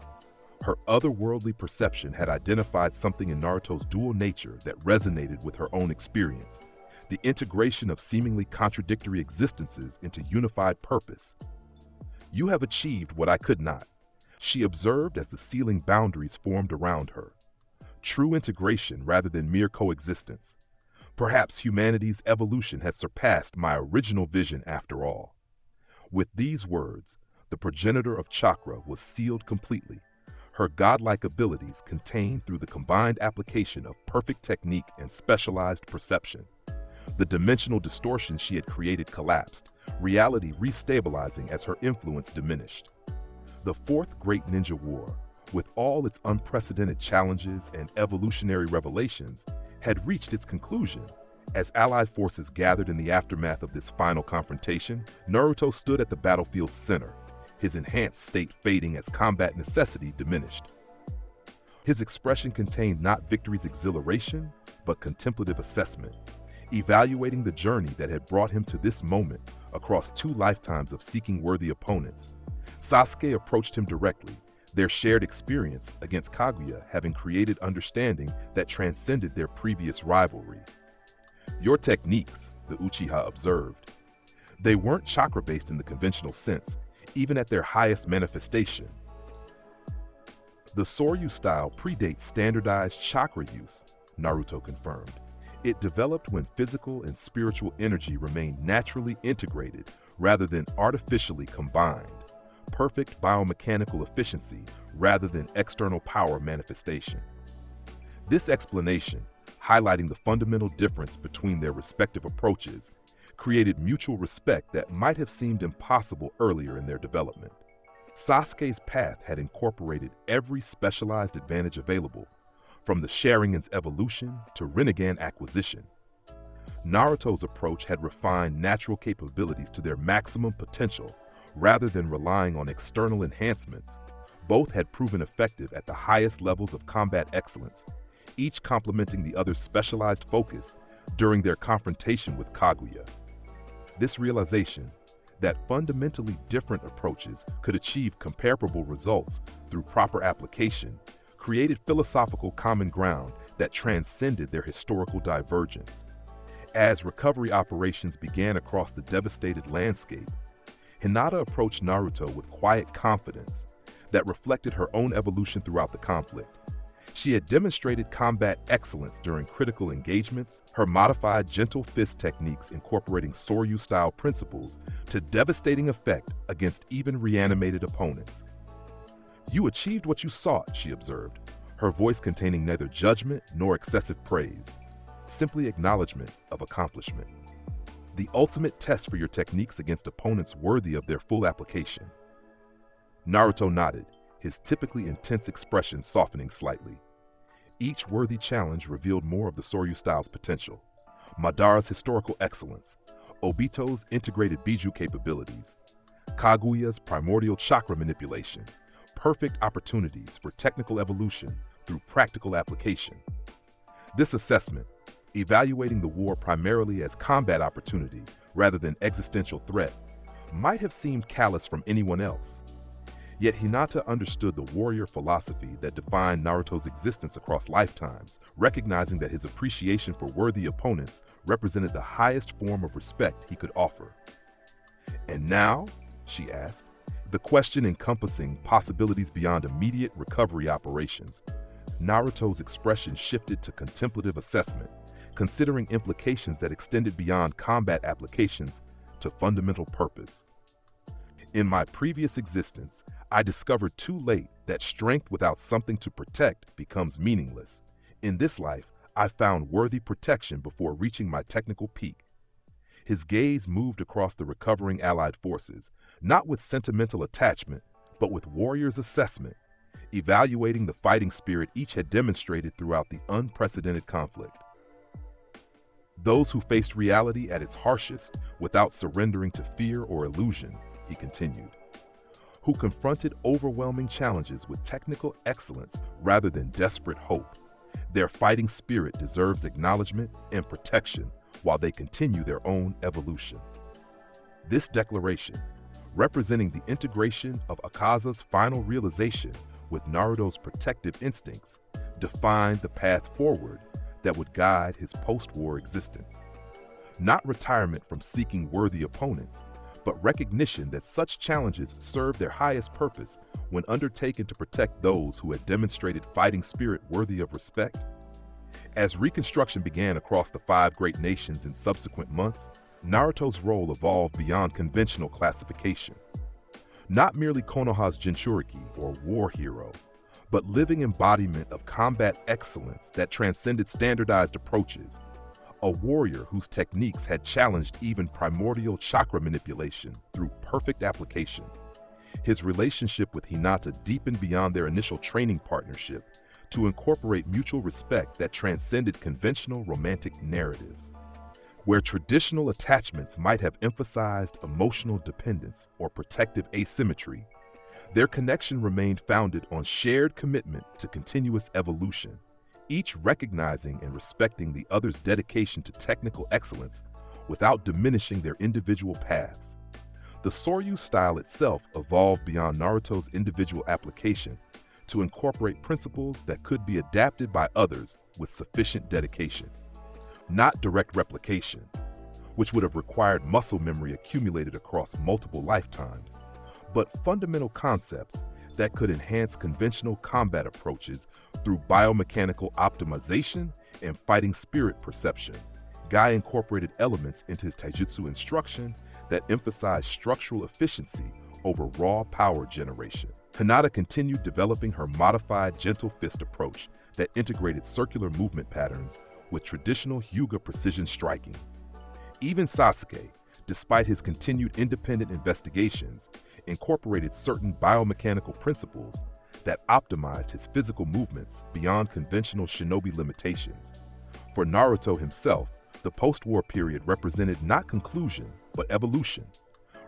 Her otherworldly perception had identified something in Naruto's dual nature that resonated with her own experience, the integration of seemingly contradictory existences into unified purpose. "You have achieved what I could not," she observed as the sealing boundaries formed around her. True integration rather than mere coexistence. Perhaps humanity's evolution has surpassed my original vision after all. With these words, the progenitor of chakra was sealed completely, her godlike abilities contained through the combined application of perfect technique and specialized perception. The dimensional distortions she had created collapsed, reality restabilizing as her influence diminished. The Fourth Great Ninja War, with all its unprecedented challenges and evolutionary revelations, had reached its conclusion. As allied forces gathered in the aftermath of this final confrontation, Naruto stood at the battlefield's center, his enhanced state fading as combat necessity diminished. His expression contained not victory's exhilaration, but contemplative assessment, evaluating the journey that had brought him to this moment across 2 lifetimes of seeking worthy opponents. Sasuke approached him directly, their shared experience against Kaguya having created understanding that transcended their previous rivalry. "Your techniques," the Uchiha observed. They weren't chakra-based in the conventional sense, even at their highest manifestation. The Soryu style predates standardized chakra use, Naruto confirmed. It developed when physical and spiritual energy remained naturally integrated rather than artificially combined. Perfect biomechanical efficiency rather than external power manifestation. This explanation, highlighting the fundamental difference between their respective approaches, created mutual respect that might have seemed impossible earlier in their development. Sasuke's path had incorporated every specialized advantage available, from the Sharingan's evolution to Rinnegan acquisition. Naruto's approach had refined natural capabilities to their maximum potential rather than relying on external enhancements. Both had proven effective at the highest levels of combat excellence, each complementing the other's specialized focus during their confrontation with Kaguya. This realization, that fundamentally different approaches could achieve comparable results through proper application, created philosophical common ground that transcended their historical divergence. As recovery operations began across the devastated landscape, Hinata approached Naruto with quiet confidence that reflected her own evolution throughout the conflict. She had demonstrated combat excellence during critical engagements, her modified gentle fist techniques incorporating Soryu-style principles to devastating effect against even reanimated opponents. "You achieved what you sought," she observed, her voice containing neither judgment nor excessive praise, simply acknowledgement of accomplishment. "The ultimate test for your techniques against opponents worthy of their full application." Naruto nodded, his typically intense expression softening slightly. Each worthy challenge revealed more of the Soryu style's potential: Madara's historical excellence, Obito's integrated Biju capabilities, Kaguya's primordial chakra manipulation, perfect opportunities for technical evolution through practical application. This assessment, evaluating the war primarily as combat opportunity rather than existential threat, might have seemed callous from anyone else. Yet Hinata understood the warrior philosophy that defined Naruto's existence across lifetimes, recognizing that his appreciation for worthy opponents represented the highest form of respect he could offer. "And now?" she asked, the question encompassing possibilities beyond immediate recovery operations. Naruto's expression shifted to contemplative assessment, considering implications that extended beyond combat applications to fundamental purpose. "In my previous existence, I discovered too late that strength without something to protect becomes meaningless. In this life, I found worthy protection before reaching my technical peak." His gaze moved across the recovering allied forces, not with sentimental attachment, but with warrior's assessment, evaluating the fighting spirit each had demonstrated throughout the unprecedented conflict. "Those who faced reality at its harshest without surrendering to fear or illusion," he continued, "who confronted overwhelming challenges with technical excellence rather than desperate hope. Their fighting spirit deserves acknowledgement and protection while they continue their own evolution." This declaration, representing the integration of Akaza's final realization with Naruto's protective instincts, defined the path forward that would guide his post-war existence. Not retirement from seeking worthy opponents, but recognition that such challenges serve their highest purpose when undertaken to protect those who had demonstrated fighting spirit worthy of respect. As reconstruction began across the 5 great nations in subsequent months, Naruto's role evolved beyond conventional classification. Not merely Konoha's Jinchuriki or war hero, but living embodiment of combat excellence that transcended standardized approaches. A warrior whose techniques had challenged even primordial chakra manipulation through perfect application. His relationship with Hinata deepened beyond their initial training partnership to incorporate mutual respect that transcended conventional romantic narratives. Where traditional attachments might have emphasized emotional dependence or protective asymmetry, their connection remained founded on shared commitment to continuous evolution, each recognizing and respecting the other's dedication to technical excellence without diminishing their individual paths. The Soryu style itself evolved beyond Naruto's individual application to incorporate principles that could be adapted by others with sufficient dedication. Not direct replication, which would have required muscle memory accumulated across multiple lifetimes, but fundamental concepts that could enhance conventional combat approaches through biomechanical optimization and fighting spirit perception. Guy incorporated elements into his taijutsu instruction that emphasized structural efficiency over raw power generation. Hinata continued developing her modified gentle fist approach that integrated circular movement patterns with traditional Hyuga precision striking. Even Sasuke, despite his continued independent investigations, incorporated certain biomechanical principles that optimized his physical movements beyond conventional shinobi limitations. For Naruto himself, the post-war period represented not conclusion, but evolution,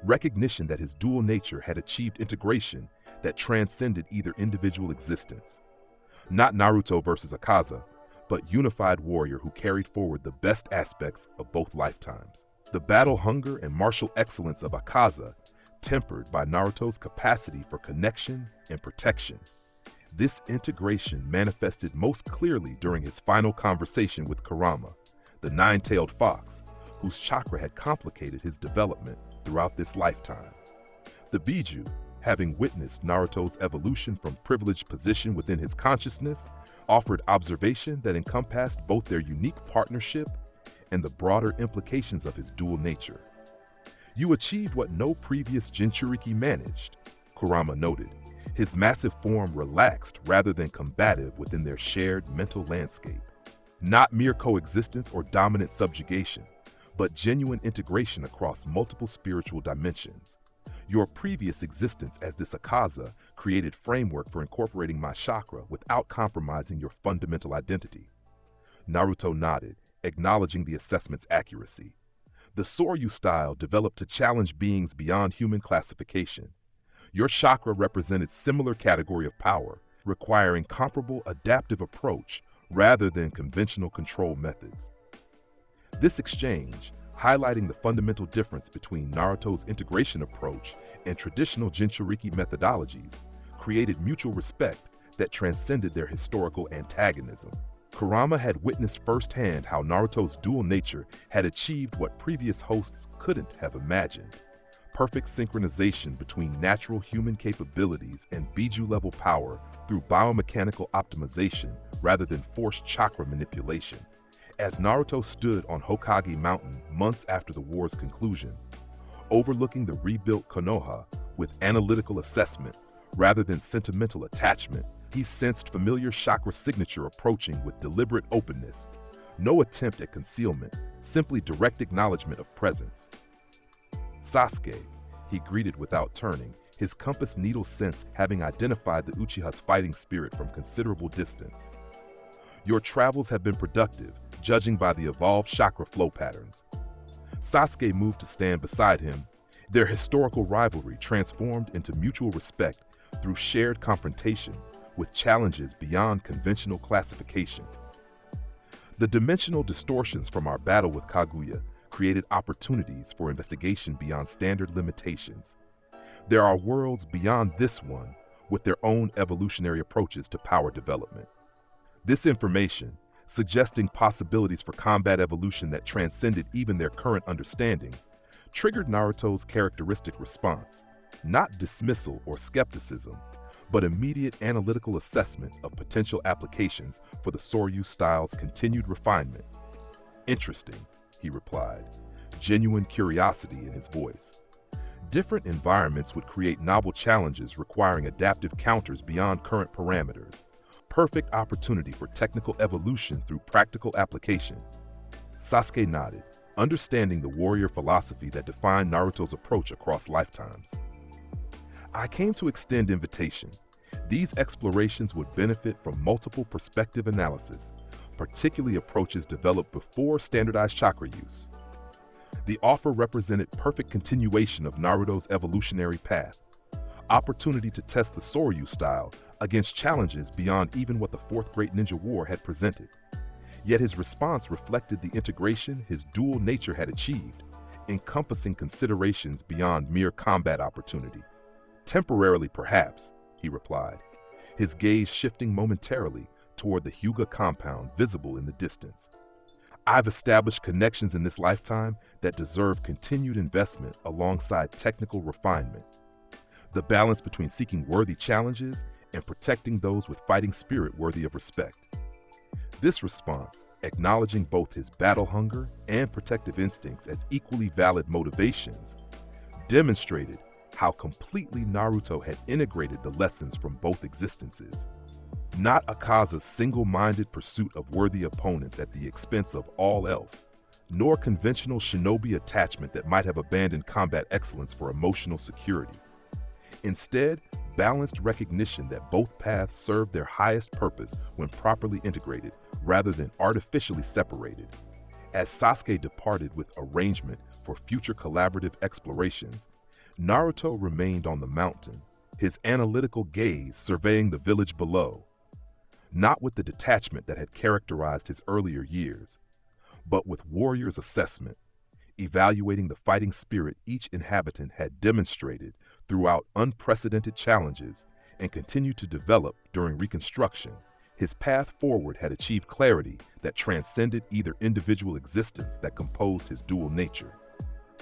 recognition that his dual nature had achieved integration that transcended either individual existence. Not Naruto versus Akaza, but unified warrior who carried forward the best aspects of both lifetimes. The battle hunger and martial excellence of Akaza, tempered by Naruto's capacity for connection and protection. This integration manifested most clearly during his final conversation with Kurama, the nine-tailed fox, whose chakra had complicated his development throughout this lifetime. The Biju, having witnessed Naruto's evolution from privileged position within his consciousness, offered observation that encompassed both their unique partnership and the broader implications of his dual nature. "You achieved what no previous Jinchuriki managed," Kurama noted, his massive form relaxed rather than combative within their shared mental landscape. Not mere coexistence or dominant subjugation, but genuine integration across multiple spiritual dimensions. Your previous existence as this Akaza created framework for incorporating my chakra without compromising your fundamental identity. Naruto nodded, acknowledging the assessment's accuracy. The Soryu style developed to challenge beings beyond human classification. Your chakra represented similar category of power, requiring comparable adaptive approach rather than conventional control methods. This exchange, highlighting the fundamental difference between Naruto's integration approach and traditional Jinchuriki methodologies, created mutual respect that transcended their historical antagonism. Kurama had witnessed firsthand how Naruto's dual nature had achieved what previous hosts couldn't have imagined: perfect synchronization between natural human capabilities and Biju-level power through biomechanical optimization rather than forced chakra manipulation. As Naruto stood on Hokage Mountain months after the war's conclusion, overlooking the rebuilt Konoha with analytical assessment rather than sentimental attachment, he sensed familiar chakra signature approaching with deliberate openness. No attempt at concealment, simply direct acknowledgement of presence. "Sasuke," he greeted without turning, his compass needle sense having identified the Uchiha's fighting spirit from considerable distance. "Your travels have been productive, judging by the evolved chakra flow patterns." Sasuke moved to stand beside him, their historical rivalry transformed into mutual respect through shared confrontation with challenges beyond conventional classification. The dimensional distortions from our battle with Kaguya created opportunities for investigation beyond standard limitations. There are worlds beyond this one with their own evolutionary approaches to power development. This information, suggesting possibilities for combat evolution that transcended even their current understanding, triggered Naruto's characteristic response, not dismissal or skepticism, but immediate analytical assessment of potential applications for the Soryu style's continued refinement. "Interesting," he replied, genuine curiosity in his voice. Different environments would create novel challenges requiring adaptive counters beyond current parameters. Perfect opportunity for technical evolution through practical application. Sasuke nodded, understanding the warrior philosophy that defined Naruto's approach across lifetimes. "I came to extend invitation. These explorations would benefit from multiple perspective analysis, particularly approaches developed before standardized chakra use." The offer represented perfect continuation of Naruto's evolutionary path, opportunity to test the Soryu style against challenges beyond even what the Fourth Great Ninja War had presented. Yet his response reflected the integration his dual nature had achieved, encompassing considerations beyond mere combat opportunity. "Temporarily, perhaps," he replied, his gaze shifting momentarily toward the Hyuga compound visible in the distance. "I've established connections in this lifetime that deserve continued investment alongside technical refinement. The balance between seeking worthy challenges and protecting those with fighting spirit worthy of respect." This response, acknowledging both his battle hunger and protective instincts as equally valid motivations, demonstrated how completely Naruto had integrated the lessons from both existences. Not Akaza's single-minded pursuit of worthy opponents at the expense of all else, nor conventional shinobi attachment that might have abandoned combat excellence for emotional security. Instead, balanced recognition that both paths served their highest purpose when properly integrated rather than artificially separated. As Sasuke departed with arrangement for future collaborative explorations, Naruto remained on the mountain, his analytical gaze surveying the village below, not with the detachment that had characterized his earlier years, but with warrior's assessment, evaluating the fighting spirit each inhabitant had demonstrated throughout unprecedented challenges and continued to develop during Reconstruction. His path forward had achieved clarity that transcended either individual existence that composed his dual nature.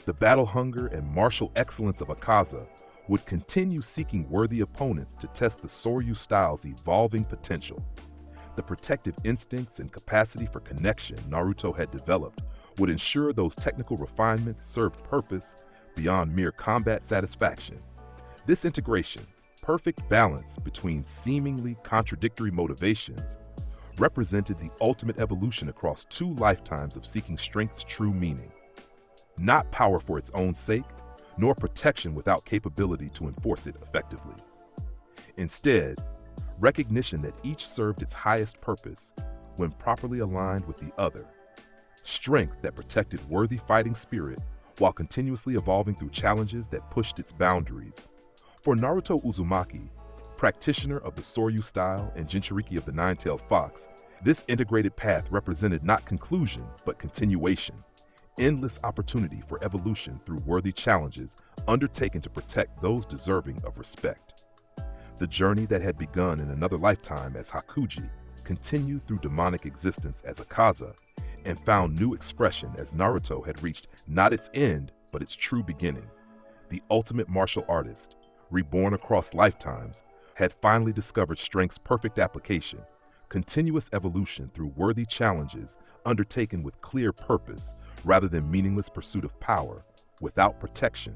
The battle hunger and martial excellence of Akaza would continue seeking worthy opponents to test the Soryu style's evolving potential. The protective instincts and capacity for connection Naruto had developed would ensure those technical refinements served purpose beyond mere combat satisfaction. This integration, perfect balance between seemingly contradictory motivations, represented the ultimate evolution across 2 lifetimes of seeking strength's true meaning. Not power for its own sake, nor protection without capability to enforce it effectively. Instead, recognition that each served its highest purpose when properly aligned with the other. Strength that protected worthy fighting spirit while continuously evolving through challenges that pushed its boundaries. For Naruto Uzumaki, practitioner of the Soryu style and Jinchuriki of the Nine-Tailed Fox, this integrated path represented not conclusion, but continuation. Endless opportunity for evolution through worthy challenges undertaken to protect those deserving of respect. The journey that had begun in another lifetime as Hokage continued through demonic existence as Akaza and found new expression as Naruto had reached not its end, but its true beginning. The ultimate martial artist, reborn across lifetimes, had finally discovered strength's perfect application, continuous evolution through worthy challenges undertaken with clear purpose rather than meaningless pursuit of power without protection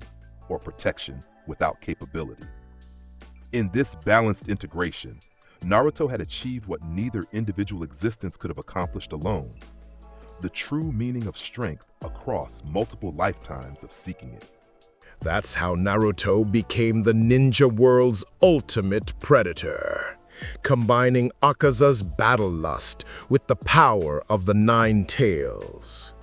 or protection without capability. In this balanced integration, Naruto had achieved what neither individual existence could have accomplished alone: the true meaning of strength across multiple lifetimes of seeking it. That's how Naruto became the ninja world's ultimate predator, combining Akaza's battle lust with the power of the Nine Tails.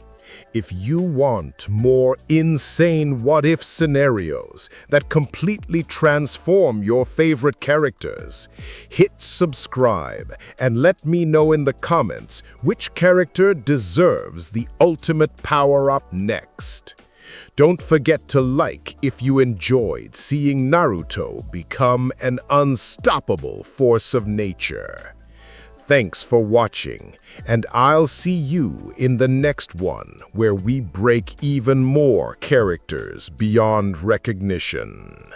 If you want more insane what-if scenarios that completely transform your favorite characters, hit subscribe and let me know in the comments which character deserves the ultimate power-up next. Don't forget to like if you enjoyed seeing Naruto become an unstoppable force of nature. Thanks for watching, and I'll see you in the next one where we break even more characters beyond recognition.